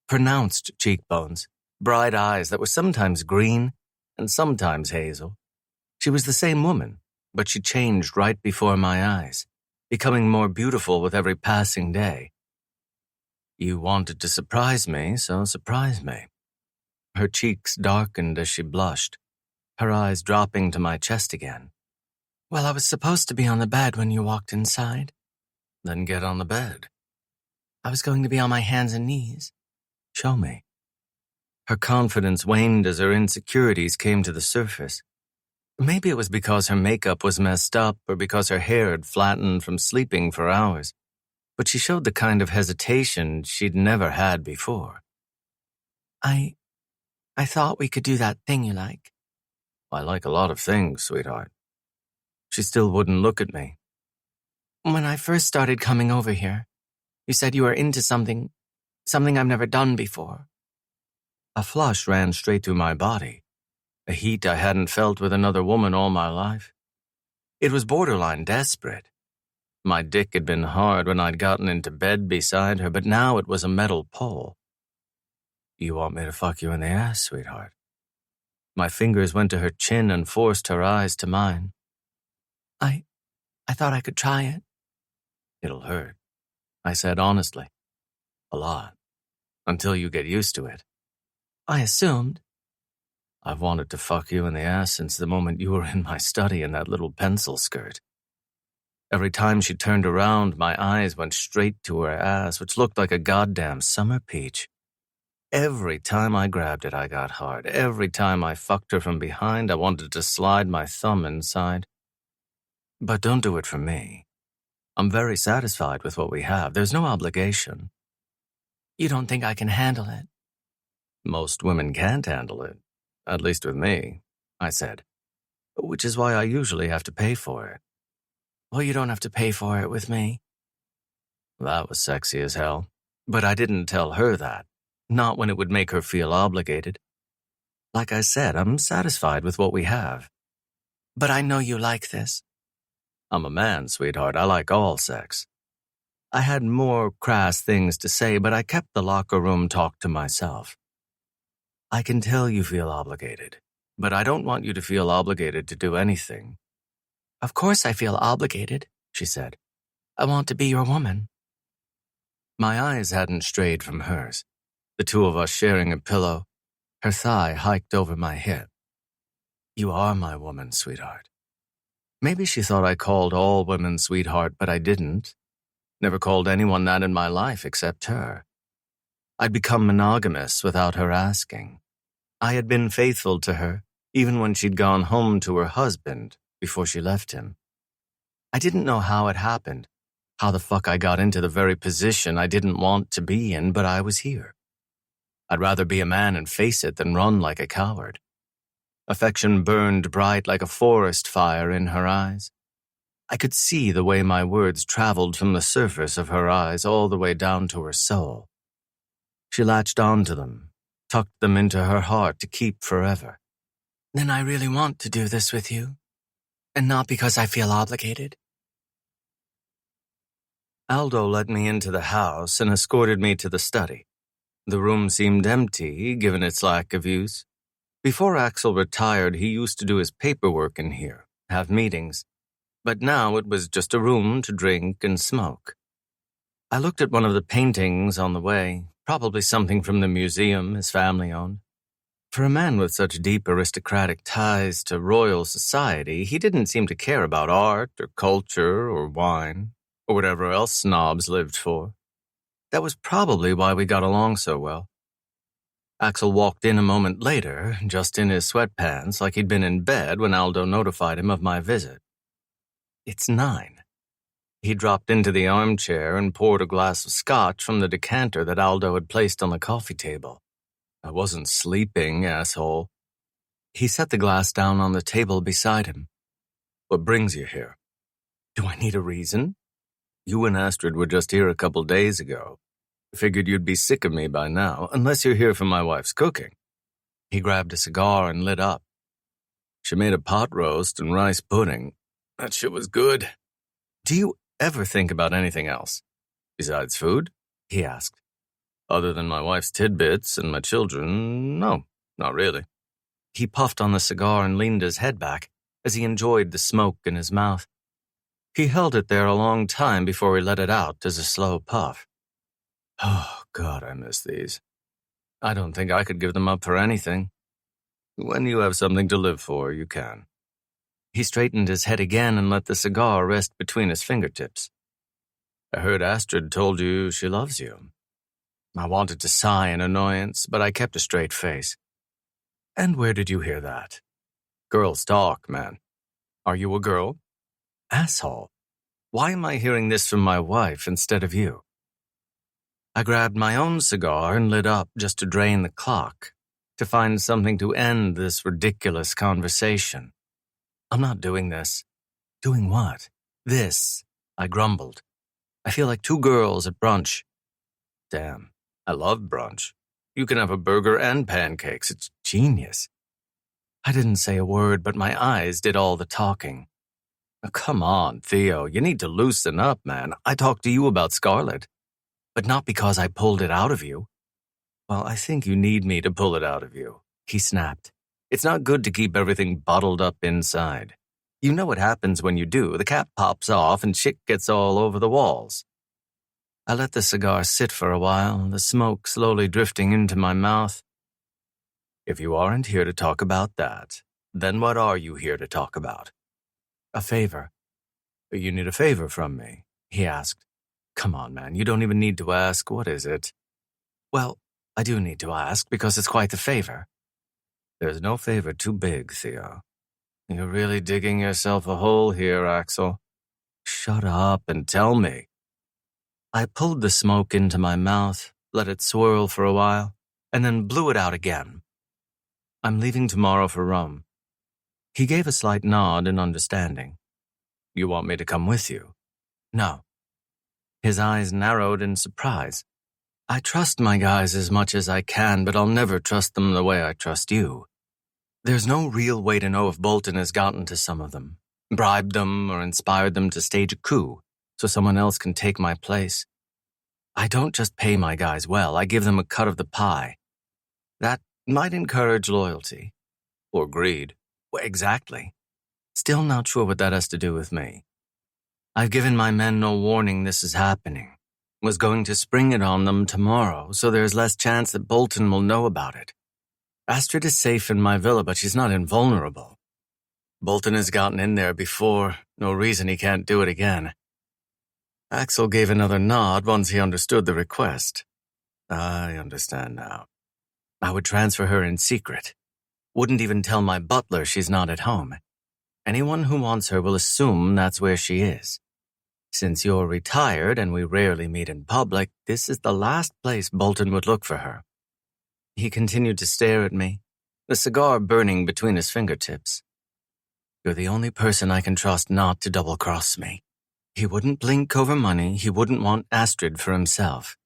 Pronounced cheekbones, bright eyes that were sometimes green and sometimes hazel. She was the same woman, but she changed right before my eyes, becoming more beautiful with every passing day. You wanted to surprise me, so surprise me. Her cheeks darkened as she blushed, her eyes dropping to my chest again. Well, I was supposed to be on the bed when you walked inside. Then get on the bed. I was going to be on my hands and knees. Show me. Her confidence waned as her insecurities came to the surface. Maybe it was because her makeup was messed up or because her hair had flattened from sleeping for hours, but she showed the kind of hesitation she'd never had before. I thought we could do that thing you like. I like a lot of things, sweetheart. She still wouldn't look at me. When I first started coming over here, you said you were into something I've never done before. A flush ran straight through my body, a heat I hadn't felt with another woman all my life. It was borderline desperate. My dick had been hard when I'd gotten into bed beside her, but now it was a metal pole. You want me to fuck you in the ass, sweetheart? My fingers went to her chin and forced her eyes to mine. I thought I could try it. It'll hurt, I said honestly. A lot. Until you get used to it. I assumed. I've wanted to fuck you in the ass since the moment you were in my study in that little pencil skirt. Every time she turned around, my eyes went straight to her ass, which looked like a goddamn summer peach. Every time I grabbed it, I got hard. Every time I fucked her from behind, I wanted to slide my thumb inside. But don't do it for me. I'm very satisfied with what we have. There's no obligation. You don't think I can handle it? Most women can't handle it. At least with me, I said. Which is why I usually have to pay for it. Well, you don't have to pay for it with me. That was sexy as hell. But I didn't tell her that. Not when it would make her feel obligated. Like I said, I'm satisfied with what we have. But I know you like this. I'm a man, sweetheart. I like all sex. I had more crass things to say, but I kept the locker room talk to myself. I can tell you feel obligated, but I don't want you to feel obligated to do anything. Of course I feel obligated, she said. I want to be your woman. My eyes hadn't strayed from hers, the two of us sharing a pillow, her thigh hiked over my hip. You are my woman, sweetheart. Maybe she thought I called all women sweetheart, but I didn't. Never called anyone that in my life except her. I'd become monogamous without her asking. I had been faithful to her, even when she'd gone home to her husband before she left him. I didn't know how it happened, how the fuck I got into the very position I didn't want to be in, but I was here. I'd rather be a man and face it than run like a coward. Affection burned bright like a forest fire in her eyes. I could see the way my words traveled from the surface of her eyes all the way down to her soul. She latched onto them, tucked them into her heart to keep forever. Then I really want to do this with you, and not because I feel obligated. Aldo led me into the house and escorted me to the study. The room seemed empty, given its lack of use. Before Axel retired, he used to do his paperwork in here, have meetings. But now it was just a room to drink and smoke. I looked at one of the paintings on the way, probably something from the museum his family owned. For a man with such deep aristocratic ties to royal society, he didn't seem to care about art or culture or wine or whatever else snobs lived for. That was probably why we got along so well. Axel walked in a moment later, just in his sweatpants, like he'd been in bed when Aldo notified him of my visit. It's 9. He dropped into the armchair and poured a glass of scotch from the decanter that Aldo had placed on the coffee table. I wasn't sleeping, asshole. He set the glass down on the table beside him. What brings you here? Do I need a reason? You and Astrid were just here a couple days ago. Figured you'd be sick of me by now, unless you're here for my wife's cooking. He grabbed a cigar and lit up. She made a pot roast and rice pudding. That shit was good. Do you ever think about anything else? Besides food? He asked. Other than my wife's tidbits and my children, no, not really. He puffed on the cigar and leaned his head back as he enjoyed the smoke in his mouth. He held it there a long time before he let it out as a slow puff. Oh, God, I miss these. I don't think I could give them up for anything. When you have something to live for, you can. He straightened his head again and let the cigar rest between his fingertips. I heard Astrid told you she loves you. I wanted to sigh in annoyance, but I kept a straight face. And where did you hear that? Girls talk, man. Are you a girl? Asshole. Why am I hearing this from my wife instead of you? I grabbed my own cigar and lit up just to drain the clock, to find something to end this ridiculous conversation. I'm not doing this. Doing what? This, I grumbled. I feel like 2 girls at brunch. Damn, I love brunch. You can have a burger and pancakes. It's genius. I didn't say a word, but my eyes did all the talking. Oh, come on, Theo, you need to loosen up, man. I talked to you about Scarlet. But not because I pulled it out of you. Well, I think you need me to pull it out of you, he snapped. It's not good to keep everything bottled up inside. You know what happens when you do. The cap pops off and shit gets all over the walls. I let the cigar sit for a while, the smoke slowly drifting into my mouth. If you aren't here to talk about that, then what are you here to talk about? A favor. You need a favor from me, he asked. Come on, man, you don't even need to ask. What is it? Well, I do need to ask because it's quite the favor. There's no favor too big, Theo. You're really digging yourself a hole here, Axel. Shut up and tell me. I pulled the smoke into my mouth, let it swirl for a while, and then blew it out again. I'm leaving tomorrow for Rome. He gave a slight nod in understanding. You want me to come with you? No. His eyes narrowed in surprise. I trust my guys as much as I can, but I'll never trust them the way I trust you. There's no real way to know if Bolton has gotten to some of them, bribed them, or inspired them to stage a coup so someone else can take my place. I don't just pay my guys well, I give them a cut of the pie. That might encourage loyalty. Or greed. Well, exactly. Still not sure what that has to do with me. I've given my men no warning this is happening. Was going to spring it on them tomorrow, so there's less chance that Bolton will know about it. Astrid is safe in my villa, but she's not invulnerable. Bolton has gotten in there before, no reason he can't do it again. Axel gave another nod once he understood the request. I understand now. I would transfer her in secret. Wouldn't even tell my butler she's not at home. Anyone who wants her will assume that's where she is. Since you're retired and we rarely meet in public, this is the last place Bolton would look for her. He continued to stare at me, the cigar burning between his fingertips. You're the only person I can trust not to double-cross me. He wouldn't blink over money, he wouldn't want Astrid for himself.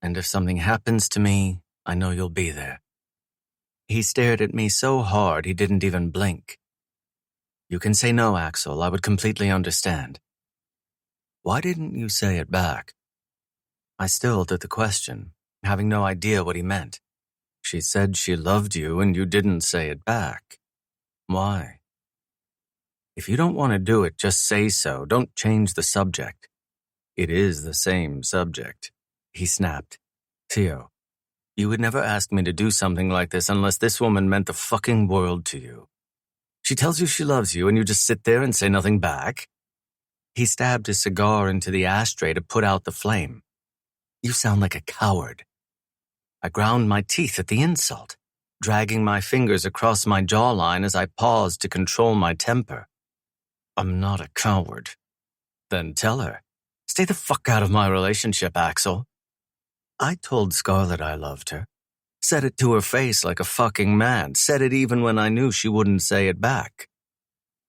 And if something happens to me, I know you'll be there. He stared at me so hard he didn't even blink. You can say no, Axel. I would completely understand. Why didn't you say it back? I stilled at the question, having no idea what he meant. She said she loved you and you didn't say it back. Why? If you don't want to do it, just say so. Don't change the subject. It is the same subject. He snapped. Theo, you would never ask me to do something like this unless this woman meant the fucking world to you. She tells you she loves you and you just sit there and say nothing back? He stabbed his cigar into the ashtray to put out the flame. You sound like a coward. I ground my teeth at the insult, dragging my fingers across my jawline as I paused to control my temper. I'm not a coward. Then tell her. Stay the fuck out of my relationship, Axel. I told Scarlett I loved her. Said it to her face like a fucking man. Said it even when I knew she wouldn't say it back.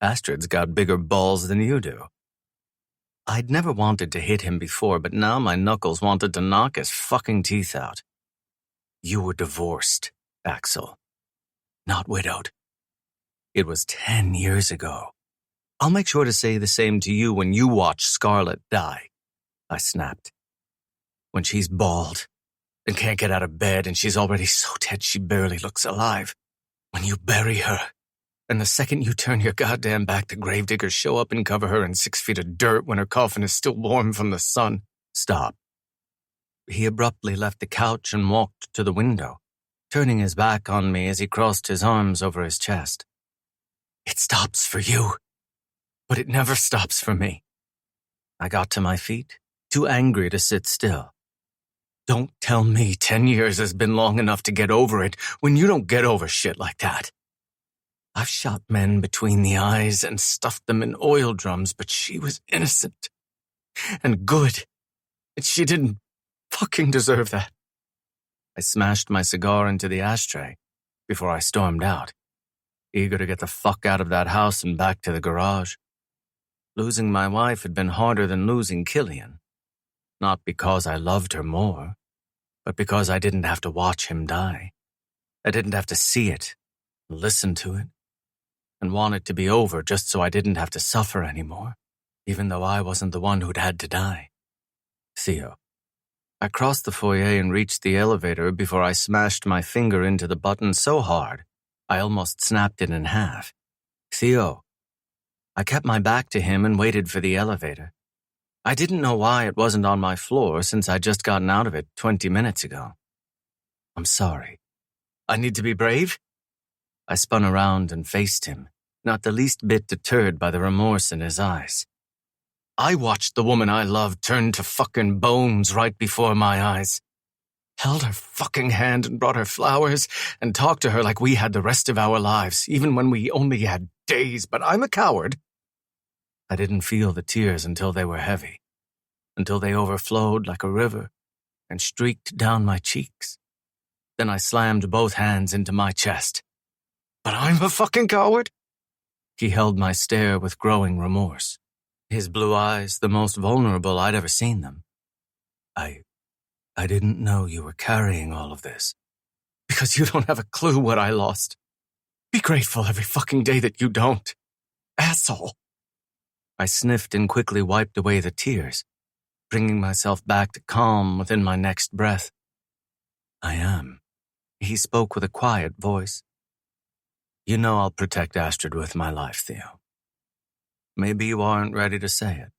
Astrid's got bigger balls than you do. I'd never wanted to hit him before, but now my knuckles wanted to knock his fucking teeth out. You were divorced, Axel. Not widowed. It was 10 years ago. I'll make sure to say the same to you when you watch Scarlett die, I snapped. When she's bald and can't get out of bed and she's already so dead she barely looks alive. When you bury her, and the second you turn your goddamn back, the gravediggers show up and cover her in 6 feet of dirt when her coffin is still warm from the sun. Stop. He abruptly left the couch and walked to the window, turning his back on me as he crossed his arms over his chest. It stops for you, but it never stops for me. I got to my feet, too angry to sit still. Don't tell me 10 years has been long enough to get over it when you don't get over shit like that. I've shot men between the eyes and stuffed them in oil drums, but she was innocent and good, and she didn't fucking deserve that. I smashed my cigar into the ashtray before I stormed out, eager to get the fuck out of that house and back to the garage. Losing my wife had been harder than losing Killian, not because I loved her more, but because I didn't have to watch him die. I didn't have to see it, listen to it, and want it to be over just so I didn't have to suffer anymore, even though I wasn't the one who'd had to die. Theo. I crossed the foyer and reached the elevator before I smashed my finger into the button so hard I almost snapped it in half. Theo. I kept my back to him and waited for the elevator. I didn't know why it wasn't on my floor since I'd just gotten out of it 20 minutes ago. I'm sorry. I need to be brave? I spun around and faced him, not the least bit deterred by the remorse in his eyes. I watched the woman I loved turn to fucking bones right before my eyes. Held her fucking hand and brought her flowers and talked to her like we had the rest of our lives, even when we only had days, but I'm a coward. I didn't feel the tears until they were heavy, until they overflowed like a river and streaked down my cheeks. Then I slammed both hands into my chest. But I'm a fucking coward? He held my stare with growing remorse, his blue eyes the most vulnerable I'd ever seen them. I didn't know you were carrying all of this. Because you don't have a clue what I lost. Be grateful every fucking day that you don't. Asshole. I sniffed and quickly wiped away the tears, bringing myself back to calm within my next breath. I am. He spoke with a quiet voice. You know I'll protect Astrid with my life, Theo. Maybe you aren't ready to say it,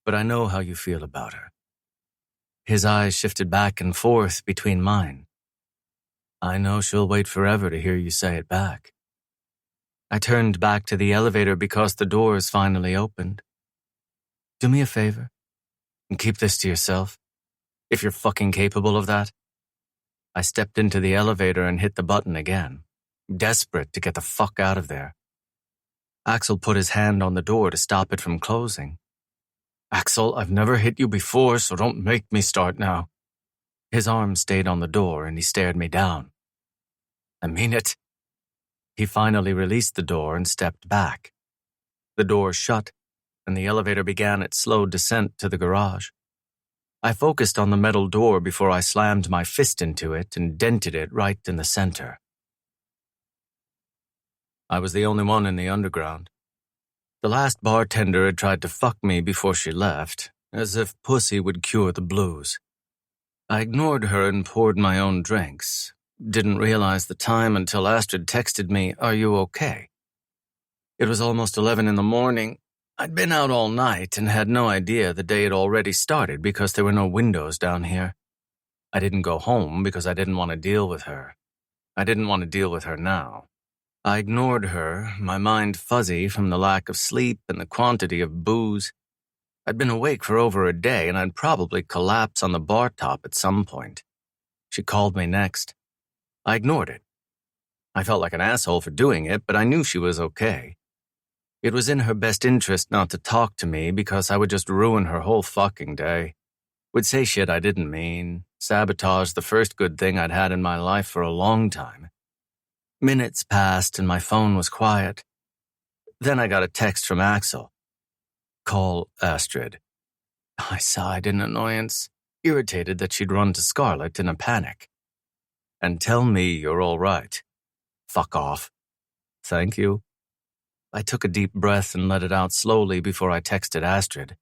but I know how you feel about her. His eyes shifted back and forth between mine. I know she'll wait forever to hear you say it back. I turned back to the elevator because the doors finally opened. Do me a favor and keep this to yourself, if you're fucking capable of that. I stepped into the elevator and hit the button again, desperate to get the fuck out of there. Axel put his hand on the door to stop it from closing. Axel, I've never hit you before, so don't make me start now. His arm stayed on the door and he stared me down. I mean it. He finally released the door and stepped back. The door shut and the elevator began its slow descent to the garage. I focused on the metal door before I slammed my fist into it and dented it right in the center. I was the only one in the underground. The last bartender had tried to fuck me before she left, as if pussy would cure the blues. I ignored her and poured my own drinks. Didn't realize the time until Astrid texted me, "Are you okay?" It was almost 11 in the morning. I'd been out all night and had no idea the day had already started because there were no windows down here. I didn't go home because I didn't want to deal with her. I didn't want to deal with her now. I ignored her, my mind fuzzy from the lack of sleep and the quantity of booze. I'd been awake for over a day and I'd probably collapse on the bar top at some point. She called me next. I ignored it. I felt like an asshole for doing it, but I knew she was okay. It was in her best interest not to talk to me because I would just ruin her whole fucking day. Would say shit I didn't mean, sabotage the first good thing I'd had in my life for a long time. Minutes passed and my phone was quiet. Then I got a text from Axel. "Call Astrid." I sighed in annoyance, irritated that she'd run to Scarlet in a panic. "And tell me you're all right." "Fuck off." "Thank you." I took a deep breath and let it out slowly before I texted Astrid.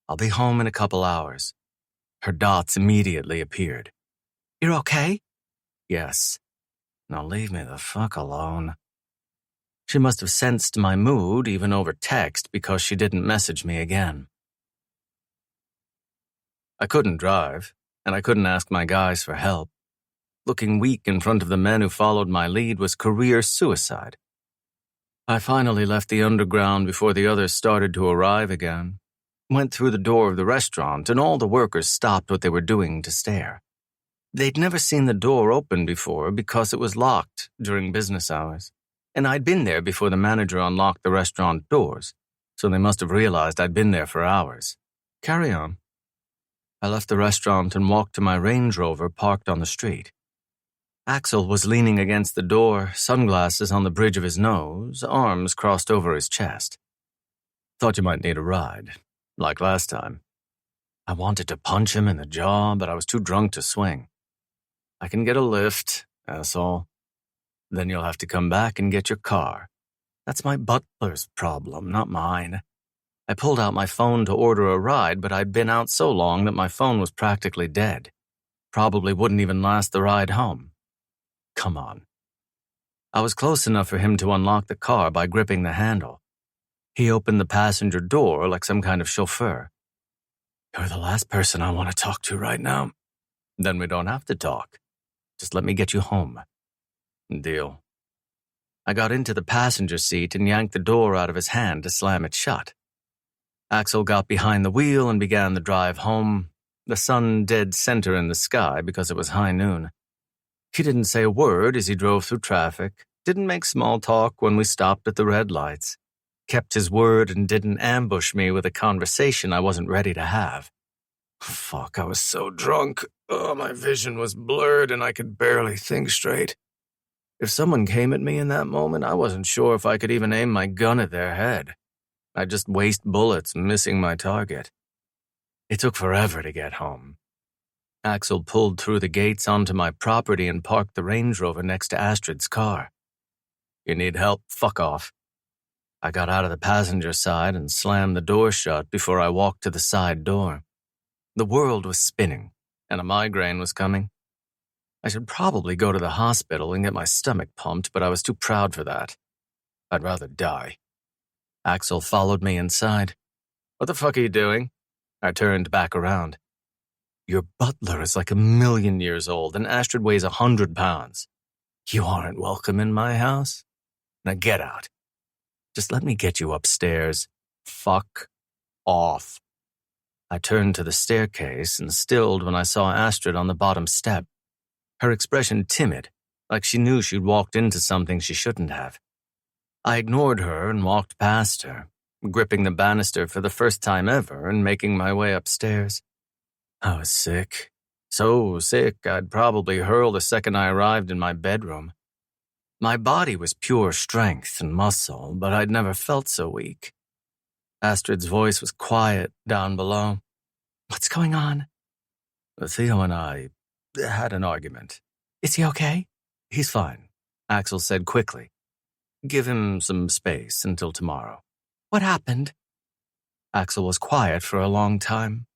"I'll be home in a couple hours." Her dots immediately appeared. "You're okay?" "Yes." "Now leave me the fuck alone." She must have sensed my mood even over text because she didn't message me again. I couldn't drive, and I couldn't ask my guys for help. Looking weak in front of the men who followed my lead was career suicide. I finally left the underground before the others started to arrive again. Went through the door of the restaurant and all the workers stopped what they were doing to stare. They'd never seen the door open before because it was locked during business hours, and I'd been there before the manager unlocked the restaurant doors, so they must have realized I'd been there for hours. Carry on. I left the restaurant and walked to my Range Rover parked on the street. Axel was leaning against the door, sunglasses on the bridge of his nose, arms crossed over his chest. "Thought you might need a ride, like last time." I wanted to punch him in the jaw, but I was too drunk to swing. "I can get a lift, asshole." "Then you'll have to come back and get your car." "That's my butler's problem, not mine." I pulled out my phone to order a ride, but I'd been out so long that my phone was practically dead. Probably wouldn't even last the ride home. Come on. I was close enough for him to unlock the car by gripping the handle. He opened the passenger door like some kind of chauffeur. "You're the last person I want to talk to right now." "Then we don't have to talk. Just let me get you home." "Deal." I got into the passenger seat and yanked the door out of his hand to slam it shut. Axel got behind the wheel and began the drive home, the sun dead center in the sky because it was high noon. He didn't say a word as he drove through traffic, didn't make small talk when we stopped at the red lights, kept his word and didn't ambush me with a conversation I wasn't ready to have. Fuck, I was so drunk. My vision was blurred and I could barely think straight. If someone came at me in that moment, I wasn't sure if I could even aim my gun at their head. I'd just waste bullets missing my target. It took forever to get home. Axel pulled through the gates onto my property and parked the Range Rover next to Astrid's car. "You need help? Fuck off." I got out of the passenger side and slammed the door shut before I walked to the side door. The world was spinning, and a migraine was coming. I should probably go to the hospital and get my stomach pumped, but I was too proud for that. I'd rather die. Axel followed me inside. "What the fuck are you doing?" I turned back around. "Your butler is like 1,000,000 years old, and Astrid weighs 100 pounds. You aren't welcome in my house. Now get out. Just let me get you upstairs. Fuck off." I turned to the staircase and stilled when I saw Astrid on the bottom step. Her expression timid, like she knew she'd walked into something she shouldn't have. I ignored her and walked past her, gripping the banister for the first time ever and making my way upstairs. I was sick. So sick I'd probably hurl the second I arrived in my bedroom. My body was pure strength and muscle, but I'd never felt so weak. Astrid's voice was quiet down below. What's going on? Theo and I had an argument. Is he okay? He's fine, Axel said quickly. Give him some space until tomorrow. What happened? Axel was quiet for a long time.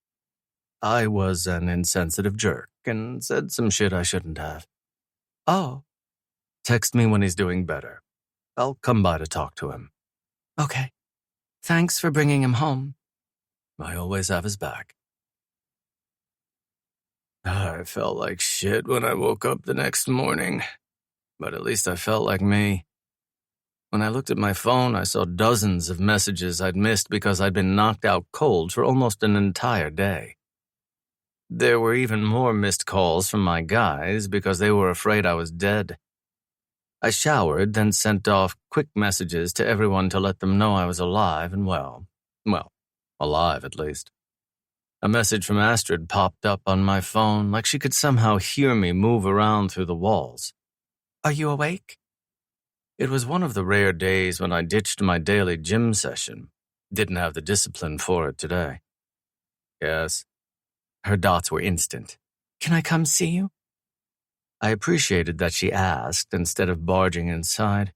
I was an insensitive jerk and said some shit I shouldn't have. Oh. Text me when he's doing better. I'll come by to talk to him. Okay. Thanks for bringing him home. I always have his back. I felt like shit when I woke up the next morning, but at least I felt like me. When I looked at my phone, I saw dozens of messages I'd missed because I'd been knocked out cold for almost an entire day. There were even more missed calls from my guys because they were afraid I was dead. I showered, then sent off quick messages to everyone to let them know I was alive and well, alive at least. A message from Astrid popped up on my phone like she could somehow hear me move around through the walls. Are you awake? It was one of the rare days when I ditched my daily gym session. Didn't have the discipline for it today. Yes. Her dots were instant. Can I come see you? I appreciated that she asked instead of barging inside.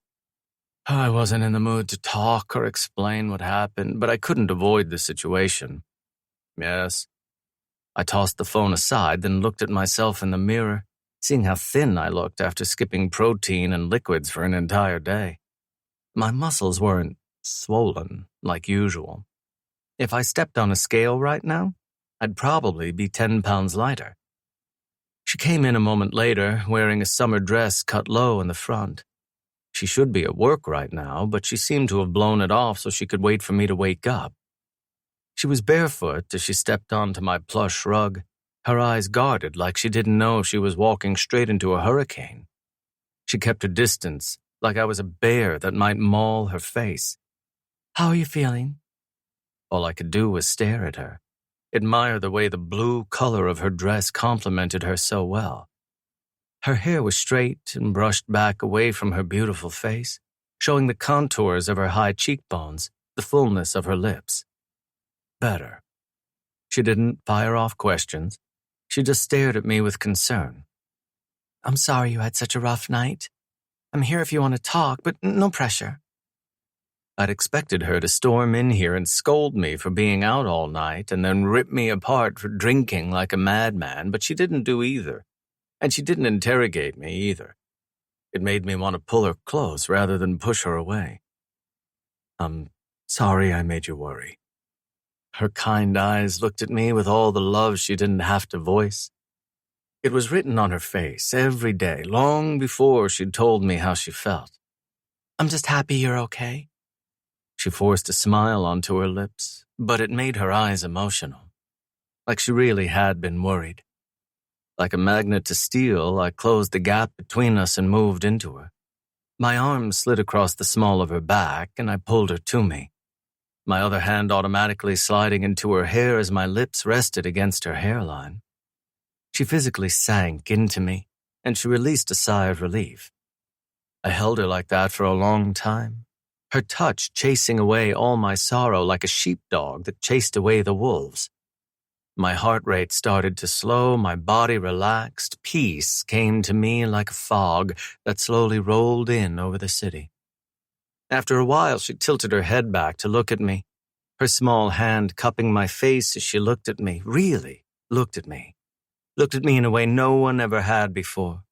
I wasn't in the mood to talk or explain what happened, but I couldn't avoid the situation. Yes. I tossed the phone aside, then looked at myself in the mirror, seeing how thin I looked after skipping protein and liquids for an entire day. My muscles weren't swollen like usual. If I stepped on a scale right now, I'd probably be 10 pounds lighter. She came in a moment later, wearing a summer dress cut low in the front. She should be at work right now, but she seemed to have blown it off so she could wait for me to wake up. She was barefoot as she stepped onto my plush rug, her eyes guarded like she didn't know she was walking straight into a hurricane. She kept her distance, like I was a bear that might maul her face. How are you feeling? All I could do was stare at her, admire the way the blue color of her dress complemented her so well. Her hair was straight and brushed back away from her beautiful face, showing the contours of her high cheekbones, the fullness of her lips. Better. She didn't fire off questions. She just stared at me with concern. I'm sorry you had such a rough night. I'm here if you want to talk, but no pressure. I'd expected her to storm in here and scold me for being out all night and then rip me apart for drinking like a madman, but she didn't do either. And she didn't interrogate me either. It made me want to pull her close rather than push her away. I'm sorry I made you worry. Her kind eyes looked at me with all the love she didn't have to voice. It was written on her face every day, long before she'd told me how she felt. I'm just happy you're okay. She forced a smile onto her lips, but it made her eyes emotional, like she really had been worried. Like a magnet to steel, I closed the gap between us and moved into her. My arm slid across the small of her back, and I pulled her to me, my other hand automatically sliding into her hair as my lips rested against her hairline. She physically sank into me, and she released a sigh of relief. I held her like that for a long time, her touch chasing away all my sorrow like a sheepdog that chased away the wolves. My heart rate started to slow, my body relaxed, peace came to me like a fog that slowly rolled in over the city. After a while, she tilted her head back to look at me, her small hand cupping my face as she looked at me, really looked at me in a way no one ever had before.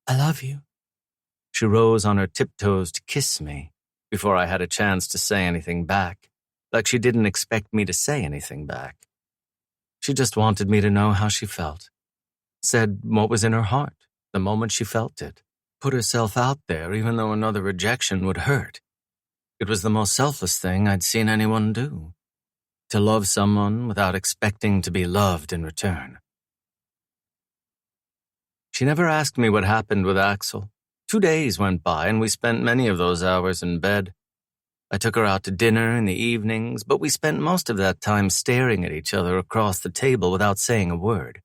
I love you. She rose on her tiptoes to kiss me before I had a chance to say anything back, like she didn't expect me to say anything back. She just wanted me to know how she felt, said what was in her heart the moment she felt it, put herself out there even though another rejection would hurt. It was the most selfless thing I'd seen anyone do, to love someone without expecting to be loved in return. She never asked me what happened with Axel. 2 days went by and we spent many of those hours in bed. I took her out to dinner in the evenings, but we spent most of that time staring at each other across the table without saying a word.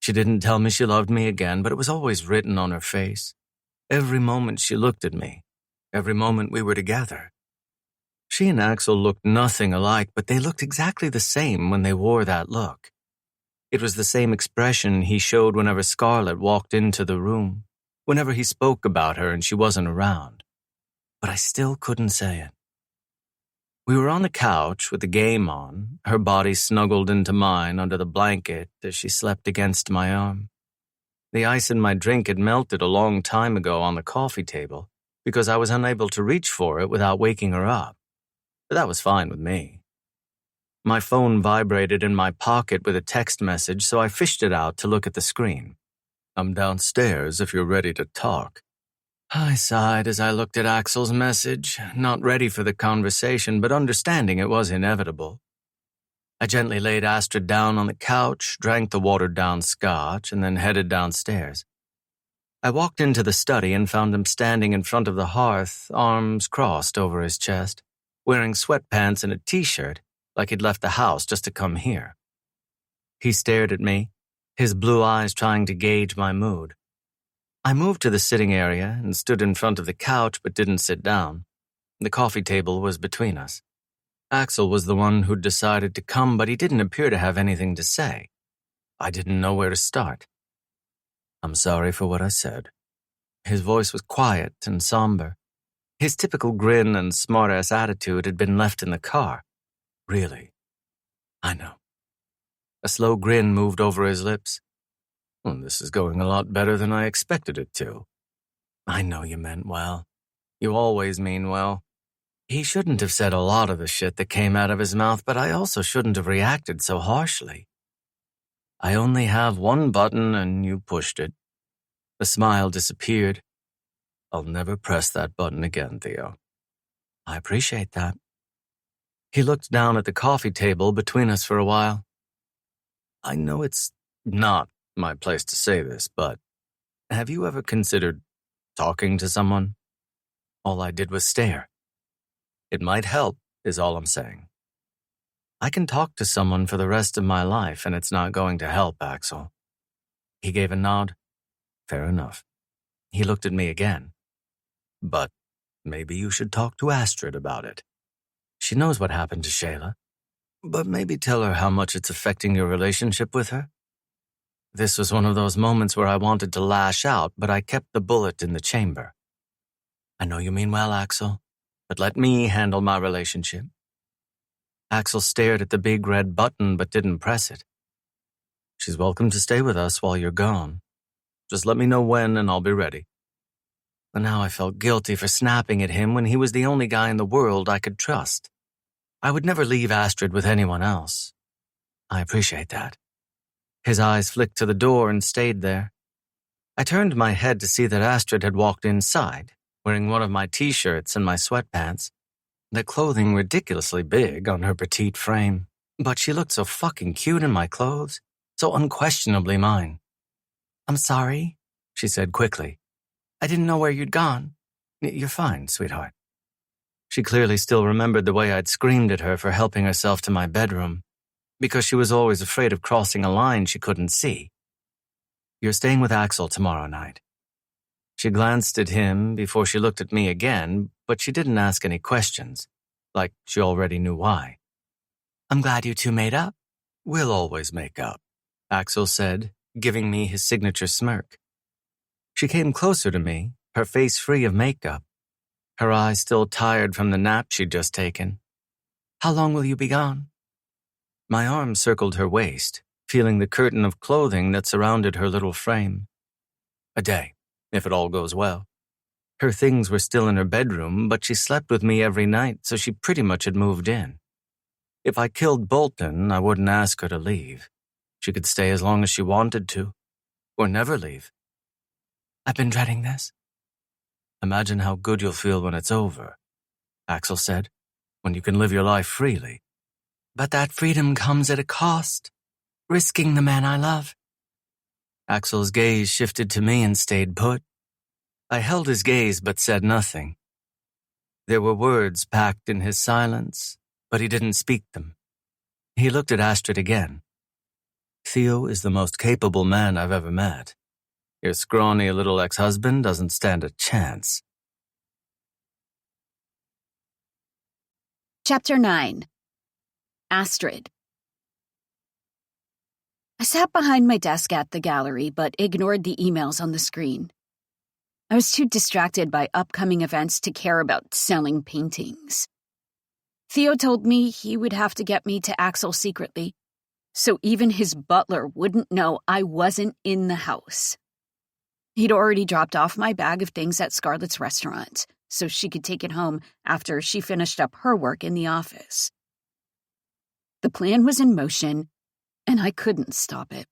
She didn't tell me she loved me again, but it was always written on her face. Every moment she looked at me, every moment we were together. She and Axel looked nothing alike, but they looked exactly the same when they wore that look. It was the same expression he showed whenever Scarlett walked into the room, whenever he spoke about her and she wasn't around. But I still couldn't say it. We were on the couch with the game on, her body snuggled into mine under the blanket as she slept against my arm. The ice in my drink had melted a long time ago on the coffee table because I was unable to reach for it without waking her up. But that was fine with me. My phone vibrated in my pocket with a text message, so I fished it out to look at the screen. "I'm downstairs if you're ready to talk." I sighed as I looked at Axel's message, not ready for the conversation, but understanding it was inevitable. I gently laid Astrid down on the couch, drank the watered-down scotch, and then headed downstairs. I walked into the study and found him standing in front of the hearth, arms crossed over his chest, wearing sweatpants and a t-shirt, like he'd left the house just to come here. He stared at me, his blue eyes trying to gauge my mood. I moved to the sitting area and stood in front of the couch but didn't sit down. The coffee table was between us. Axel was the one who'd decided to come, but he didn't appear to have anything to say. I didn't know where to start. "I'm sorry for what I said." His voice was quiet and somber. His typical grin and smart-ass attitude had been left in the car. "Really?" "I know." A slow grin moved over his lips. "Well, this is going a lot better than I expected it to." "I know you meant well. You always mean well." He shouldn't have said a lot of the shit that came out of his mouth, but I also shouldn't have reacted so harshly. "I only have one button and you pushed it." The smile disappeared. "I'll never press that button again, Theo." "I appreciate that." He looked down at the coffee table between us for a while. "I know it's not my place to say this, but have you ever considered talking to someone?" All I did was stare. "It might help, is all I'm saying." "I can talk to someone for the rest of my life, and it's not going to help, Axel." He gave a nod. "Fair enough." He looked at me again. "But maybe you should talk to Astrid about it. She knows what happened to Shayla. But maybe tell her how much it's affecting your relationship with her." This was one of those moments where I wanted to lash out, but I kept the bullet in the chamber. "I know you mean well, Axel, but let me handle my relationship." Axel stared at the big red button but didn't press it. "She's welcome to stay with us while you're gone. Just let me know when and I'll be ready." But now I felt guilty for snapping at him when he was the only guy in the world I could trust. I would never leave Astrid with anyone else. "I appreciate that." His eyes flicked to the door and stayed there. I turned my head to see that Astrid had walked inside, wearing one of my t-shirts and my sweatpants. The clothing ridiculously big on her petite frame, but she looked so fucking cute in my clothes, so unquestionably mine. "I'm sorry," she said quickly. "I didn't know where you'd gone." "You're fine, sweetheart." She clearly still remembered the way I'd screamed at her for helping herself to my bedroom, because she was always afraid of crossing a line she couldn't see. "You're staying with Axel tomorrow night." She glanced at him before she looked at me again, but she didn't ask any questions, like she already knew why. "I'm glad you two made up." "We'll always make up," Axel said, giving me his signature smirk. She came closer to me, her face free of makeup, her eyes still tired from the nap she'd just taken. "How long will you be gone?" My arm circled her waist, feeling the curtain of clothing that surrounded her little frame. "A day, if it all goes well." Her things were still in her bedroom, but she slept with me every night, so she pretty much had moved in. If I killed Bolton, I wouldn't ask her to leave. She could stay as long as she wanted to, or never leave. "I've been dreading this." "Imagine how good you'll feel when it's over," Axel said, "when you can live your life freely." "But that freedom comes at a cost, risking the man I love." Axel's gaze shifted to me and stayed put. I held his gaze but said nothing. There were words packed in his silence, but he didn't speak them. He looked at Astrid again. "Theo is the most capable man I've ever met. Your scrawny little ex-husband doesn't stand a chance." Chapter 9. Astrid. I sat behind my desk at the gallery, but ignored the emails on the screen. I was too distracted by upcoming events to care about selling paintings. Theo told me he would have to get me to Axel secretly, so even his butler wouldn't know I wasn't in the house. He'd already dropped off my bag of things at Scarlett's restaurant, so she could take it home after she finished up her work in the office. The plan was in motion, and I couldn't stop it.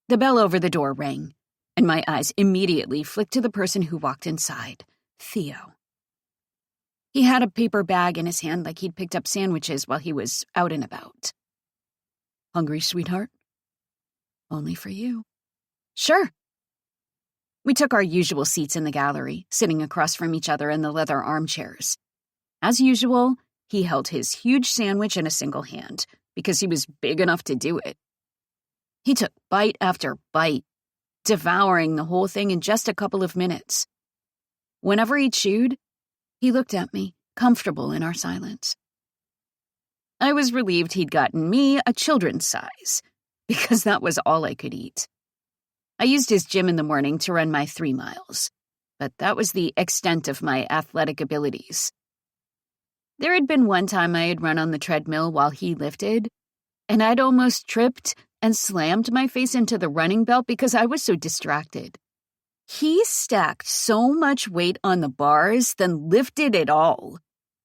The bell over the door rang, and my eyes immediately flicked to the person who walked inside, Theo. He had a paper bag in his hand like he'd picked up sandwiches while he was out and about. "Hungry, sweetheart?" "Only for you." "Sure." We took our usual seats in the gallery, sitting across from each other in the leather armchairs. As usual, he held his huge sandwich in a single hand, because he was big enough to do it. He took bite after bite, devouring the whole thing in just a couple of minutes. Whenever he chewed, he looked at me, comfortable in our silence. I was relieved he'd gotten me a children's size, because that was all I could eat. I used his gym in the morning to run my 3 miles, but that was the extent of my athletic abilities. There had been one time I had run on the treadmill while he lifted, and I'd almost tripped and slammed my face into the running belt because I was so distracted. He stacked so much weight on the bars, then lifted it all,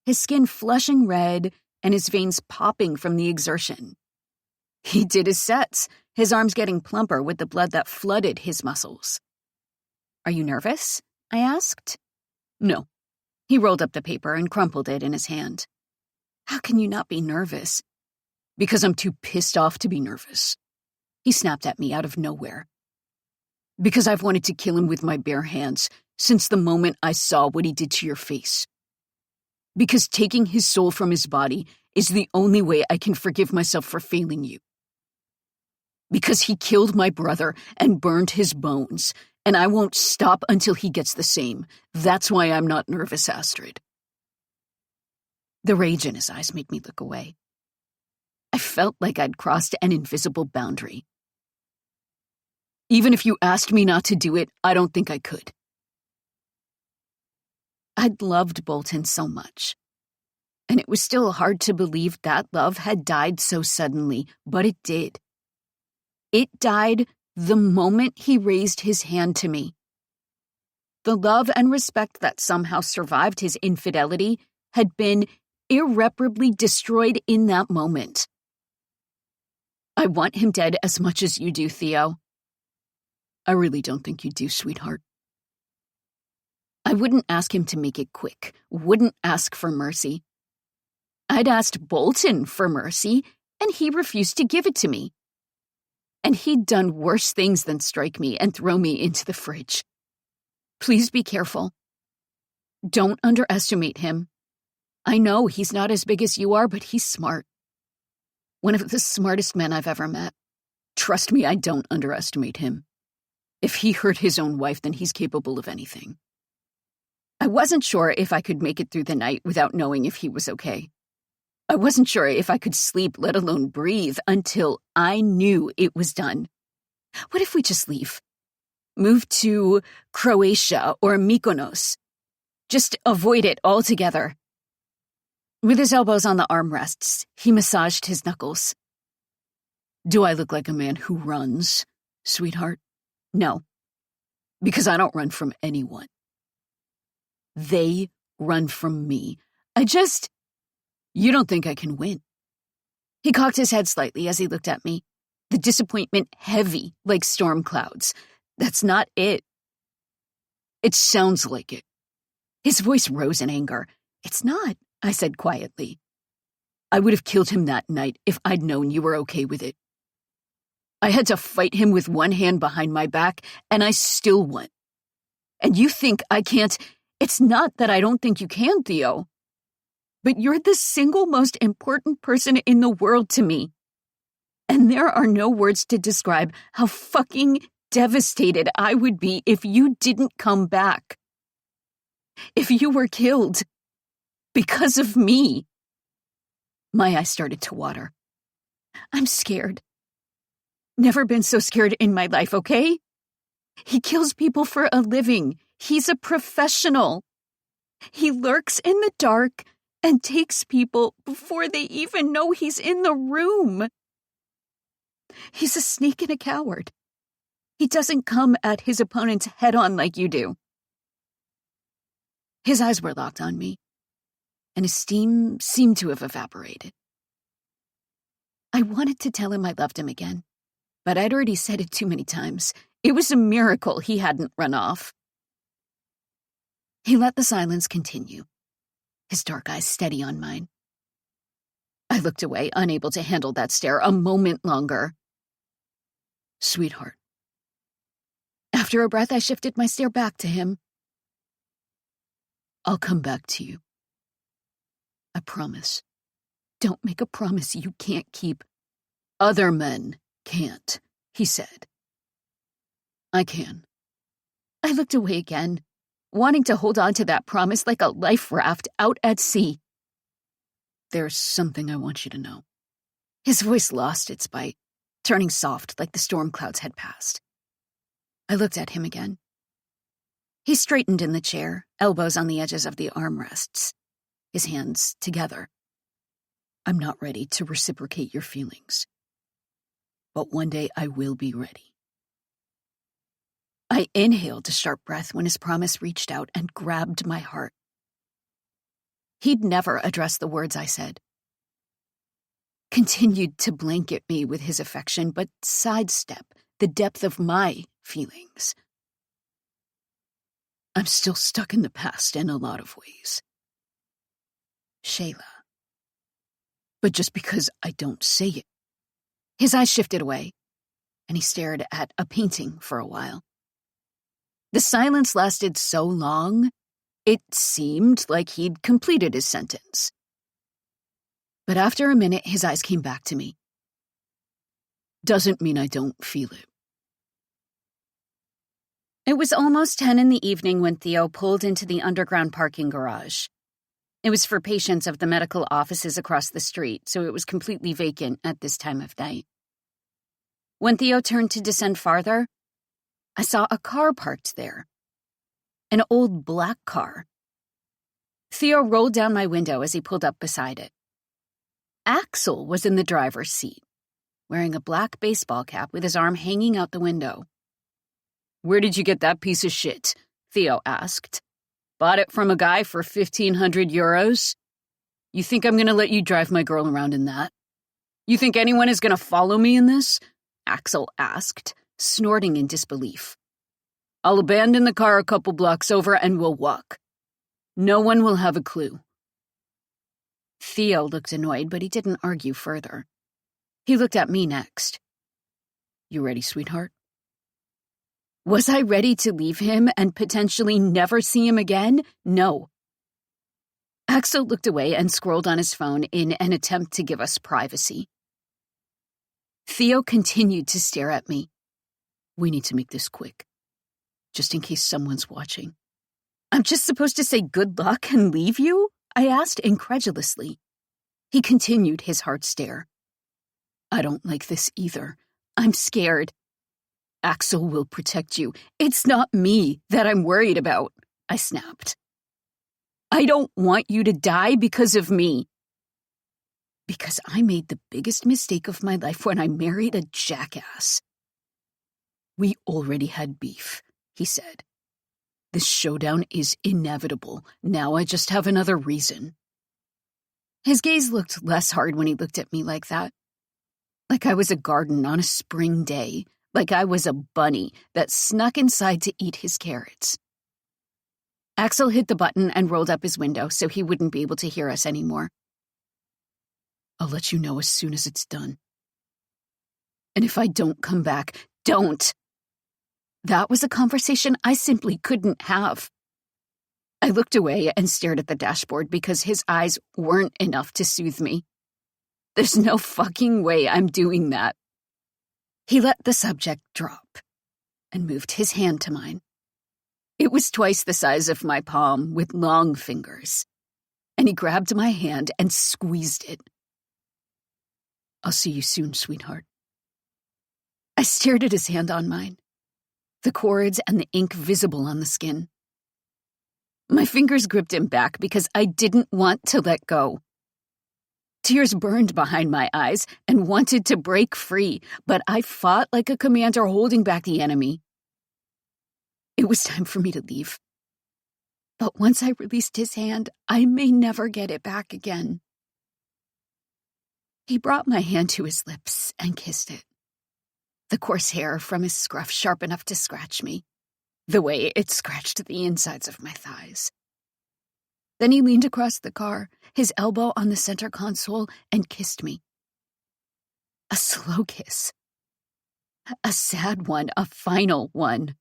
his skin flushing red and his veins popping from the exertion. He did his sets, his arms getting plumper with the blood that flooded his muscles. "Are you nervous?" I asked. "No." He rolled up the paper and crumpled it in his hand. "How can you not be nervous?" "Because I'm too pissed off to be nervous." He snapped at me out of nowhere. "Because I've wanted to kill him with my bare hands since the moment I saw what he did to your face. Because taking his soul from his body is the only way I can forgive myself for failing you. Because he killed my brother and burned his bones, and I won't stop until he gets the same. That's why I'm not nervous, Astrid." The rage in his eyes made me look away. I felt like I'd crossed an invisible boundary. "Even if you asked me not to do it, I don't think I could." I'd loved Bolton so much, and it was still hard to believe that love had died so suddenly, but it did. It died the moment he raised his hand to me. The love and respect that somehow survived his infidelity had been irreparably destroyed in that moment. "I want him dead as much as you do, Theo." "I really don't think you do, sweetheart." I wouldn't ask him to make it quick, wouldn't ask for mercy. I'd asked Bolton for mercy, and he refused to give it to me. And he'd done worse things than strike me and throw me into the fridge. Please be careful. Don't underestimate him. I know he's not as big as you are, but he's smart. One of the smartest men I've ever met. Trust me, I don't underestimate him. If he hurt his own wife, then he's capable of anything. I wasn't sure if I could make it through the night without knowing if he was okay. I wasn't sure if I could sleep, let alone breathe, until I knew it was done. What if we just leave? Move to Croatia or Mykonos. Just avoid it altogether. With his elbows on the armrests, he massaged his knuckles. "Do I look like a man who runs, sweetheart?" "No, because I don't run from anyone. They run from me. You don't think I can win." He cocked his head slightly as he looked at me, the disappointment heavy like storm clouds. "That's not it." "It sounds like it." His voice rose in anger. "It's not," I said quietly. "I would have killed him that night if I'd known you were okay with it. I had to fight him with one hand behind my back, and I still won. And you think I can't? It's not that I don't think you can, Theo. But you're the single most important person in the world to me. And there are no words to describe how fucking devastated I would be if you didn't come back. If you were killed. Because of me. My eyes started to water. I'm scared. Never been so scared in my life, okay? He kills people for a living. He's a professional. He lurks in the dark and takes people before they even know he's in the room. He's a sneak and a coward. He doesn't come at his opponents head-on like you do. His eyes were locked on me, and his steam seemed to have evaporated. I wanted to tell him I loved him again, but I'd already said it too many times. It was a miracle he hadn't run off. He let the silence continue, his dark eyes steady on mine. I looked away, unable to handle that stare a moment longer. Sweetheart. After a breath, I shifted my stare back to him. I'll come back to you. I promise. Don't make a promise you can't keep. Other men can't, he said. I can. I looked away again, wanting to hold on to that promise like a life raft out at sea. There's something I want you to know. His voice lost its bite, turning soft like the storm clouds had passed. I looked at him again. He straightened in the chair, elbows on the edges of the armrests, his hands together. I'm not ready to reciprocate your feelings, but one day I will be ready. I inhaled a sharp breath when his promise reached out and grabbed my heart. He'd never addressed the words I said. Continued to blanket me with his affection, but sidestep the depth of my feelings. I'm still stuck in the past in a lot of ways. Shayla. But just because I don't say it. His eyes shifted away, and he stared at a painting for a while. The silence lasted so long, it seemed like he'd completed his sentence. But after a minute, his eyes came back to me. Doesn't mean I don't feel it. It was almost 10 in the evening when Theo pulled into the underground parking garage. It was for patients of the medical offices across the street, so it was completely vacant at this time of night. When Theo turned to descend farther, I saw a car parked there. An old black car. Theo rolled down my window as he pulled up beside it. Axel was in the driver's seat, wearing a black baseball cap with his arm hanging out the window. Where did you get that piece of shit? Theo asked. Bought it from a guy for 1,500 euros? You think I'm gonna let you drive my girl around in that? You think anyone is gonna follow me in this? Axel asked, snorting in disbelief. I'll abandon the car a couple blocks over and we'll walk. No one will have a clue. Theo looked annoyed, but he didn't argue further. He looked at me next. You ready, sweetheart? Was I ready to leave him and potentially never see him again? No. Axel looked away and scrolled on his phone in an attempt to give us privacy. Theo continued to stare at me. We need to make this quick, just in case someone's watching. I'm just supposed to say good luck and leave you? I asked incredulously. He continued his hard stare. I don't like this either. I'm scared. Axel will protect you. It's not me that I'm worried about, I snapped. I don't want you to die because of me. Because I made the biggest mistake of my life when I married a jackass. We already had beef, he said. This showdown is inevitable. Now I just have another reason. His gaze looked less hard when he looked at me like that. Like I was a garden on a spring day. Like I was a bunny that snuck inside to eat his carrots. Axel hit the button and rolled up his window so he wouldn't be able to hear us anymore. I'll let you know as soon as it's done. And if I don't come back, don't. That was a conversation I simply couldn't have. I looked away and stared at the dashboard because his eyes weren't enough to soothe me. There's no fucking way I'm doing that. He let the subject drop and moved his hand to mine. It was twice the size of my palm with long fingers. and he grabbed my hand and squeezed it. "I'll see you soon, sweetheart." I stared at his hand on mine, the cords and the ink visible on the skin. My fingers gripped him back because I didn't want to let go. Tears burned behind my eyes and wanted to break free, but I fought like a commander holding back the enemy. It was time for me to leave. But once I released his hand, I may never get it back again. He brought my hand to his lips and kissed it. The coarse hair from his scruff sharp enough to scratch me, the way it scratched the insides of my thighs. Then he leaned across the car, his elbow on the center console, and kissed me. A slow kiss. A sad one, a final one.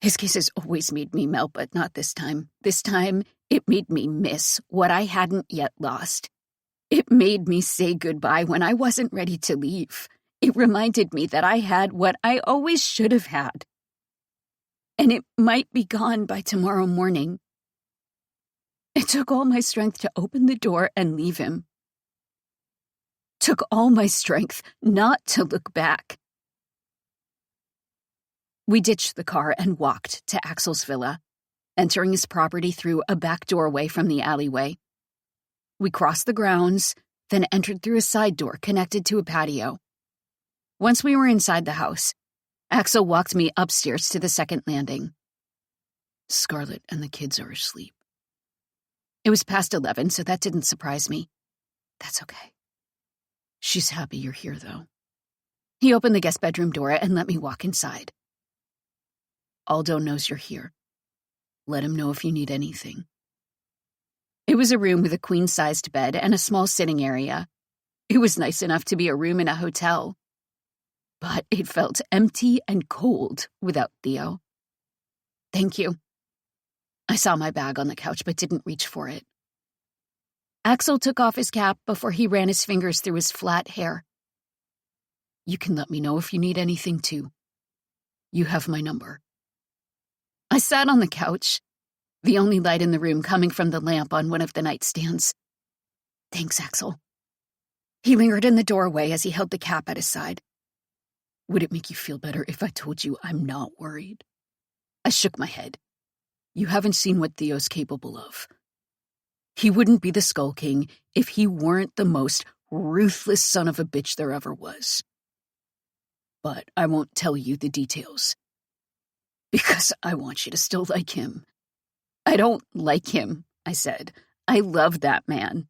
His kisses always made me melt, but not this time. This time, it made me miss what I hadn't yet lost. It made me say goodbye when I wasn't ready to leave. It reminded me that I had what I always should have had. And it might be gone by tomorrow morning. It took all my strength to open the door and leave him. Took all my strength not to look back. We ditched the car and walked to Axel's villa, entering his property through a back doorway from the alleyway. We crossed the grounds, then entered through a side door connected to a patio. Once we were inside the house, Axel walked me upstairs to the second landing. "Scarlett and the kids are asleep." It was past 11, so that didn't surprise me. That's okay. "She's happy you're here, though." He opened the guest bedroom door and let me walk inside. "Aldo knows you're here. Let him know if you need anything." It was a room with a queen-sized bed and a small sitting area. It was nice enough to be a room in a hotel. But it felt empty and cold without Theo. "Thank you." I saw my bag on the couch but didn't reach for it. Axel took off his cap before he ran his fingers through his flat hair. "You can let me know if you need anything, too. You have my number." I sat on the couch, the only light in the room coming from the lamp on one of the nightstands. "Thanks, Axel." He lingered in the doorway as he held the cap at his side. "Would it make you feel better if I told you I'm not worried?" I shook my head. "You haven't seen what Theo's capable of. He wouldn't be the Skull King if he weren't the most ruthless son of a bitch there ever was. But I won't tell you the details. Because I want you to still like him." "I don't like him," I said. "I love that man.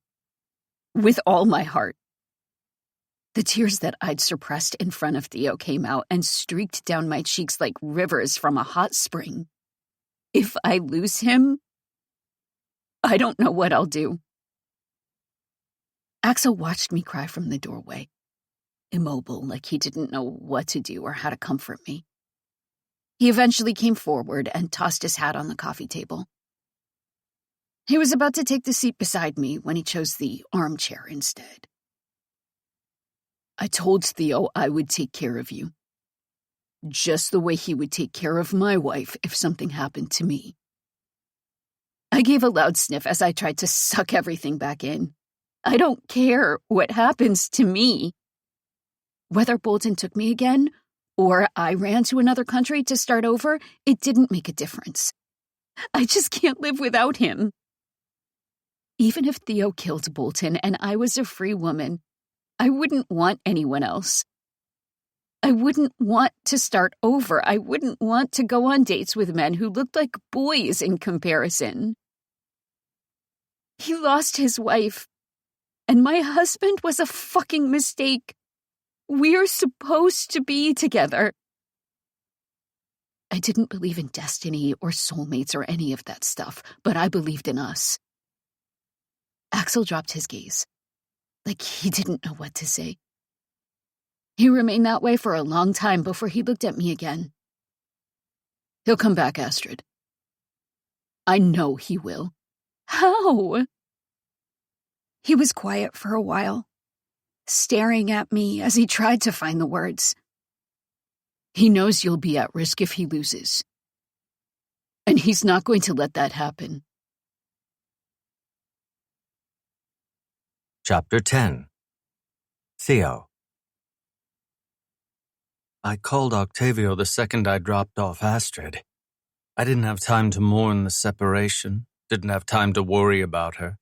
With all my heart." The tears that I'd suppressed in front of Theo came out and streaked down my cheeks like rivers from a hot spring. If I lose him, I don't know what I'll do. Axel watched me cry from the doorway, immobile, like he didn't know what to do or how to comfort me. He eventually came forward and tossed his hat on the coffee table. He was about to take the seat beside me when he chose the armchair instead. "I told Theo I would take care of you. Just the way he would take care of my wife if something happened to me." I gave a loud sniff as I tried to suck everything back in. I don't care what happens to me. Whether Bolton took me again, or I ran to another country to start over, it didn't make a difference. I just can't live without him. Even if Theo killed Bolton and I was a free woman, I wouldn't want anyone else. I wouldn't want to start over. I wouldn't want to go on dates with men who looked like boys in comparison. He lost his wife, and my husband was a fucking mistake. We're supposed to be together. I didn't believe in destiny or soulmates or any of that stuff, but I believed in us. Axel dropped his gaze, like he didn't know what to say. He remained that way for a long time before he looked at me again. "He'll come back, Astrid. I know he will." "How?" He was quiet for a while, staring at me as he tried to find the words. "He knows you'll be at risk if he loses. And he's not going to let that happen." Chapter 10. Theo. I called Octavio the second I dropped off Astrid. I didn't have time to mourn the separation, didn't have time to worry about her.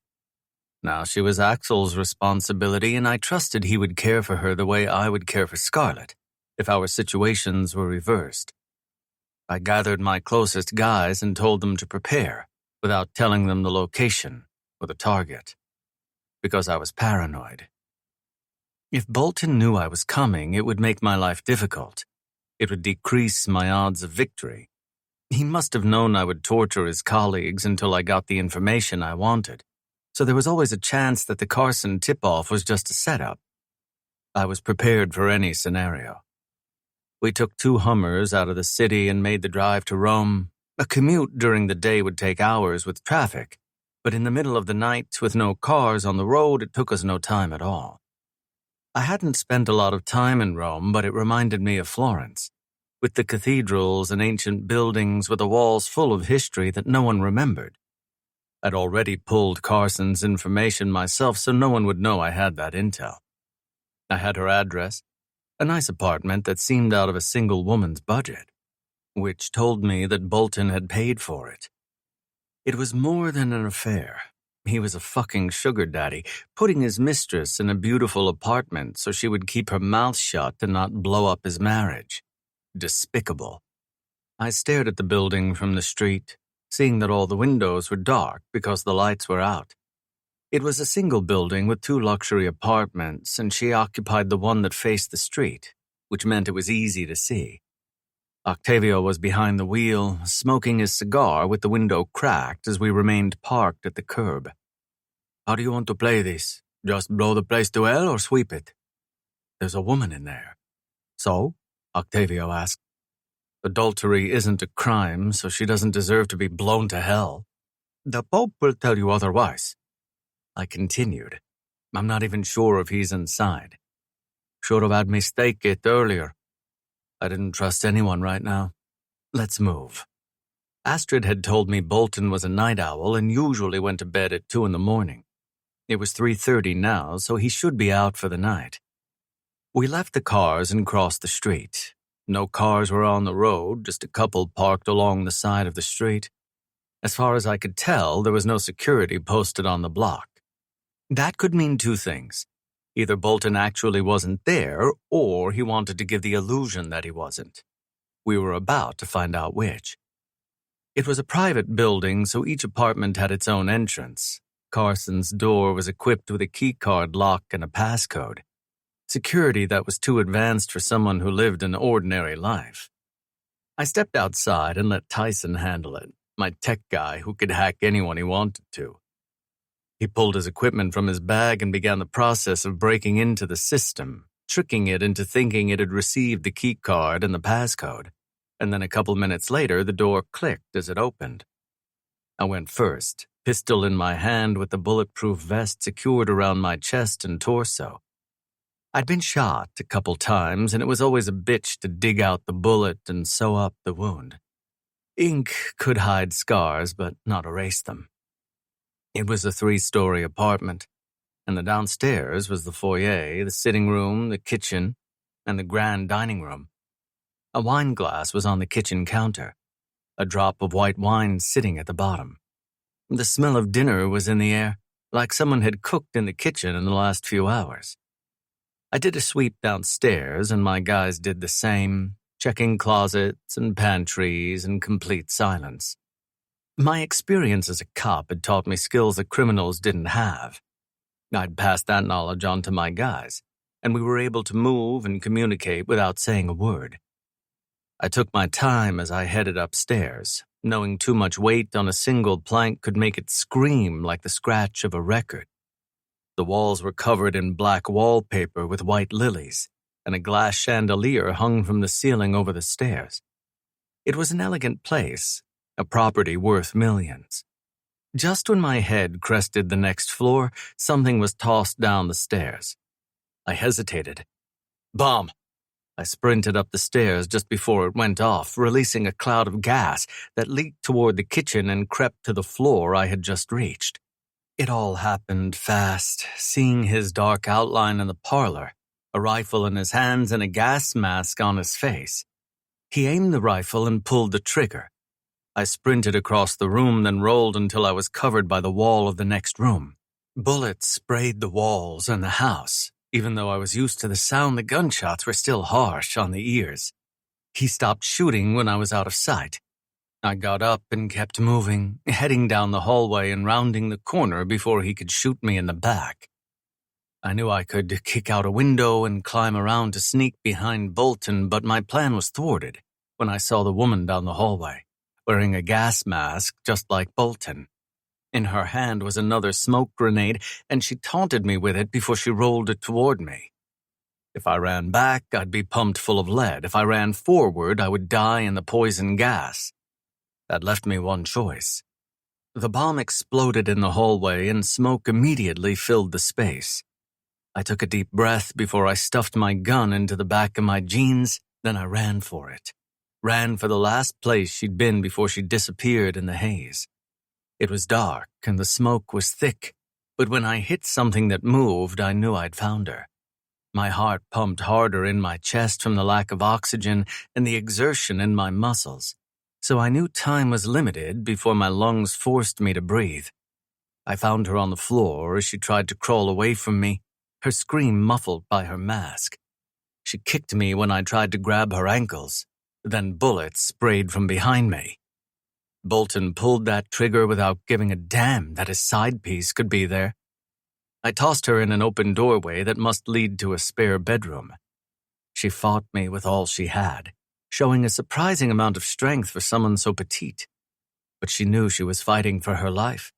Now she was Axel's responsibility, and I trusted he would care for her the way I would care for Scarlett, if our situations were reversed. I gathered my closest guys and told them to prepare, without telling them the location or the target, because I was paranoid. If Bolton knew I was coming, it would make my life difficult. It would decrease my odds of victory. He must have known I would torture his colleagues until I got the information I wanted, so there was always a chance that the Carson tip-off was just a setup. I was prepared for any scenario. We took 2 Hummers out of the city and made the drive to Rome. A commute during the day would take hours with traffic, but in the middle of the night, with no cars on the road, it took us no time at all. I hadn't spent a lot of time in Rome, but it reminded me of Florence, with the cathedrals and ancient buildings with the walls full of history that no one remembered. I'd already pulled Carson's information myself, so no one would know I had that intel. I had her address, a nice apartment that seemed out of a single woman's budget, which told me that Bolton had paid for it. It was more than an affair. He was a fucking sugar daddy, putting his mistress in a beautiful apartment so she would keep her mouth shut and not blow up his marriage. Despicable. I stared at the building from the street, seeing that all the windows were dark because the lights were out. It was a single building with 2 luxury apartments, and she occupied the one that faced the street, which meant it was easy to see. Octavio was behind the wheel, smoking his cigar with the window cracked as we remained parked at the curb. "How do you want to play this? Just blow the place to hell or sweep it?" "There's a woman in there." "So?" Octavio asked. "Adultery isn't a crime, so she doesn't deserve to be blown to hell." "The Pope will tell you otherwise." I continued. "I'm not even sure if he's inside. Should have had me stake it earlier. I didn't trust anyone right now. Let's move." Astrid had told me Bolton was a night owl and usually went to bed at 2 a.m. It was 3:30 now, so he should be out for the night. We left the cars and crossed the street. No cars were on the road, just a couple parked along the side of the street. As far as I could tell, there was no security posted on the block. That could mean 2 things. Either Bolton actually wasn't there, or he wanted to give the illusion that he wasn't. We were about to find out which. It was a private building, so each apartment had its own entrance. Carson's door was equipped with a keycard lock and a passcode. Security that was too advanced for someone who lived an ordinary life. I stepped outside and let Tyson handle it, my tech guy who could hack anyone he wanted to. He pulled his equipment from his bag and began the process of breaking into the system, tricking it into thinking it had received the keycard and the passcode, and then a couple minutes later the door clicked as it opened. I went first, pistol in my hand with the bulletproof vest secured around my chest and torso. I'd been shot a couple times, and it was always a bitch to dig out the bullet and sew up the wound. Ink could hide scars, but not erase them. It was a 3-story apartment, and the downstairs was the foyer, the sitting room, the kitchen, and the grand dining room. A wine glass was on the kitchen counter, a drop of white wine sitting at the bottom. The smell of dinner was in the air, like someone had cooked in the kitchen in the last few hours. I did a sweep downstairs, and my guys did the same, checking closets and pantries in complete silence. My experience as a cop had taught me skills that criminals didn't have. I'd passed that knowledge on to my guys, and we were able to move and communicate without saying a word. I took my time as I headed upstairs, knowing too much weight on a single plank could make it scream like the scratch of a record. The walls were covered in black wallpaper with white lilies, and a glass chandelier hung from the ceiling over the stairs. It was an elegant place, a property worth millions. Just when my head crested the next floor, something was tossed down the stairs. I hesitated. Bomb! I sprinted up the stairs just before it went off, releasing a cloud of gas that leaked toward the kitchen and crept to the floor I had just reached. It all happened fast, seeing his dark outline in the parlor, a rifle in his hands and a gas mask on his face. He aimed the rifle and pulled the trigger. I sprinted across the room, then rolled until I was covered by the wall of the next room. Bullets sprayed the walls and the house. Even though I was used to the sound, the gunshots were still harsh on the ears. He stopped shooting when I was out of sight. I got up and kept moving, heading down the hallway and rounding the corner before he could shoot me in the back. I knew I could kick out a window and climb around to sneak behind Bolton, but my plan was thwarted when I saw the woman down the hallway, wearing a gas mask just like Bolton. In her hand was another smoke grenade, and she taunted me with it before she rolled it toward me. If I ran back, I'd be pumped full of lead. If I ran forward, I would die in the poison gas. That left me one choice. The bomb exploded in the hallway, and smoke immediately filled the space. I took a deep breath before I stuffed my gun into the back of my jeans, then I ran for it. Ran for the last place she'd been before she disappeared in the haze. It was dark, and the smoke was thick, but when I hit something that moved, I knew I'd found her. My heart pumped harder in my chest from the lack of oxygen and the exertion in my muscles, so I knew time was limited before my lungs forced me to breathe. I found her on the floor as she tried to crawl away from me, her scream muffled by her mask. She kicked me when I tried to grab her ankles, then bullets sprayed from behind me. Bolton pulled that trigger without giving a damn that his side piece could be there. I tossed her in an open doorway that must lead to a spare bedroom. She fought me with all she had, showing a surprising amount of strength for someone so petite. But she knew she was fighting for her life.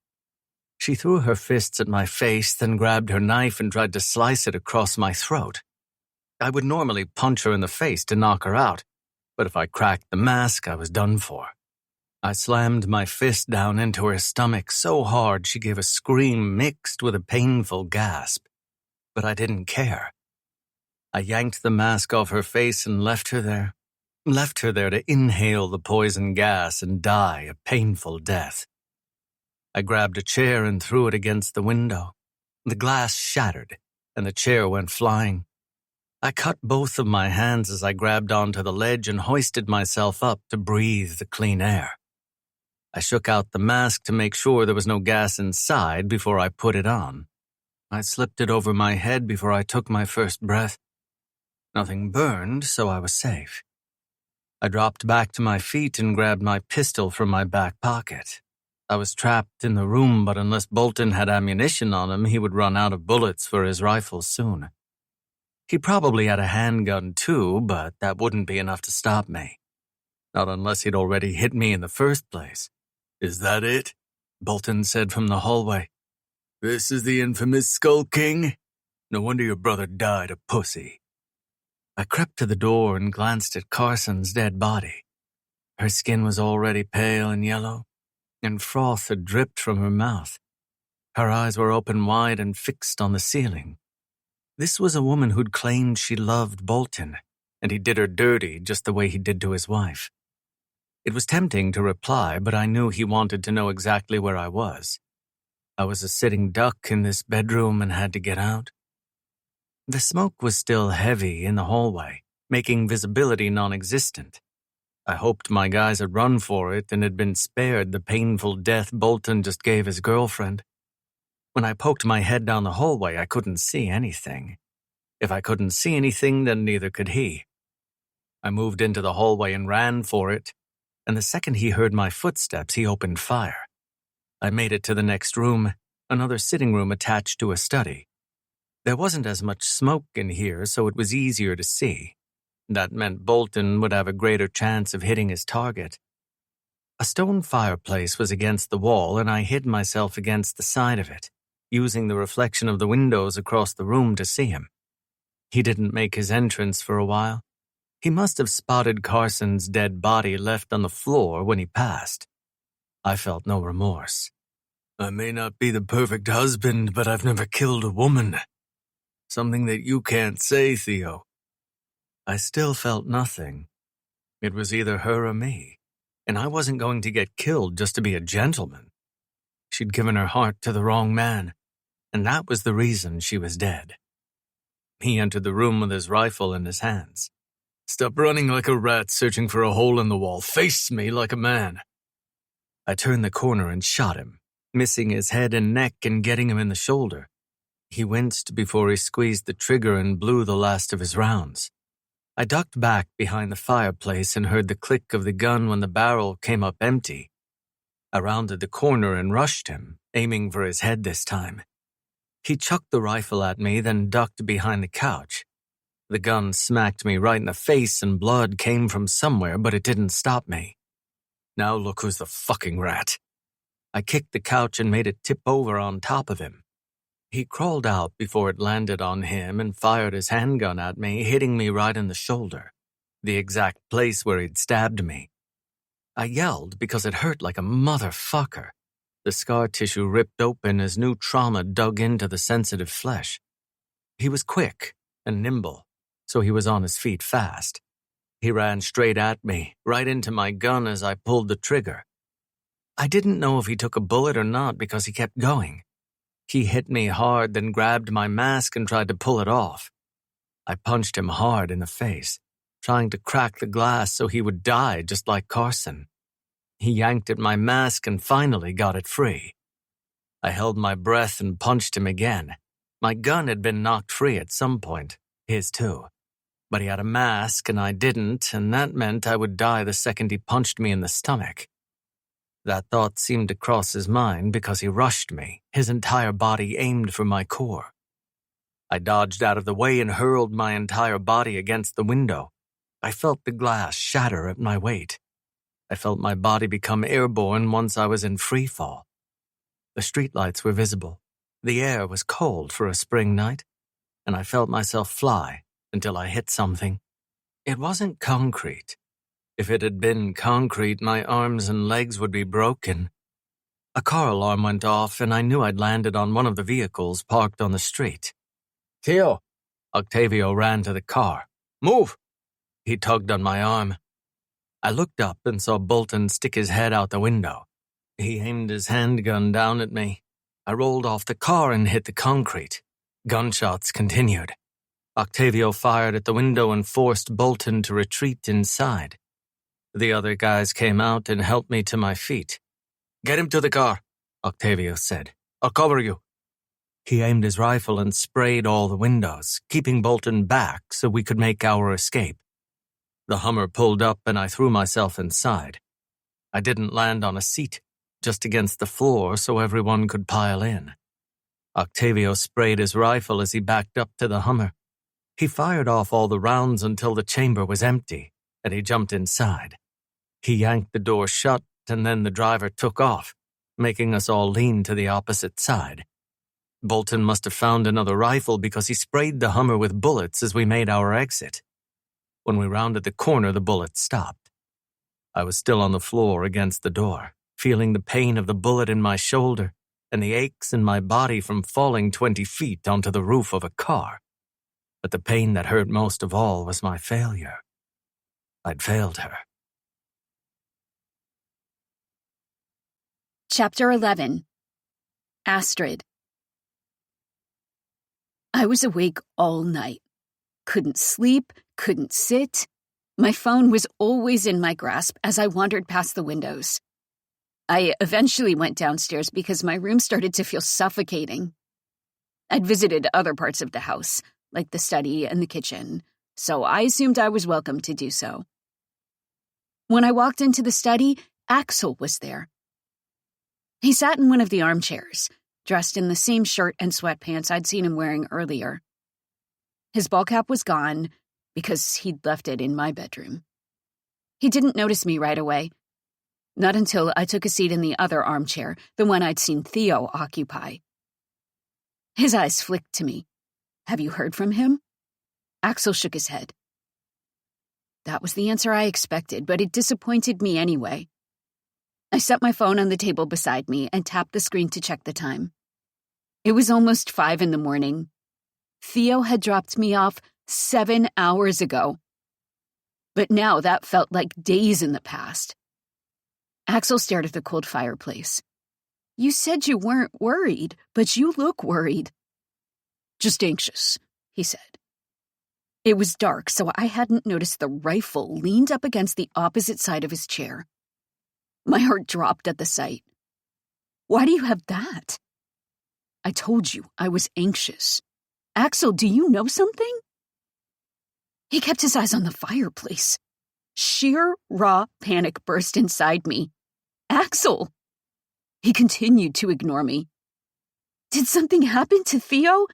She threw her fists at my face, then grabbed her knife and tried to slice it across my throat. I would normally punch her in the face to knock her out, but if I cracked the mask, I was done for. I slammed my fist down into her stomach so hard she gave a scream mixed with a painful gasp. But I didn't care. I yanked the mask off her face and left her there. Left her there to inhale the poison gas and die a painful death. I grabbed a chair and threw it against the window. The glass shattered, and the chair went flying. I cut both of my hands as I grabbed onto the ledge and hoisted myself up to breathe the clean air. I shook out the mask to make sure there was no gas inside before I put it on. I slipped it over my head before I took my first breath. Nothing burned, so I was safe. I dropped back to my feet and grabbed my pistol from my back pocket. I was trapped in the room, but unless Bolton had ammunition on him, he would run out of bullets for his rifle soon. He probably had a handgun too, but that wouldn't be enough to stop me. Not unless he'd already hit me in the first place. Is that it? Bolton said from the hallway. This is the infamous Skull King? No wonder your brother died a pussy. I crept to the door and glanced at Carson's dead body. Her skin was already pale and yellow, and froth had dripped from her mouth. Her eyes were open wide and fixed on the ceiling. This was a woman who'd claimed she loved Bolton, and he did her dirty just the way he did to his wife. It was tempting to reply, but I knew he wanted to know exactly where I was. I was a sitting duck in this bedroom and had to get out. The smoke was still heavy in the hallway, making visibility non-existent. I hoped my guys had run for it and had been spared the painful death Bolton just gave his girlfriend. When I poked my head down the hallway, I couldn't see anything. If I couldn't see anything, then neither could he. I moved into the hallway and ran for it, and the second he heard my footsteps, he opened fire. I made it to the next room, another sitting room attached to a study. There wasn't as much smoke in here, so it was easier to see. That meant Bolton would have a greater chance of hitting his target. A stone fireplace was against the wall, and I hid myself against the side of it, using the reflection of the windows across the room to see him. He didn't make his entrance for a while. He must have spotted Carson's dead body left on the floor when he passed. I felt no remorse. I may not be the perfect husband, but I've never killed a woman. Something that you can't say, Theo. I still felt nothing. It was either her or me, and I wasn't going to get killed just to be a gentleman. she'd given her heart to the wrong man, and that was the reason she was dead. He entered the room with his rifle in his hands. "Stop running like a rat searching for a hole in the wall. Face me like a man." I turned the corner and shot him, missing his head and neck and getting him in the shoulder. He winced before he squeezed the trigger and blew the last of his rounds. I ducked back behind the fireplace and heard the click of the gun when the barrel came up empty. I rounded the corner and rushed him, aiming for his head this time. He chucked the rifle at me, then ducked behind the couch. The gun smacked me right in the face and blood came from somewhere, but it didn't stop me. Now look who's the fucking rat. I kicked the couch and made it tip over on top of him. He crawled out before it landed on him and fired his handgun at me, hitting me right in the shoulder, the exact place where he'd stabbed me. I yelled because it hurt like a motherfucker. The scar tissue ripped open as new trauma dug into the sensitive flesh. He was quick and nimble, so he was on his feet fast. He ran straight at me, right into my gun as I pulled the trigger. I didn't know if he took a bullet or not because he kept going. He hit me hard, then grabbed my mask and tried to pull it off. I punched him hard in the face, trying to crack the glass so he would die just like Carson. He yanked at my mask and finally got it free. I held my breath and punched him again. My gun had been knocked free at some point, his too. But he had a mask and I didn't, and that meant I would die the second he punched me in the stomach. That thought seemed to cross his mind because he rushed me, his entire body aimed for my core. I dodged out of the way and hurled my entire body against the window. I felt the glass shatter at my weight. I felt my body become airborne once I was in free fall. The streetlights were visible. The air was cold for a spring night, and I felt myself fly until I hit something. It wasn't concrete. If it had been concrete, my arms and legs would be broken. A car alarm went off, and I knew I'd landed on one of the vehicles parked on the street. "Theo!" Octavio ran to the car. "Move!" He tugged on my arm. I looked up and saw Bolton stick his head out the window. He aimed his handgun down at me. I rolled off the car and hit the concrete. Gunshots continued. Octavio fired at the window and forced Bolton to retreat inside. The other guys came out and helped me to my feet. "Get him to the car," Octavio said. "I'll cover you." He aimed his rifle and sprayed all the windows, keeping Bolton back so we could make our escape. The Hummer pulled up and I threw myself inside. I didn't land on a seat, just against the floor so everyone could pile in. Octavio sprayed his rifle as he backed up to the Hummer. He fired off all the rounds until the chamber was empty, and he jumped inside. He yanked the door shut, and then the driver took off, making us all lean to the opposite side. Bolton must have found another rifle because he sprayed the Hummer with bullets as we made our exit. When we rounded the corner, the bullets stopped. I was still on the floor against the door, feeling the pain of the bullet in my shoulder and the aches in my body from falling 20 feet onto the roof of a car. But the pain that hurt most of all was my failure. I'd failed her. Chapter 11. Astrid. I was awake all night. Couldn't sleep, couldn't sit. My phone was always in my grasp as I wandered past the windows. I eventually went downstairs because my room started to feel suffocating. I'd visited other parts of the house, like the study and the kitchen, so I assumed I was welcome to do so. When I walked into the study, Axel was there. He sat in one of the armchairs, dressed in the same shirt and sweatpants I'd seen him wearing earlier. His ball cap was gone because he'd left it in my bedroom. He didn't notice me right away. Not until I took a seat in the other armchair, the one I'd seen Theo occupy. His eyes flicked to me. "Have you heard from him?" Axel shook his head. That was the answer I expected, but it disappointed me anyway. I set my phone on the table beside me and tapped the screen to check the time. It was almost 5 a.m. Theo had dropped me off 7 hours ago. But now that felt like days in the past. Axel stared at the cold fireplace. You said you weren't worried, but you look worried. Just anxious, he said. It was dark, so I hadn't noticed the rifle leaned up against the opposite side of his chair. My heart dropped at the sight. Why do you have that? I told you I was anxious. Axel, do you know something? He kept his eyes on the fireplace. Sheer, raw panic burst inside me. Axel! He continued to ignore me. Did something happen to Theo?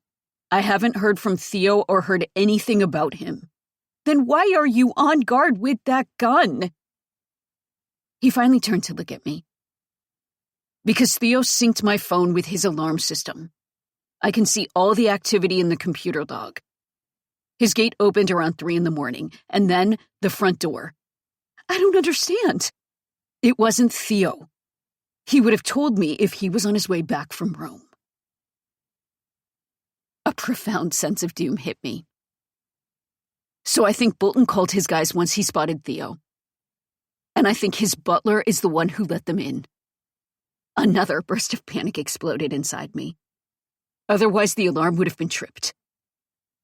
I haven't heard from Theo or heard anything about him. Then why are you on guard with that gun? He finally turned to look at me. Because Theo synced my phone with his alarm system. I can see all the activity in the computer log. His gate opened around 3 a.m, and then the front door. I don't understand. It wasn't Theo. He would have told me if he was on his way back from Rome. A profound sense of doom hit me. So I think Bolton called his guys once he spotted Theo. And I think his butler is the one who let them in. Another burst of panic exploded inside me. Otherwise, the alarm would have been tripped.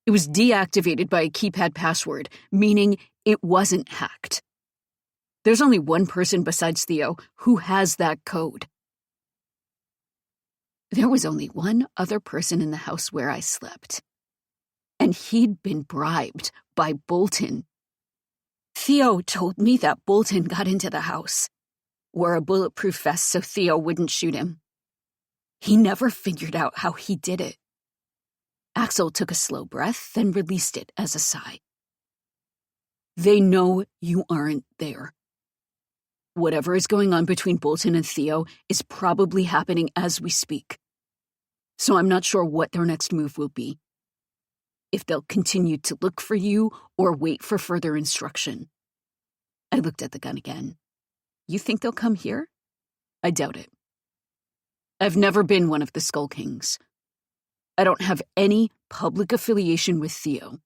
It was deactivated by a keypad password, meaning it wasn't hacked. There's only one person besides Theo who has that code. There was only one other person in the house where I slept. And he'd been bribed by Bolton. Theo told me that Bolton got into the house, wore a bulletproof vest so Theo wouldn't shoot him. He never figured out how he did it. Axel took a slow breath, then released it as a sigh. They know you aren't there. Whatever is going on between Bolton and Theo is probably happening as we speak. So I'm not sure what their next move will be. If they'll continue to look for you or wait for further instruction. I looked at the gun again. You think they'll come here? I doubt it. I've never been one of the Skull Kings. I don't have any public affiliation with Theo.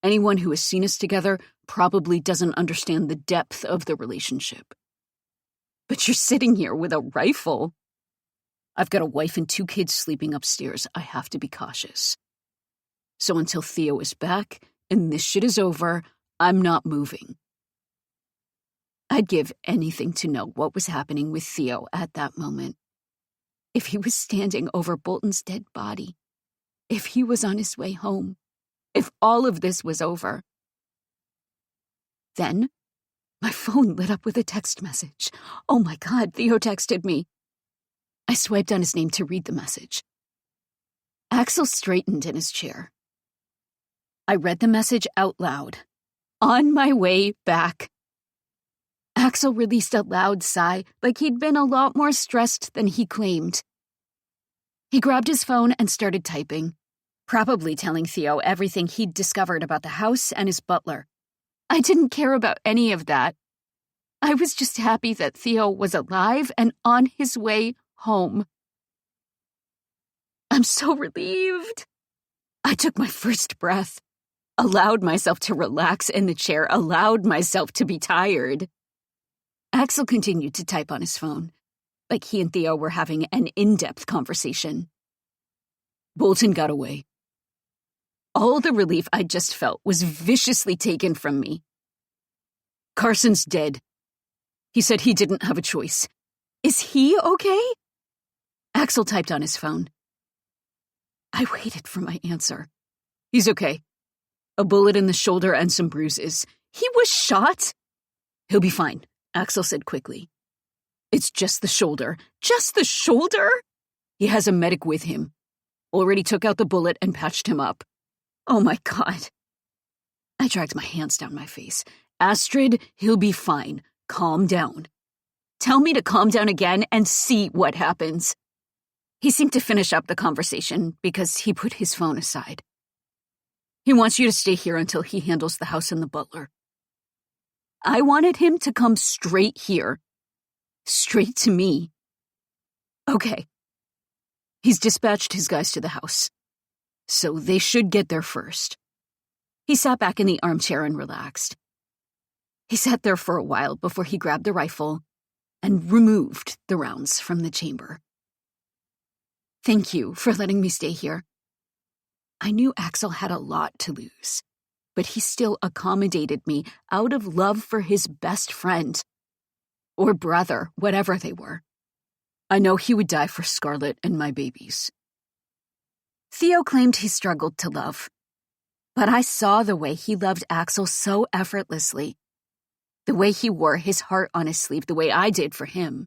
Anyone who has seen us together probably doesn't understand the depth of the relationship. But you're sitting here with a rifle. I've got a wife and 2 kids sleeping upstairs. I have to be cautious. So until Theo is back and this shit is over, I'm not moving. I'd give anything to know what was happening with Theo at that moment. If he was standing over Bolton's dead body. If he was on his way home. If all of this was over. Then, my phone lit up with a text message. Oh my God, Theo texted me. I swiped on his name to read the message. Axel straightened in his chair. I read the message out loud. On my way back. Axel released a loud sigh, like he'd been a lot more stressed than he claimed. He grabbed his phone and started typing, probably telling Theo everything he'd discovered about the house and his butler. I didn't care about any of that. I was just happy that Theo was alive and on his way home. I'm so relieved. I took my first breath, allowed myself to relax in the chair, allowed myself to be tired. Axel continued to type on his phone, like he and Theo were having an in-depth conversation. Bolton got away. All the relief I just felt was viciously taken from me. Carson's dead. He said he didn't have a choice. Is he okay? Axel typed on his phone. I waited for my answer. He's okay. A bullet in the shoulder and some bruises. He was shot? He'll be fine, Axel said quickly. It's just the shoulder. Just the shoulder? He has a medic with him. Already took out the bullet and patched him up. Oh my God. I dragged my hands down my face. Astrid, he'll be fine. Calm down. Tell me to calm down again and see what happens. He seemed to finish up the conversation because he put his phone aside. He wants you to stay here until he handles the house and the butler. I wanted him to come straight here. Straight to me. Okay. He's dispatched his guys to the house. So they should get there first. He sat back in the armchair and relaxed. He sat there for a while before he grabbed the rifle and removed the rounds from the chamber. Thank you for letting me stay here. I knew Axel had a lot to lose, but he still accommodated me out of love for his best friend. Or brother, whatever they were. I know he would die for Scarlett and my babies. Theo claimed he struggled to love, but I saw the way he loved Axel so effortlessly. The way he wore his heart on his sleeve, the way I did for him.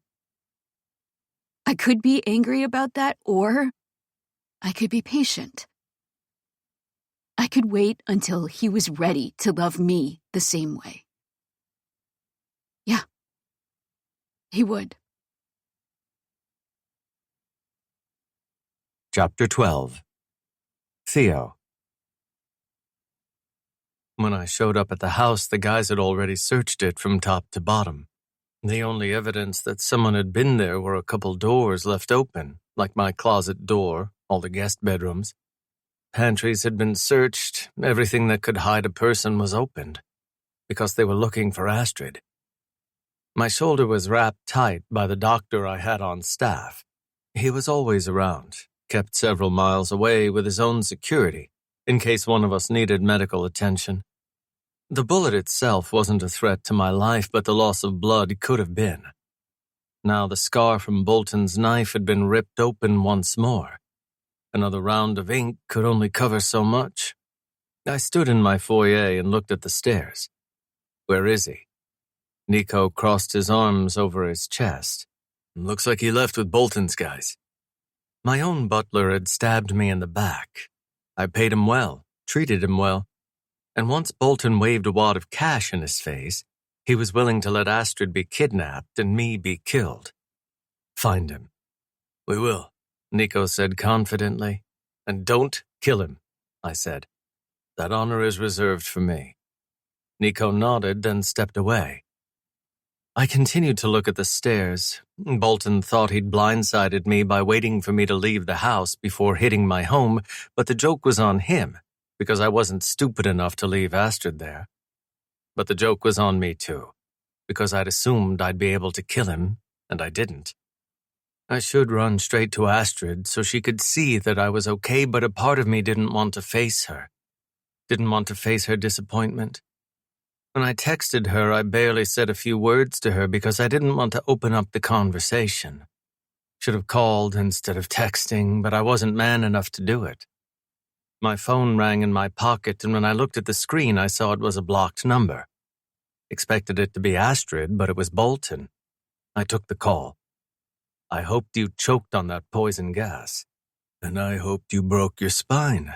I could be angry about that, or I could be patient. I could wait until he was ready to love me the same way. Yeah, he would. Chapter 12. Theo. When I showed up at the house, the guys had already searched it from top to bottom. The only evidence that someone had been there were a couple doors left open, like my closet door, all the guest bedrooms. Pantries had been searched, everything that could hide a person was opened, because they were looking for Astrid. My shoulder was wrapped tight by the doctor I had on staff. He was always around, kept several miles away with his own security, in case one of us needed medical attention. The bullet itself wasn't a threat to my life, but the loss of blood could have been. Now the scar from Bolton's knife had been ripped open once more. Another round of ink could only cover so much. I stood in my foyer and looked at the stairs. Where is he? Nico crossed his arms over his chest. Looks like he left with Bolton's guys. My own butler had stabbed me in the back. I paid him well, treated him well, and once Bolton waved a wad of cash in his face, he was willing to let Astrid be kidnapped and me be killed. Find him. We will, Nico said confidently. And don't kill him, I said. That honor is reserved for me. Nico nodded, then stepped away. I continued to look at the stairs. Bolton thought he'd blindsided me by waiting for me to leave the house before hitting my home, but the joke was on him, because I wasn't stupid enough to leave Astrid there. But the joke was on me too, because I'd assumed I'd be able to kill him, and I didn't. I should run straight to Astrid so she could see that I was okay, but a part of me didn't want to face her. Didn't want to face her disappointment. When I texted her, I barely said a few words to her because I didn't want to open up the conversation. Should have called instead of texting, but I wasn't man enough to do it. My phone rang in my pocket, and when I looked at the screen, I saw it was a blocked number. Expected it to be Astrid, but it was Bolton. I took the call. I hoped you choked on that poison gas. And I hoped you broke your spine.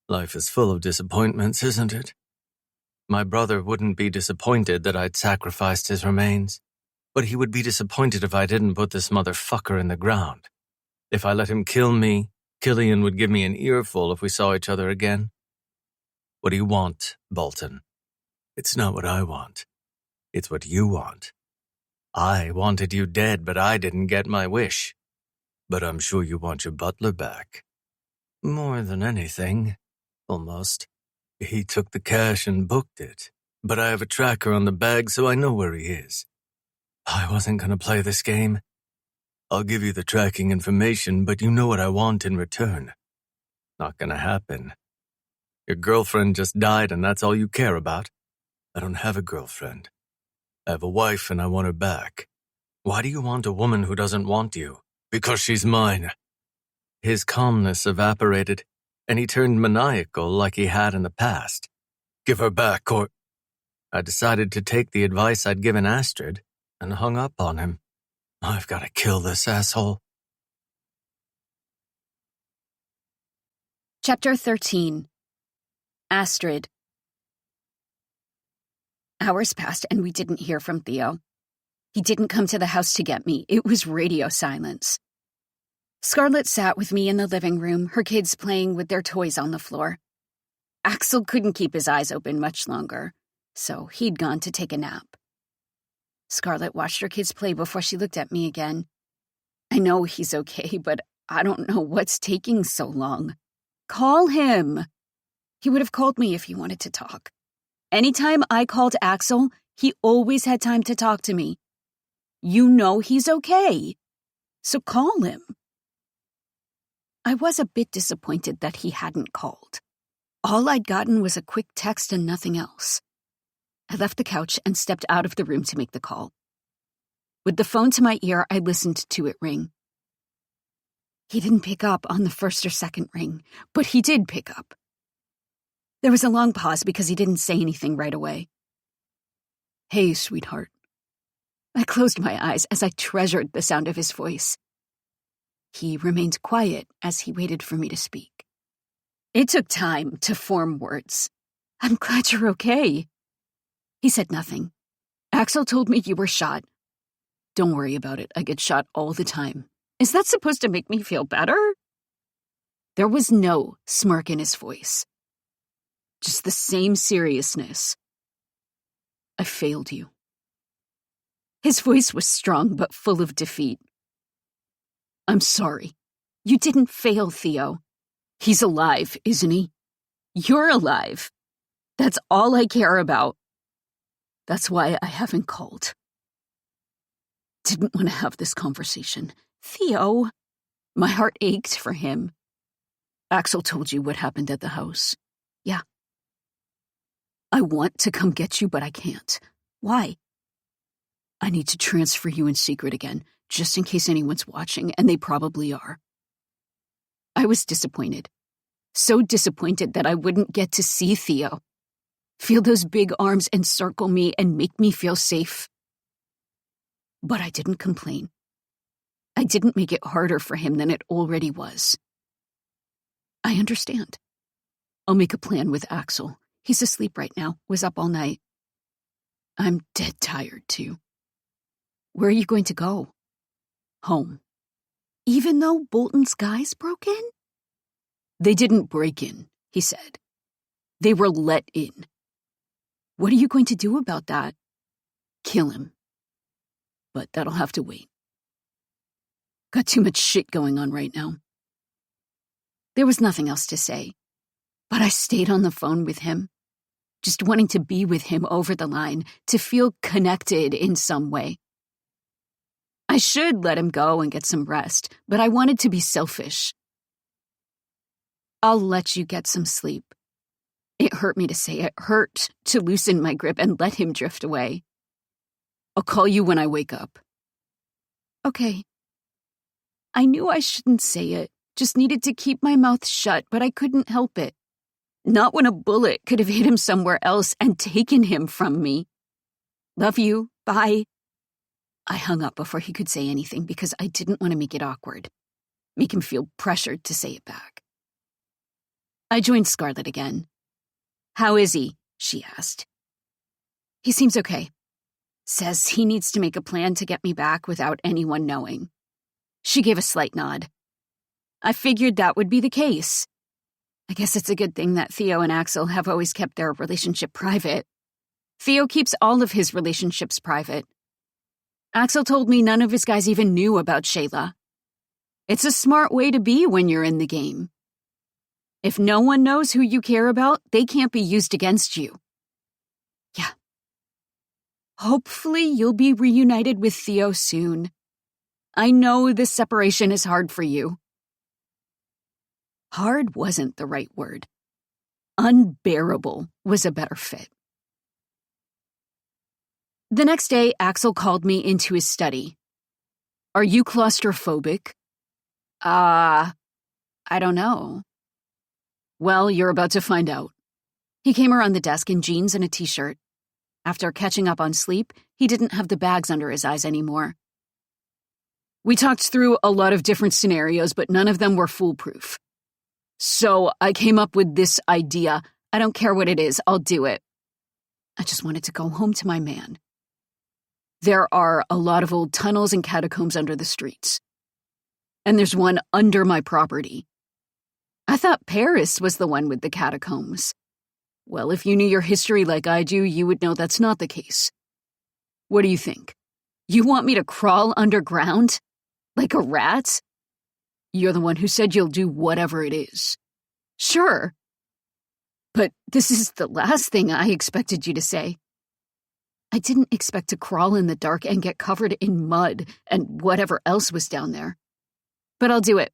Life is full of disappointments, isn't it? My brother wouldn't be disappointed that I'd sacrificed his remains, but he would be disappointed if I didn't put this motherfucker in the ground. If I let him kill me, Killian would give me an earful if we saw each other again. What do you want, Bolton? It's not what I want. It's what you want. I wanted you dead, but I didn't get my wish. But I'm sure you want your butler back. More than anything, almost. He took the cash and booked it, but I have a tracker on the bag so I know where he is. I wasn't going to play this game. I'll give you the tracking information, but you know what I want in return. Not going to happen. Your girlfriend just died and that's all you care about. I don't have a girlfriend. I have a wife and I want her back. Why do you want a woman who doesn't want you? Because she's mine. His calmness evaporated, and he turned maniacal like he had in the past. Give her back, or... I decided to take the advice I'd given Astrid and hung up on him. I've got to kill this asshole. Chapter 13. Astrid. Hours passed and we didn't hear from Theo. He didn't come to the house to get me. It was radio silence. Scarlett sat with me in the living room, her kids playing with their toys on the floor. Axel couldn't keep his eyes open much longer, so he'd gone to take a nap. Scarlett watched her kids play before she looked at me again. I know he's okay, but I don't know what's taking so long. Call him. He would have called me if he wanted to talk. Anytime I called Axel, he always had time to talk to me. You know he's okay, so call him. I was a bit disappointed that he hadn't called. All I'd gotten was a quick text and nothing else. I left the couch and stepped out of the room to make the call. With the phone to my ear, I listened to it ring. He didn't pick up on the first or second ring, but he did pick up. There was a long pause because he didn't say anything right away. "Hey, sweetheart." I closed my eyes as I treasured the sound of his voice. He remained quiet as he waited for me to speak. It took time to form words. "I'm glad you're okay." He said nothing. "Axel told me you were shot." "Don't worry about it. I get shot all the time. Is that supposed to make me feel better?" There was no smirk in his voice. Just the same seriousness. "I failed you." His voice was strong but full of defeat. "I'm sorry. You didn't fail, Theo. He's alive, isn't he? You're alive. That's all I care about. That's why I haven't called." Didn't want to have this conversation. "Theo." My heart ached for him. "Axel told you what happened at the house." "Yeah." "I want to come get you, but I can't." "Why?" "I need to transfer you in secret again, just in case anyone's watching, and they probably are." I was disappointed. So disappointed that I wouldn't get to see Theo. Feel those big arms encircle me and make me feel safe. But I didn't complain. I didn't make it harder for him than it already was. "I understand. I'll make a plan with Axel. He's asleep right now, was up all night. I'm dead tired, too." "Where are you going to go?" "Home." "Even though Bolton's guys broke in?" "They didn't break in," he said. "They were let in." "What are you going to do about that?" "Kill him. But that'll have to wait. Got too much shit going on right now." There was nothing else to say, but I stayed on the phone with him, just wanting to be with him over the line, to feel connected in some way. I should let him go and get some rest, but I wanted to be selfish. "I'll let you get some sleep." It hurt me to say it, hurt to loosen my grip and let him drift away. "I'll call you when I wake up." "Okay." I knew I shouldn't say it, just needed to keep my mouth shut, but I couldn't help it. Not when a bullet could have hit him somewhere else and taken him from me. "Love you, bye." I hung up before he could say anything because I didn't want to make it awkward, make him feel pressured to say it back. I joined Scarlett again. "How is he?" she asked. "He seems okay. Says he needs to make a plan to get me back without anyone knowing." She gave a slight nod. I figured that would be the case. I guess it's a good thing that Theo and Axel have always kept their relationship private. Theo keeps all of his relationships private. Axel told me none of his guys even knew about Shayla. It's a smart way to be when you're in the game. If no one knows who you care about, they can't be used against you. Yeah. Hopefully you'll be reunited with Theo soon. I know this separation is hard for you. Hard wasn't the right word. Unbearable was a better fit. The next day, Axel called me into his study. "Are you claustrophobic?" I don't know." "Well, you're about to find out." He came around the desk in jeans and a t-shirt. After catching up on sleep, he didn't have the bags under his eyes anymore. "We talked through a lot of different scenarios, but none of them were foolproof. So I came up with this idea. I don't care what it is, I'll do it. I just wanted to go home to my man. There are a lot of old tunnels and catacombs under the streets. And there's one under my property. I thought Paris was the one with the catacombs. Well, if you knew your history like I do, you would know that's not the case. What do you think? You want me to crawl underground? Like a rat? You're the one who said you'll do whatever it is. Sure. But this is the last thing I expected you to say. I didn't expect to crawl in the dark and get covered in mud and whatever else was down there. But I'll do it.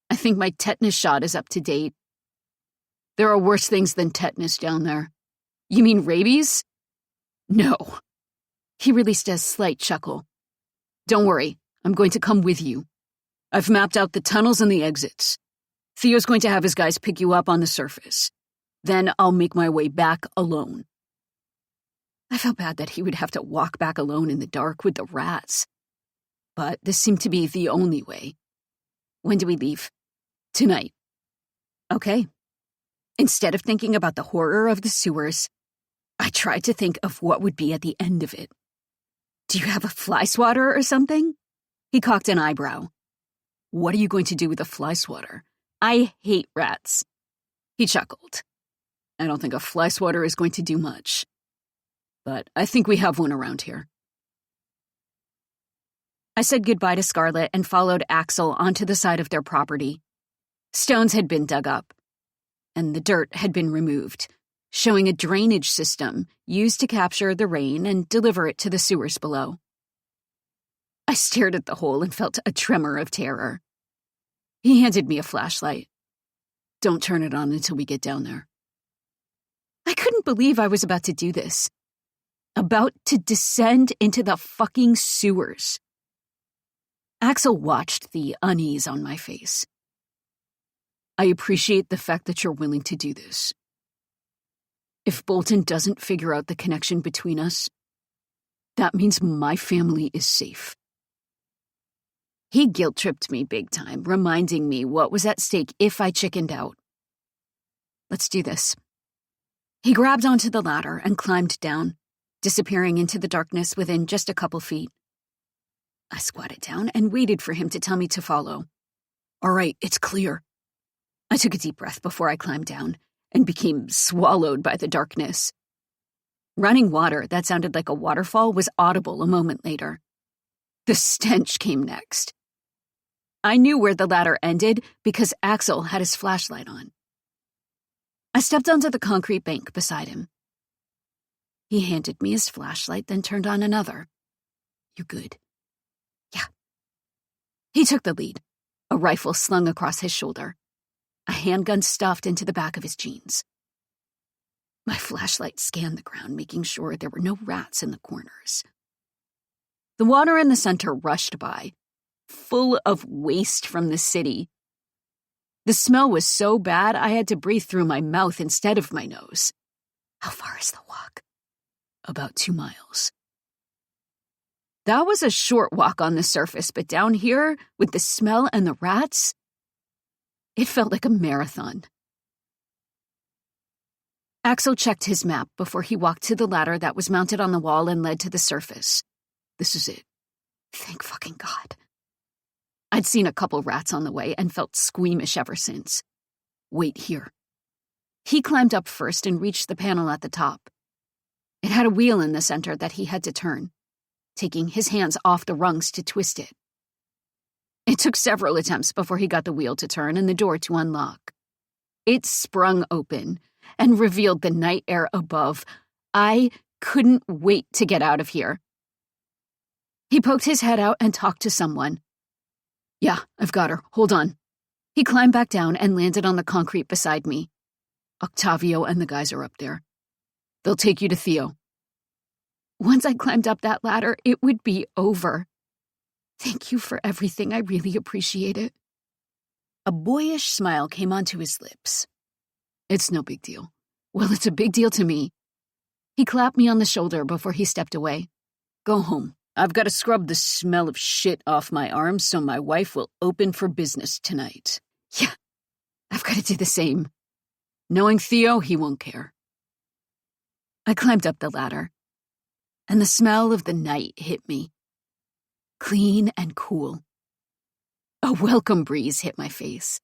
I think my tetanus shot is up to date. There are worse things than tetanus down there. You mean rabies? No. He released a slight chuckle. Don't worry, I'm going to come with you. I've mapped out the tunnels and the exits. Theo's going to have his guys pick you up on the surface. Then I'll make my way back alone. I felt bad that he would have to walk back alone in the dark with the rats. But this seemed to be the only way. When do we leave? Tonight. Okay. Instead of thinking about the horror of the sewers, I tried to think of what would be at the end of it. Do you have a fly swatter or something? He cocked an eyebrow. What are you going to do with a fly swatter? I hate rats. He chuckled. I don't think a fly swatter is going to do much. But I think we have one around here. I said goodbye to Scarlett and followed Axel onto the side of their property. Stones had been dug up, and the dirt had been removed, showing a drainage system used to capture the rain and deliver it to the sewers below. I stared at the hole and felt a tremor of terror. He handed me a flashlight. Don't turn it on until we get down there. I couldn't believe I was about to do this. About to descend into the fucking sewers. Axel watched the unease on my face. I appreciate the fact that you're willing to do this. If Bolton doesn't figure out the connection between us, that means my family is safe. He guilt-tripped me big time, reminding me what was at stake if I chickened out. Let's do this. He grabbed onto the ladder and climbed down, disappearing into the darkness within just a couple feet. I squatted down and waited for him to tell me to follow. All right, it's clear. I took a deep breath before I climbed down and became swallowed by the darkness. Running water that sounded like a waterfall was audible a moment later. The stench came next. I knew where the ladder ended because Axel had his flashlight on. I stepped onto the concrete bank beside him. He handed me his flashlight, then turned on another. You good? Yeah. He took the lead, a rifle slung across his shoulder, a handgun stuffed into the back of his jeans. My flashlight scanned the ground, making sure there were no rats in the corners. The water in the center rushed by, full of waste from the city. The smell was so bad I had to breathe through my mouth instead of my nose. How far is the walk? About 2 miles. That was a short walk on the surface, but down here, with the smell and the rats, it felt like a marathon. Axel checked his map before he walked to the ladder that was mounted on the wall and led to the surface. This is it. Thank fucking God. I'd seen a couple rats on the way and felt squeamish ever since. Wait here. He climbed up first and reached the panel at the top. It had a wheel in the center that he had to turn, taking his hands off the rungs to twist it. It took several attempts before he got the wheel to turn and the door to unlock. It sprung open and revealed the night air above. I couldn't wait to get out of here. He poked his head out and talked to someone. Yeah, I've got her. Hold on. He climbed back down and landed on the concrete beside me. Octavio and the guys are up there. They'll take you to Theo. Once I climbed up that ladder, it would be over. Thank you for everything. I really appreciate it. A boyish smile came onto his lips. It's no big deal. Well, it's a big deal to me. He clapped me on the shoulder before he stepped away. Go home. I've got to scrub the smell of shit off my arms so my wife will open for business tonight. Yeah, I've got to do the same. Knowing Theo, he won't care. I climbed up the ladder, and the smell of the night hit me. Clean and cool. A welcome breeze hit my face.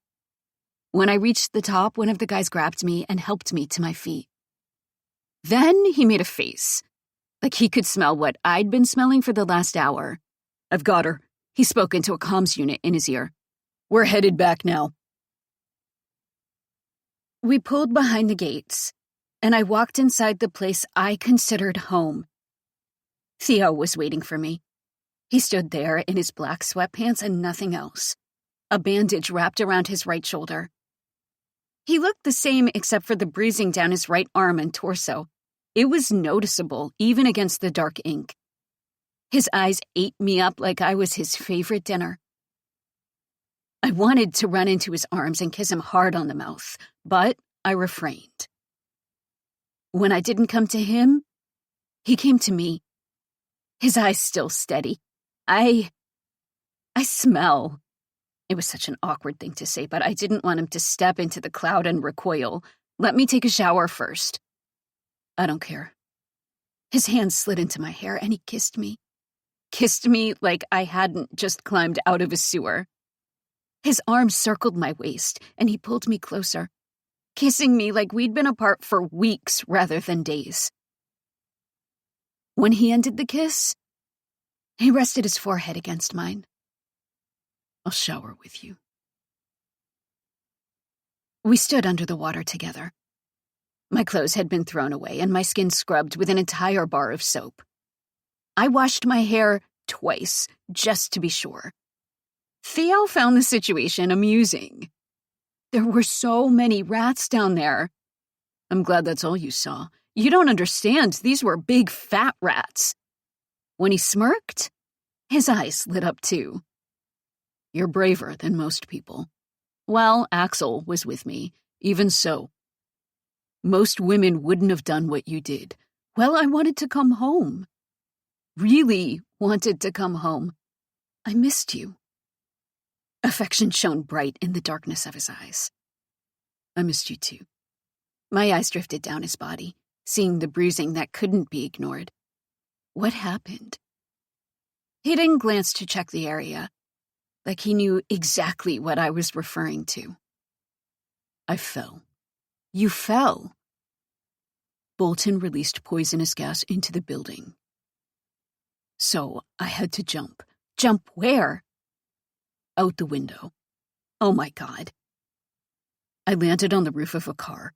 When I reached the top, one of the guys grabbed me and helped me to my feet. Then he made a face, like he could smell what I'd been smelling for the last hour. I've got her. He spoke into a comms unit in his ear. We're headed back now. We pulled behind the gates, and I walked inside the place I considered home. Theo was waiting for me. He stood there in his black sweatpants and nothing else. a bandage wrapped around his right shoulder. He looked the same except for the bruising down his right arm and torso. It was noticeable, even against the dark ink. His eyes ate me up like I was his favorite dinner. I wanted to run into his arms and kiss him hard on the mouth, but I refrained. When I didn't come to him, he came to me. His eyes still steady. I smell. It was such an awkward thing to say, but I didn't want him to step into the cloud and recoil. Let me take a shower first. I don't care. His hand slid into my hair and he kissed me. Kissed me like I hadn't just climbed out of a sewer. His arms circled my waist and he pulled me closer, kissing me like we'd been apart for weeks rather than days. When he ended the kiss, he rested his forehead against mine. I'll shower with you. We stood under the water together. My clothes had been thrown away and my skin scrubbed with an entire bar of soap. I washed my hair twice, just to be sure. Theo found the situation amusing. There were so many rats down there. I'm glad that's all you saw. You don't understand, these were big fat rats. When he smirked, his eyes lit up too. You're braver than most people. Well, Axel was with me, even so. Most women wouldn't have done what you did. Well, I wanted to come home. Really wanted to come home. I missed you. Affection shone bright in the darkness of his eyes. I missed you too. My eyes drifted down his body, seeing the bruising that couldn't be ignored. What happened? He didn't glance to check the area, like he knew exactly what I was referring to. I fell. You fell. Bolton released poisonous gas into the building. So I had to jump. Jump where? Out the window. Oh my God. I landed on the roof of a car.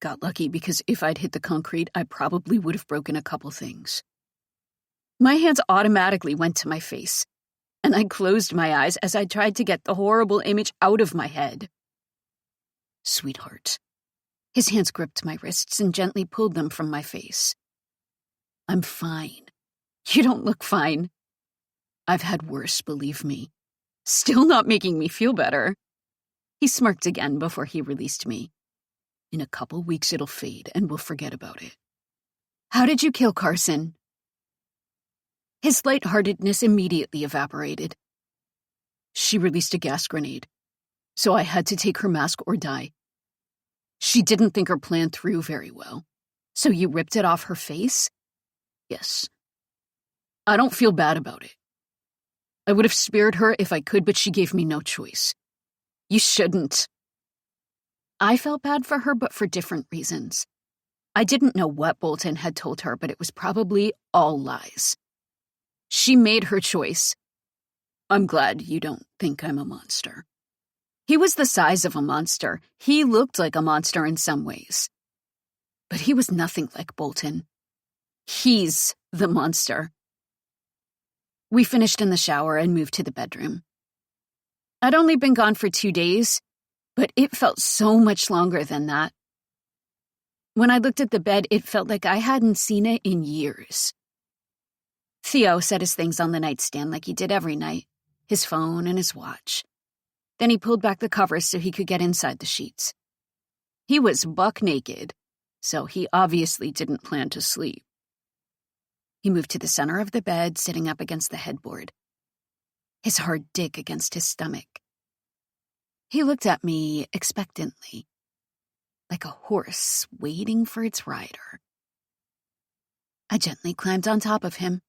Got lucky because if I'd hit the concrete, I probably would have broken a couple things. My hands automatically went to my face, and I closed my eyes as I tried to get the horrible image out of my head. Sweetheart. His hands gripped my wrists and gently pulled them from my face. I'm fine. You don't look fine. I've had worse, believe me. Still not making me feel better. He smirked again before he released me. In a couple weeks it'll fade and we'll forget about it. How did you kill Carson? His lightheartedness immediately evaporated. She released a gas grenade, so I had to take her mask or die. She didn't think her plan through very well. So you ripped it off her face? Yes. I don't feel bad about it. I would have spared her if I could, but she gave me no choice. You shouldn't. I felt bad for her, but for different reasons. I didn't know what Bolton had told her, but it was probably all lies. She made her choice. I'm glad you don't think I'm a monster. He was the size of a monster. He looked like a monster in some ways. But he was nothing like Bolton. He's the monster. We finished in the shower and moved to the bedroom. I'd only been gone for 2 days, but it felt so much longer than that. When I looked at the bed, it felt like I hadn't seen it in years. Theo set his things on the nightstand like he did every night, his phone and his watch. Then he pulled back the covers so he could get inside the sheets. He was buck naked, so he obviously didn't plan to sleep. He moved to the center of the bed, sitting up against the headboard, his hard dick against his stomach. He looked at me expectantly, like a horse waiting for its rider. I gently climbed on top of him,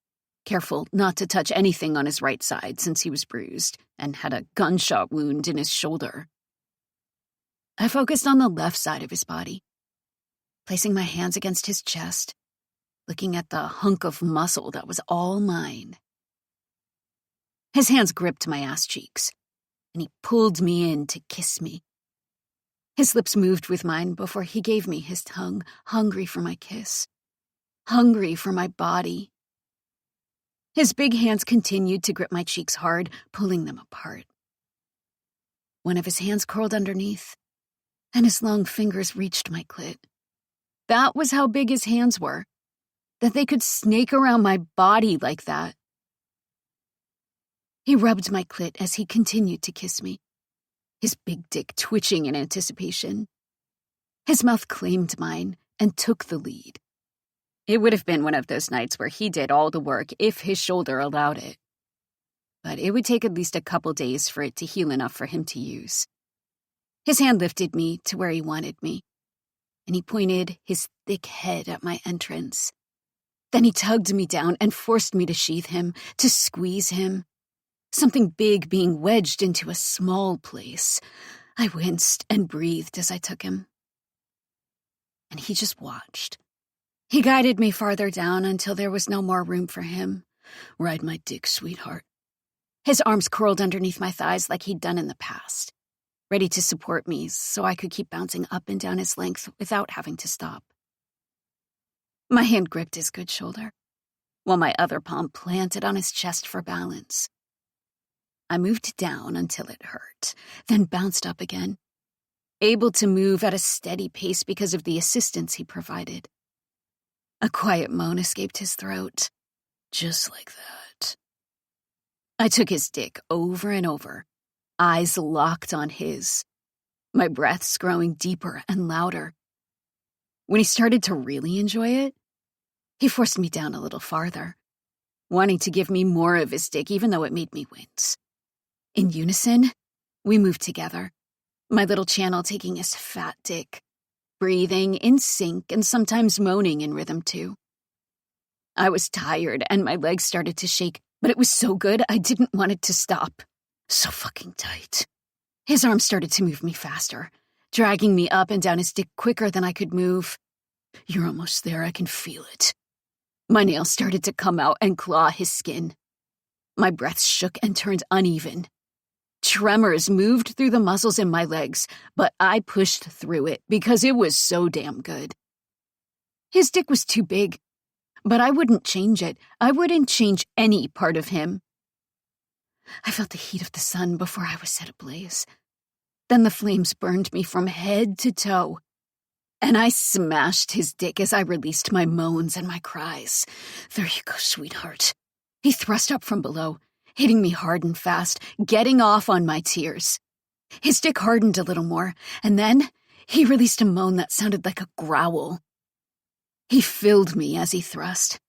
careful not to touch anything on his right side since he was bruised and had a gunshot wound in his shoulder. I focused on the left side of his body, placing my hands against his chest, looking at the hunk of muscle that was all mine. His hands gripped my ass cheeks, and he pulled me in to kiss me. His lips moved with mine before he gave me his tongue, hungry for my kiss, hungry for my body. His big hands continued to grip my cheeks hard, pulling them apart. One of his hands curled underneath, and his long fingers reached my clit. That was how big his hands were, that they could snake around my body like that. He rubbed my clit as he continued to kiss me, his big dick twitching in anticipation. His mouth claimed mine and took the lead. It would have been one of those nights where he did all the work if his shoulder allowed it. But it would take at least a couple days for it to heal enough for him to use. His hand lifted me to where he wanted me, and he pointed his thick head at my entrance. Then he tugged me down and forced me to sheath him, to squeeze him. Something big being wedged into a small place. I winced and breathed as I took him. And he just watched. He guided me farther down until there was no more room for him. Ride my dick, sweetheart. His arms curled underneath my thighs like he'd done in the past, ready to support me so I could keep bouncing up and down his length without having to stop. My hand gripped his good shoulder, while my other palm planted on his chest for balance. I moved down until it hurt, then bounced up again, able to move at a steady pace because of the assistance he provided. A quiet moan escaped his throat, just like that. I took his dick over and over, eyes locked on his, my breaths growing deeper and louder. When he started to really enjoy it, he forced me down a little farther, wanting to give me more of his dick even though it made me wince. In unison, we moved together, my little channel taking his fat dick, breathing in sync and sometimes moaning in rhythm too. I was tired and my legs started to shake, but it was so good I didn't want it to stop. So fucking tight. His arms started to move me faster, dragging me up and down his dick quicker than I could move. You're almost there, I can feel it. My nails started to come out and claw his skin. My breath shook and turned uneven. Tremors moved through the muscles in my legs, but I pushed through it because it was so damn good. His dick was too big, but I wouldn't change it. I wouldn't change any part of him. I felt the heat of the sun before I was set ablaze. Then the flames burned me from head to toe, and I smashed his dick as I released my moans and my cries. There you go, sweetheart. He thrust up from below, hitting me hard and fast, getting off on my tears. His dick hardened a little more, and then he released a moan that sounded like a growl. He filled me as he thrust.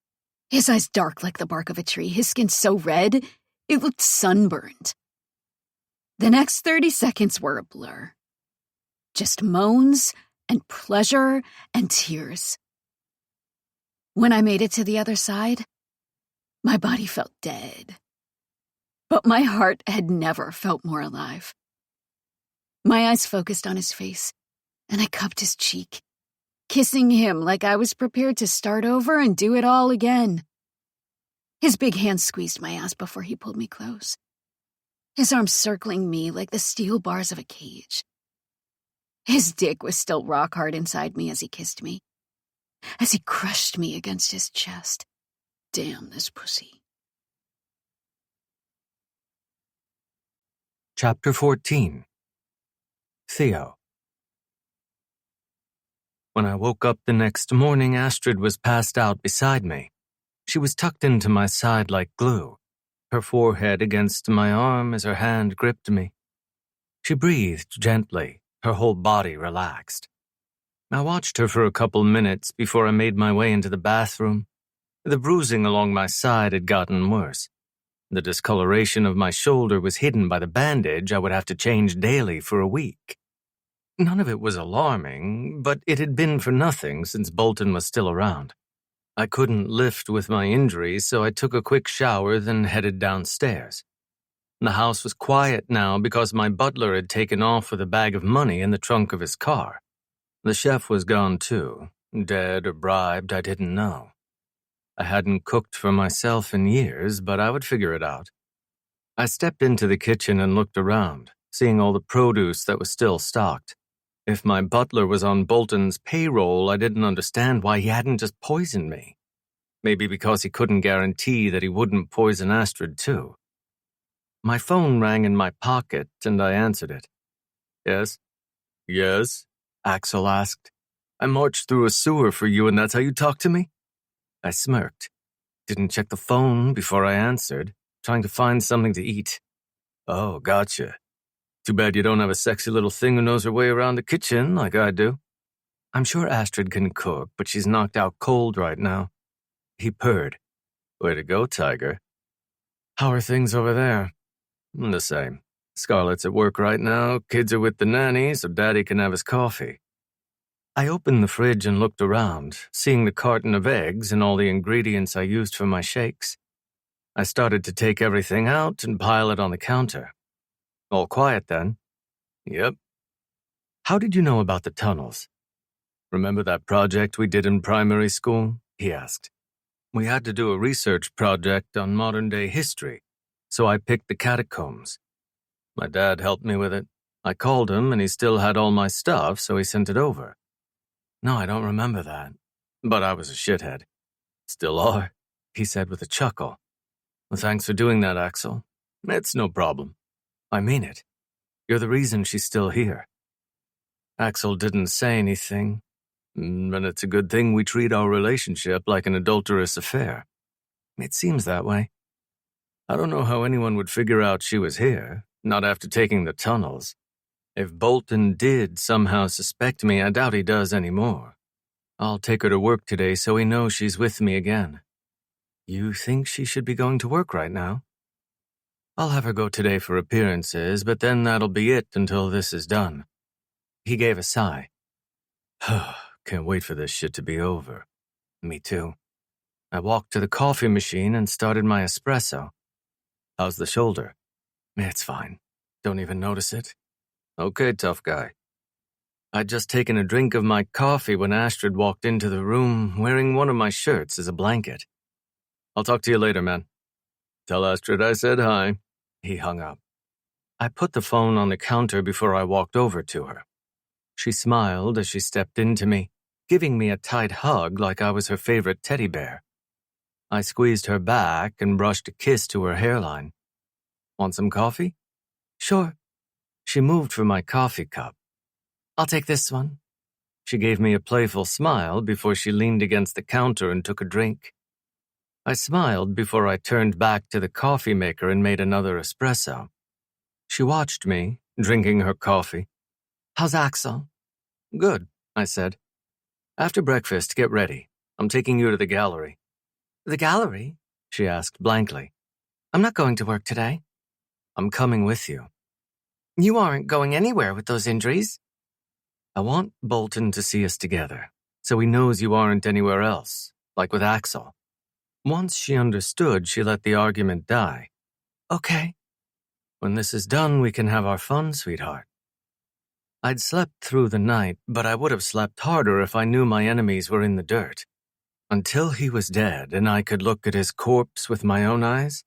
His eyes dark like the bark of a tree, his skin so red, it looked sunburned. The next 30 seconds were a blur. Just moans and pleasure and tears. When I made it to the other side, my body felt dead. But my heart had never felt more alive. My eyes focused on his face, and I cupped his cheek, kissing him like I was prepared to start over and do it all again. His big hand squeezed my ass before he pulled me close, his arms circling me like the steel bars of a cage. His dick was still rock hard inside me as he kissed me, as he crushed me against his chest. Damn this pussy. Chapter 14. Theo. When I woke up the next morning, Astrid was passed out beside me. She was tucked into my side like glue, her forehead against my arm as her hand gripped me. She breathed gently, her whole body relaxed. I watched her for a couple minutes before I made my way into the bathroom. The bruising along my side had gotten worse. The discoloration of my shoulder was hidden by the bandage I would have to change daily for a week. None of it was alarming, but it had been for nothing since Bolton was still around. I couldn't lift with my injury, so I took a quick shower, then headed downstairs. The house was quiet now because my butler had taken off with a bag of money in the trunk of his car. The chef was gone too, dead or bribed, I didn't know. I hadn't cooked for myself in years, but I would figure it out. I stepped into the kitchen and looked around, seeing all the produce that was still stocked. If my butler was on Bolton's payroll, I didn't understand why he hadn't just poisoned me. Maybe because he couldn't guarantee that he wouldn't poison Astrid too. My phone rang in my pocket, and I answered it. Yes? Yes? Axel asked. I marched through a sewer for you and that's how you talk to me? I smirked. Didn't check the phone before I answered, trying to find something to eat. Oh, gotcha. Too bad you don't have a sexy little thing who knows her way around the kitchen like I do. I'm sure Astrid can cook, but she's knocked out cold right now. He purred. Way to go, Tiger. How are things over there? The same. Scarlett's at work right now, kids are with the nanny, so Daddy can have his coffee. I opened the fridge and looked around, seeing the carton of eggs and all the ingredients I used for my shakes. I started to take everything out and pile it on the counter. All quiet then? Yep. How did you know about the tunnels? Remember that project we did in primary school? He asked. We had to do a research project on modern-day history, so I picked the catacombs. My dad helped me with it. I called him and he still had all my stuff, so he sent it over. No, I don't remember that. But I was a shithead. Still are, he said with a chuckle. Well, thanks for doing that, Axel. It's no problem. I mean it. You're the reason she's still here. Axel didn't say anything, but it's a good thing we treat our relationship like an adulterous affair. It seems that way. I don't know how anyone would figure out she was here, not after taking the tunnels. If Bolton did somehow suspect me, I doubt he does anymore. I'll take her to work today so he knows she's with me again. You think she should be going to work right now? I'll have her go today for appearances, but then that'll be it until this is done. He gave a sigh. Can't wait for this shit to be over. Me too. I walked to the coffee machine and started my espresso. How's the shoulder? It's fine. Don't even notice it. Okay, tough guy. I'd just taken a drink of my coffee when Astrid walked into the room wearing one of my shirts as a blanket. I'll talk to you later, man. Tell Astrid I said hi. He hung up. I put the phone on the counter before I walked over to her. She smiled as she stepped into me, giving me a tight hug like I was her favorite teddy bear. I squeezed her back and brushed a kiss to her hairline. Want some coffee? Sure. She moved for my coffee cup. I'll take this one. She gave me a playful smile before she leaned against the counter and took a drink. I smiled before I turned back to the coffee maker and made another espresso. She watched me, drinking her coffee. How's Axel? Good, I said. After breakfast, get ready. I'm taking you to the gallery. The gallery? She asked blankly. I'm not going to work today. I'm coming with you. You aren't going anywhere with those injuries. I want Bolton to see us together, so he knows you aren't anywhere else, like with Axel. Once she understood, she let the argument die. Okay. When this is done, we can have our fun, sweetheart. I'd slept through the night, but I would have slept harder if I knew my enemies were in the dirt. Until he was dead and I could look at his corpse with my own eyes,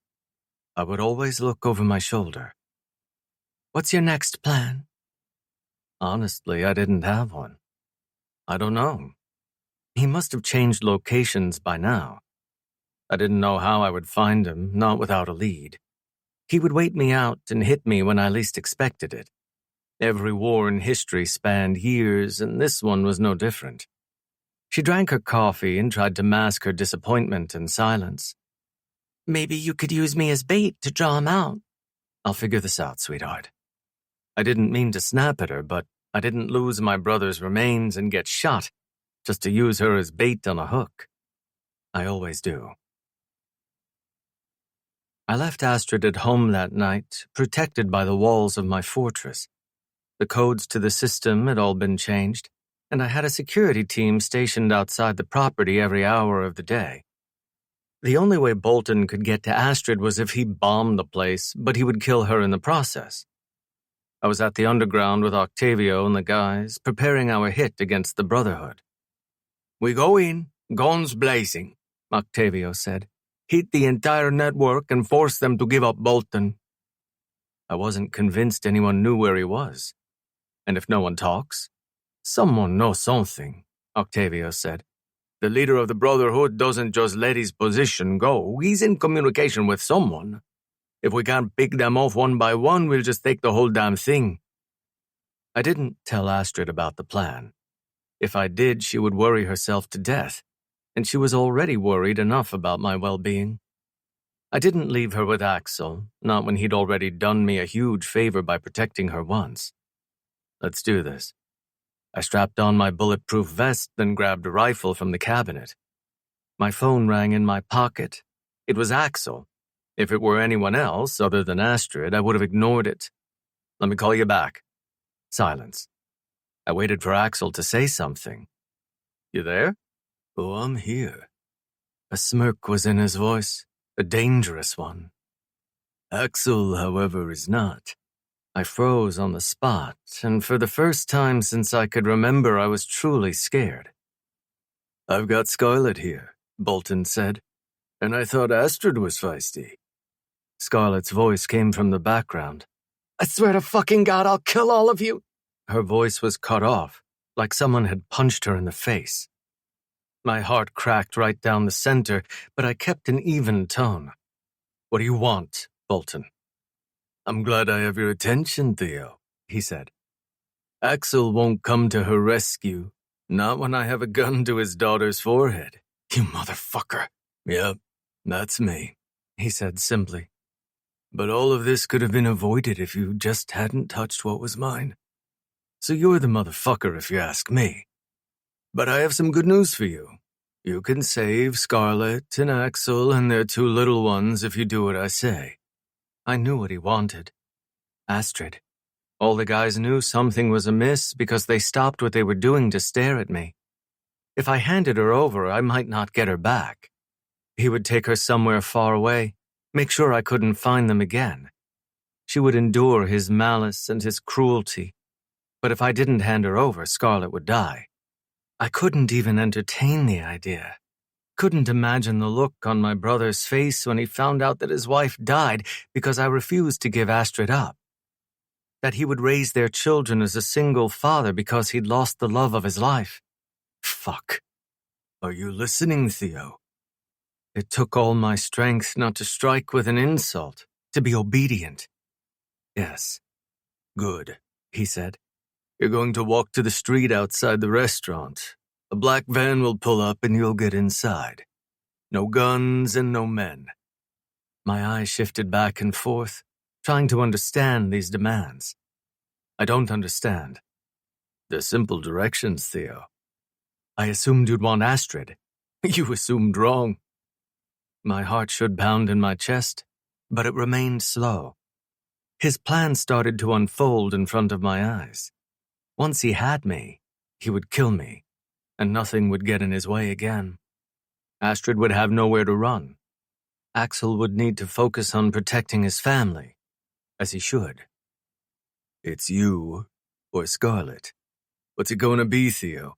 I would always look over my shoulder. What's your next plan? Honestly, I didn't have one. I don't know. He must have changed locations by now. I didn't know how I would find him, not without a lead. He would wait me out and hit me when I least expected it. Every war in history spanned years, and this one was no different. She drank her coffee and tried to mask her disappointment in silence. Maybe you could use me as bait to draw him out. I'll figure this out, sweetheart. I didn't mean to snap at her, but I didn't lose my brother's remains and get shot just to use her as bait on a hook. I always do. I left Astrid at home that night, protected by the walls of my fortress. The codes to the system had all been changed, and I had a security team stationed outside the property every hour of the day. The only way Bolton could get to Astrid was if he bombed the place, but he would kill her in the process. I was at the underground with Octavio and the guys, preparing our hit against the Brotherhood. We go in, guns blazing, Octavio said. Hit the entire network and force them to give up Bolton. I wasn't convinced anyone knew where he was. And if no one talks, someone knows something, Octavio said. The leader of the Brotherhood doesn't just let his position go. He's in communication with someone. If we can't pick them off one by one, we'll just take the whole damn thing. I didn't tell Astrid about the plan. If I did, she would worry herself to death, and she was already worried enough about my well-being. I didn't leave her with Axel, not when he'd already done me a huge favor by protecting her once. Let's do this. I strapped on my bulletproof vest, then grabbed a rifle from the cabinet. My phone rang in my pocket. It was Axel. If it were anyone else other than Astrid, I would have ignored it. Let me call you back. Silence. I waited for Axel to say something. You there? Oh, I'm here. A smirk was in his voice, a dangerous one. Axel, however, is not. I froze on the spot, and for the first time since I could remember, I was truly scared. I've got Scarlett here, Bolton said, and I thought Astrid was feisty. Scarlett's voice came from the background. I swear to fucking God, I'll kill all of you. Her voice was cut off, like someone had punched her in the face. My heart cracked right down the center, but I kept an even tone. What do you want, Bolton? I'm glad I have your attention, Theo, he said. Axel won't come to her rescue, not when I have a gun to his daughter's forehead. You motherfucker. Yep, that's me, he said simply. But all of this could have been avoided if you just hadn't touched what was mine. So you're the motherfucker if you ask me. But I have some good news for you. You can save Scarlett and Axel and their two little ones if you do what I say. I knew what he wanted. Astrid. All the guys knew something was amiss because they stopped what they were doing to stare at me. If I handed her over, I might not get her back. He would take her somewhere far away, make sure I couldn't find them again. She would endure his malice and his cruelty. But if I didn't hand her over, Scarlett would die. I couldn't even entertain the idea. Couldn't imagine the look on my brother's face when he found out that his wife died because I refused to give Astrid up. That he would raise their children as a single father because he'd lost the love of his life. Fuck. Are you listening, Theo? It took all my strength not to strike with an insult, to be obedient. Yes. Good, he said. You're going to walk to the street outside the restaurant. A black van will pull up and you'll get inside. No guns and no men. My eyes shifted back and forth, trying to understand these demands. I don't understand. They're simple directions, Theo. I assumed you'd want Astrid. You assumed wrong. My heart should pound in my chest, but it remained slow. His plan started to unfold in front of my eyes. Once he had me, he would kill me, and nothing would get in his way again. Astrid would have nowhere to run. Axel would need to focus on protecting his family, as he should. It's you, or Scarlett. What's it going to be, Theo?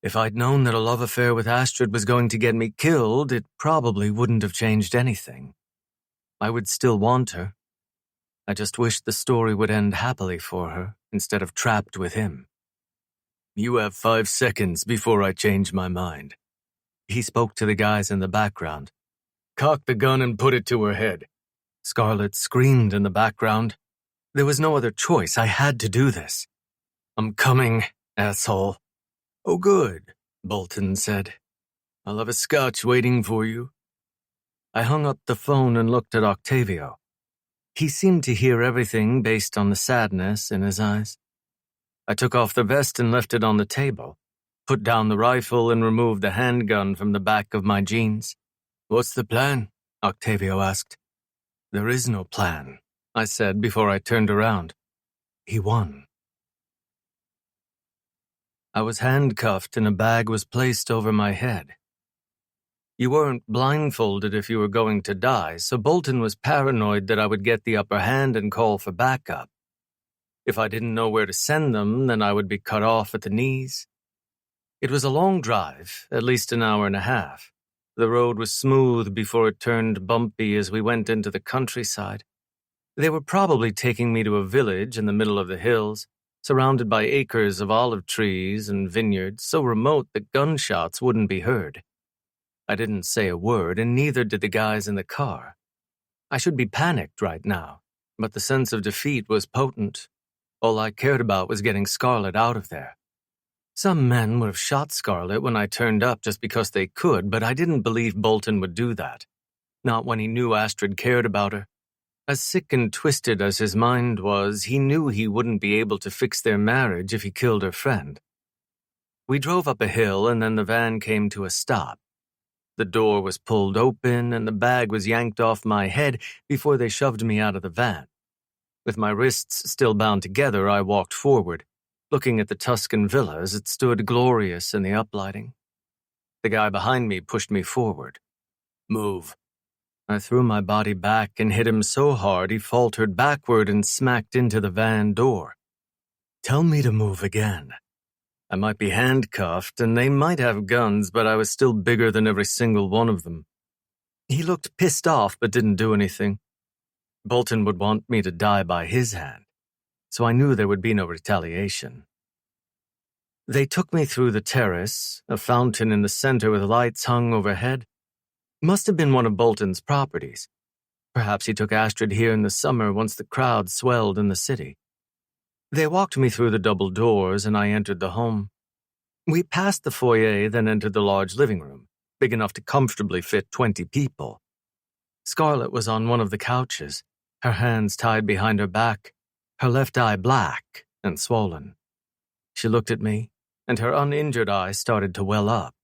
If I'd known that a love affair with Astrid was going to get me killed, it probably wouldn't have changed anything. I would still want her. I just wished the story would end happily for her, instead of trapped with him. You have 5 seconds before I change my mind. He spoke to the guys in the background. Cock the gun and put it to her head. Scarlett screamed in the background. There was no other choice. I had to do this. I'm coming, asshole. Oh, good, Bolton said. I'll have a scotch waiting for you. I hung up the phone and looked at Octavio. He seemed to hear everything based on the sadness in his eyes. I took off the vest and left it on the table, put down the rifle and removed the handgun from the back of my jeans. What's the plan? Octavio asked. There is no plan, I said before I turned around. He won. I was handcuffed and a bag was placed over my head. You weren't blindfolded if you were going to die, so Bolton was paranoid that I would get the upper hand and call for backup. If I didn't know where to send them, then I would be cut off at the knees. It was a long drive, at least an hour and a half. The road was smooth before it turned bumpy as we went into the countryside. They were probably taking me to a village in the middle of the hills, surrounded by acres of olive trees and vineyards so remote that gunshots wouldn't be heard. I didn't say a word, and neither did the guys in the car. I should be panicked right now, but the sense of defeat was potent. All I cared about was getting Scarlett out of there. Some men would have shot Scarlett when I turned up just because they could, but I didn't believe Bolton would do that. Not when he knew Astrid cared about her. As sick and twisted as his mind was, he knew he wouldn't be able to fix their marriage if he killed her friend. We drove up a hill and then the van came to a stop. The door was pulled open and the bag was yanked off my head before they shoved me out of the van. With my wrists still bound together, I walked forward, looking at the Tuscan villa as it stood glorious in the uplighting. The guy behind me pushed me forward. Move. I threw my body back and hit him so hard he faltered backward and smacked into the van door. Tell me to move again. I might be handcuffed and they might have guns, but I was still bigger than every single one of them. He looked pissed off but didn't do anything. Bolton would want me to die by his hand, so I knew there would be no retaliation. They took me through the terrace, a fountain in the center with lights hung overhead. Must have been one of Bolton's properties. Perhaps he took Astrid here in the summer once the crowd swelled in the city. They walked me through the double doors and I entered the home. We passed the foyer, then entered the large living room, big enough to comfortably fit 20 people. Scarlett was on one of the couches, her hands tied behind her back, her left eye black and swollen. She looked at me, and her uninjured eye started to well up.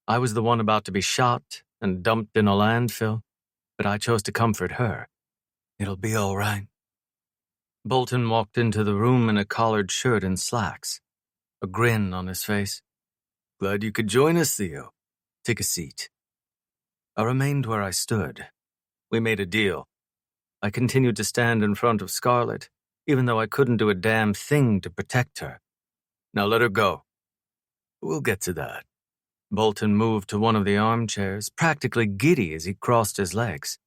I was the one about to be shot and dumped in a landfill, but I chose to comfort her. It'll be all right. Bolton walked into the room in a collared shirt and slacks, a grin on his face. Glad you could join us, Theo. Take a seat. I remained where I stood. We made a deal. I continued to stand in front of Scarlett, even though I couldn't do a damn thing to protect her. Now let her go. We'll get to that. Bolton moved to one of the armchairs, practically giddy as he crossed his legs.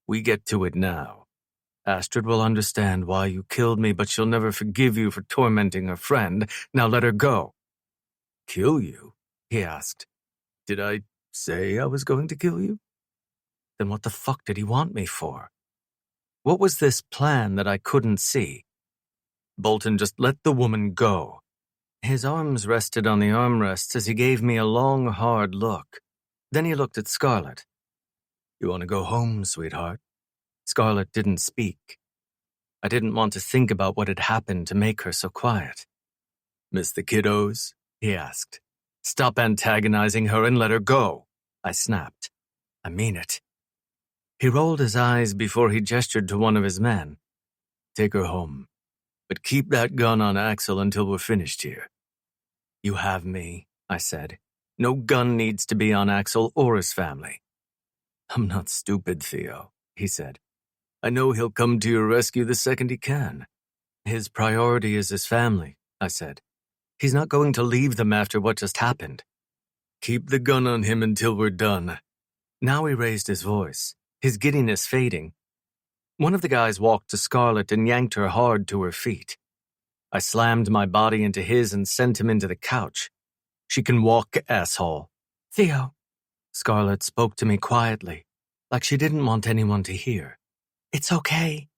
We get to it now. Astrid will understand why you killed me, but she'll never forgive you for tormenting her friend. Now let her go. Kill you? He asked. Did I say I was going to kill you? Then what the fuck did he want me for? What was this plan that I couldn't see? Bolton just let the woman go. His arms rested on the armrests as he gave me a long, hard look. Then he looked at Scarlett. You want to go home, sweetheart? Scarlett didn't speak. I didn't want to think about what had happened to make her so quiet. Miss the kiddos? He asked. Stop antagonizing her and let her go, I snapped. I mean it. He rolled his eyes before he gestured to one of his men. Take her home. But keep that gun on Axel until we're finished here. You have me, I said. No gun needs to be on Axel or his family. I'm not stupid, Theo, he said. I know he'll come to your rescue the second he can. His priority is his family, I said. He's not going to leave them after what just happened. Keep the gun on him until we're done. Now he raised his voice, his giddiness fading. One of the guys walked to Scarlett and yanked her hard to her feet. I slammed my body into his and sent him into the couch. She can walk, asshole. Theo. Scarlett spoke to me quietly, like she didn't want anyone to hear. It's okay.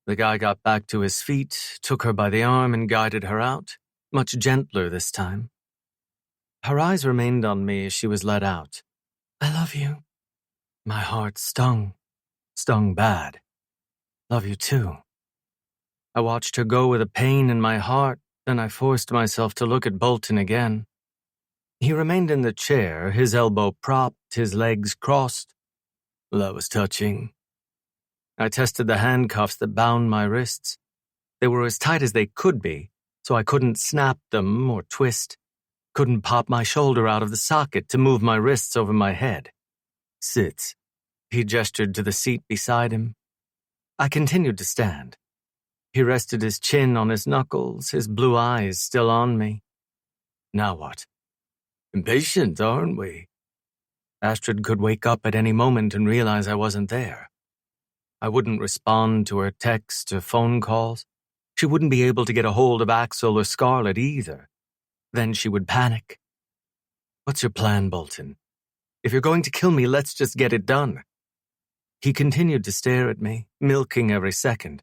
The guy got back to his feet, took her by the arm and guided her out, much gentler this time. Her eyes remained on me as she was let out. I love you. My heart stung bad. Love you too. I watched her go with a pain in my heart, then I forced myself to look at Bolton again. He remained in the chair, his elbow propped, his legs crossed. That was touching. I tested the handcuffs that bound my wrists. They were as tight as they could be, so I couldn't snap them or twist. Couldn't pop my shoulder out of the socket to move my wrists over my head. Sit. He gestured to the seat beside him. I continued to stand. He rested his chin on his knuckles, his blue eyes still on me. Now what? Impatient, aren't we? Astrid could wake up at any moment and realize I wasn't there. I wouldn't respond to her texts or phone calls. She wouldn't be able to get a hold of Axel or Scarlett either. Then she would panic. What's your plan, Bolton? If you're going to kill me, let's just get it done. He continued to stare at me, milking every second.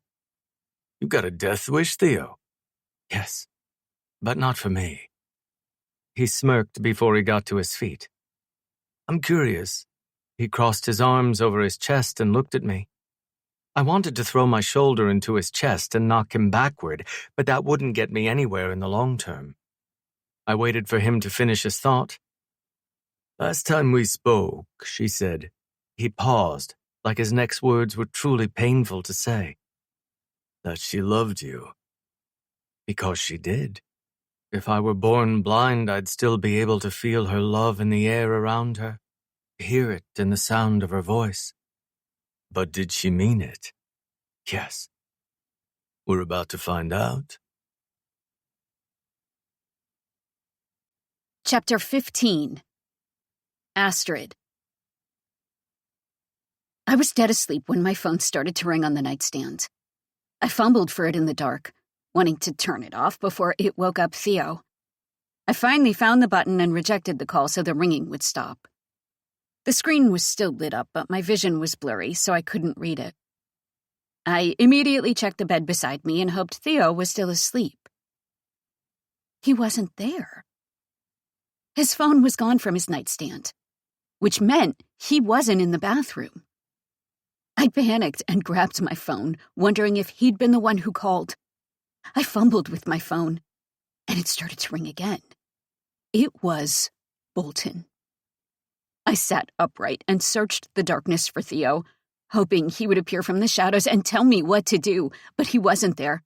You got a death wish, Theo? Yes, but not for me. He smirked before he got to his feet. I'm curious. He crossed his arms over his chest and looked at me. I wanted to throw my shoulder into his chest and knock him backward, but that wouldn't get me anywhere in the long term. I waited for him to finish his thought. Last time we spoke, she said. He paused, like his next words were truly painful to say. That she loved you. Because she did. If I were born blind, I'd still be able to feel her love in the air around her, hear it in the sound of her voice. But did she mean it? Yes. We're about to find out. Chapter 15. Astrid. I was dead asleep when my phone started to ring on the nightstand. I fumbled for it in the dark, wanting to turn it off before it woke up Theo. I finally found the button and rejected the call so the ringing would stop. The screen was still lit up, but my vision was blurry, so I couldn't read it. I immediately checked the bed beside me and hoped Theo was still asleep. He wasn't there. His phone was gone from his nightstand, which meant he wasn't in the bathroom. I panicked and grabbed my phone, wondering if he'd been the one who called. I fumbled with my phone, and it started to ring again. It was Bolton. I sat upright and searched the darkness for Theo, hoping he would appear from the shadows and tell me what to do, but he wasn't there.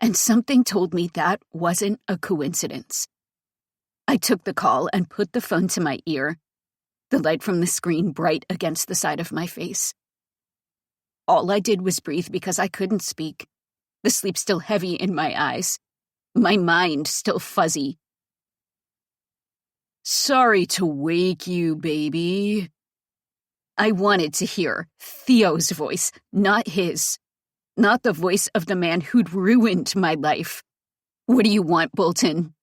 And something told me that wasn't a coincidence. I took the call and put the phone to my ear, the light from the screen bright against the side of my face. All I did was breathe because I couldn't speak, the sleep still heavy in my eyes, my mind still fuzzy. Sorry to wake you, baby. I wanted to hear Theo's voice, not his. Not the voice of the man who'd ruined my life. What do you want, Bolton?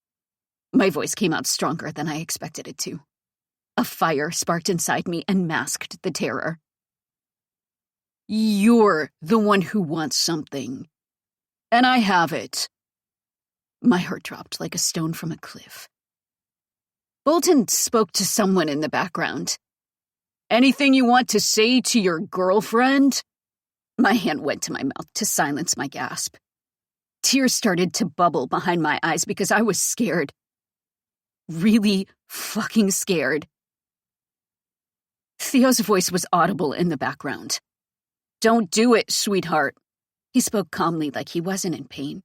My voice came out stronger than I expected it to. A fire sparked inside me and masked the terror. You're the one who wants something. And I have it. My heart dropped like a stone from a cliff. Bolton spoke to someone in the background. Anything you want to say to your girlfriend? My hand went to my mouth to silence my gasp. Tears started to bubble behind my eyes because I was scared. Really fucking scared. Theo's voice was audible in the background. Don't do it, sweetheart. He spoke calmly like he wasn't in pain.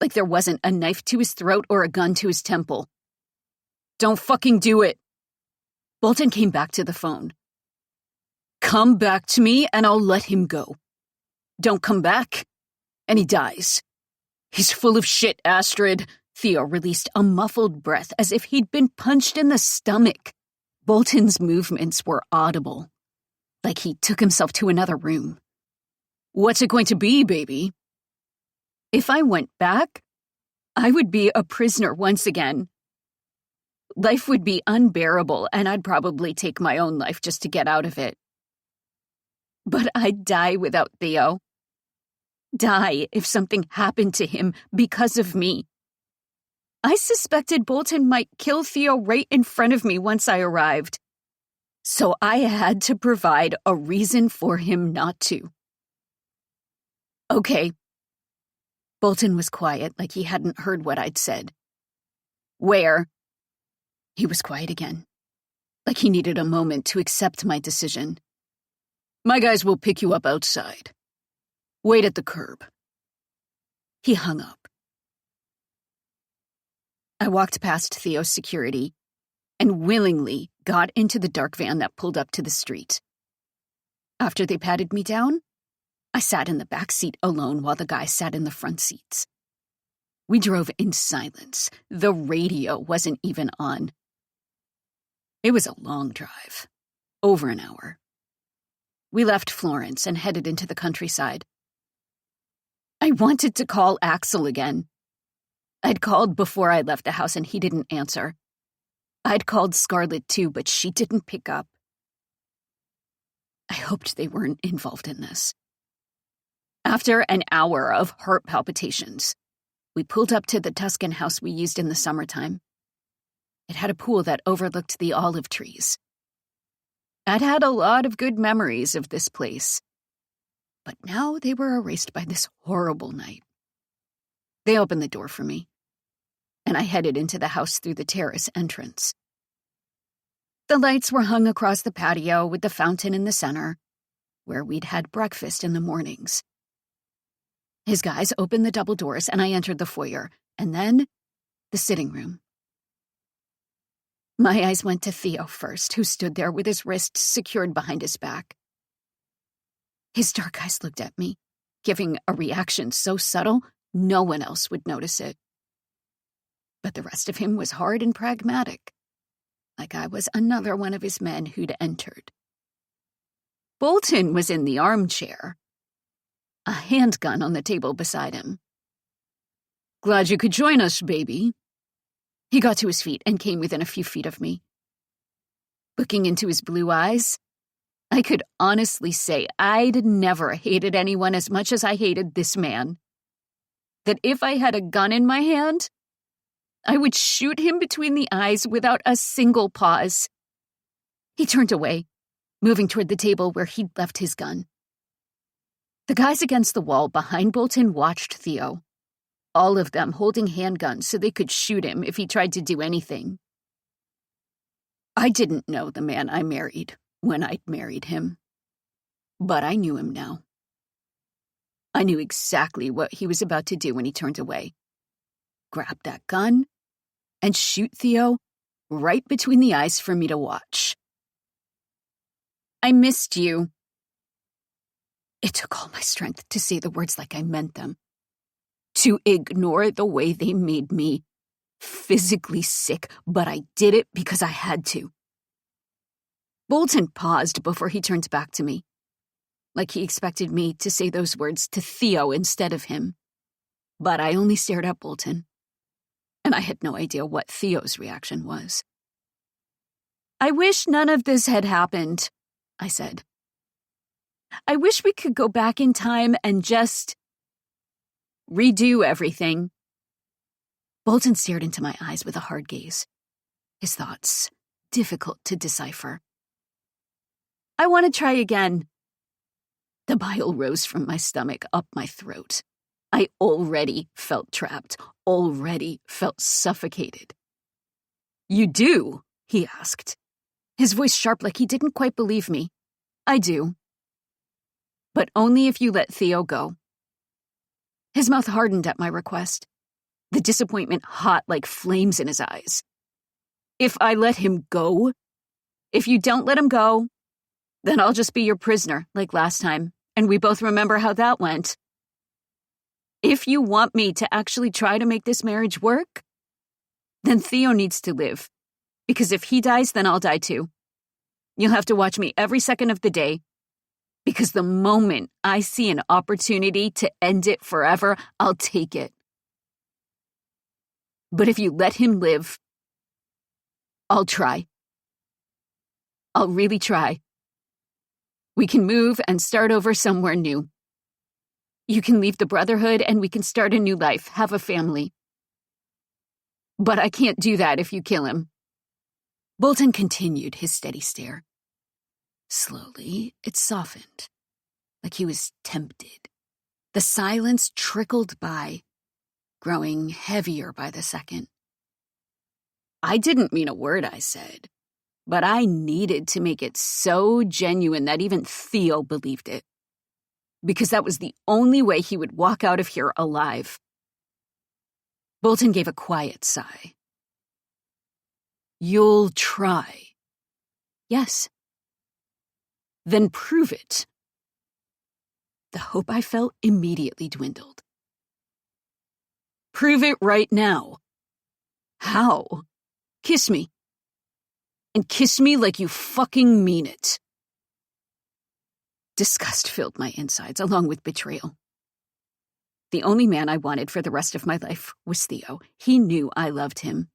Like there wasn't a knife to his throat or a gun to his temple. Don't fucking do it. Bolton came back to the phone. Come back to me and I'll let him go. Don't come back, and he dies. He's full of shit, Astrid. Theo released a muffled breath as if he'd been punched in the stomach. Bolton's movements were audible, like he took himself to another room. What's it going to be, baby? If I went back, I would be a prisoner once again. Life would be unbearable, and I'd probably take my own life just to get out of it. But I'd die without Theo. Die if something happened to him because of me. I suspected Bolton might kill Theo right in front of me once I arrived. So I had to provide a reason for him not to. Okay. Bolton was quiet, like he hadn't heard what I'd said. Where? He was quiet again, like he needed a moment to accept my decision. My guys will pick you up outside. Wait at the curb. He hung up. I walked past Theo's security and willingly got into the dark van that pulled up to the street. After they patted me down, I sat in the back seat alone while the guy sat in the front seats. We drove in silence. The radio wasn't even on. It was a long drive, over an hour. We left Florence and headed into the countryside. I wanted to call Axel again. I'd called before I left the house and he didn't answer. I'd called Scarlett too, but she didn't pick up. I hoped they weren't involved in this. After an hour of heart palpitations, we pulled up to the Tuscan house we used in the summertime. It had a pool that overlooked the olive trees. I'd had a lot of good memories of this place, but now they were erased by this horrible night. They opened the door for me, and I headed into the house through the terrace entrance. The lights were hung across the patio with the fountain in the center, where we'd had breakfast in the mornings. His guys opened the double doors, and I entered the foyer, and then the sitting room. My eyes went to Theo first, who stood there with his wrists secured behind his back. His dark eyes looked at me, giving a reaction so subtle no one else would notice it. But the rest of him was hard and pragmatic, like I was another one of his men who'd entered. Bolton was in the armchair, a handgun on the table beside him. "Glad you could join us, baby." He got to his feet and came within a few feet of me. Looking into his blue eyes, I could honestly say I'd never hated anyone as much as I hated this man. That if I had a gun in my hand, I would shoot him between the eyes without a single pause. He turned away, moving toward the table where he'd left his gun. The guys against the wall behind Bolton watched Theo, all of them holding handguns so they could shoot him if he tried to do anything. I didn't know the man I married when I'd married him, but I knew him now. I knew exactly what he was about to do when he turned away. Grab that gun and shoot Theo right between the eyes for me to watch. "I missed you." It took all my strength to say the words like I meant them, to ignore the way they made me physically sick, but I did it because I had to. Bolton paused before he turned back to me, like he expected me to say those words to Theo instead of him. But I only stared at Bolton, and I had no idea what Theo's reaction was. "I wish none of this had happened," I said. "I wish we could go back in time and just redo everything." Bolton stared into my eyes with a hard gaze, his thoughts difficult to decipher. "I want to try again." The bile rose from my stomach up my throat. I already felt trapped, already felt suffocated. "You do?" he asked, his voice sharp like he didn't quite believe me. "I do. But only if you let Theo go." His mouth hardened at my request, the disappointment hot like flames in his eyes. "If I let him go? If you don't let him go, then I'll just be your prisoner like last time, and we both remember how that went. If you want me to actually try to make this marriage work, then Theo needs to live, because if he dies, then I'll die too. You'll have to watch me every second of the day, because the moment I see an opportunity to end it forever, I'll take it. But if you let him live, I'll try. I'll really try. We can move and start over somewhere new. You can leave the Brotherhood and we can start a new life, have a family. But I can't do that if you kill him." Bolton continued his steady stare. Slowly, it softened, like he was tempted. The silence trickled by, growing heavier by the second. I didn't mean a word I said, but I needed to make it so genuine that even Theo believed it, because that was the only way he would walk out of here alive. Bolton gave a quiet sigh. "You'll try." "Yes." "Then prove it." The hope I felt immediately dwindled. "Prove it right now." "How?" "Kiss me. And kiss me like you fucking mean it." Disgust filled my insides, along with betrayal. The only man I wanted for the rest of my life was Theo. He knew I loved him.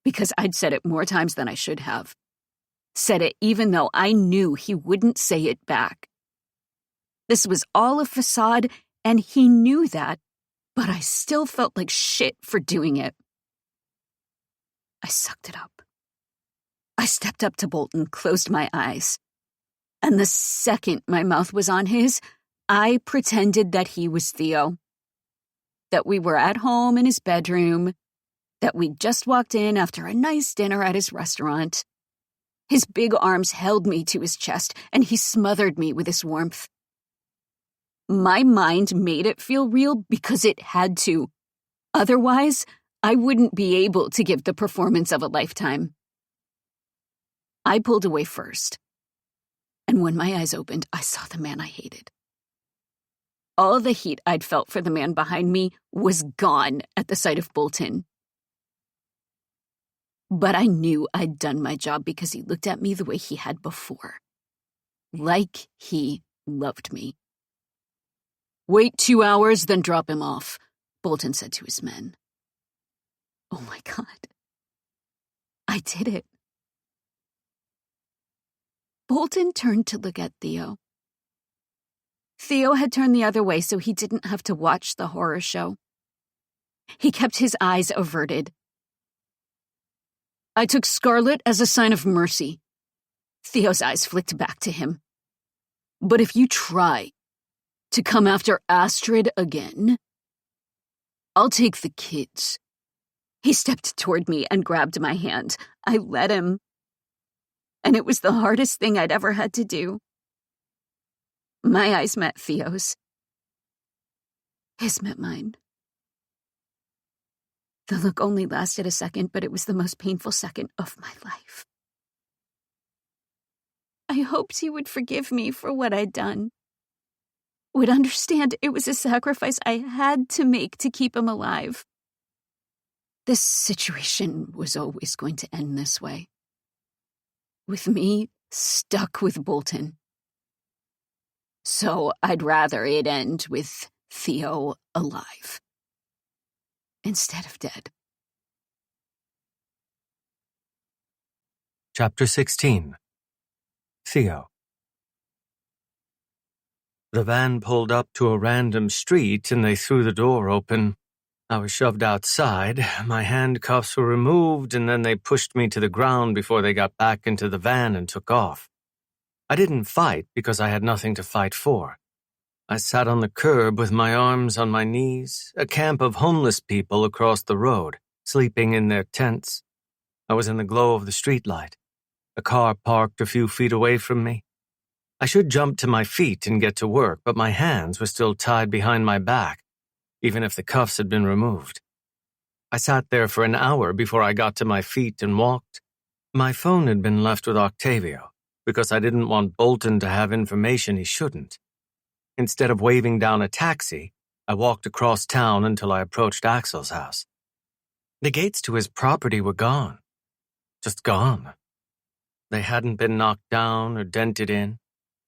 Because I'd said it more times than I should have. Said it even though I knew he wouldn't say it back. This was all a facade, and he knew that, but I still felt like shit for doing it. I sucked it up. I stepped up to Bolton, closed my eyes. And the second my mouth was on his, I pretended that he was Theo. That we were at home in his bedroom. That we'd just walked in after a nice dinner at his restaurant. His big arms held me to his chest, and he smothered me with his warmth. My mind made it feel real because it had to. Otherwise, I wouldn't be able to give the performance of a lifetime. I pulled away first. And when my eyes opened, I saw the man I hated. All the heat I'd felt for the man behind me was gone at the sight of Bolton. But I knew I'd done my job because he looked at me the way he had before. Like he loved me. "Wait 2 hours, then drop him off," Bolton said to his men. Oh my God. I did it. Bolton turned to look at Theo. Theo had turned the other way so he didn't have to watch the horror show. He kept his eyes averted. "I took Scarlet as a sign of mercy." Theo's eyes flicked back to him. "But if you try to come after Astrid again, I'll take the kids." He stepped toward me and grabbed my hand. I let him. And it was the hardest thing I'd ever had to do. My eyes met Theo's. His met mine. The look only lasted a second, but it was the most painful second of my life. I hoped he would forgive me for what I'd done. Would understand it was a sacrifice I had to make to keep him alive. This situation was always going to end this way. With me stuck with Bolton. So I'd rather it end with Theo alive instead of dead. Chapter 16. Theo. The van pulled up to a random street and they threw the door open. I was shoved outside, my handcuffs were removed, and then they pushed me to the ground before they got back into the van and took off. I didn't fight because I had nothing to fight for. I sat on the curb with my arms on my knees, a camp of homeless people across the road, sleeping in their tents. I was in the glow of the streetlight. A car parked a few feet away from me. I should jump to my feet and get to work, but my hands were still tied behind my back, even if the cuffs had been removed. I sat there for an hour before I got to my feet and walked. My phone had been left with Octavio, because I didn't want Bolton to have information he shouldn't. Instead of waving down a taxi, I walked across town until I approached Axel's house. The gates to his property were gone. Just gone. They hadn't been knocked down or dented in.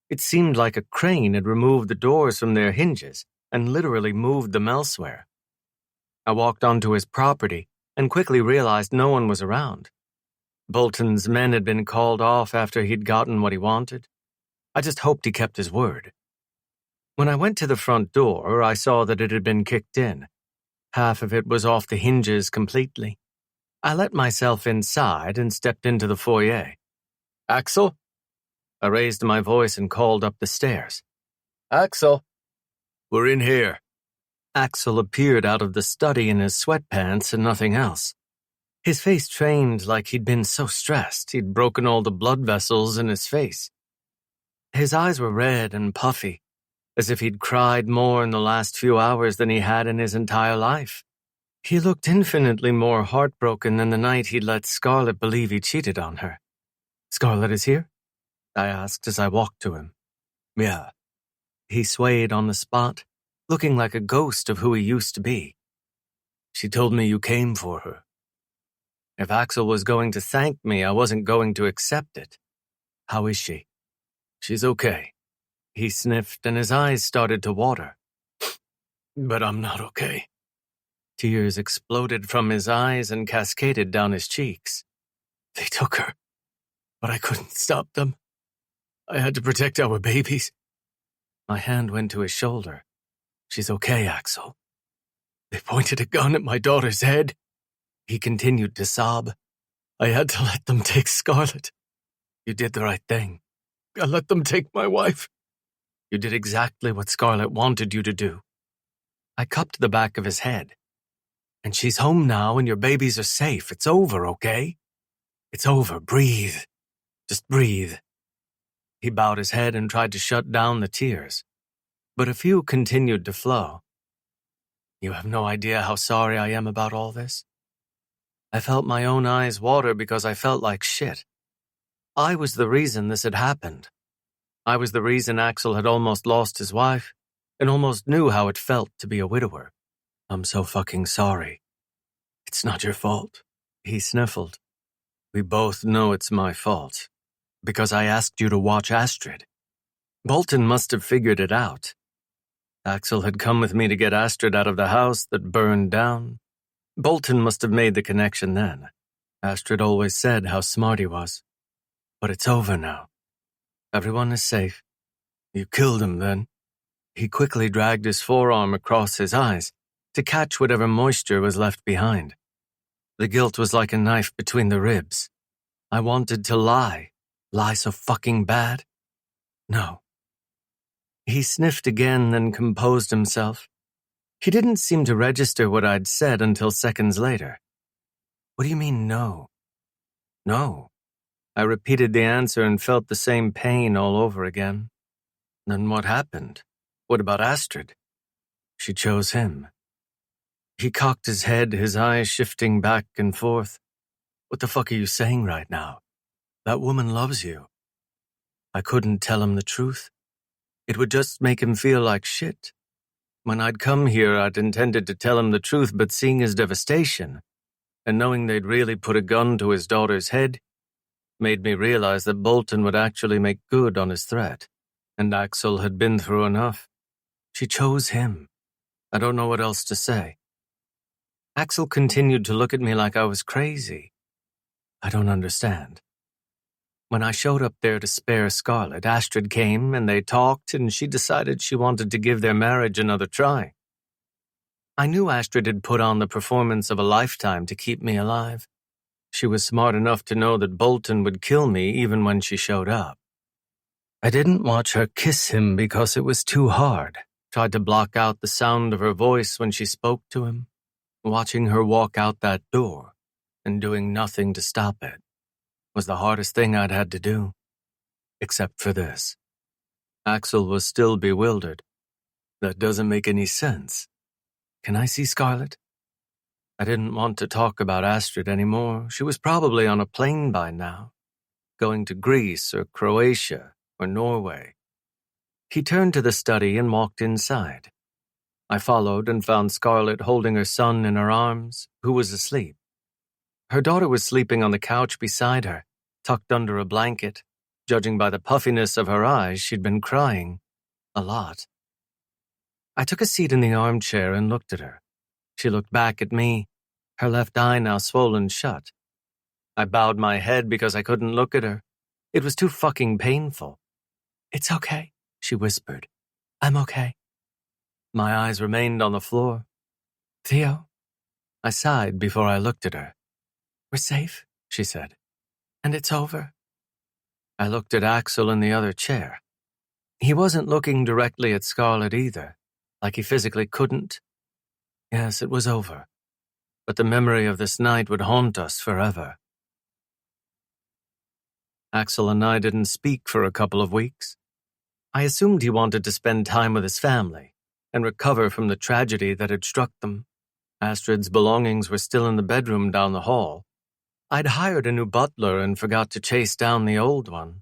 It seemed like a crane had removed the doors from their hinges and literally moved them elsewhere. I walked onto his property and quickly realized no one was around. Bolton's men had been called off after he'd gotten what he wanted. I just hoped he kept his word. When I went to the front door, I saw that it had been kicked in. Half of it was off the hinges completely. I let myself inside and stepped into the foyer. "Axel?" I raised my voice and called up the stairs. "Axel?" "We're in here." Axel appeared out of the study in his sweatpants and nothing else. His face trained like he'd been so stressed he'd broken all the blood vessels in his face. His eyes were red and puffy, as if he'd cried more in the last few hours than he had in his entire life. He looked infinitely more heartbroken than the night he'd let Scarlet believe he cheated on her. "Scarlet is here?" I asked as I walked to him. "Yeah." He swayed on the spot, looking like a ghost of who he used to be. "She told me you came for her." If Axel was going to thank me, I wasn't going to accept it. "How is she?" "She's okay." He sniffed and his eyes started to water. "But I'm not okay." Tears exploded from his eyes and cascaded down his cheeks. "They took her, but I couldn't stop them. I had to protect our babies." My hand went to his shoulder. She's okay, Axel. They pointed a gun at my daughter's head. He continued to sob. I had to let them take Scarlett. You did the right thing. I let them take my wife. You did exactly what Scarlett wanted you to do. I cupped the back of his head. And she's home now and your babies are safe. It's over, okay? It's over. Breathe. Just breathe. He bowed his head and tried to shut down the tears, but a few continued to flow. You have no idea how sorry I am about all this. I felt my own eyes water because I felt like shit. I was the reason this had happened. I was the reason Axel had almost lost his wife and almost knew how it felt to be a widower. I'm so fucking sorry. It's not your fault. He sniffled. We both know it's my fault. Because I asked you to watch Astrid. Bolton must have figured it out. Axel had come with me to get Astrid out of the house that burned down. Bolton must have made the connection then. Astrid always said how smart he was. But it's over now. Everyone is safe. You killed him then. He quickly dragged his forearm across his eyes to catch whatever moisture was left behind. The guilt was like a knife between the ribs. I wanted to lie. Lie so fucking bad? No. He sniffed again, then composed himself. He didn't seem to register what I'd said until seconds later. What do you mean, no? No. I repeated the answer and felt the same pain all over again. Then what happened? What about Astrid? She chose him. He cocked his head, his eyes shifting back and forth. What the fuck are you saying right now? That woman loves you. I couldn't tell him the truth. It would just make him feel like shit. When I'd come here, I'd intended to tell him the truth, but seeing his devastation and knowing they'd really put a gun to his daughter's head made me realize that Bolton would actually make good on his threat, and Axel had been through enough. She chose him. I don't know what else to say. Axel continued to look at me like I was crazy. I don't understand. When I showed up there to spare Scarlett, Astrid came and they talked and she decided she wanted to give their marriage another try. I knew Astrid had put on the performance of a lifetime to keep me alive. She was smart enough to know that Bolton would kill me even when she showed up. I didn't watch her kiss him because it was too hard. Tried to block out the sound of her voice when she spoke to him. Watching her walk out that door and doing nothing to stop it was the hardest thing I'd had to do. Except for this. Axel was still bewildered. That doesn't make any sense. Can I see Scarlett? I didn't want to talk about Astrid anymore. She was probably on a plane by now, going to Greece or Croatia or Norway. He turned to the study and walked inside. I followed and found Scarlett holding her son in her arms, who was asleep. Her daughter was sleeping on the couch beside her, tucked under a blanket. Judging by the puffiness of her eyes, she'd been crying. A lot. I took a seat in the armchair and looked at her. She looked back at me, her left eye now swollen shut. I bowed my head because I couldn't look at her. It was too fucking painful. It's okay, she whispered. I'm okay. My eyes remained on the floor. Theo? I sighed before I looked at her. We're safe, she said. And it's over. I looked at Axel in the other chair. He wasn't looking directly at Scarlett either, like he physically couldn't. Yes, it was over. But the memory of this night would haunt us forever. Axel and I didn't speak for a couple of weeks. I assumed he wanted to spend time with his family and recover from the tragedy that had struck them. Astrid's belongings were still in the bedroom down the hall. I'd hired a new butler and forgot to chase down the old one.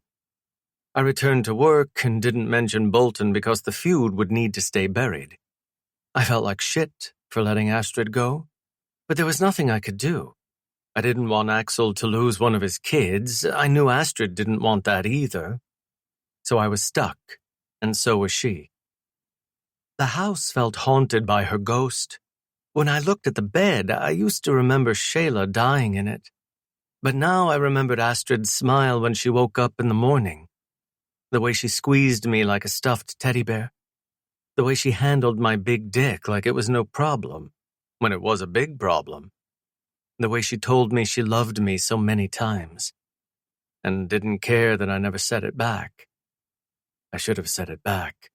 I returned to work and didn't mention Bolton because the feud would need to stay buried. I felt like shit for letting Astrid go, but there was nothing I could do. I didn't want Axel to lose one of his kids. I knew Astrid didn't want that either. So I was stuck, and so was she. The house felt haunted by her ghost. When I looked at the bed, I used to remember Shayla dying in it. But now I remembered Astrid's smile when she woke up in the morning. The way she squeezed me like a stuffed teddy bear. The way she handled my big dick like it was no problem, when it was a big problem. The way she told me she loved me so many times, and didn't care that I never said it back. I should have said it back.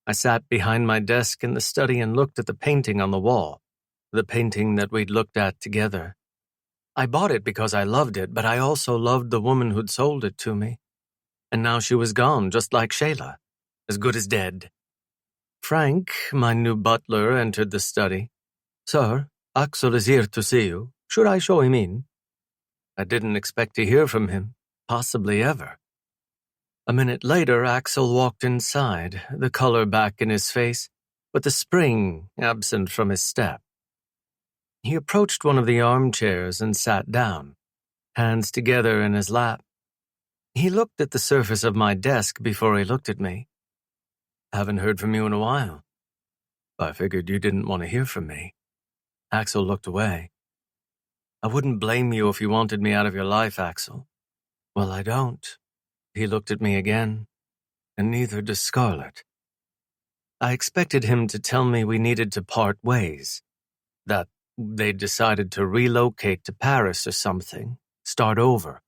I sat behind my desk in the study and looked at the painting on the wall, the painting that we'd looked at together. I bought it because I loved it, but I also loved the woman who'd sold it to me. And now she was gone, just like Shayla, as good as dead. Frank, my new butler, entered the study. "Sir, Axel is here to see you. Should I show him in?" I didn't expect to hear from him, possibly ever. A minute later, Axel walked inside, the color back in his face, but the spring absent from his step. He approached one of the armchairs and sat down, hands together in his lap. He looked at the surface of my desk before he looked at me. "Haven't heard from you in a while." "I figured you didn't want to hear from me." Axel looked away. "I wouldn't blame you if you wanted me out of your life, Axel." "Well, I don't." He looked at me again, and neither does Scarlett. I expected him to tell me we needed to part ways, that they'd decided to relocate to Paris or something, start over.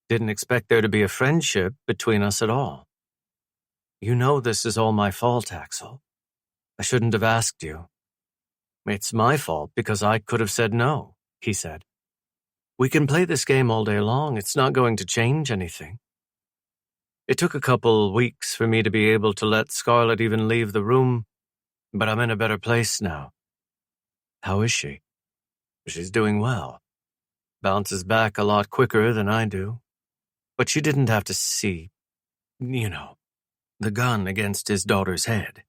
Didn't expect there to be a friendship between us at all. "You know this is all my fault, Axel. I shouldn't have asked you." "It's my fault because I could have said no," he said. "We can play this game all day long. It's not going to change anything." It took a couple weeks for me to be able to let Scarlett even leave the room, but I'm in a better place now. "How is she?" "She's doing well. Bounces back a lot quicker than I do. But she didn't have to see, the gun against his daughter's head."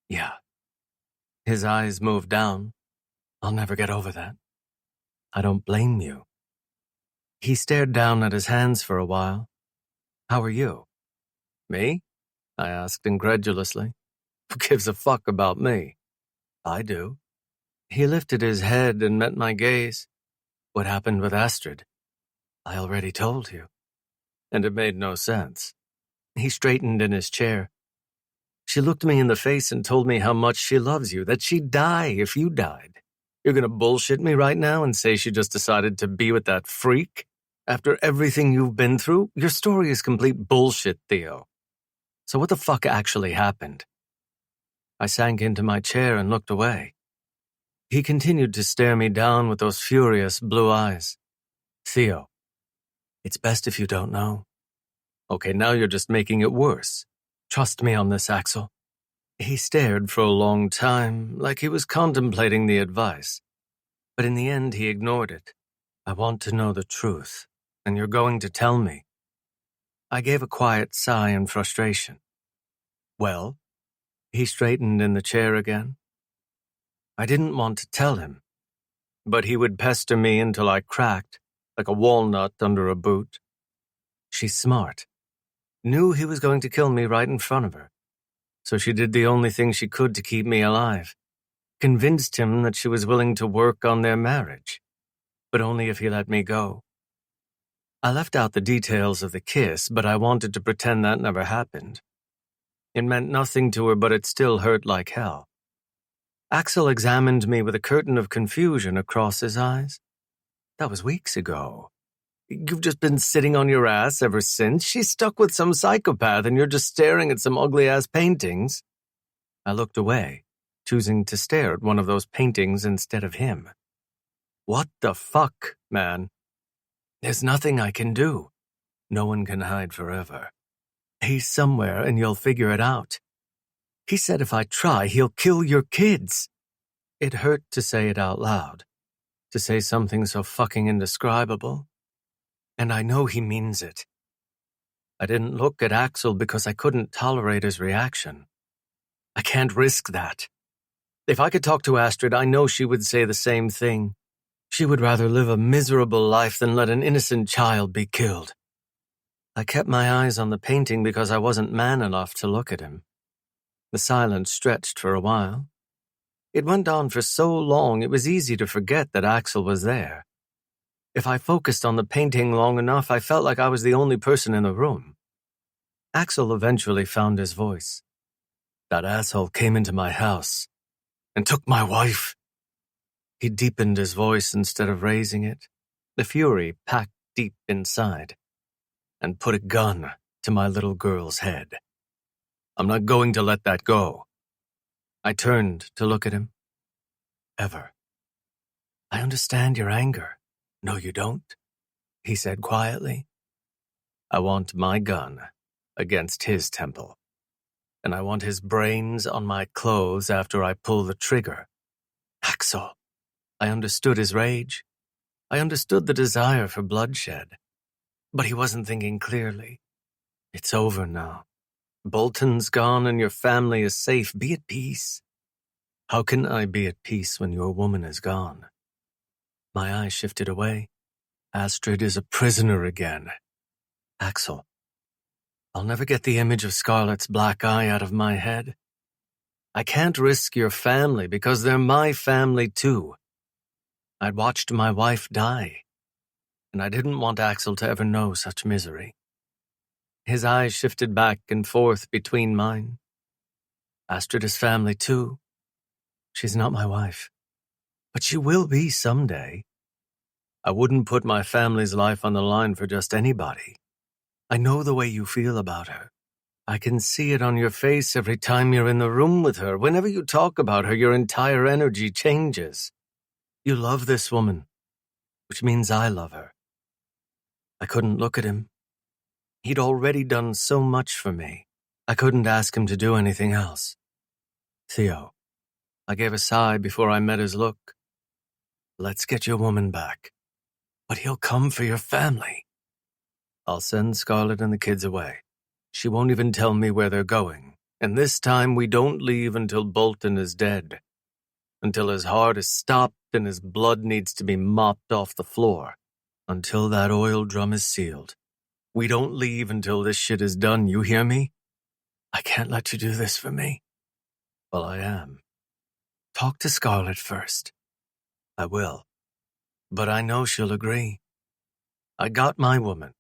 "Yeah." His eyes moved down. "I'll never get over that." "I don't blame you." He stared down at his hands for a while. "How are you?" "Me?" I asked incredulously. "Who gives a fuck about me?" "I do." He lifted his head and met my gaze. "What happened with Astrid?" "I already told you." And it made no sense. He straightened in his chair. "She looked me in the face and told me how much she loves you, that she'd die if you died. You're gonna bullshit me right now and say she just decided to be with that freak? After everything you've been through, your story is complete bullshit, Theo. So what the fuck actually happened?" I sank into my chair and looked away. He continued to stare me down with those furious blue eyes. "Theo, it's best if you don't know." "Okay, now you're just making it worse. Trust me on this, Axel." He stared for a long time, like he was contemplating the advice. But in the end, he ignored it. "I want to know the truth, and you're going to tell me." I gave a quiet sigh in frustration. "Well?" He straightened in the chair again. I didn't want to tell him, but he would pester me until I cracked, like a walnut under a boot. She's smart. Knew he was going to kill me right in front of her. So she did the only thing she could to keep me alive. Convinced him that she was willing to work on their marriage, but only if he let me go. I left out the details of the kiss, but I wanted to pretend that never happened. It meant nothing to her, but it still hurt like hell. Axel examined me with a curtain of confusion across his eyes. "That was weeks ago. You've just been sitting on your ass ever since. She's stuck with some psychopath and you're just staring at some ugly-ass paintings." I looked away, choosing to stare at one of those paintings instead of him. "What the fuck, man? There's nothing I can do. No one can hide forever. He's somewhere and you'll figure it out. He said if I try, he'll kill your kids." It hurt to say it out loud, to say something so fucking indescribable. And I know he means it. I didn't look at Axel because I couldn't tolerate his reaction. I can't risk that. If I could talk to Astrid, I know she would say the same thing. She would rather live a miserable life than let an innocent child be killed. I kept my eyes on the painting because I wasn't man enough to look at him. The silence stretched for a while. It went on for so long it was easy to forget that Axel was there. If I focused on the painting long enough, I felt like I was the only person in the room. Axel eventually found his voice. That asshole came into my house and took my wife. He deepened his voice instead of raising it, the fury packed deep inside, and put a gun to my little girl's head. I'm not going to let that go. I turned to look at him. Ever. I understand your anger. No, you don't, he said quietly. I want my gun against his temple, and I want his brains on my clothes after I pull the trigger. Axel. I understood his rage. I understood the desire for bloodshed. But he wasn't thinking clearly. It's over now. Bolton's gone and your family is safe. Be at peace. How can I be at peace when your woman is gone? My eyes shifted away. Astrid is a prisoner again. Axel. I'll never get the image of Scarlett's black eye out of my head. I can't risk your family because they're my family too. I'd watched my wife die, and I didn't want Axel to ever know such misery. His eyes shifted back and forth between mine. Astrid is family too. She's not my wife, but she will be someday. I wouldn't put my family's life on the line for just anybody. I know the way you feel about her. I can see it on your face every time you're in the room with her. Whenever you talk about her, your entire energy changes. You love this woman, which means I love her. I couldn't look at him. He'd already done so much for me. I couldn't ask him to do anything else. Theo, I gave a sigh before I met his look. Let's get your woman back. But he'll come for your family. I'll send Scarlett and the kids away. She won't even tell me where they're going. And this time we don't leave until Bolton is dead. Until his heart is stopped and his blood needs to be mopped off the floor. Until that oil drum is sealed. We don't leave until this shit is done, you hear me? I can't let you do this for me. Well, I am. Talk to Scarlett first. I will. But I know she'll agree. I got my woman,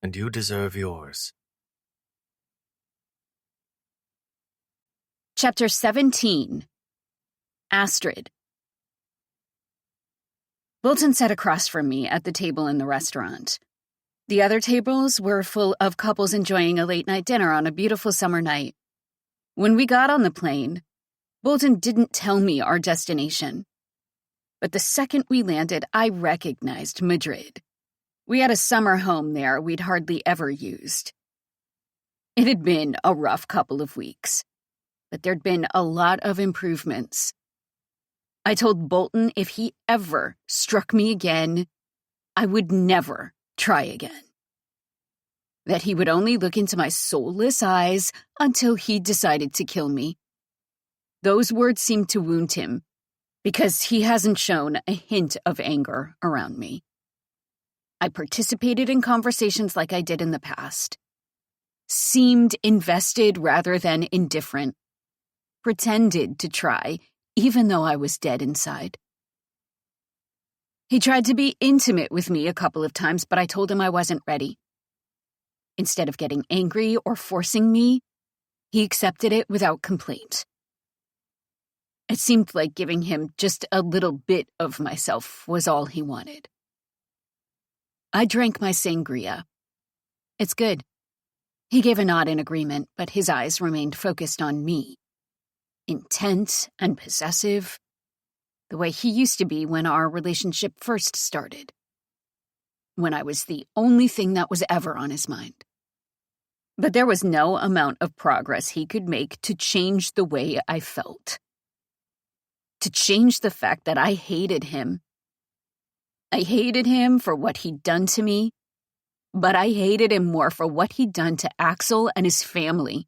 and you deserve yours. Chapter 17. Astrid. Bolton sat across from me at the table in the restaurant. The other tables were full of couples enjoying a late-night dinner on a beautiful summer night. When we got on the plane, Bolton didn't tell me our destination. But the second we landed, I recognized Madrid. We had a summer home there we'd hardly ever used. It had been a rough couple of weeks, but there'd been a lot of improvements. I told Bolton if he ever struck me again, I would never try again. That he would only look into my soulless eyes until he decided to kill me. Those words seemed to wound him, because he hasn't shown a hint of anger around me. I participated in conversations like I did in the past. Seemed invested rather than indifferent. Pretended to try, even though I was dead inside. He tried to be intimate with me a couple of times, but I told him I wasn't ready. Instead of getting angry or forcing me, he accepted it without complaint. It seemed like giving him just a little bit of myself was all he wanted. I drank my sangria. It's good. He gave a nod in agreement, but his eyes remained focused on me. Intent and possessive, the way he used to be when our relationship first started. When I was the only thing that was ever on his mind. But there was no amount of progress he could make to change the way I felt. To change the fact that I hated him. I hated him for what he'd done to me, but I hated him more for what he'd done to Axel and his family.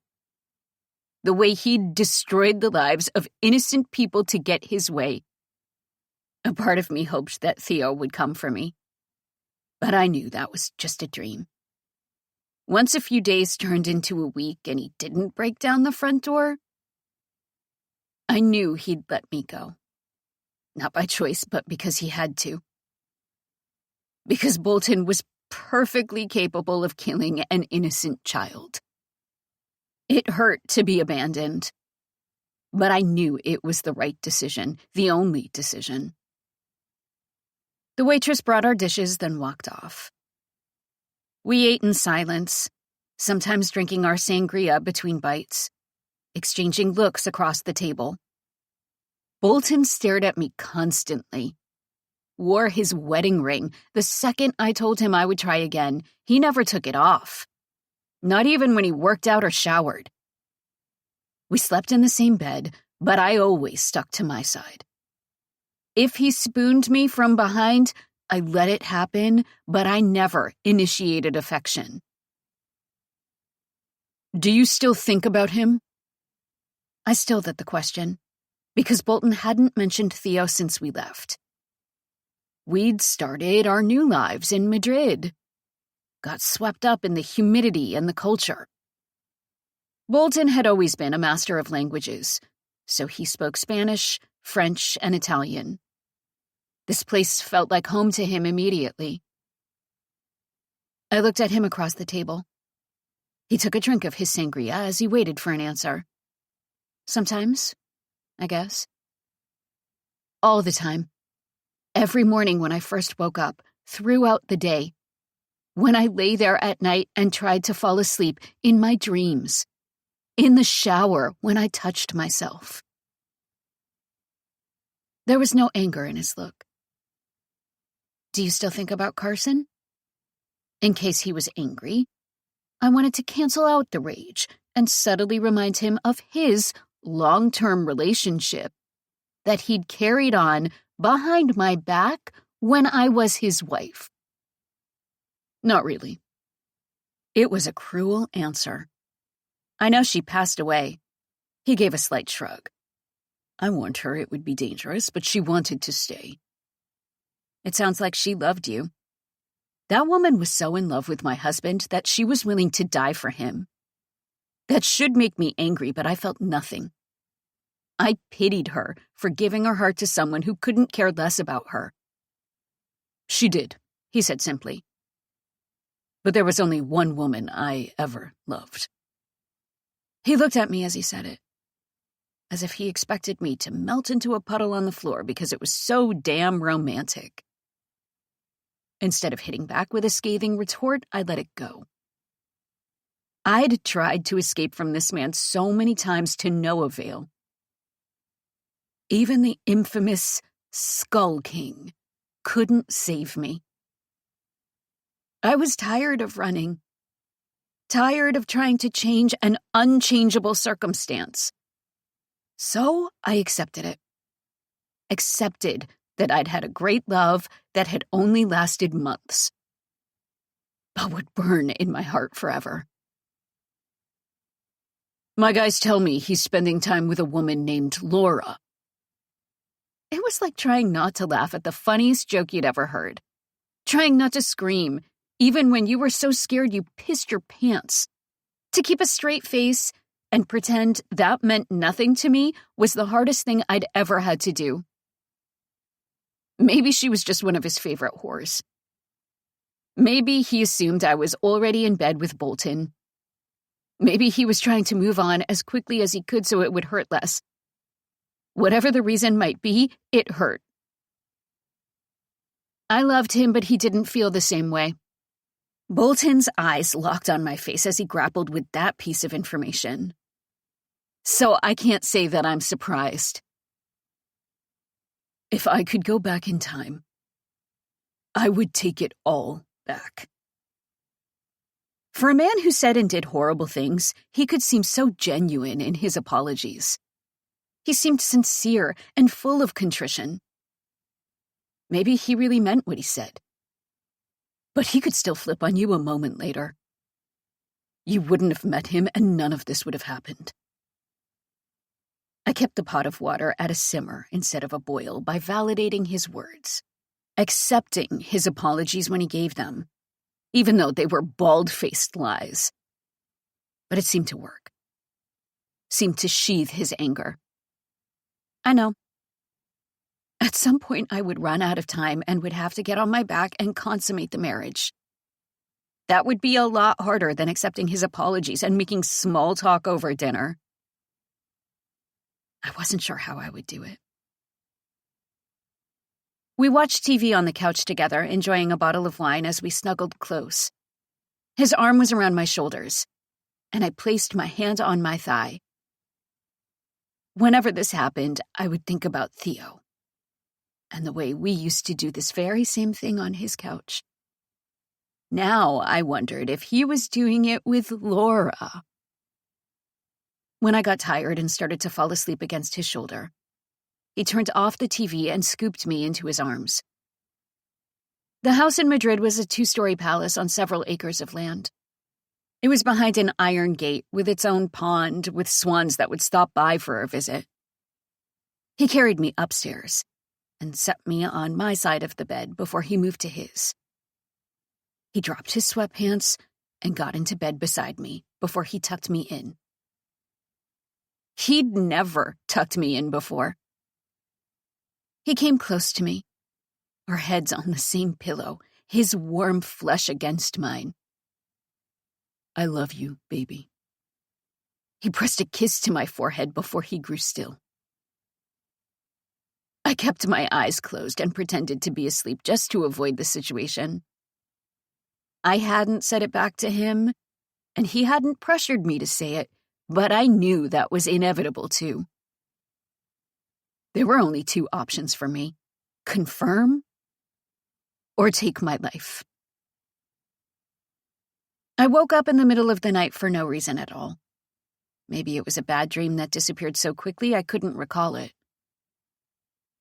The way he'd destroyed the lives of innocent people to get his way. A part of me hoped that Theo would come for me, but I knew that was just a dream. Once a few days turned into a week and he didn't break down the front door, I knew he'd let me go. Not by choice, but because he had to. Because Bolton was perfectly capable of killing an innocent child. It hurt to be abandoned, but I knew it was the right decision, the only decision. The waitress brought our dishes, then walked off. We ate in silence, sometimes drinking our sangria between bites, exchanging looks across the table. Bolton stared at me constantly. Wore his wedding ring the second I told him I would try again. He never took it off. Not even when he worked out or showered. We slept in the same bed, but I always stuck to my side. If he spooned me from behind, I let it happen, but I never initiated affection. Do you still think about him? I stilled at the question, because Bolton hadn't mentioned Theo since we left. We'd started our new lives in Madrid. Got swept up in the humidity and the culture. Bolton had always been a master of languages, so he spoke Spanish, French, and Italian. This place felt like home to him immediately. I looked at him across the table. He took a drink of his sangria as he waited for an answer. Sometimes, I guess. All the time. Every morning when I first woke up, throughout the day. When I lay there at night and tried to fall asleep, in my dreams. In the shower when I touched myself. There was no anger in his look. Do you still think about Carson? In case he was angry, I wanted to cancel out the rage and subtly remind him of his long-term relationship that he'd carried on behind my back when I was his wife. Not really. It was a cruel answer. I know she passed away. He gave a slight shrug. I warned her it would be dangerous, but she wanted to stay. It sounds like she loved you. That woman was so in love with my husband that she was willing to die for him. That should make me angry, but I felt nothing. I pitied her for giving her heart to someone who couldn't care less about her. She did, he said simply. But there was only one woman I ever loved. He looked at me as he said it, as if he expected me to melt into a puddle on the floor because it was so damn romantic. Instead of hitting back with a scathing retort, I let it go. I'd tried to escape from this man so many times to no avail. Even the infamous Skull King couldn't save me. I was tired of running. Tired of trying to change an unchangeable circumstance. So I accepted it. Accepted that I'd had a great love that had only lasted months, but would burn in my heart forever. My guys tell me he's spending time with a woman named Laura. It was like trying not to laugh at the funniest joke you'd ever heard. Trying not to scream, even when you were so scared you pissed your pants. To keep a straight face and pretend that meant nothing to me was the hardest thing I'd ever had to do. Maybe she was just one of his favorite whores. Maybe he assumed I was already in bed with Bolton. Maybe he was trying to move on as quickly as he could so it would hurt less. Whatever the reason might be, it hurt. I loved him, but he didn't feel the same way. Bolton's eyes locked on my face as he grappled with that piece of information. So I can't say that I'm surprised. If I could go back in time, I would take it all back. For a man who said and did horrible things, he could seem so genuine in his apologies. He seemed sincere and full of contrition. Maybe he really meant what he said. But he could still flip on you a moment later. You wouldn't have met him and none of this would have happened. I kept the pot of water at a simmer instead of a boil by validating his words, accepting his apologies when he gave them, even though they were bald-faced lies. But it seemed to work. Seemed to sheathe his anger. I know. At some point I would run out of time and would have to get on my back and consummate the marriage. That would be a lot harder than accepting his apologies and making small talk over dinner. I wasn't sure how I would do it. We watched TV on the couch together, enjoying a bottle of wine as we snuggled close. His arm was around my shoulders, and I placed my hand on my thigh. Whenever this happened, I would think about Theo and the way we used to do this very same thing on his couch. Now I wondered if he was doing it with Laura. When I got tired and started to fall asleep against his shoulder, he turned off the TV and scooped me into his arms. The house in Madrid was a 2-story palace on several acres of land. It was behind an iron gate with its own pond with swans that would stop by for a visit. He carried me upstairs and set me on my side of the bed before he moved to his. He dropped his sweatpants and got into bed beside me before he tucked me in. He'd never tucked me in before. He came close to me, our heads on the same pillow, his warm flesh against mine. I love you, baby. He pressed a kiss to my forehead before he grew still. I kept my eyes closed and pretended to be asleep just to avoid the situation. I hadn't said it back to him, and he hadn't pressured me to say it, but I knew that was inevitable too. There were only 2 options for me: confirm or take my life. I woke up in the middle of the night for no reason at all. Maybe it was a bad dream that disappeared so quickly I couldn't recall it.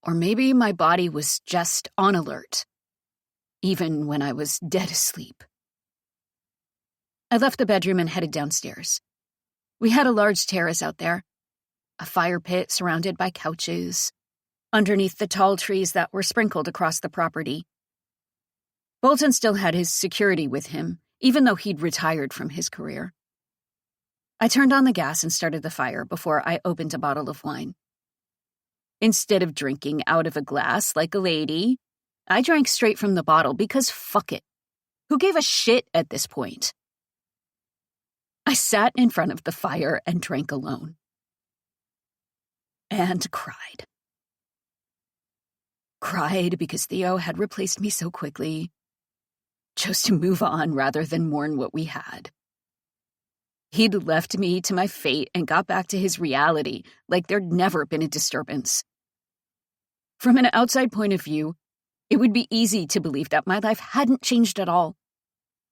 Or maybe my body was just on alert, even when I was dead asleep. I left the bedroom and headed downstairs. We had a large terrace out there, a fire pit surrounded by couches, underneath the tall trees that were sprinkled across the property. Bolton still had his security with him, even though he'd retired from his career. I turned on the gas and started the fire before I opened a bottle of wine. Instead of drinking out of a glass like a lady, I drank straight from the bottle because fuck it. Who gave a shit at this point? I sat in front of the fire and drank alone. And cried. Cried because Theo had replaced me so quickly. Chose to move on rather than mourn what we had. He'd left me to my fate and got back to his reality like there'd never been a disturbance. From an outside point of view, it would be easy to believe that my life hadn't changed at all,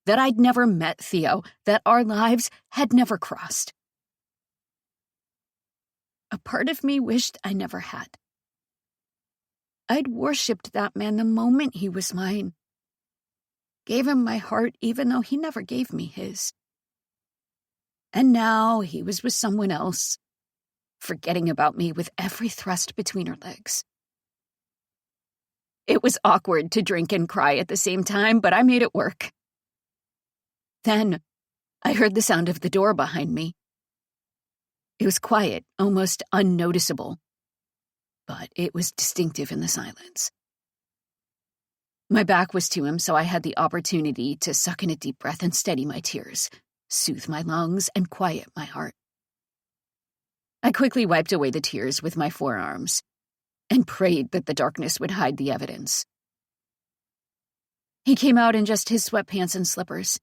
that I'd never met Theo, that our lives had never crossed. A part of me wished I never had. I'd worshipped that man the moment he was mine. Gave him my heart even though he never gave me his. And now he was with someone else, forgetting about me with every thrust between her legs. It was awkward to drink and cry at the same time, but I made it work. Then, I heard the sound of the door behind me. It was quiet, almost unnoticeable, but it was distinctive in the silence. My back was to him, so I had the opportunity to suck in a deep breath and steady my tears, soothe my lungs, and quiet my heart. I quickly wiped away the tears with my forearms and prayed that the darkness would hide the evidence. He came out in just his sweatpants and slippers.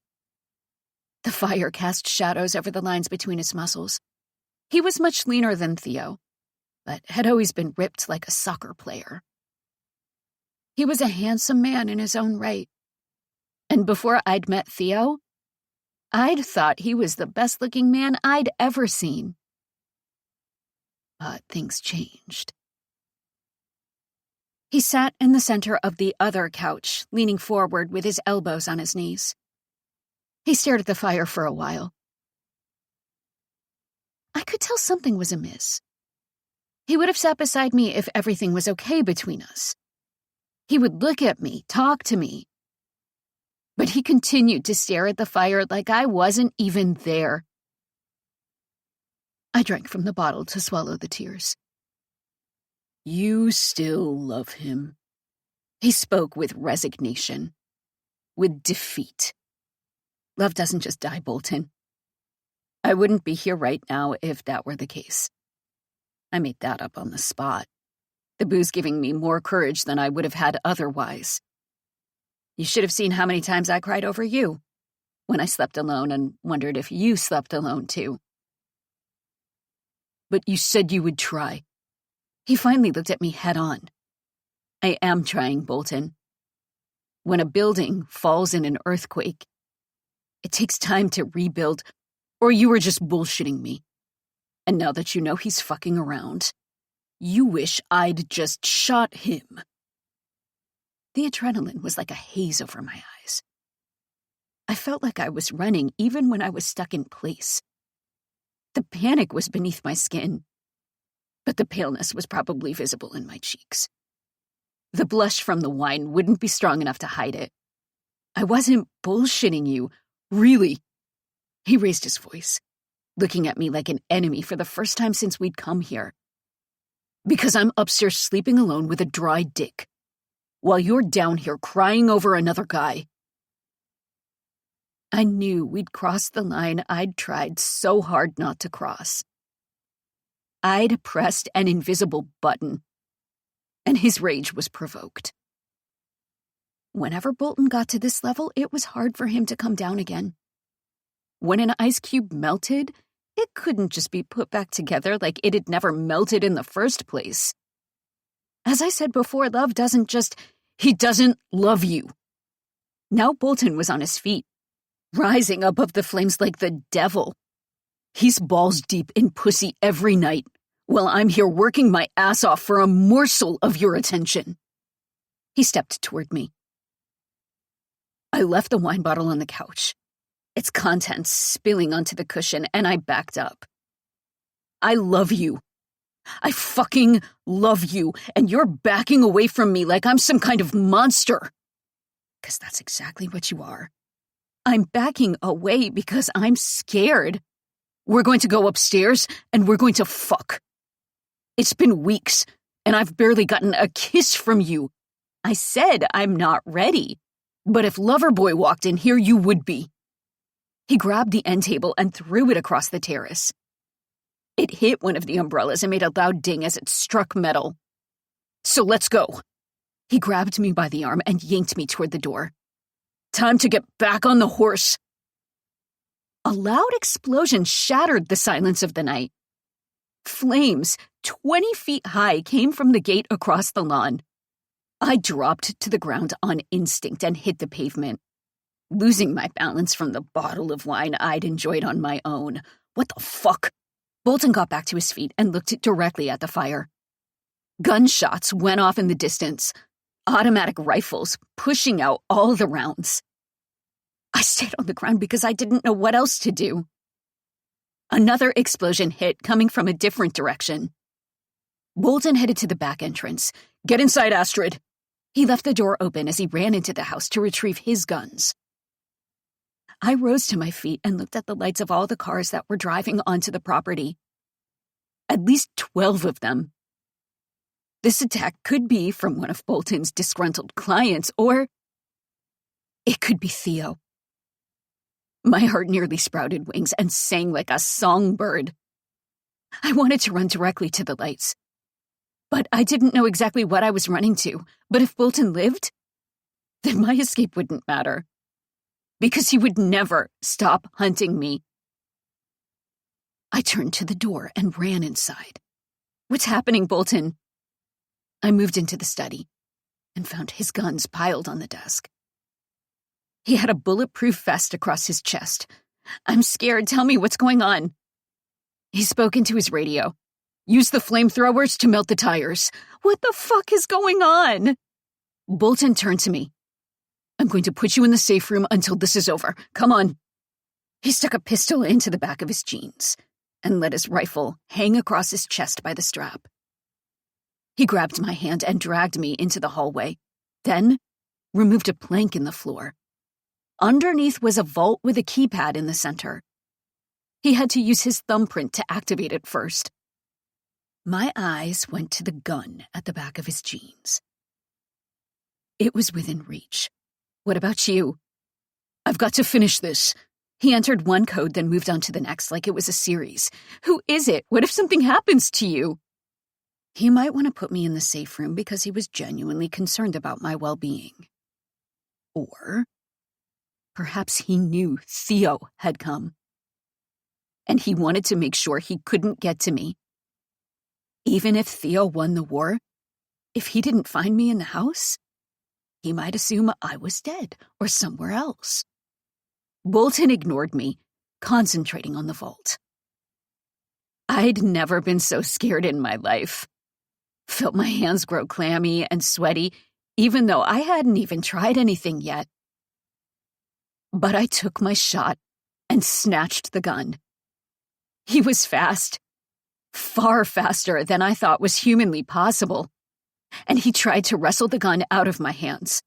The fire cast shadows over the lines between his muscles. He was much leaner than Theo, but had always been ripped like a soccer player. He was a handsome man in his own right. And before I'd met Theo, I'd thought he was the best-looking man I'd ever seen. But things changed. He sat in the center of the other couch, leaning forward with his elbows on his knees. He stared at the fire for a while. I could tell something was amiss. He would have sat beside me if everything was okay between us. He would look at me, talk to me. But he continued to stare at the fire like I wasn't even there. I drank from the bottle to swallow the tears. You still love him. He spoke with resignation, with defeat. Love doesn't just die, Bolton. I wouldn't be here right now if that were the case. I made that up on the spot. The booze giving me more courage than I would have had otherwise. You should have seen how many times I cried over you when I slept alone and wondered if you slept alone too. But you said you would try. He finally looked at me head on. I am trying, Bolton. When a building falls in an earthquake, it takes time to rebuild, or you were just bullshitting me. And now that you know he's fucking around, you wish I'd just shot him. The adrenaline was like a haze over my eyes. I felt like I was running even when I was stuck in place. The panic was beneath my skin, but the paleness was probably visible in my cheeks. The blush from the wine wouldn't be strong enough to hide it. I wasn't bullshitting you, really. He raised his voice, looking at me like an enemy for the first time since we'd come here. Because I'm upstairs sleeping alone with a dry dick, while you're down here crying over another guy. I knew we'd crossed the line I'd tried so hard not to cross. I'd pressed an invisible button, and his rage was provoked. Whenever Bolton got to this level, it was hard for him to come down again. When an ice cube melted, it couldn't just be put back together like it had never melted in the first place. As I said before, love doesn't just, he doesn't love you. Now Bolton was on his feet, rising above the flames like the devil. He's balls deep in pussy every night, while I'm here working my ass off for a morsel of your attention. He stepped toward me. I left the wine bottle on the couch, its contents spilling onto the cushion, and I backed up. I love you. I fucking love you, and you're backing away from me like I'm some kind of monster. 'Cause that's exactly what you are. I'm backing away because I'm scared. We're going to go upstairs, and we're going to fuck. It's been weeks, and I've barely gotten a kiss from you. I said I'm not ready, but if Loverboy walked in here, you would be. He grabbed the end table and threw it across the terrace. It hit one of the umbrellas and made a loud ding as it struck metal. So let's go. He grabbed me by the arm and yanked me toward the door. Time to get back on the horse. A loud explosion shattered the silence of the night. Flames 20 feet high came from the gate across the lawn. I dropped to the ground on instinct and hit the pavement, losing my balance from the bottle of wine I'd enjoyed on my own. What the fuck? Bolton got back to his feet and looked directly at the fire. Gunshots went off in the distance, automatic rifles pushing out all the rounds. I stayed on the ground because I didn't know what else to do. Another explosion hit, coming from a different direction. Bolton headed to the back entrance. Get inside, Astrid. He left the door open as he ran into the house to retrieve his guns. I rose to my feet and looked at the lights of all the cars that were driving onto the property. At least 12 of them. This attack could be from one of Bolton's disgruntled clients, or it could be Theo. My heart nearly sprouted wings and sang like a songbird. I wanted to run directly to the lights, but I didn't know exactly what I was running to. But if Bolton lived, then my escape wouldn't matter, because he would never stop hunting me. I turned to the door and ran inside. What's happening, Bolton? I moved into the study and found his guns piled on the desk. He had a bulletproof vest across his chest. I'm scared. Tell me what's going on. He spoke into his radio. Use the flamethrowers to melt the tires. What the fuck is going on? Bolton turned to me. I'm going to put you in the safe room until this is over. Come on. He stuck a pistol into the back of his jeans and let his rifle hang across his chest by the strap. He grabbed my hand and dragged me into the hallway, then removed a plank in the floor. Underneath was a vault with a keypad in the center. He had to use his thumbprint to activate it first. My eyes went to the gun at the back of his jeans. It was within reach. What about you? I've got to finish this. He entered one code, then moved on to the next like it was a series. Who is it? What if something happens to you? He might want to put me in the safe room because he was genuinely concerned about my well-being. Or perhaps he knew Theo had come, and he wanted to make sure he couldn't get to me. Even if Theo won the war, if he didn't find me in the house, he might assume I was dead or somewhere else. Bolton ignored me, concentrating on the vault. I'd never been so scared in my life. Felt my hands grow clammy and sweaty, even though I hadn't even tried anything yet. But I took my shot and snatched the gun. He was fast, far faster than I thought was humanly possible, and he tried to wrestle the gun out of my hands.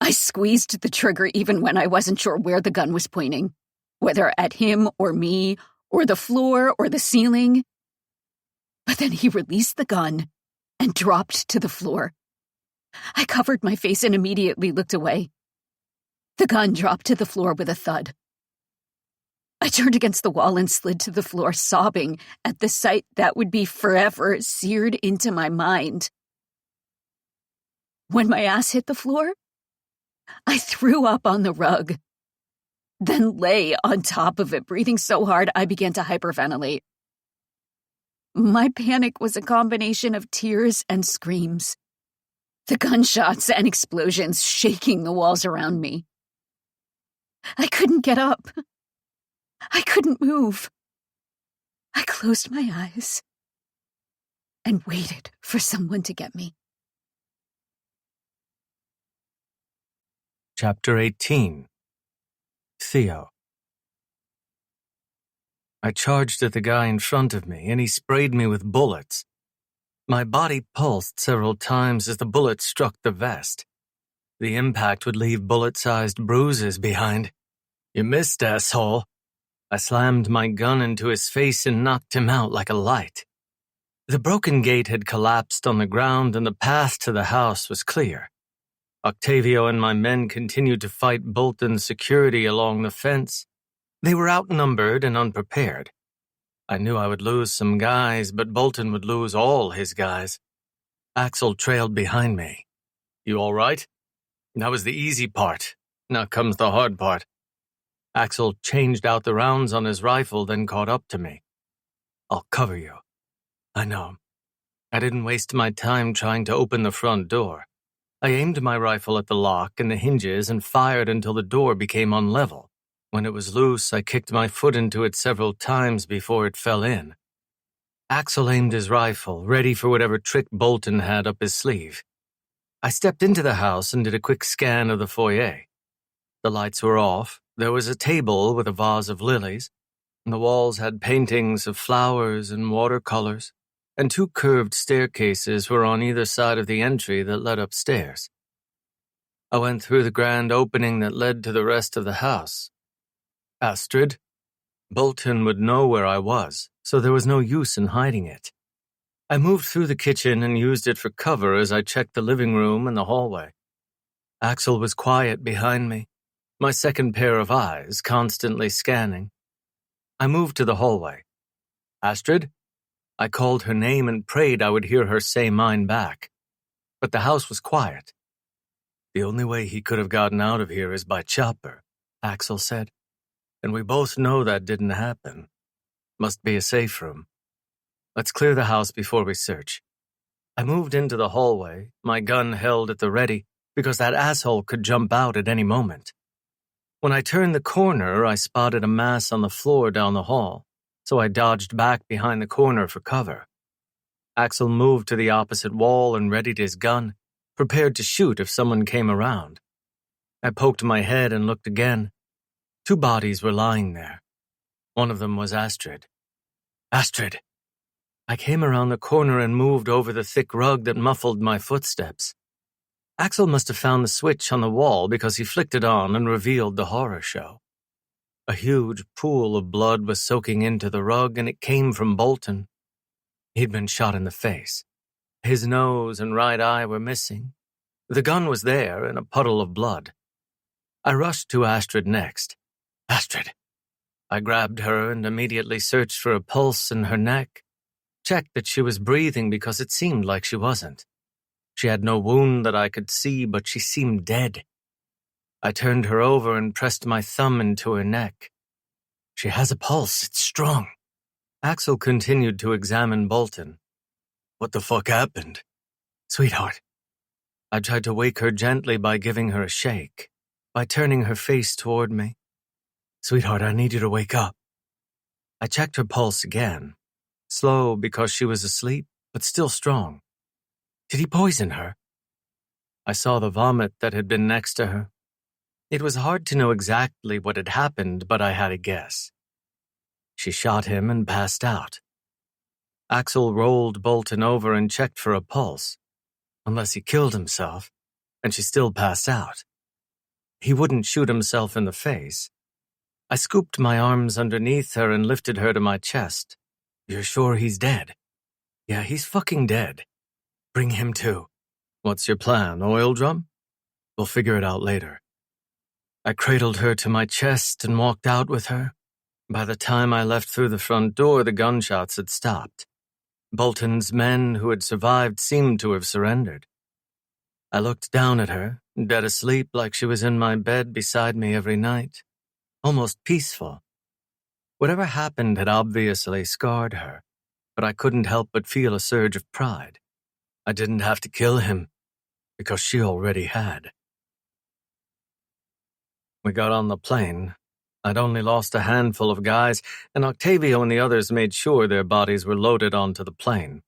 I squeezed the trigger even when I wasn't sure where the gun was pointing, whether at him or me, or the floor or the ceiling. But then he released the gun and dropped to the floor. I covered my face and immediately looked away. The gun dropped to the floor with a thud. I turned against the wall and slid to the floor, sobbing at the sight that would be forever seared into my mind. When my ass hit the floor, I threw up on the rug, then lay on top of it, breathing so hard I began to hyperventilate. My panic was a combination of tears and screams, the gunshots and explosions shaking the walls around me. I couldn't get up. I couldn't move. I closed my eyes and waited for someone to get me. Chapter 18. Theo. I charged at the guy in front of me, and he sprayed me with bullets. My body pulsed several times as the bullet struck the vest. The impact would leave bullet-sized bruises behind. "You missed, asshole." I slammed my gun into his face and knocked him out like a light. The broken gate had collapsed on the ground, and the path to the house was clear. Octavio and my men continued to fight Bolton's security along the fence. They were outnumbered and unprepared. I knew I would lose some guys, but Bolton would lose all his guys. Axel trailed behind me. "You all right?" "That was the easy part. Now comes the hard part." Axel changed out the rounds on his rifle, then caught up to me. "I'll cover you." "I know." I didn't waste my time trying to open the front door. I aimed my rifle at the lock and the hinges and fired until the door became unlevel. When it was loose, I kicked my foot into it several times before it fell in. Axel aimed his rifle, ready for whatever trick Bolton had up his sleeve. I stepped into the house and did a quick scan of the foyer. The lights were off. There was a table with a vase of lilies, and the walls had paintings of flowers and watercolors, and two curved staircases were on either side of the entry that led upstairs. I went through the grand opening that led to the rest of the house. Astrid? Bolton would know where I was, so there was no use in hiding it. I moved through the kitchen and used it for cover as I checked the living room and the hallway. Axel was quiet behind me, my second pair of eyes constantly scanning. I moved to the hallway. "Astrid?" I called her name and prayed I would hear her say mine back. But the house was quiet. "The only way he could have gotten out of here is by chopper," Axel said. "And we both know that didn't happen. Must be a safe room. Let's clear the house before we search." I moved into the hallway, my gun held at the ready, because that asshole could jump out at any moment. When I turned the corner, I spotted a mass on the floor down the hall, so I dodged back behind the corner for cover. Axel moved to the opposite wall and readied his gun, prepared to shoot if someone came around. I poked my head and looked again. Two bodies were lying there. One of them was Astrid. "Astrid!" I came around the corner and moved over the thick rug that muffled my footsteps. Axel must have found the switch on the wall because he flicked it on and revealed the horror show. A huge pool of blood was soaking into the rug, and it came from Bolton. He'd been shot in the face. His nose and right eye were missing. The gun was there in a puddle of blood. I rushed to Astrid next. "Astrid, I grabbed her and immediately searched for a pulse in her neck, checked that she was breathing because it seemed like she wasn't. She had no wound that I could see, but she seemed dead. I turned her over and pressed my thumb into her neck. She has a pulse, it's strong. Axel continued to examine Bolton. What the fuck happened? Sweetheart. I tried to wake her gently by giving her a shake, by turning her face toward me. Sweetheart, I need you to wake up. I checked her pulse again. Slow because she was asleep, but still strong. Did he poison her? I saw the vomit that had been next to her. It was hard to know exactly what had happened, but I had a guess. She shot him and passed out. Axel rolled Bolton over and checked for a pulse, unless he killed himself, and she still passed out. He wouldn't shoot himself in the face. I scooped my arms underneath her and lifted her to my chest. You're sure he's dead? Yeah, he's fucking dead. Bring him too. What's your plan, oil drum? We'll figure it out later. I cradled her to my chest and walked out with her. By the time I left through the front door, the gunshots had stopped. Bolton's men who had survived seemed to have surrendered. I looked down at her, dead asleep like she was in my bed beside me every night, almost peaceful. Whatever happened had obviously scarred her, but I couldn't help but feel a surge of pride. I didn't have to kill him, because she already had. We got on the plane. I'd only lost a handful of guys, and Octavio and the others made sure their bodies were loaded onto the plane.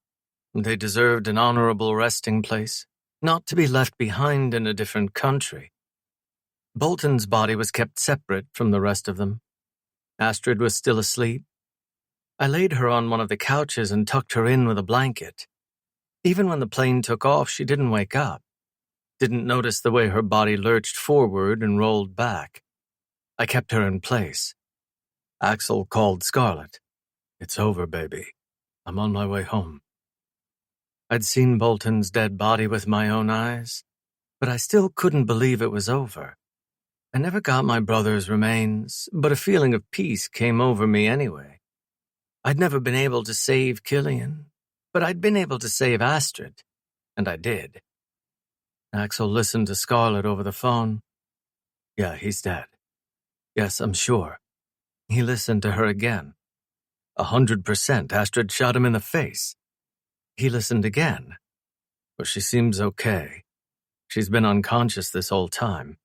They deserved an honorable resting place, not to be left behind in a different country. Bolton's body was kept separate from the rest of them. Astrid was still asleep. I laid her on one of the couches and tucked her in with a blanket. Even when the plane took off, she didn't wake up. Didn't notice the way her body lurched forward and rolled back. I kept her in place. Axel called Scarlett. It's over, baby. I'm on my way home. I'd seen Bolton's dead body with my own eyes, but I still couldn't believe it was over. I never got my brother's remains, but a feeling of peace came over me anyway. I'd never been able to save Killian, but I'd been able to save Astrid, and I did. Axel listened to Scarlett over the phone. Yeah, he's dead. Yes, I'm sure. He listened to her again. 100% Astrid shot him in the face. He listened again. But she seems okay. She's been unconscious this whole time.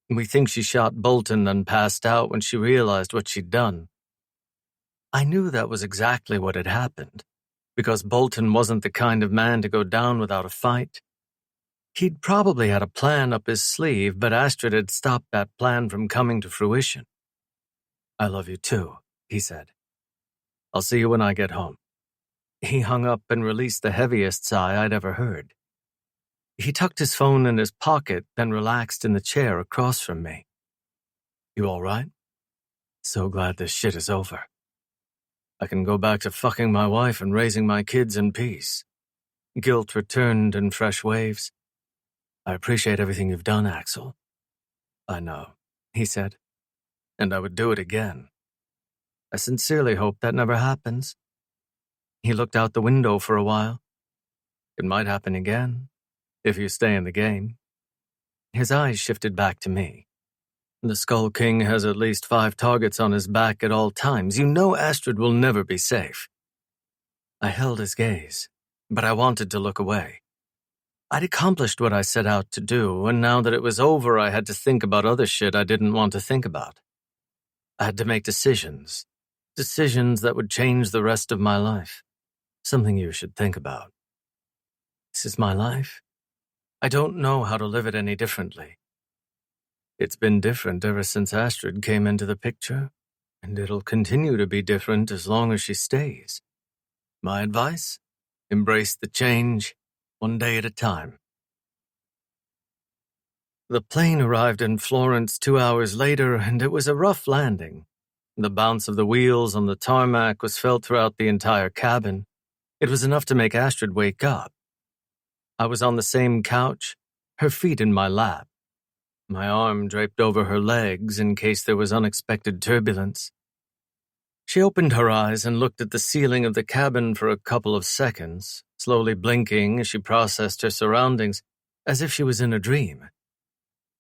We think she shot Bolton and passed out when she realized what she'd done. I knew that was exactly what had happened, because Bolton wasn't the kind of man to go down without a fight. He'd probably had a plan up his sleeve, but Astrid had stopped that plan from coming to fruition. I love you too, he said. I'll see you when I get home. He hung up and released the heaviest sigh I'd ever heard. He tucked his phone in his pocket, then relaxed in the chair across from me. You all right? So glad this shit is over. I can go back to fucking my wife and raising my kids in peace. Guilt returned in fresh waves. I appreciate everything you've done, Axel. I know, he said, and I would do it again. I sincerely hope that never happens. He looked out the window for a while. It might happen again, if you stay in the game. His eyes shifted back to me. The Skull King has at least 5 targets on his back at all times. You know Astrid will never be safe. I held his gaze, but I wanted to look away. I'd accomplished what I set out to do, and now that it was over, I had to think about other shit I didn't want to think about. I had to make decisions that would change the rest of my life. Something you should think about. This is my life. I don't know how to live it any differently. It's been different ever since Astrid came into the picture, and it'll continue to be different as long as she stays. My advice? Embrace the change, one day at a time. The plane arrived in Florence 2 hours later, and it was a rough landing. The bounce of the wheels on the tarmac was felt throughout the entire cabin. It was enough to make Astrid wake up. I was on the same couch, her feet in my lap. My arm draped over her legs in case there was unexpected turbulence. She opened her eyes and looked at the ceiling of the cabin for a couple of seconds, slowly blinking as she processed her surroundings, as if she was in a dream.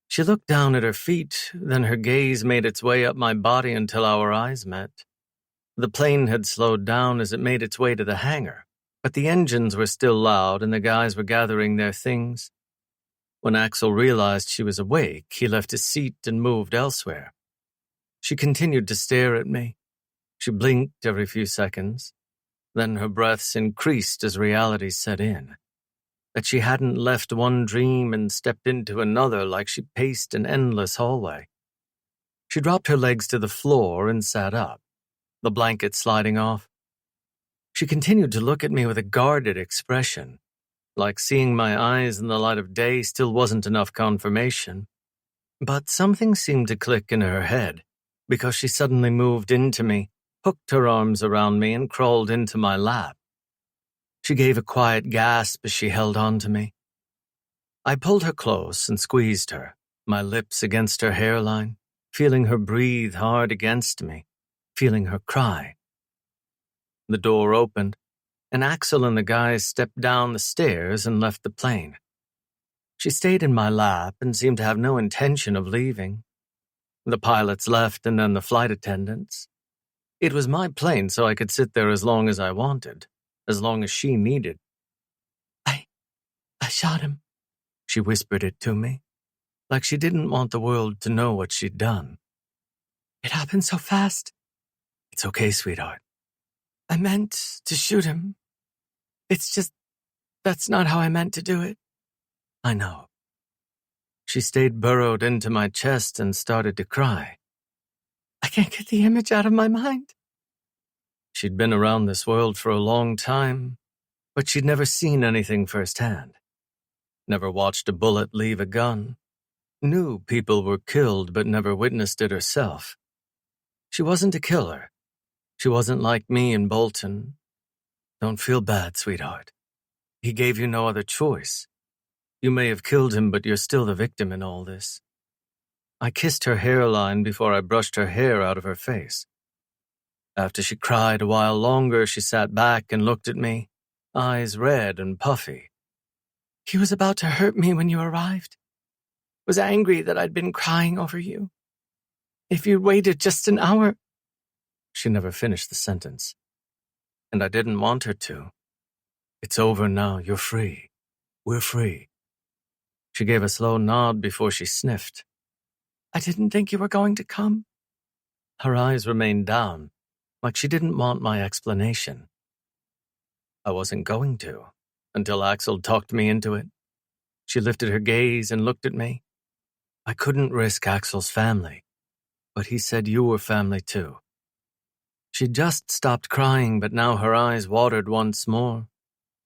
She looked down at her feet, then her gaze made its way up my body until our eyes met. The plane had slowed down as it made its way to the hangar, but the engines were still loud and the guys were gathering their things. When Axel realized she was awake, he left his seat and moved elsewhere. She continued to stare at me. She blinked every few seconds. Then her breaths increased as reality set in. That she hadn't left one dream and stepped into another like she paced an endless hallway. She dropped her legs to the floor and sat up, the blanket sliding off. She continued to look at me with a guarded expression, like seeing my eyes in the light of day still wasn't enough confirmation. But something seemed to click in her head, because she suddenly moved into me, hooked her arms around me, and crawled into my lap. She gave a quiet gasp as she held on to me. I pulled her close and squeezed her, my lips against her hairline, feeling her breathe hard against me, feeling her cry. The door opened, and Axel and the guys stepped down the stairs and left the plane. She stayed in my lap and seemed to have no intention of leaving. The pilots left and then the flight attendants. It was my plane, so I could sit there as long as I wanted, as long as she needed. I shot him, she whispered it to me, like she didn't want the world to know what she'd done. It happened so fast. It's okay, sweetheart. I meant to shoot him. It's just, that's not how I meant to do it. I know. She stayed burrowed into my chest and started to cry. I can't get the image out of my mind. She'd been around this world for a long time, but she'd never seen anything firsthand. Never watched a bullet leave a gun. Knew people were killed but never witnessed it herself. She wasn't a killer. She wasn't like me in Bolton. Don't feel bad, sweetheart. He gave you no other choice. You may have killed him, but you're still the victim in all this. I kissed her hairline before I brushed her hair out of her face. After she cried a while longer, she sat back and looked at me, eyes red and puffy. He was about to hurt me when you arrived. Was angry that I'd been crying over you. If you'd waited just an hour... She never finished the sentence. And I didn't want her to. It's over now, you're free. We're free. She gave a slow nod before she sniffed. I didn't think you were going to come. Her eyes remained down, like she didn't want my explanation. I wasn't going to, until Axel talked me into it. She lifted her gaze and looked at me. I couldn't risk Axel's family, but he said you were family too. She just stopped crying, but now her eyes watered once more.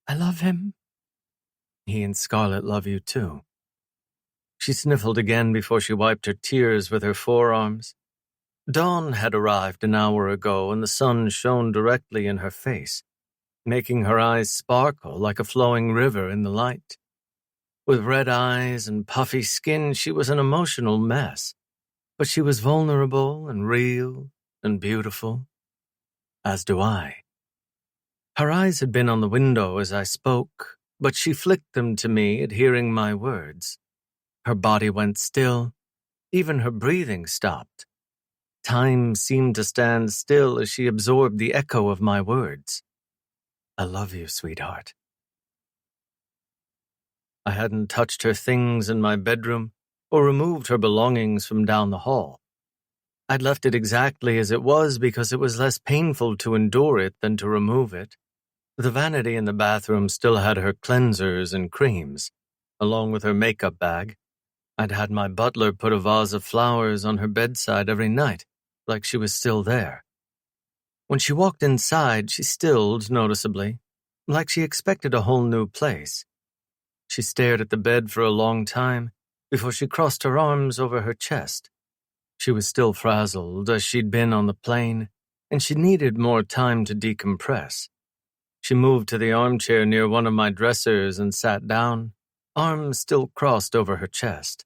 I love him. He and Scarlett love you too. She sniffled again before she wiped her tears with her forearms. Dawn had arrived an hour ago, and the sun shone directly in her face, making her eyes sparkle like a flowing river in the light. With red eyes and puffy skin, she was an emotional mess, but she was vulnerable and real and beautiful. As do I. Her eyes had been on the window as I spoke, but she flicked them to me at hearing my words. Her body went still. Even her breathing stopped. Time seemed to stand still as she absorbed the echo of my words. I love you, sweetheart. I hadn't touched her things in my bedroom or removed her belongings from down the hall. I'd left it exactly as it was because it was less painful to endure it than to remove it. The vanity in the bathroom still had her cleansers and creams, along with her makeup bag. I'd had my butler put a vase of flowers on her bedside every night, like she was still there. When she walked inside, she stilled noticeably, like she expected a whole new place. She stared at the bed for a long time before she crossed her arms over her chest. She was still frazzled as she'd been on the plane, and she needed more time to decompress. She moved to the armchair near one of my dressers and sat down, arms still crossed over her chest.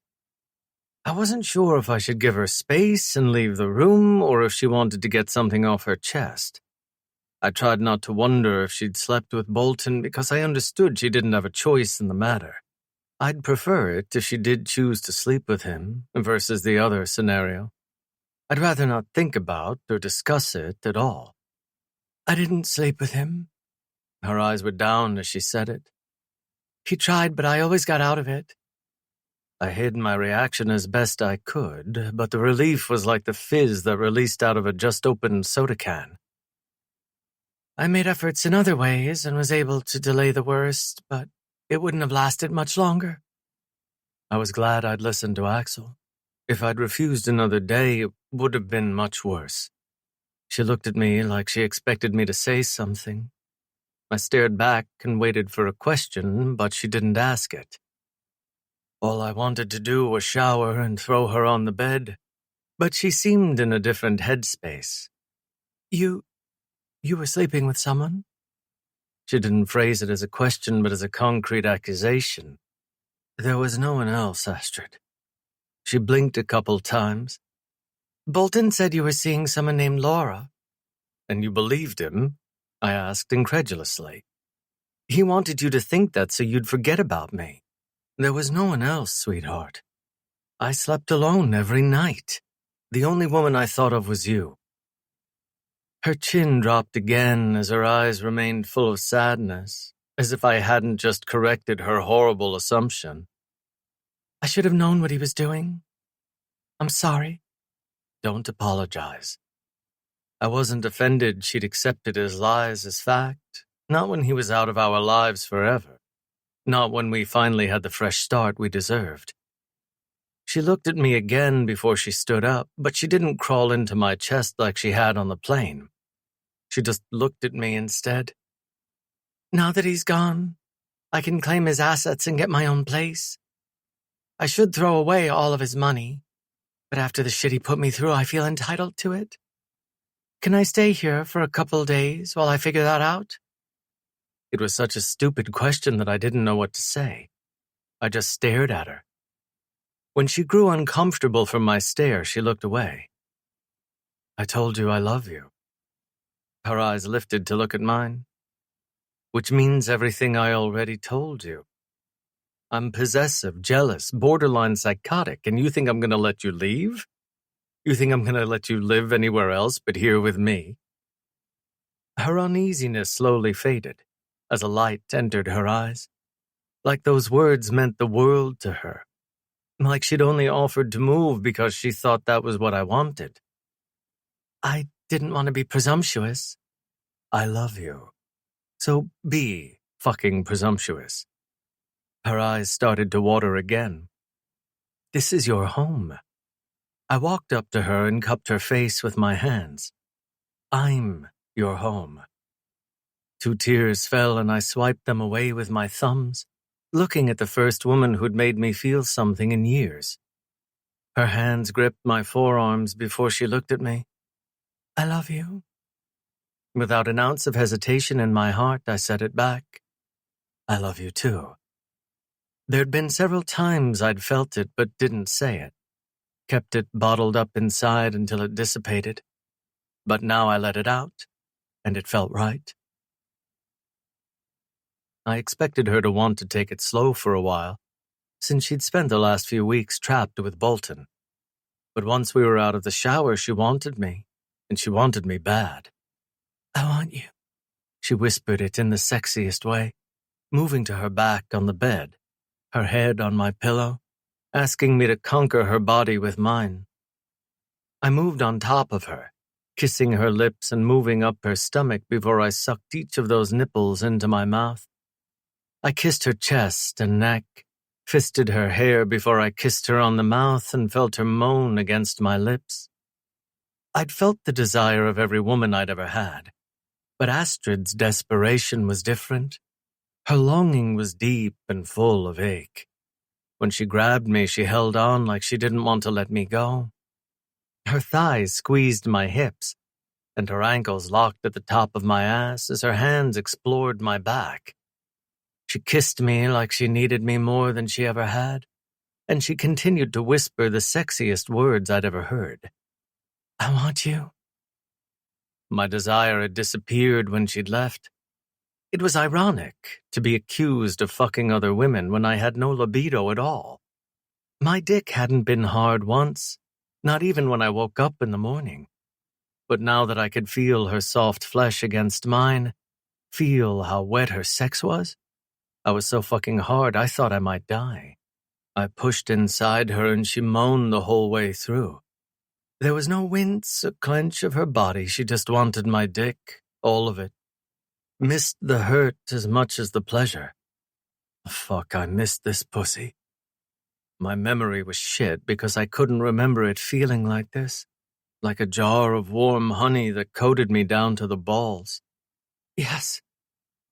I wasn't sure if I should give her space and leave the room or if she wanted to get something off her chest. I tried not to wonder if she'd slept with Bolton because I understood she didn't have a choice in the matter. I'd prefer it if she did choose to sleep with him versus the other scenario. I'd rather not think about or discuss it at all. I didn't sleep with him. Her eyes were down as she said it. He tried, but I always got out of it. I hid my reaction as best I could, but the relief was like the fizz that released out of a just-opened soda can. I made efforts in other ways and was able to delay the worst, but it wouldn't have lasted much longer. I was glad I'd listened to Axel. If I'd refused another day, it would have been much worse. She looked at me like she expected me to say something. I stared back and waited for a question, but she didn't ask it. All I wanted to do was shower and throw her on the bed, but she seemed in a different headspace. You were sleeping with someone? She didn't phrase it as a question, but as a concrete accusation. There was no one else, Astrid. She blinked a couple times. Bolton said you were seeing someone named Laura. And you believed him? I asked incredulously. He wanted you to think that so you'd forget about me. There was no one else, sweetheart. I slept alone every night. The only woman I thought of was you. Her chin dropped again as her eyes remained full of sadness, as if I hadn't just corrected her horrible assumption. I should have known what he was doing. I'm sorry. Don't apologize. I wasn't offended she'd accepted his lies as fact, not when he was out of our lives forever. Not when we finally had the fresh start we deserved. She looked at me again before she stood up, but she didn't crawl into my chest like she had on the plane. She just looked at me instead. Now that he's gone, I can claim his assets and get my own place. I should throw away all of his money, but after the shit he put me through, I feel entitled to it. Can I stay here for a couple days while I figure that out? It was such a stupid question that I didn't know what to say. I just stared at her. When she grew uncomfortable from my stare, she looked away. I told you I love you. Her eyes lifted to look at mine. Which means everything I already told you. I'm possessive, jealous, borderline psychotic, and you think I'm going to let you leave? You think I'm going to let you live anywhere else but here with me? Her uneasiness slowly faded as a light entered her eyes. Like those words meant the world to her. Like she'd only offered to move because she thought that was what I wanted. I didn't want to be presumptuous. I love you. So be fucking presumptuous. Her eyes started to water again. This is your home. I walked up to her and cupped her face with my hands. I'm your home. 2 tears fell and I swiped them away with my thumbs, looking at the first woman who'd made me feel something in years. Her hands gripped my forearms before she looked at me. I love you. Without an ounce of hesitation in my heart, I said it back. I love you too. There'd been several times I'd felt it but didn't say it. Kept it bottled up inside until it dissipated. But now I let it out, and it felt right. I expected her to want to take it slow for a while, since she'd spent the last few weeks trapped with Bolton. But once we were out of the shower, she wanted me, and she wanted me bad. I want you. She whispered it in the sexiest way, moving to her back on the bed, her head on my pillow, asking me to conquer her body with mine. I moved on top of her, kissing her lips and moving up her stomach before I sucked each of those nipples into my mouth. I kissed her chest and neck, fisted her hair before I kissed her on the mouth and felt her moan against my lips. I'd felt the desire of every woman I'd ever had, but Astrid's desperation was different. Her longing was deep and full of ache. When she grabbed me, she held on like she didn't want to let me go. Her thighs squeezed my hips, and her ankles locked at the top of my ass as her hands explored my back. She kissed me like she needed me more than she ever had. and she continued to whisper the sexiest words I'd ever heard. I want you. My desire had disappeared when she'd left. It was ironic to be accused of fucking other women when I had no libido at all. My dick hadn't been hard once, not even when I woke up in the morning. But now that I could feel her soft flesh against mine, feel how wet her sex was, I was so fucking hard I thought I might die. I pushed inside her and she moaned the whole way through. There was no wince or clench of her body, she just wanted my dick, all of it. Missed the hurt as much as the pleasure. Fuck, I missed this pussy. My memory was shit because I couldn't remember it feeling like this, like a jar of warm honey that coated me down to the balls. Yes.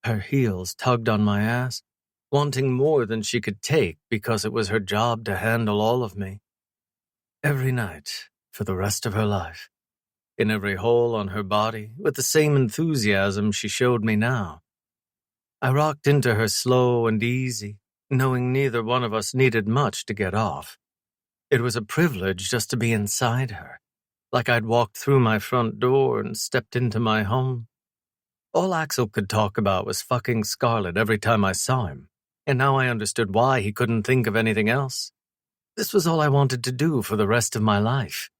Her heels tugged on my ass, wanting more than she could take because it was her job to handle all of me. Every night, for the rest of her life. In every hole on her body, with the same enthusiasm she showed me now. I rocked into her slow and easy, knowing neither one of us needed much to get off. It was a privilege just to be inside her, like I'd walked through my front door and stepped into my home. All Axel could talk about was fucking Scarlett every time I saw him, and now I understood why he couldn't think of anything else. This was all I wanted to do for the rest of my life.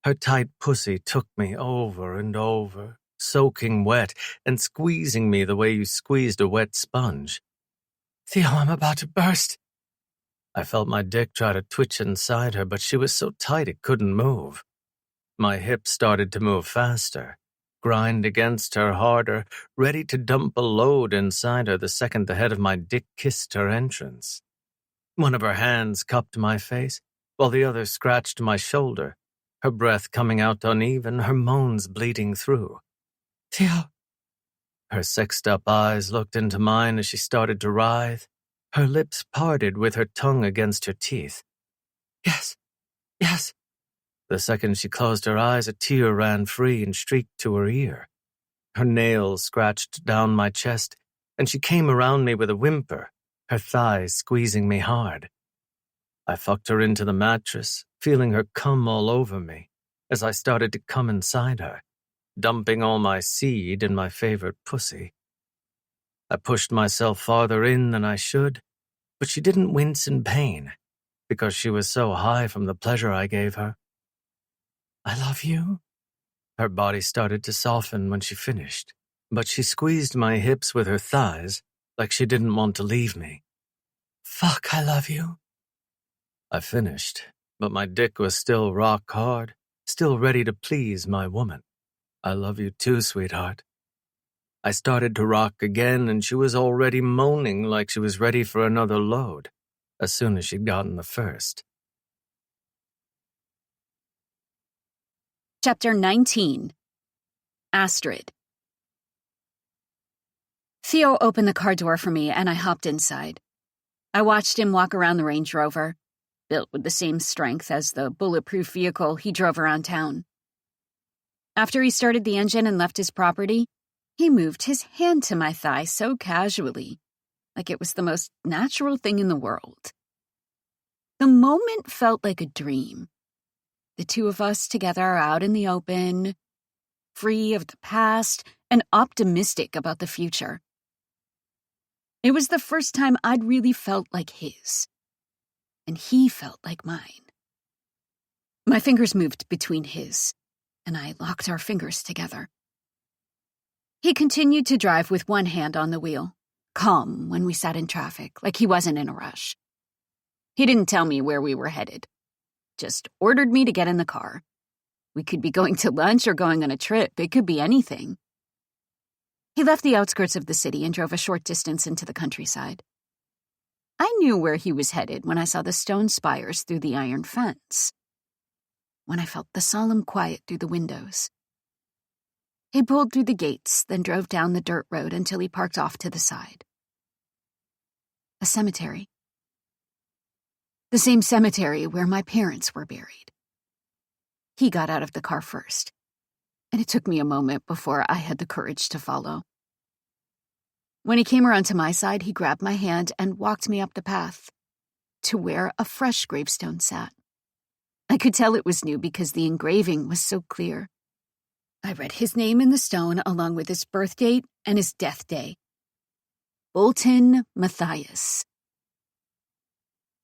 Her tight pussy took me over and over, soaking wet and squeezing me the way you squeezed a wet sponge. Theo, I'm about to burst. I felt my dick try to twitch inside her, but she was so tight it couldn't move. My hips started to move faster, grind against her harder, ready to dump a load inside her the second the head of my dick kissed her entrance. One of her hands cupped my face, while the other scratched my shoulder, her breath coming out uneven, her moans bleeding through. Theo. Her sexed-up eyes looked into mine as she started to writhe, her lips parted with her tongue against her teeth. Yes, yes. The second she closed her eyes, a tear ran free and streaked to her ear. Her nails scratched down my chest, and she came around me with a whimper, her thighs squeezing me hard. I fucked her into the mattress, feeling her cum all over me, as I started to come inside her, dumping all my seed in my favorite pussy. I pushed myself farther in than I should, but she didn't wince in pain, because she was so high from the pleasure I gave her. I love you. Her body started to soften when she finished, but she squeezed my hips with her thighs like she didn't want to leave me. Fuck, I love you. I finished, but my dick was still rock hard, still ready to please my woman. I love you too, sweetheart. I started to rock again, and she was already moaning like she was ready for another load, as soon as she'd gotten the first. Chapter 19. Astrid. Theo opened the car door for me, and I hopped inside. I watched him walk around the Range Rover, built with the same strength as the bulletproof vehicle he drove around town. After he started the engine and left his property, he moved his hand to my thigh so casually, like it was the most natural thing in the world. The moment felt like a dream. The two of us together out in the open, free of the past and optimistic about the future. It was the first time I'd really felt like his, and he felt like mine. My fingers moved between his, and I locked our fingers together. He continued to drive with one hand on the wheel, calm when we sat in traffic, like he wasn't in a rush. He didn't tell me where we were headed, just ordered me to get in the car. We could be going to lunch or going on a trip. It could be anything. He left the outskirts of the city and drove a short distance into the countryside. I knew where he was headed when I saw the stone spires through the iron fence, when I felt the solemn quiet through the windows. He pulled through the gates, then drove down the dirt road until he parked off to the side. A cemetery. The same cemetery where my parents were buried. He got out of the car first, and it took me a moment before I had the courage to follow. When he came around to my side, he grabbed my hand and walked me up the path. to where a fresh gravestone sat. I could tell it was new because the engraving was so clear. I read his name in the stone along with his birth date and his death day. Bolton Matthias.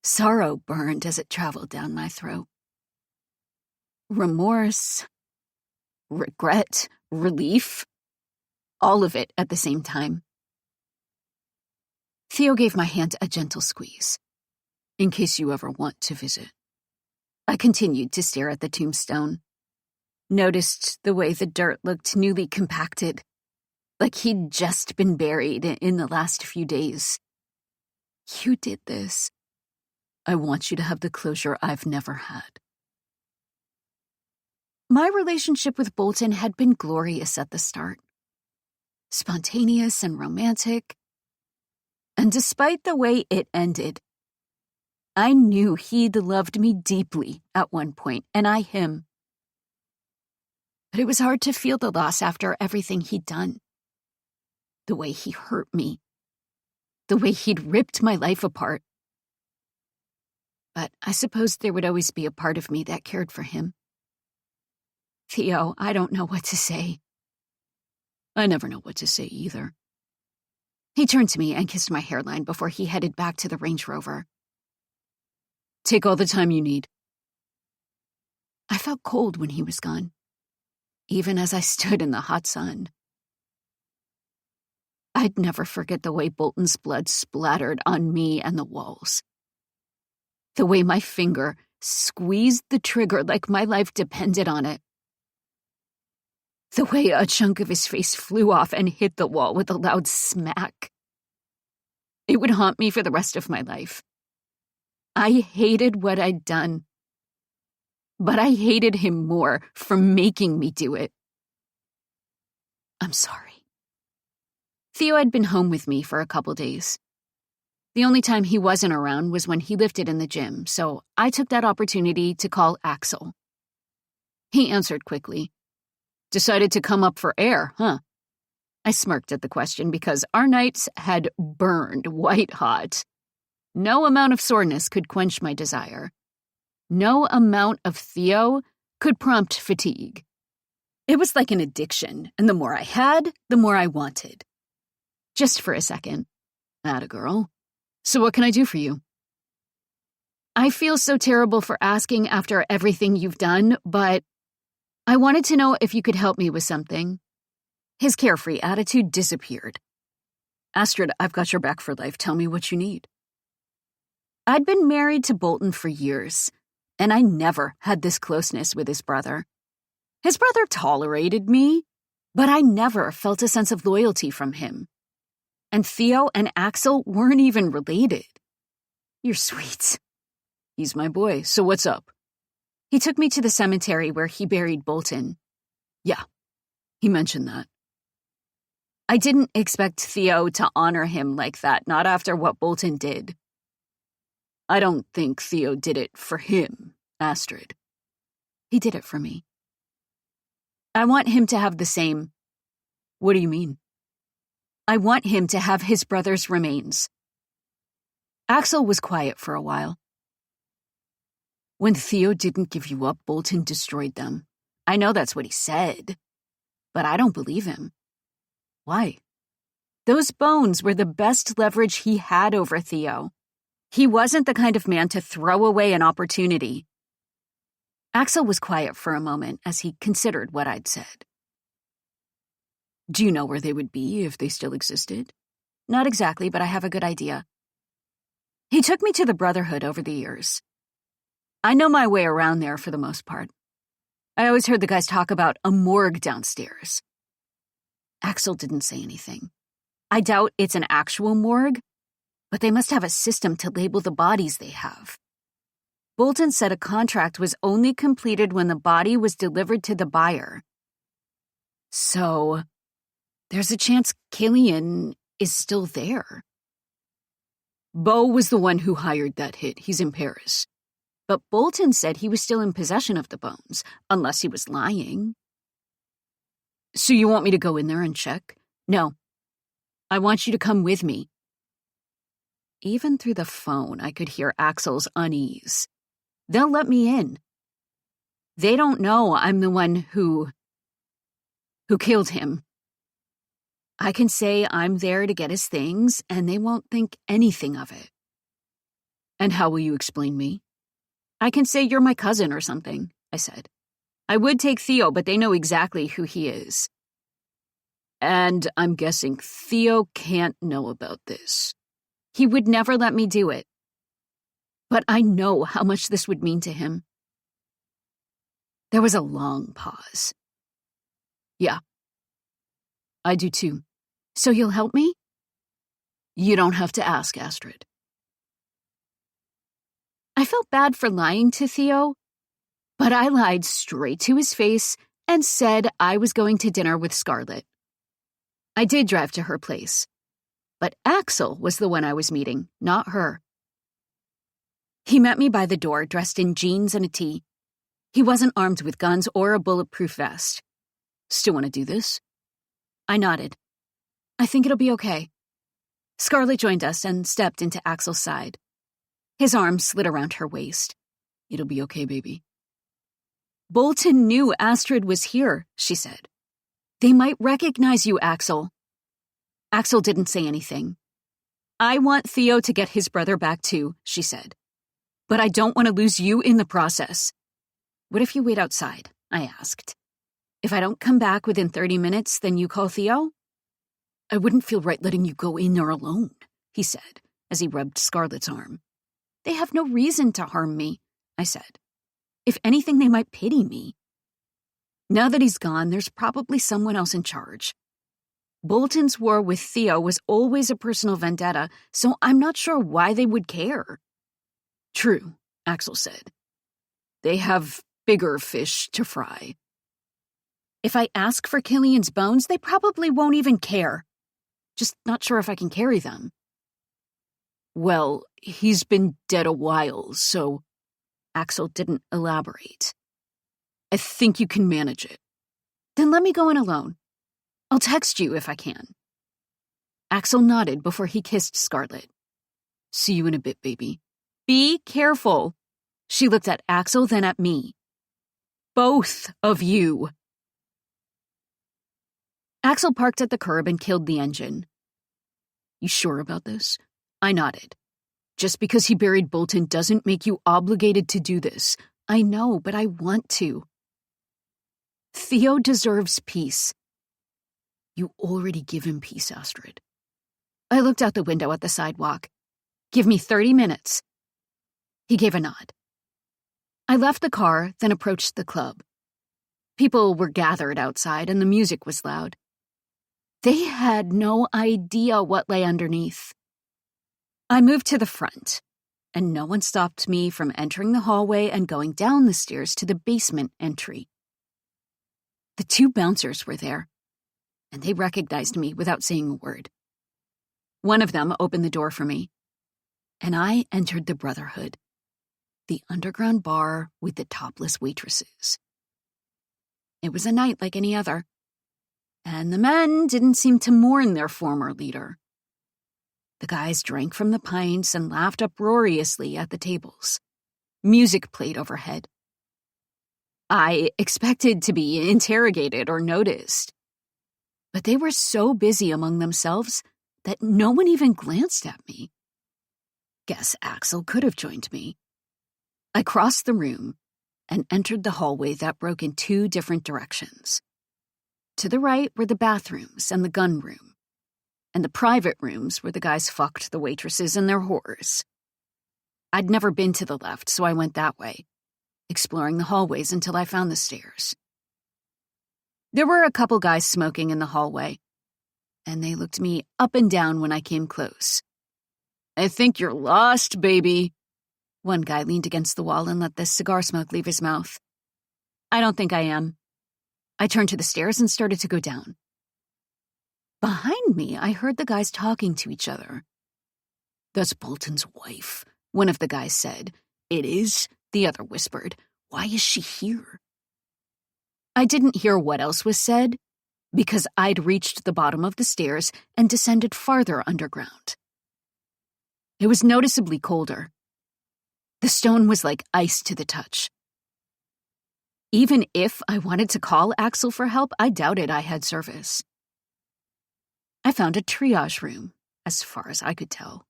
Sorrow burned as it traveled down my throat. Remorse, regret, relief, all of it at the same time. Theo gave my hand a gentle squeeze. In case you ever want to visit. I continued to stare at the tombstone. Noticed the way the dirt looked newly compacted, like he'd just been buried in the last few days. You did this. I want you to have the closure I've never had. My relationship with Bolton had been glorious at the start. Spontaneous and romantic. And despite the way it ended, I knew he'd loved me deeply at one point, and I him. But it was hard to feel the loss after everything he'd done. The way he hurt me. The way he'd ripped my life apart. But I suppose there would always be a part of me that cared for him. Theo, I don't know what to say. I never know what to say either. He turned to me and kissed my hairline before he headed back to the Range Rover. Take all the time you need. I felt cold when he was gone, even as I stood in the hot sun. I'd never forget the way Bolton's blood splattered on me and the walls. The way my finger squeezed the trigger like my life depended on it. The way a chunk of his face flew off and hit the wall with a loud smack. It would haunt me for the rest of my life. I hated what I'd done. But I hated him more for making me do it. I'm sorry. Theo had been home with me for a couple days. The only time he wasn't around was when he lifted in the gym, so I took that opportunity to call Axel. He answered quickly. Decided to come up for air, huh? I smirked at the question because our nights had burned white hot. No amount of soreness could quench my desire. No amount of Theo could prompt fatigue. It was like an addiction, and the more I had, the more I wanted. Just for a second. Atta girl. So what can I do for you? I feel so terrible for asking after everything you've done, but I wanted to know if you could help me with something. His carefree attitude disappeared. Astrid, I've got your back for life. Tell me what you need. I'd been married to Bolton for years, and I never had this closeness with his brother. His brother tolerated me, but I never felt a sense of loyalty from him. And Theo and Axel weren't even related. You're sweet. He's my boy, so what's up? He took me to the cemetery where he buried Bolton. Yeah, he mentioned that. I didn't expect Theo to honor him like that, not after what Bolton did. I don't think Theo did it for him, Astrid. He did it for me. I want him to have the same. What do you mean? I want him to have his brother's remains. Axel was quiet for a while. When Theo didn't give you up, Bolton destroyed them. I know that's what he said, but I don't believe him. Why? Those bones were the best leverage he had over Theo. He wasn't the kind of man to throw away an opportunity. Axel was quiet for a moment as he considered what I'd said. Do you know where they would be if they still existed? Not exactly, but I have a good idea. He took me to the Brotherhood over the years. I know my way around there for the most part. I always heard the guys talk about a morgue downstairs. Axel didn't say anything. I doubt it's an actual morgue, but they must have a system to label the bodies they have. Bolton said a contract was only completed when the body was delivered to the buyer. So, there's a chance Killian is still there. Beau was the one who hired that hit. He's in Paris. But Bolton said he was still in possession of the bones, unless he was lying. So you want me to go in there and check? No. I want you to come with me. Even through the phone, I could hear Axel's unease. They'll let me in. They don't know I'm the one who killed him. I can say I'm there to get his things, and they won't think anything of it. And how will you explain me? I can say you're my cousin or something, I said. I would take Theo, but they know exactly who he is. And I'm guessing Theo can't know about this. He would never let me do it. But I know how much this would mean to him. There was a long pause. Yeah. I do too. So you'll help me? You don't have to ask, Astrid. I felt bad for lying to Theo, but I lied straight to his face and said I was going to dinner with Scarlett. I did drive to her place, but Axel was the one I was meeting, not her. He met me by the door dressed in jeans and a tee. He wasn't armed with guns or a bulletproof vest. Still want to do this? I nodded. I think it'll be okay. Scarlett joined us and stepped into Axel's side. His arm slid around her waist. It'll be okay, baby. Bolton knew Astrid was here, she said. They might recognize you, Axel. Axel didn't say anything. I want Theo to get his brother back too, she said. But I don't want to lose you in the process. What if you wait outside? I asked. If I don't come back within 30 minutes, then you call Theo? I wouldn't feel right letting you go in there alone, he said, as he rubbed Scarlett's arm. They have no reason to harm me, I said. If anything, they might pity me. Now that he's gone, there's probably someone else in charge. Bolton's war with Theo was always a personal vendetta, so I'm not sure why they would care. True, Axel said. They have bigger fish to fry. If I ask for Killian's bones, they probably won't even care. Just not sure if I can carry them. Well, he's been dead a while, so Axel didn't elaborate. I think you can manage it. Then let me go in alone. I'll text you if I can. Axel nodded before he kissed Scarlett. See you in a bit, baby. Be careful. She looked at Axel, then at me. Both of you. Axel parked at the curb and killed the engine. You sure about this? I nodded. Just because he buried Bolton doesn't make you obligated to do this. I know, but I want to. Theo deserves peace. You already give him peace, Astrid. I looked out the window at the sidewalk. Give me 30 minutes. He gave a nod. I left the car, then approached the club. People were gathered outside and the music was loud. They had no idea what lay underneath. I moved to the front, and no one stopped me from entering the hallway and going down the stairs to the basement entry. The two bouncers were there, and they recognized me without saying a word. One of them opened the door for me, and I entered the Brotherhood, the underground bar with the topless waitresses. It was a night like any other, and the men didn't seem to mourn their former leader. The guys drank from the pints and laughed uproariously at the tables. Music played overhead. I expected to be interrogated or noticed, but they were so busy among themselves that no one even glanced at me. Guess Axel could have joined me. I crossed the room and entered the hallway that broke in two different directions. To the right were the bathrooms and the gun room, and the private rooms where the guys fucked the waitresses and their whores. I'd never been to the left, so I went that way, exploring the hallways until I found the stairs. There were a couple guys smoking in the hallway, and they looked me up and down when I came close. I think you're lost, baby. One guy leaned against the wall and let the cigar smoke leave his mouth. I don't think I am. I turned to the stairs and started to go down. Behind me, I heard the guys talking to each other. That's Bolton's wife, one of the guys said. It is, the other whispered. Why is she here? I didn't hear what else was said, because I'd reached the bottom of the stairs and descended farther underground. It was noticeably colder. The stone was like ice to the touch. Even if I wanted to call Axel for help, I doubted I had service. I found a triage room, as far as I could tell,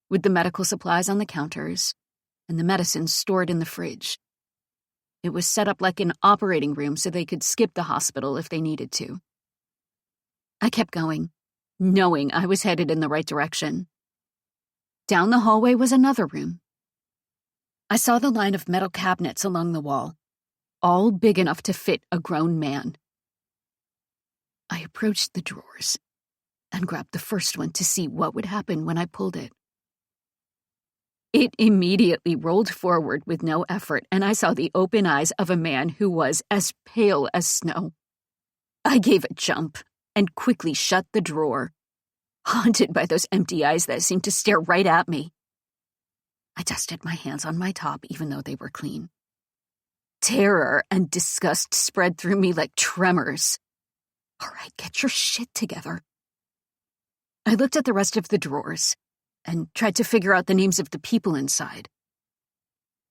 with the medical supplies on the counters and the medicines stored in the fridge. It was set up like an operating room so they could skip the hospital if they needed to. I kept going, knowing I was headed in the right direction. Down the hallway was another room. I saw the line of metal cabinets along the wall, all big enough to fit a grown man. I approached the drawers and grabbed the first one to see what would happen when I pulled it. It immediately rolled forward with no effort, and I saw the open eyes of a man who was as pale as snow. I gave a jump and quickly shut the drawer, haunted by those empty eyes that seemed to stare right at me. I dusted my hands on my top, even though they were clean. Terror and disgust spread through me like tremors. All right, get your shit together. I looked at the rest of the drawers and tried to figure out the names of the people inside.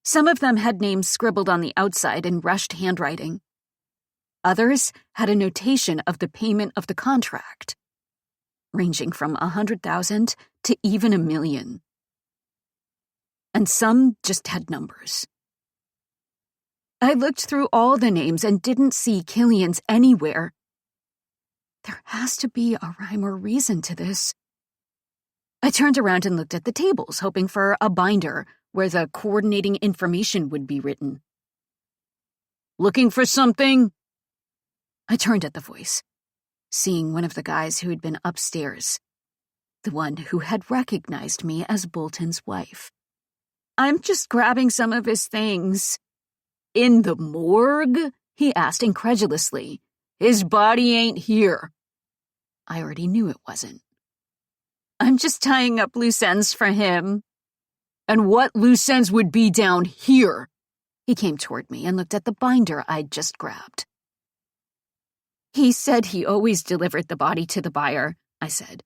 Some of them had names scribbled on the outside in rushed handwriting. Others had a notation of the payment of the contract, ranging from 100,000 to even 1 million. And some just had numbers. I looked through all the names and didn't see Killian's anywhere. There has to be a rhyme or reason to this. I turned around and looked at the tables, hoping for a binder where the coordinating information would be written. "Looking for something?" I turned at the voice, seeing one of the guys who had been upstairs, the one who had recognized me as Bolton's wife. "I'm just grabbing some of his things." "In the morgue?" he asked incredulously. "His body ain't here." I already knew it wasn't. "I'm just tying up loose ends for him." "And what loose ends would be down here?" He came toward me and looked at the binder I'd just grabbed. "He said he always delivered the body to the buyer," I said.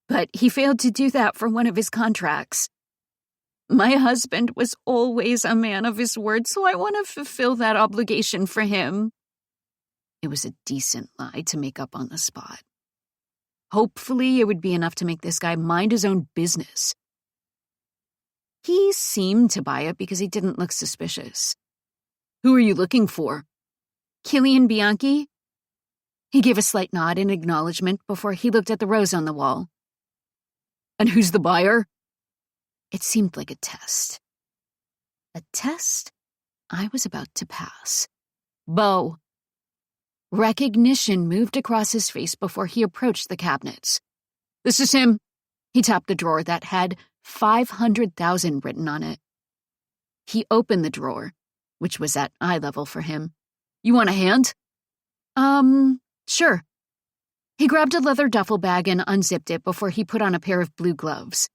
"But he failed to do that for one of his contracts. My husband was always a man of his word, so I want to fulfill that obligation for him." It was a decent lie to make up on the spot. Hopefully, it would be enough to make this guy mind his own business. He seemed to buy it because he didn't look suspicious. "Who are you looking for?" "Killian Bianchi." He gave a slight nod in acknowledgement before he looked at the rose on the wall. "And who's the buyer?" It seemed like a test. A test I was about to pass. "Bo." Recognition moved across his face before he approached the cabinets. "This is him." He tapped the drawer that had 500,000 written on it. He opened the drawer, which was at eye level for him. "You want a hand?" Sure." He grabbed a leather duffel bag and unzipped it before he put on a pair of blue gloves.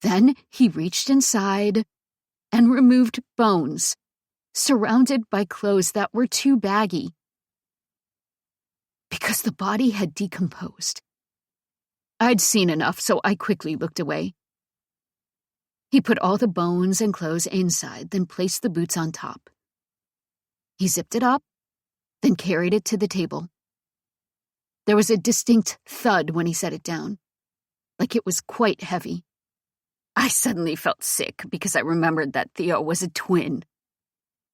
Then he reached inside and removed bones, surrounded by clothes that were too baggy. Because the body had decomposed. I'd seen enough, so I quickly looked away. He put all the bones and clothes inside, then placed the boots on top. He zipped it up, then carried it to the table. There was a distinct thud when he set it down, like it was quite heavy. I suddenly felt sick because I remembered that Theo was a twin.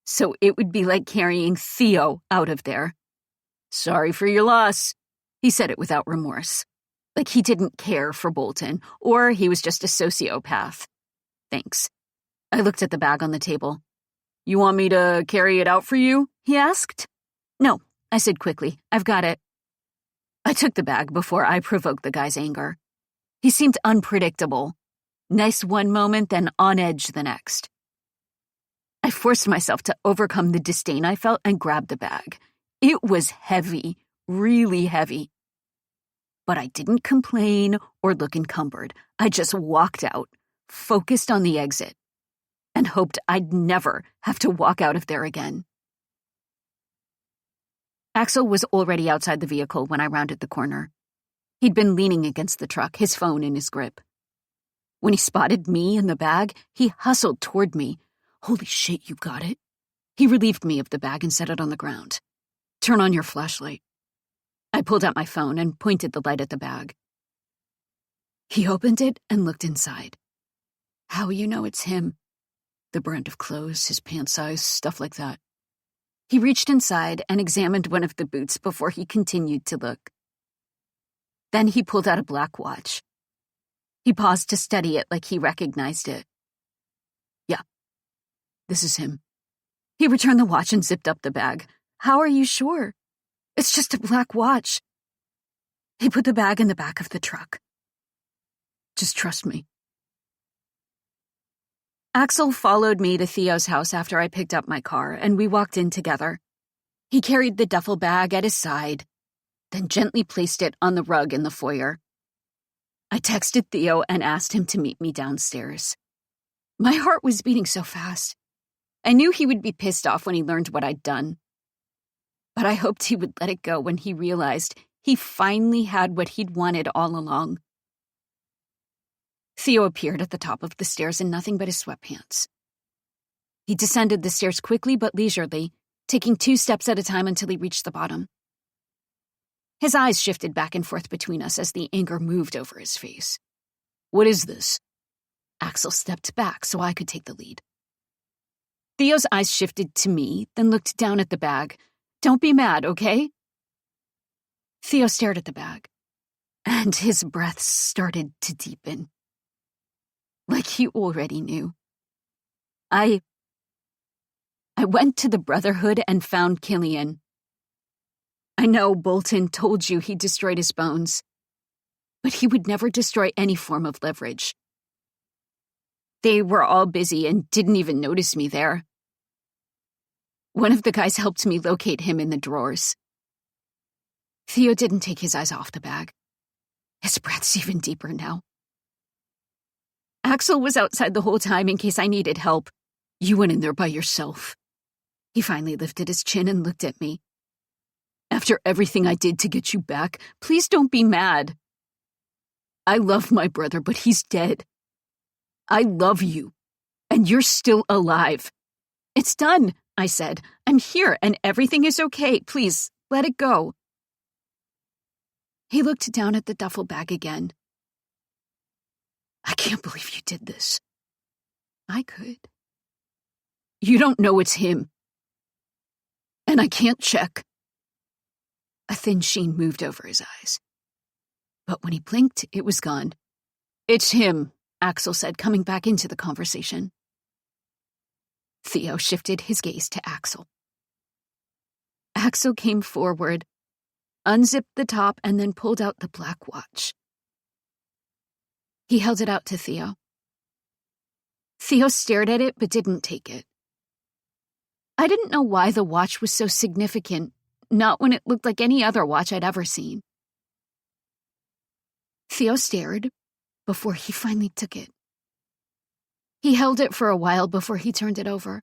So it would be like carrying Theo out of there. "Sorry for your loss," he said it without remorse. Like he didn't care for Bolton, or he was just a sociopath. "Thanks." I looked at the bag on the table. "You want me to carry it out for you?" he asked. "No," I said quickly. "I've got it." I took the bag before I provoked the guy's anger. He seemed unpredictable. Nice one moment, then on edge the next. I forced myself to overcome the disdain I felt and grabbed the bag. It was heavy, really heavy. But I didn't complain or look encumbered. I just walked out, focused on the exit, and hoped I'd never have to walk out of there again. Axel was already outside the vehicle when I rounded the corner. He'd been leaning against the truck, his phone in his grip. When he spotted me in the bag, he hustled toward me. "Holy shit, you got it." He relieved me of the bag and set it on the ground. "Turn on your flashlight." I pulled out my phone and pointed the light at the bag. He opened it and looked inside. "How you know it's him?" "The brand of clothes, his pant size, stuff like that." He reached inside and examined one of the boots before he continued to look. Then he pulled out a black watch. He paused to study it like he recognized it. "Yeah, this is him." He returned the watch and zipped up the bag. "How are you sure? It's just a black watch." He put the bag in the back of the truck. "Just trust me." Axel followed me to Theo's house after I picked up my car, and we walked in together. He carried the duffel bag at his side, then gently placed it on the rug in the foyer. I texted Theo and asked him to meet me downstairs. My heart was beating so fast. I knew he would be pissed off when he learned what I'd done. But I hoped he would let it go when he realized he finally had what he'd wanted all along. Theo appeared at the top of the stairs in nothing but his sweatpants. He descended the stairs quickly but leisurely, taking 2 steps at a time until he reached the bottom. His eyes shifted back and forth between us as the anger moved over his face. "What is this?" Axel stepped back so I could take the lead. Theo's eyes shifted to me, then looked down at the bag. "Don't be mad, okay?" Theo stared at the bag, and his breath started to deepen. Like he already knew. I went to the Brotherhood and found Killian. I know Bolton told you he destroyed his bones, but he would never destroy any form of leverage. They were all busy and didn't even notice me there. One of the guys helped me locate him in the drawers. Theo didn't take his eyes off the bag. His breath's even deeper now. Axel was outside the whole time in case I needed help. "You went in there by yourself." He finally lifted his chin and looked at me. "After everything I did to get you back, please don't be mad. I love my brother, but he's dead. I love you, and you're still alive." "It's done," I said. "I'm here, and everything is okay. Please, let it go." He looked down at the duffel bag again. "I can't believe you did this." I could. "You don't know it's him. And I can't check." A thin sheen moved over his eyes. But when he blinked, it was gone. "It's him," Axel said, coming back into the conversation. Theo shifted his gaze to Axel. Axel came forward, unzipped the top, and then pulled out the black watch. He held it out to Theo. Theo stared at it but didn't take it. I didn't know why the watch was so significant, not when it looked like any other watch I'd ever seen. Theo stared before he finally took it. He held it for a while before he turned it over.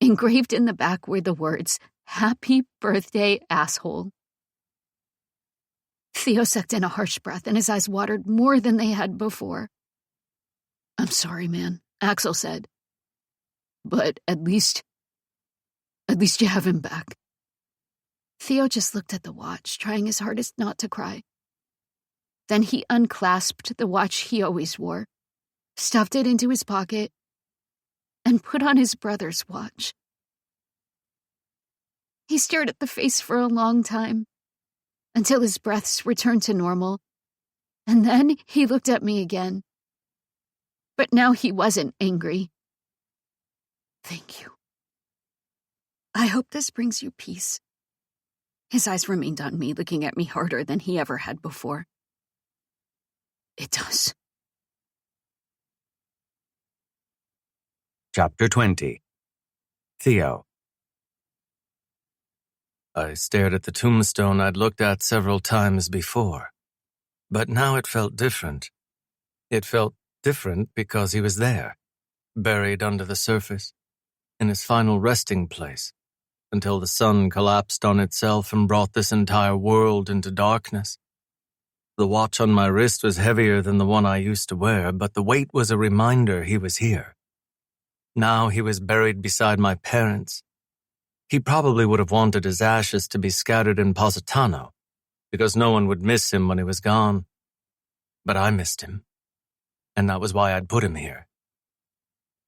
Engraved in the back were the words, "Happy birthday, asshole." Theo sucked in a harsh breath and his eyes watered more than they had before. "I'm sorry, man," Axel said. "But at least you have him back." Theo just looked at the watch, trying his hardest not to cry. Then he unclasped the watch he always wore, stuffed it into his pocket, and put on his brother's watch. He stared at the face for a long time, until his breaths returned to normal, and then he looked at me again. But now he wasn't angry. "Thank you. I hope this brings you peace." His eyes remained on me, looking at me harder than he ever had before. "It does." Chapter 20. Theo. I stared at the tombstone I'd looked at several times before, but now it felt different. It felt different because he was there, buried under the surface, in his final resting place, until the sun collapsed on itself and brought this entire world into darkness. The watch on my wrist was heavier than the one I used to wear, but the weight was a reminder he was here. Now he was buried beside my parents. He probably would have wanted his ashes to be scattered in Positano, because no one would miss him when he was gone. But I missed him, and that was why I'd put him here.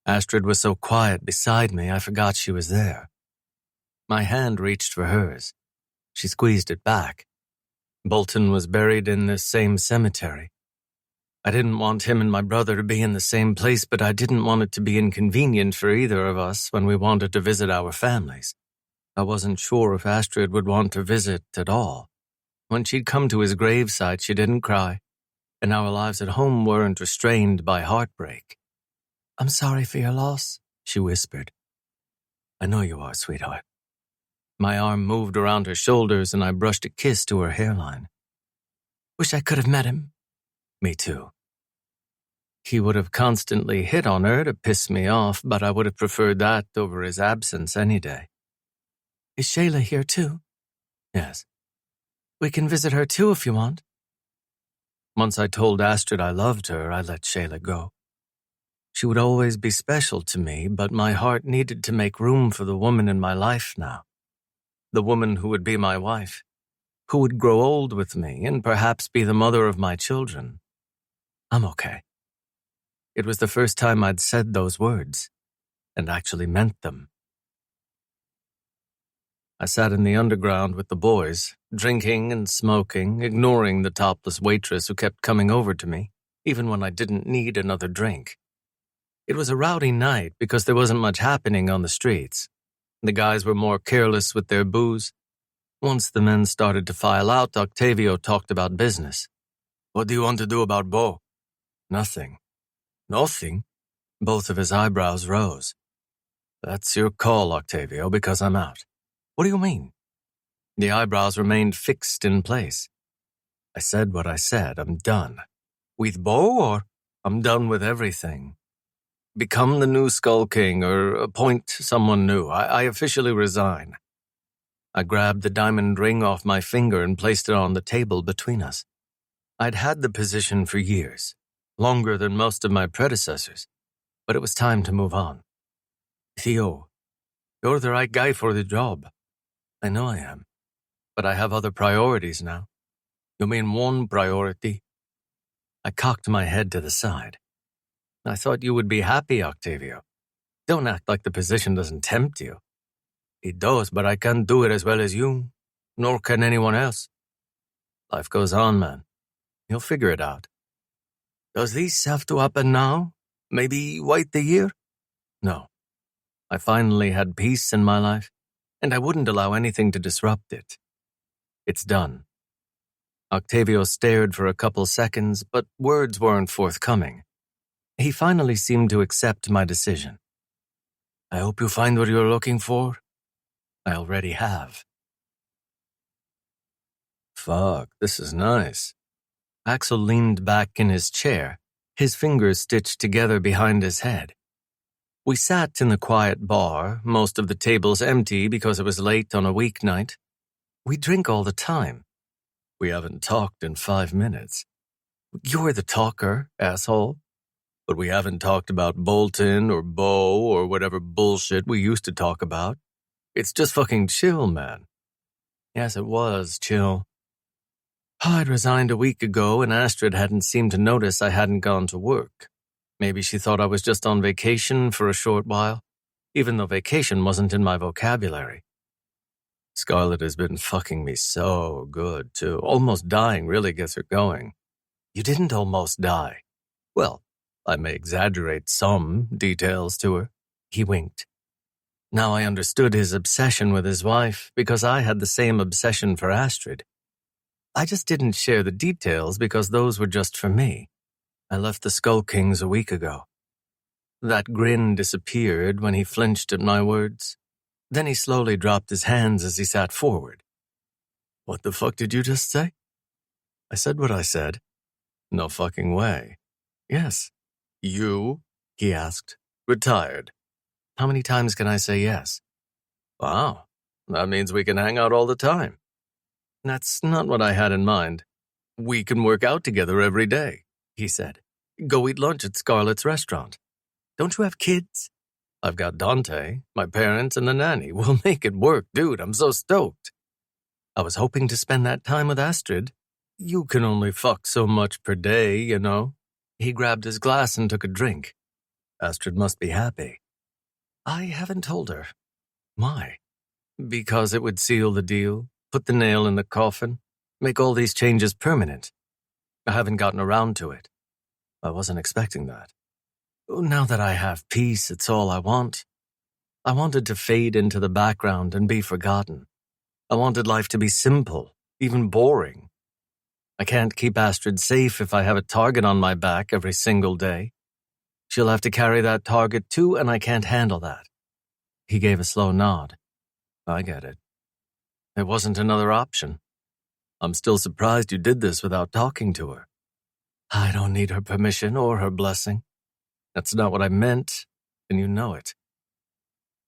Astrid was so quiet beside me, I forgot she was there. My hand reached for hers. She squeezed it back. Bolton was buried in this same cemetery. I didn't want him and my brother to be in the same place, but I didn't want it to be inconvenient for either of us when we wanted to visit our families. I wasn't sure if Astrid would want to visit at all. When she'd come to his gravesite, she didn't cry, and our lives at home weren't restrained by heartbreak. "I'm sorry for your loss," she whispered. "I know you are, sweetheart." My arm moved around her shoulders and I brushed a kiss to her hairline. "Wish I could have met him." "Me too." He would have constantly hit on her to piss me off, but I would have preferred that over his absence any day. "Is Shayla here too?" "Yes." "We can visit her too if you want." Once I told Astrid I loved her, I let Shayla go. She would always be special to me, but my heart needed to make room for the woman in my life now. The woman who would be my wife, who would grow old with me and perhaps be the mother of my children. I'm okay. It was the first time I'd said those words, and actually meant them. I sat in the underground with the boys, drinking and smoking, ignoring the topless waitress who kept coming over to me, even when I didn't need another drink. It was a rowdy night because there wasn't much happening on the streets. The guys were more careless with their booze. Once the men started to file out, Octavio talked about business. "What do you want to do about Bo?" "Nothing." "Nothing?" Both of his eyebrows rose. "That's your call, Octavio, because I'm out." "What do you mean?" The eyebrows remained fixed in place. I said what I said. I'm done. With Bo, or? I'm done with everything. Become the new Skull King or appoint someone new. I officially resign. I grabbed the diamond ring off my finger and placed it on the table between us. I'd had the position for years, longer than most of my predecessors, but it was time to move on. "Theo, you're the right guy for the job." "I know I am, but I have other priorities now." "You mean one priority?" I cocked my head to the side. "I thought you would be happy, Octavio. Don't act like the position doesn't tempt you." "It does, but I can't do it as well as you, nor can anyone else." "Life goes on, man. You'll figure it out." "Does this have to happen now? Maybe wait a year?" "No. I finally had peace in my life, and I wouldn't allow anything to disrupt it. It's done." Octavio stared for a couple seconds, but words weren't forthcoming. He finally seemed to accept my decision. "I hope you find what you're looking for." "I already have." "Fuck, this is nice." Axel leaned back in his chair, his fingers stitched together behind his head. We sat in the quiet bar, most of the tables empty because it was late on a weeknight. We drink all the time. We haven't talked in 5 minutes. "You're the talker, asshole." "But we haven't talked about Bolton or Bo or whatever bullshit we used to talk about. It's just fucking chill, man." Yes, it was chill. I'd resigned a week ago and Astrid hadn't seemed to notice I hadn't gone to work. Maybe she thought I was just on vacation for a short while, even though vacation wasn't in my vocabulary. Scarlett has been fucking me so good, too. Almost dying really gets her going. "You didn't almost die." "Well, I may exaggerate some details to her." He winked. Now I understood his obsession with his wife because I had the same obsession for Astrid. I just didn't share the details because those were just for me. I left the Skull Kings a week ago. That grin disappeared when he flinched at my words. Then he slowly dropped his hands as he sat forward. "What the fuck did you just say?" I said what I said. "No fucking way." "Yes." "You?" he asked. "Retired." "How many times can I say yes?" "Wow, that means we can hang out all the time." That's not what I had in mind. We can work out together every day, he said. Go eat lunch at Scarlett's restaurant. Don't you have kids? I've got Dante, my parents, and the nanny. We'll make it work, dude. I'm so stoked. I was hoping to spend that time with Astrid. You can only fuck so much per day, you know. He grabbed his glass and took a drink. Astrid must be happy. I haven't told her. Why? Because it would seal the deal, put the nail in the coffin, make all these changes permanent. I haven't gotten around to it. I wasn't expecting that. Now that I have peace, it's all I want. I wanted to fade into the background and be forgotten. I wanted life to be simple, even boring. I can't keep Astrid safe if I have a target on my back every single day. She'll have to carry that target too, and I can't handle that. He gave a slow nod. I get it. There wasn't another option. I'm still surprised you did this without talking to her. I don't need her permission or her blessing. That's not what I meant, and you know it.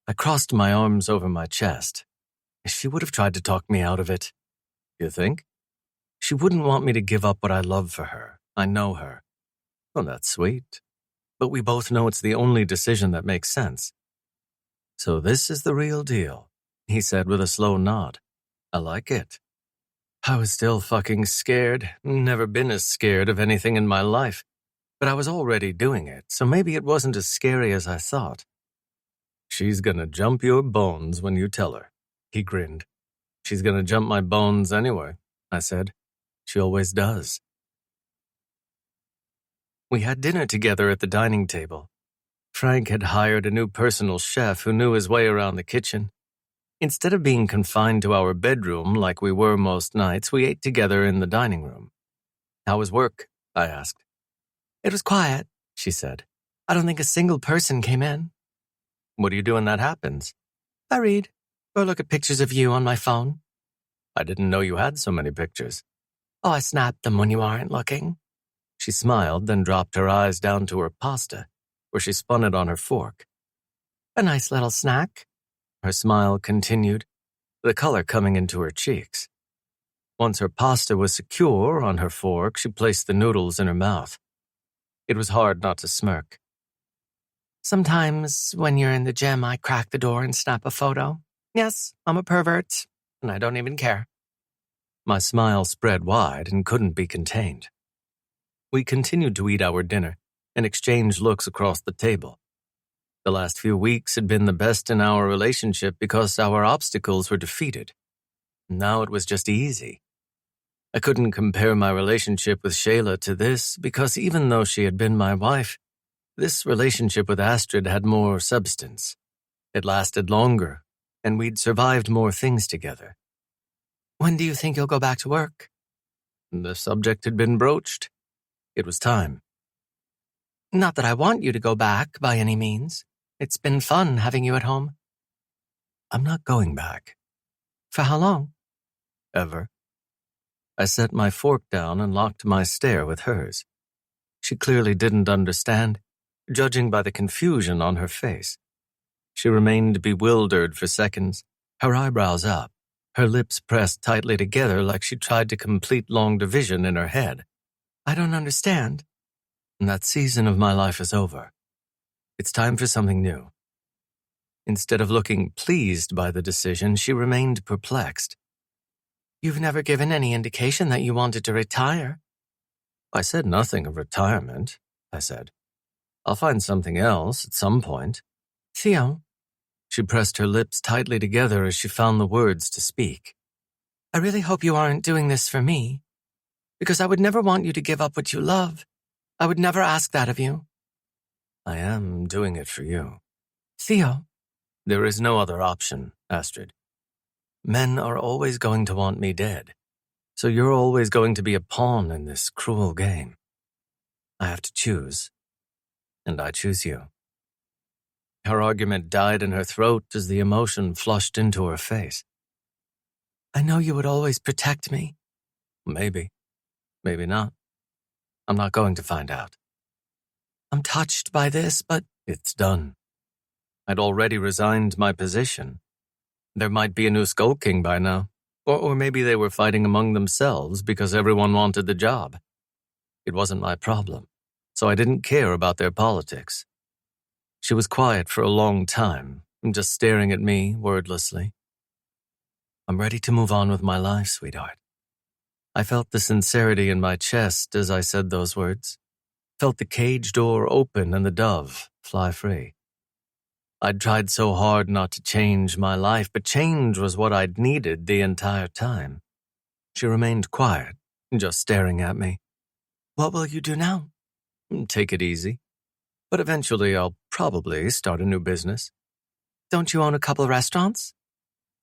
I crossed my arms over my chest. She would have tried to talk me out of it. You think? She wouldn't want me to give up what I love for her. I know her. Well, that's sweet. But we both know it's the only decision that makes sense. So this is the real deal, he said with a slow nod. I like it. I was still fucking scared. Never been as scared of anything in my life. But I was already doing it, so maybe it wasn't as scary as I thought. She's gonna jump your bones when you tell her, he grinned. She's gonna jump my bones anyway, I said. She always does. We had dinner together at the dining table. Frank had hired a new personal chef who knew his way around the kitchen. Instead of being confined to our bedroom like we were most nights, we ate together in the dining room. How was work? I asked. It was quiet, she said. I don't think a single person came in. What do you do when that happens? I read, or look at pictures of you on my phone. I didn't know you had so many pictures. Oh, I snapped them when you aren't looking. She smiled, then dropped her eyes down to her pasta, where she spun it on her fork. A nice little snack. Her smile continued, the color coming into her cheeks. Once her pasta was secure on her fork, she placed the noodles in her mouth. It was hard not to smirk. Sometimes, when you're in the gym, I crack the door and snap a photo. Yes, I'm a pervert, and I don't even care. My smile spread wide and couldn't be contained. We continued to eat our dinner and exchange looks across the table. The last few weeks had been the best in our relationship because our obstacles were defeated. Now it was just easy. I couldn't compare my relationship with Shayla to this because even though she had been my wife, this relationship with Astrid had more substance. It lasted longer, and we'd survived more things together. When do you think you'll go back to work? The subject had been broached. It was time. Not that I want you to go back by any means. It's been fun having you at home. I'm not going back. For how long? Ever. I set my fork down and locked my stare with hers. She clearly didn't understand, judging by the confusion on her face. She remained bewildered for seconds, her eyebrows up, her lips pressed tightly together like she tried to complete long division in her head. I don't understand. That season of my life is over. It's time for something new. Instead of looking pleased by the decision, she remained perplexed. You've never given any indication that you wanted to retire. I said nothing of retirement, I said. I'll find something else at some point. Theo. She pressed her lips tightly together as she found the words to speak. I really hope you aren't doing this for me, because I would never want you to give up what you love. I would never ask that of you. I am doing it for you. Theo. There is no other option, Astrid. Men are always going to want me dead, so you're always going to be a pawn in this cruel game. I have to choose, and I choose you. Her argument died in her throat as the emotion flushed into her face. I know you would always protect me. Maybe. Maybe not. I'm not going to find out. I'm touched by this, but it's done. I'd already resigned my position. There might be a new Skull King by now. Or maybe they were fighting among themselves because everyone wanted the job. It wasn't my problem, so I didn't care about their politics. She was quiet for a long time, just staring at me wordlessly. I'm ready to move on with my life, sweetheart. I felt the sincerity in my chest as I said those words, felt the cage door open and the dove fly free. I'd tried so hard not to change my life, but change was what I'd needed the entire time. She remained quiet, just staring at me. What will you do now? Take it easy. But eventually I'll probably start a new business. Don't you own a couple of restaurants?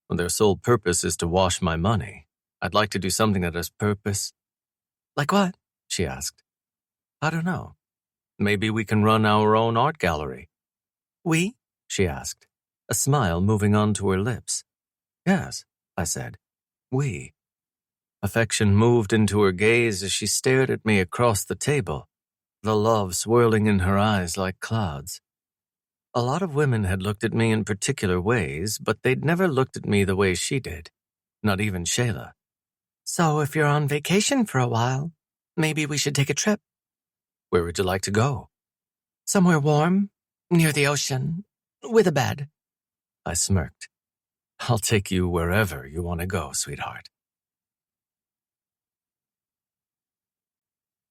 Their sole purpose is to wash my money. I'd like to do something that has purpose. Like what? She asked. I don't know. Maybe we can run our own art gallery. We? She asked, a smile moving onto her lips. Yes, I said. We. Affection moved into her gaze as she stared at me across the table, the love swirling in her eyes like clouds. A lot of women had looked at me in particular ways, but they'd never looked at me the way she did, not even Shayla. So if you're on vacation for a while, maybe we should take a trip. Where would you like to go? Somewhere warm, near the ocean, with a bed. I smirked. I'll take you wherever you want to go, sweetheart.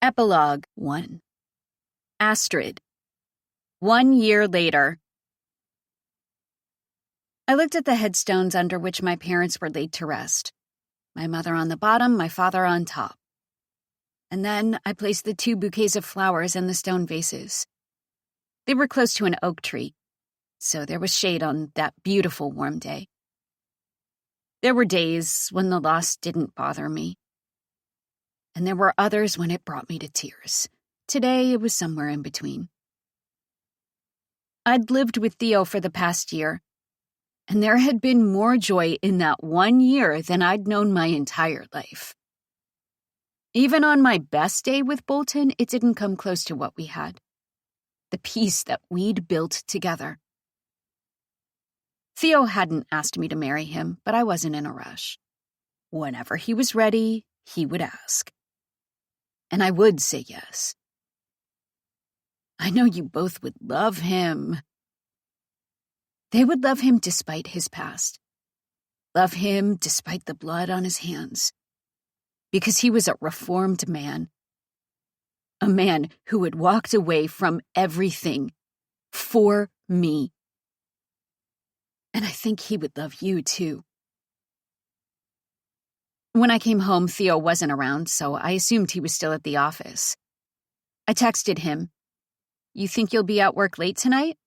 Epilogue 1. Astrid. 1 year later. I looked at the headstones under which my parents were laid to rest. My mother on the bottom, my father on top. And then I placed the 2 bouquets of flowers in the stone vases. They were close to an oak tree, so there was shade on that beautiful warm day. There were days when the loss didn't bother me, and there were others when it brought me to tears. Today, it was somewhere in between. I'd lived with Theo for the past year, and there had been more joy in that 1 year than I'd known my entire life. Even on my best day with Bolton, it didn't come close to what we had. The peace that we'd built together. Theo hadn't asked me to marry him, but I wasn't in a rush. Whenever he was ready, he would ask. And I would say yes. I know you both would love him. They would love him despite his past. Love him despite the blood on his hands. Because he was a reformed man. A man who had walked away from everything for me. And I think he would love you, too. When I came home, Theo wasn't around, so I assumed he was still at the office. I texted him, "You think you'll be at work late tonight?"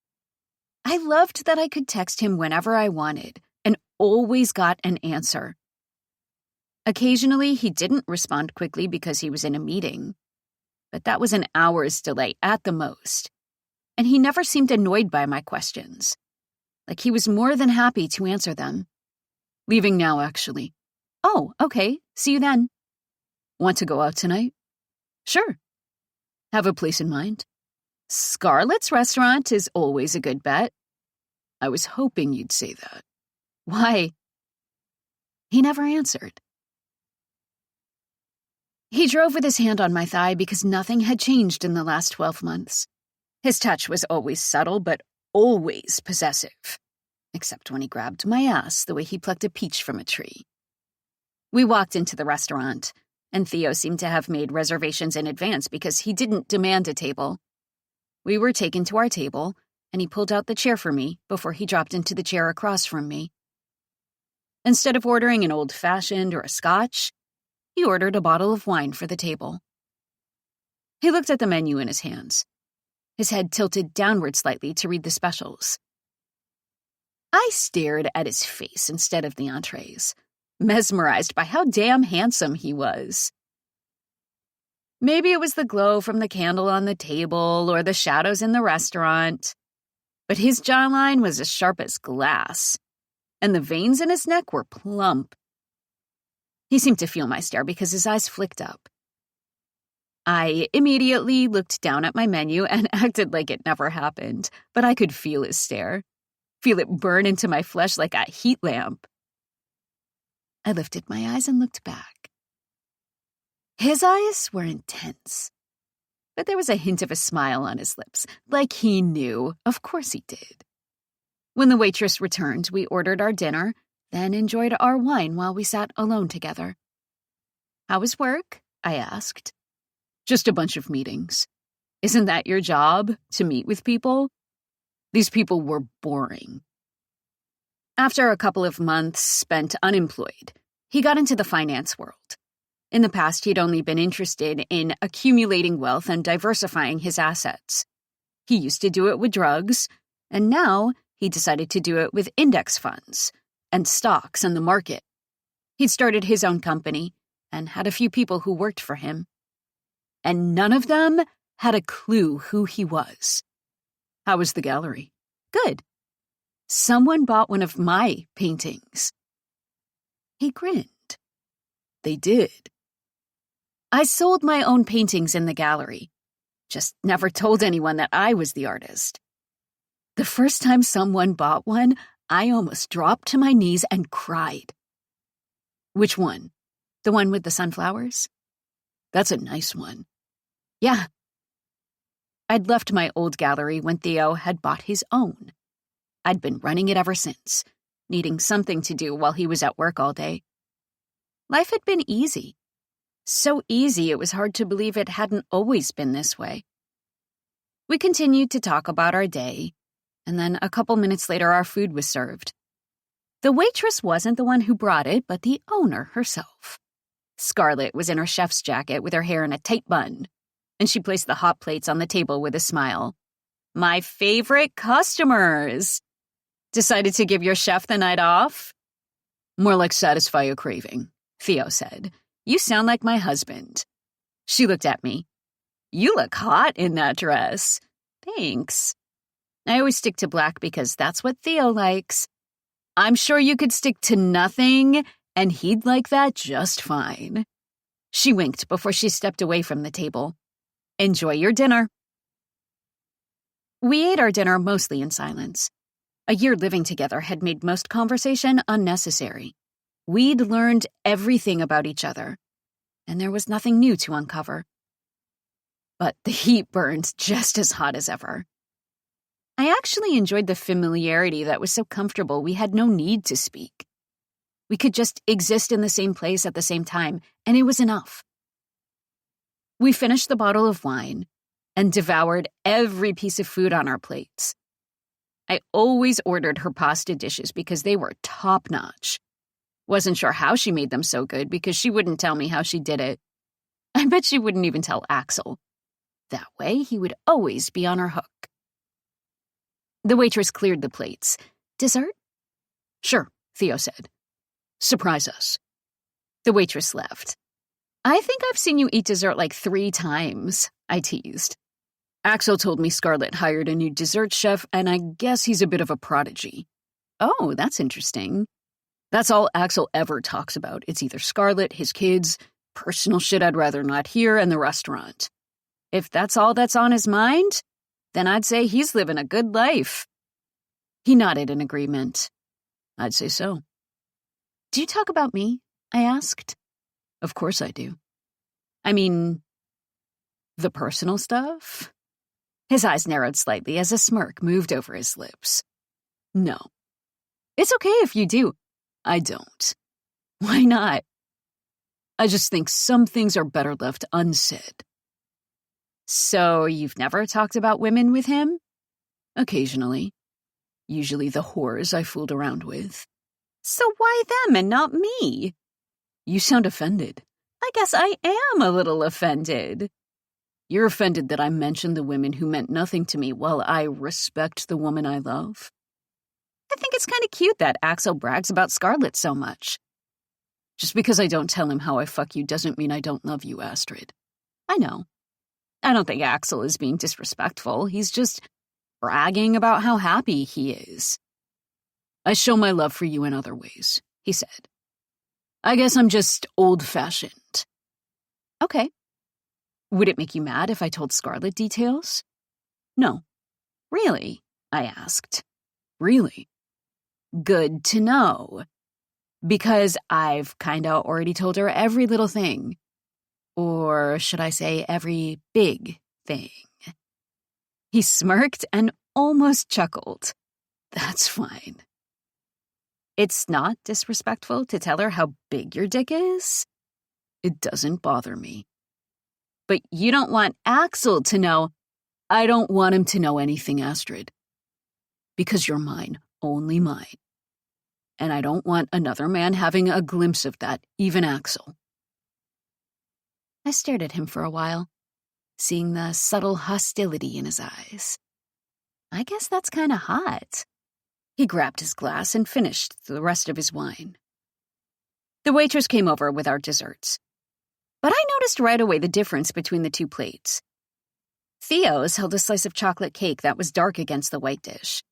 I loved that I could text him whenever I wanted, and always got an answer. Occasionally, he didn't respond quickly because he was in a meeting. But that was an hour's delay at the most. And he never seemed annoyed by my questions. Like he was more than happy to answer them. Leaving now, actually. Oh, okay. See you then. Want to go out tonight? Sure. Have a place in mind? Scarlett's restaurant is always a good bet. I was hoping you'd say that. Why? He never answered. He drove with his hand on my thigh because nothing had changed in the last 12 months. His touch was always subtle, but always possessive. Except when he grabbed my ass the way he plucked a peach from a tree. We walked into the restaurant, and Theo seemed to have made reservations in advance because he didn't demand a table. We were taken to our table, and he pulled out the chair for me before he dropped into the chair across from me. Instead of ordering an old-fashioned or a scotch, he ordered a bottle of wine for the table. He looked at the menu in his hands, his head tilted downward slightly to read the specials. I stared at his face instead of the entrees, mesmerized by how damn handsome he was. Maybe it was the glow from the candle on the table or the shadows in the restaurant, but his jawline was as sharp as glass, and the veins in his neck were plump. He seemed to feel my stare because his eyes flicked up. I immediately looked down at my menu and acted like it never happened, but I could feel his stare, feel it burn into my flesh like a heat lamp. I lifted my eyes and looked back. His eyes were intense, but there was a hint of a smile on his lips, like he knew. Of course he did. When the waitress returned, we ordered our dinner, then enjoyed our wine while we sat alone together. "How was work?" I asked. "Just a bunch of meetings. Isn't that your job, to meet with people?" These people were boring. After a couple of months spent unemployed, he got into the finance world. In the past, he'd only been interested in accumulating wealth and diversifying his assets. He used to do it with drugs, and now he decided to do it with index funds and stocks and the market. He'd started his own company and had a few people who worked for him. And none of them had a clue who he was. "How was the gallery?" "Good. Someone bought one of my paintings." He grinned. "They did." "I sold my own paintings in the gallery. Just never told anyone that I was the artist. The first time someone bought one, I almost dropped to my knees and cried." "Which one? The one with the sunflowers?" "That's a nice one." "Yeah." I'd left my old gallery when Theo had bought his own. I'd been running it ever since, needing something to do while he was at work all day. Life had been easy. So easy it was hard to believe it hadn't always been this way. We continued to talk about our day, and then a couple minutes later our food was served. The waitress wasn't the one who brought it, but the owner herself. Scarlett was in her chef's jacket with her hair in a tight bun, and she placed the hot plates on the table with a smile. "My favorite customers. Decided to give your chef the night off?" "More like satisfy a craving," Theo said. "You sound like my husband." She looked at me. "You look hot in that dress." "Thanks. I always stick to black because that's what Theo likes. I'm sure you could stick to nothing, and he'd like that just fine." She winked before she stepped away from the table. "Enjoy your dinner." We ate our dinner mostly in silence. A year living together had made most conversation unnecessary. We'd learned everything about each other, and there was nothing new to uncover. But the heat burned just as hot as ever. I actually enjoyed the familiarity that was so comfortable we had no need to speak. We could just exist in the same place at the same time, and it was enough. We finished the bottle of wine and devoured every piece of food on our plates. I always ordered her pasta dishes because they were top-notch. Wasn't sure how she made them so good because she wouldn't tell me how she did it. I bet she wouldn't even tell Axel. That way, he would always be on her hook. The waitress cleared the plates. "Dessert?" "Sure," Theo said. "Surprise us." The waitress left. "I think I've seen you eat dessert like 3 times, I teased. "Axel told me Scarlett hired a new dessert chef, and I guess he's a bit of a prodigy." "Oh, that's interesting." "That's all Axel ever talks about. It's either Scarlett, his kids, personal shit I'd rather not hear, and the restaurant. If that's all that's on his mind, then I'd say he's living a good life." He nodded in agreement. "I'd say so." "Do you talk about me?" I asked. "Of course I do." "I mean, the personal stuff?" His eyes narrowed slightly as a smirk moved over his lips. "No. It's okay if you do." "I don't." "Why not?" "I just think some things are better left unsaid." "So you've never talked about women with him?" "Occasionally. Usually the whores I fooled around with." "So why them and not me?" "You sound offended." "I guess I am a little offended." "You're offended that I mentioned the women who meant nothing to me while I respect the woman I love?" "I think it's kind of cute that Axel brags about Scarlett so much." "Just because I don't tell him how I fuck you doesn't mean I don't love you, Astrid." "I know. I don't think Axel is being disrespectful. He's just bragging about how happy he is." "I show my love for you in other ways," he said. "I guess I'm just old-fashioned." "Okay. Would it make you mad if I told Scarlett details?" "No." "Really?" I asked. "Really." "Good to know." Because I've kinda already told her every little thing. Or should I say every big thing? He smirked and almost chuckled. That's fine. It's not disrespectful to tell her how big your dick is. It doesn't bother me. But you don't want Axel to know. I don't want him to know anything, Astrid. Because you're mine, only mine. And I don't want another man having a glimpse of that, even Axel. I stared at him for a while, seeing the subtle hostility in his eyes. I guess that's kinda hot. He grabbed his glass and finished the rest of his wine. The waitress came over with our desserts. But I noticed right away the difference between the two plates. Theo's held a slice of chocolate cake that was dark against the white dish.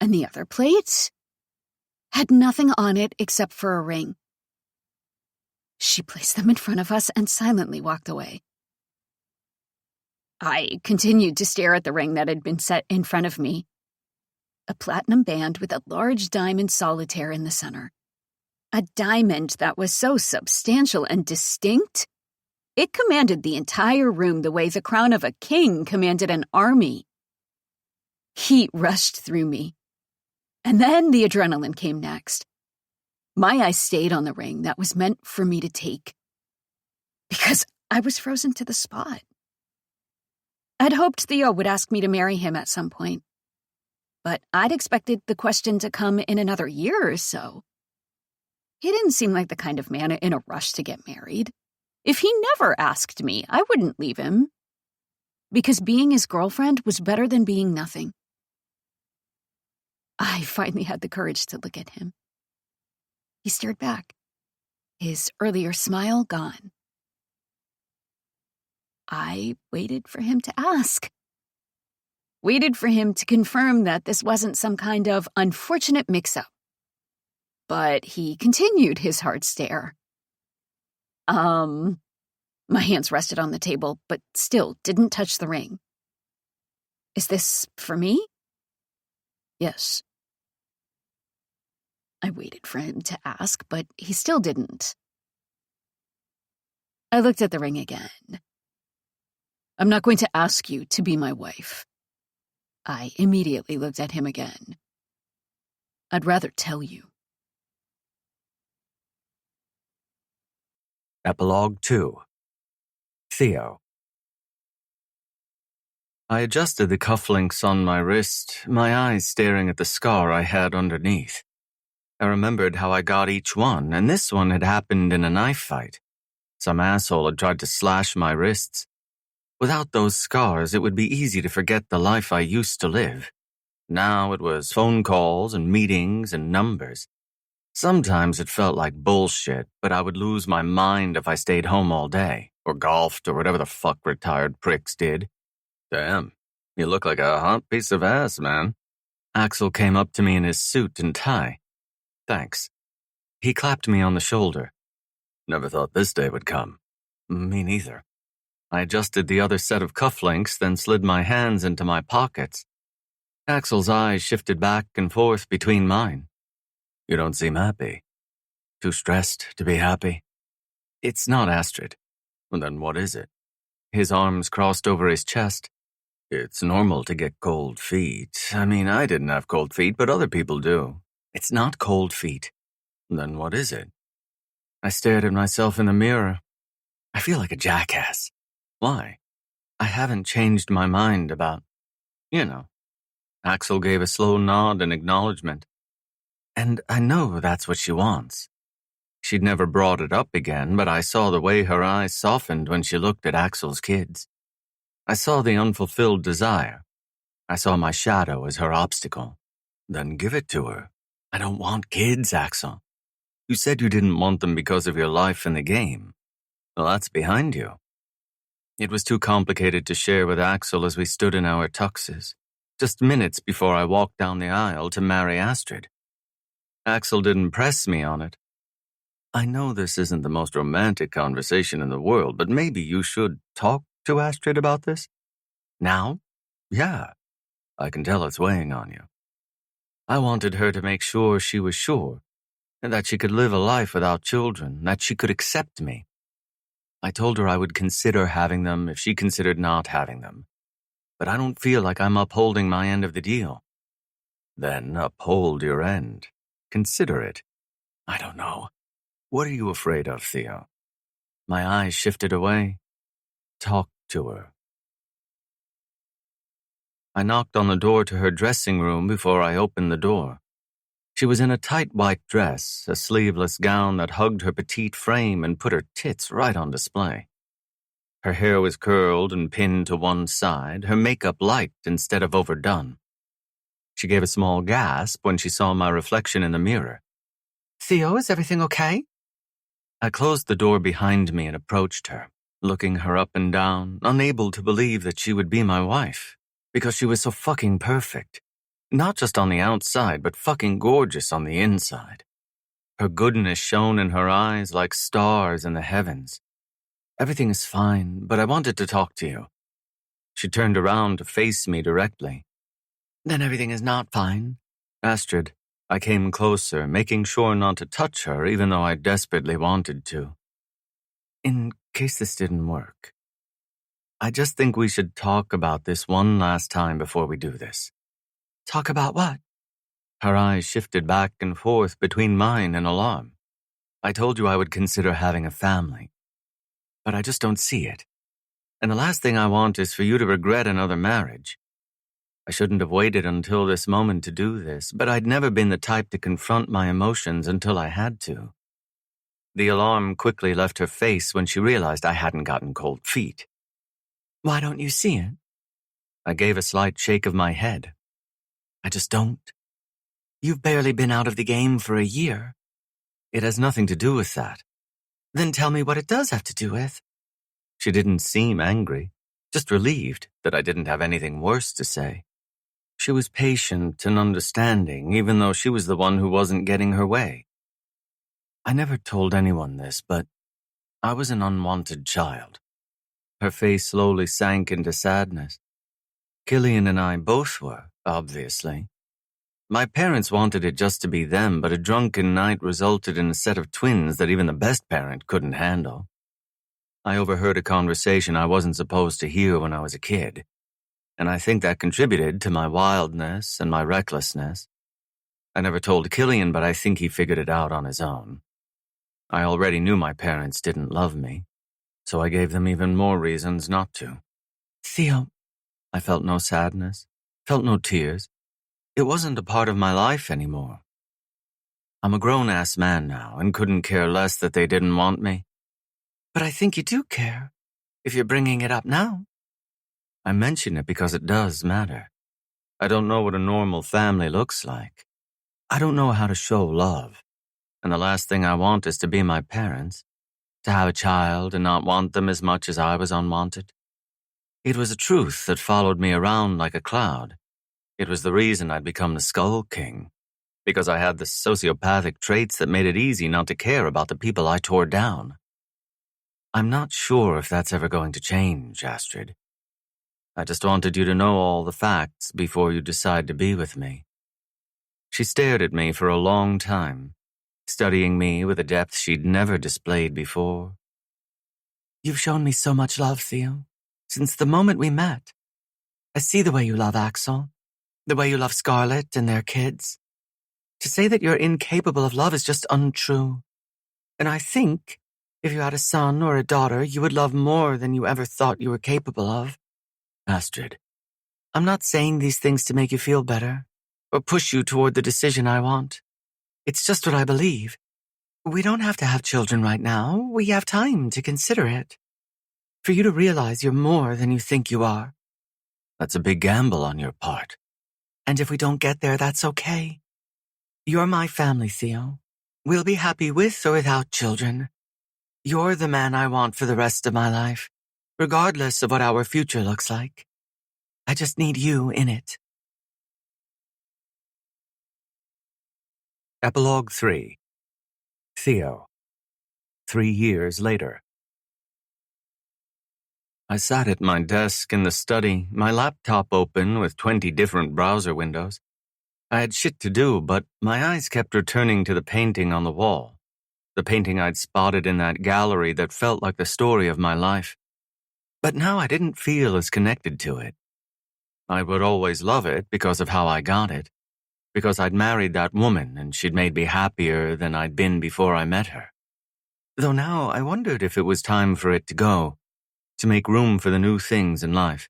And the other plate had nothing on it except for a ring. She placed them in front of us and silently walked away. I continued to stare at the ring that had been set in front of me. A platinum band with a large diamond solitaire in the center. A diamond that was so substantial and distinct, it commanded the entire room the way the crown of a king commanded an army. Heat rushed through me. And then the adrenaline came next. My eyes stayed on the ring that was meant for me to take. Because I was frozen to the spot. I'd hoped Theo would ask me to marry him at some point. But I'd expected the question to come in another year or so. He didn't seem like the kind of man in a rush to get married. If he never asked me, I wouldn't leave him. Because being his girlfriend was better than being nothing. I finally had the courage to look at him. He stared back, his earlier smile gone. I waited for him to ask. Waited for him to confirm that this wasn't some kind of unfortunate mix-up. But he continued his hard stare. My hands rested on the table, but still didn't touch the ring. Is this for me? Yes. I waited for him to ask, but he still didn't. I looked at the ring again. I'm not going to ask you to be my wife. I immediately looked at him again. I'd rather tell you. Epilogue 2. Theo. I adjusted the cufflinks on my wrist, my eyes staring at the scar I had underneath. I remembered how I got each one, and this one had happened in a knife fight. Some asshole had tried to slash my wrists. Without those scars, it would be easy to forget the life I used to live. Now it was phone calls and meetings and numbers. Sometimes it felt like bullshit, but I would lose my mind if I stayed home all day, or golfed, or whatever the fuck retired pricks did. Damn, you look like a hot piece of ass, man. Axel came up to me in his suit and tie. Thanks. He clapped me on the shoulder. Never thought this day would come. Me neither. I adjusted the other set of cufflinks, then slid my hands into my pockets. Axel's eyes shifted back and forth between mine. You don't seem happy. Too stressed to be happy? It's not, Astrid. Well, then what is it? His arms crossed over his chest. It's normal to get cold feet. I mean, I didn't have cold feet, but other people do. It's not cold feet. Then what is it? I stared at myself in the mirror. I feel like a jackass. Why? I haven't changed my mind about, Axel gave a slow nod in acknowledgement. And I know that's what she wants. She'd never brought it up again, but I saw the way her eyes softened when she looked at Axel's kids. I saw the unfulfilled desire. I saw my shadow as her obstacle. Then give it to her. I don't want kids, Axel. You said you didn't want them because of your life in the game. Well, that's behind you. It was too complicated to share with Axel as we stood in our tuxes, just minutes before I walked down the aisle to marry Astrid. Axel didn't press me on it. I know this isn't the most romantic conversation in the world, but maybe you should talk to Astrid about this? Now? Yeah, I can tell it's weighing on you. I wanted her to make sure she was sure. and that she could live a life without children, that she could accept me. I told her I would consider having them if she considered not having them, but I don't feel like I'm upholding my end of the deal. Then uphold your end. Consider it. I don't know. What are you afraid of, Theo? My eyes shifted away. Talk to her. I knocked on the door to her dressing room before I opened the door. She was in a tight white dress, a sleeveless gown that hugged her petite frame and put her tits right on display. Her hair was curled and pinned to one side, her makeup light instead of overdone. She gave a small gasp when she saw my reflection in the mirror. Theo, is everything okay? I closed the door behind me and approached her, looking her up and down, unable to believe that she would be my wife, because she was so fucking perfect. Not just on the outside, but fucking gorgeous on the inside. Her goodness shone in her eyes like stars in the heavens. Everything is fine, but I wanted to talk to you. She turned around to face me directly. Then everything is not fine. Astrid, I came closer, making sure not to touch her even though I desperately wanted to. In case this didn't work, I just think we should talk about this one last time before we do this. Talk about what? Her eyes shifted back and forth between mine in alarm. I told you I would consider having a family, but I just don't see it. And the last thing I want is for you to regret another marriage. I shouldn't have waited until this moment to do this, but I'd never been the type to confront my emotions until I had to. The alarm quickly left her face when she realized I hadn't gotten cold feet. Why don't you see it? I gave a slight shake of my head. I just don't. You've barely been out of the game for a year. It has nothing to do with that. Then tell me what it does have to do with. She didn't seem angry, just relieved that I didn't have anything worse to say. She was patient and understanding, even though she was the one who wasn't getting her way. I never told anyone this, but I was an unwanted child. Her face slowly sank into sadness. Killian and I both were, obviously. My parents wanted it just to be them, but a drunken night resulted in a set of twins that even the best parent couldn't handle. I overheard a conversation I wasn't supposed to hear when I was a kid, and I think that contributed to my wildness and my recklessness. I never told Killian, but I think he figured it out on his own. I already knew my parents didn't love me, so I gave them even more reasons not to. Theo. I felt no sadness, felt no tears. It wasn't a part of my life anymore. I'm a grown-ass man now and couldn't care less that they didn't want me. But I think you do care, if you're bringing it up now. I mention it because it does matter. I don't know what a normal family looks like. I don't know how to show love. And the last thing I want is to be my parents, to have a child and not want them as much as I was unwanted. It was a truth that followed me around like a cloud. It was the reason I'd become the Skull King, because I had the sociopathic traits that made it easy not to care about the people I tore down. I'm not sure if that's ever going to change, Astrid. I just wanted you to know all the facts before you decide to be with me. She stared at me for a long time, studying me with a depth she'd never displayed before. You've shown me so much love, Theo, since the moment we met. I see the way you love Axel, the way you love Scarlett and their kids. To say that you're incapable of love is just untrue. And I think if you had a son or a daughter, you would love more than you ever thought you were capable of. Astrid, I'm not saying these things to make you feel better or push you toward the decision I want. It's just what I believe. We don't have to have children right now. We have time to consider it. For you to realize you're more than you think you are. That's a big gamble on your part. And if we don't get there, that's okay. You're my family, Theo. We'll be happy with or without children. You're the man I want for the rest of my life, regardless of what our future looks like. I just need you in it. Epilogue 3. Theo. 3 years later. I sat at my desk in the study, my laptop open with 20 different browser windows. I had shit to do, but my eyes kept returning to the painting on the wall. The painting I'd spotted in that gallery that felt like the story of my life. But now I didn't feel as connected to it. I would always love it because of how I got it, because I'd married that woman and she'd made me happier than I'd been before I met her. Though now I wondered if it was time for it to go, to make room for the new things in life.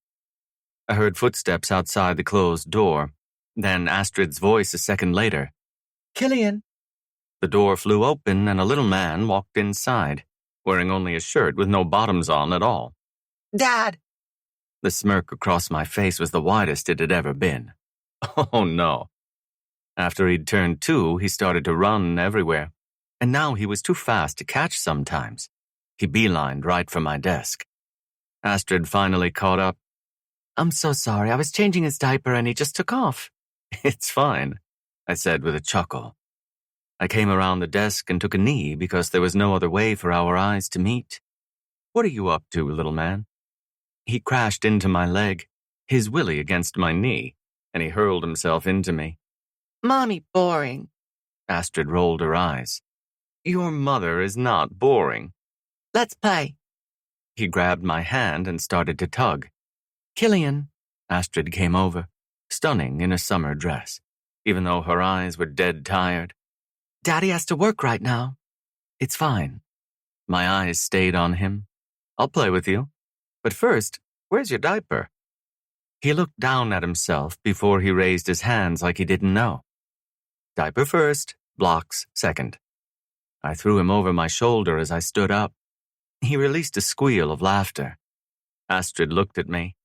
I heard footsteps outside the closed door, then Astrid's voice a second later. Killian. The door flew open and a little man walked inside, wearing only a shirt with no bottoms on at all. Dad. The smirk across my face was the widest it had ever been. Oh no. After he'd turned 2, he started to run everywhere, and now he was too fast to catch sometimes. He beelined right for my desk. Astrid finally caught up. I'm so sorry, I was changing his diaper and he just took off. It's fine, I said with a chuckle. I came around the desk and took a knee because there was no other way for our eyes to meet. What are you up to, little man? He crashed into my leg, his willy against my knee, and he hurled himself into me. Mommy, boring. Astrid rolled her eyes. Your mother is not boring. Let's play. He grabbed my hand and started to tug. Killian. Astrid came over, stunning in a summer dress, even though her eyes were dead tired. Daddy has to work right now. It's fine. My eyes stayed on him. I'll play with you. But first, where's your diaper? He looked down at himself before he raised his hands like he didn't know. Diaper first, blocks second. I threw him over my shoulder as I stood up. He released a squeal of laughter. Astrid looked at me.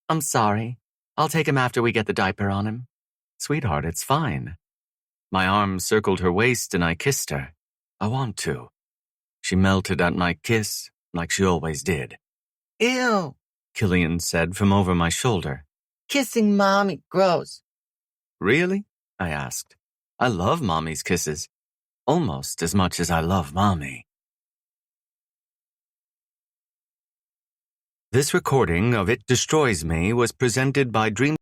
I'm sorry. I'll take him after we get the diaper on him. Sweetheart, it's fine. My arm circled her waist and I kissed her. I want to. She melted at my kiss like she always did. Ew, Killian said from over my shoulder. Kissing Mommy, gross. Really? I asked. I love Mommy's kisses. Almost as much as I love Mommy. This recording of It Destroys Me was presented by Dream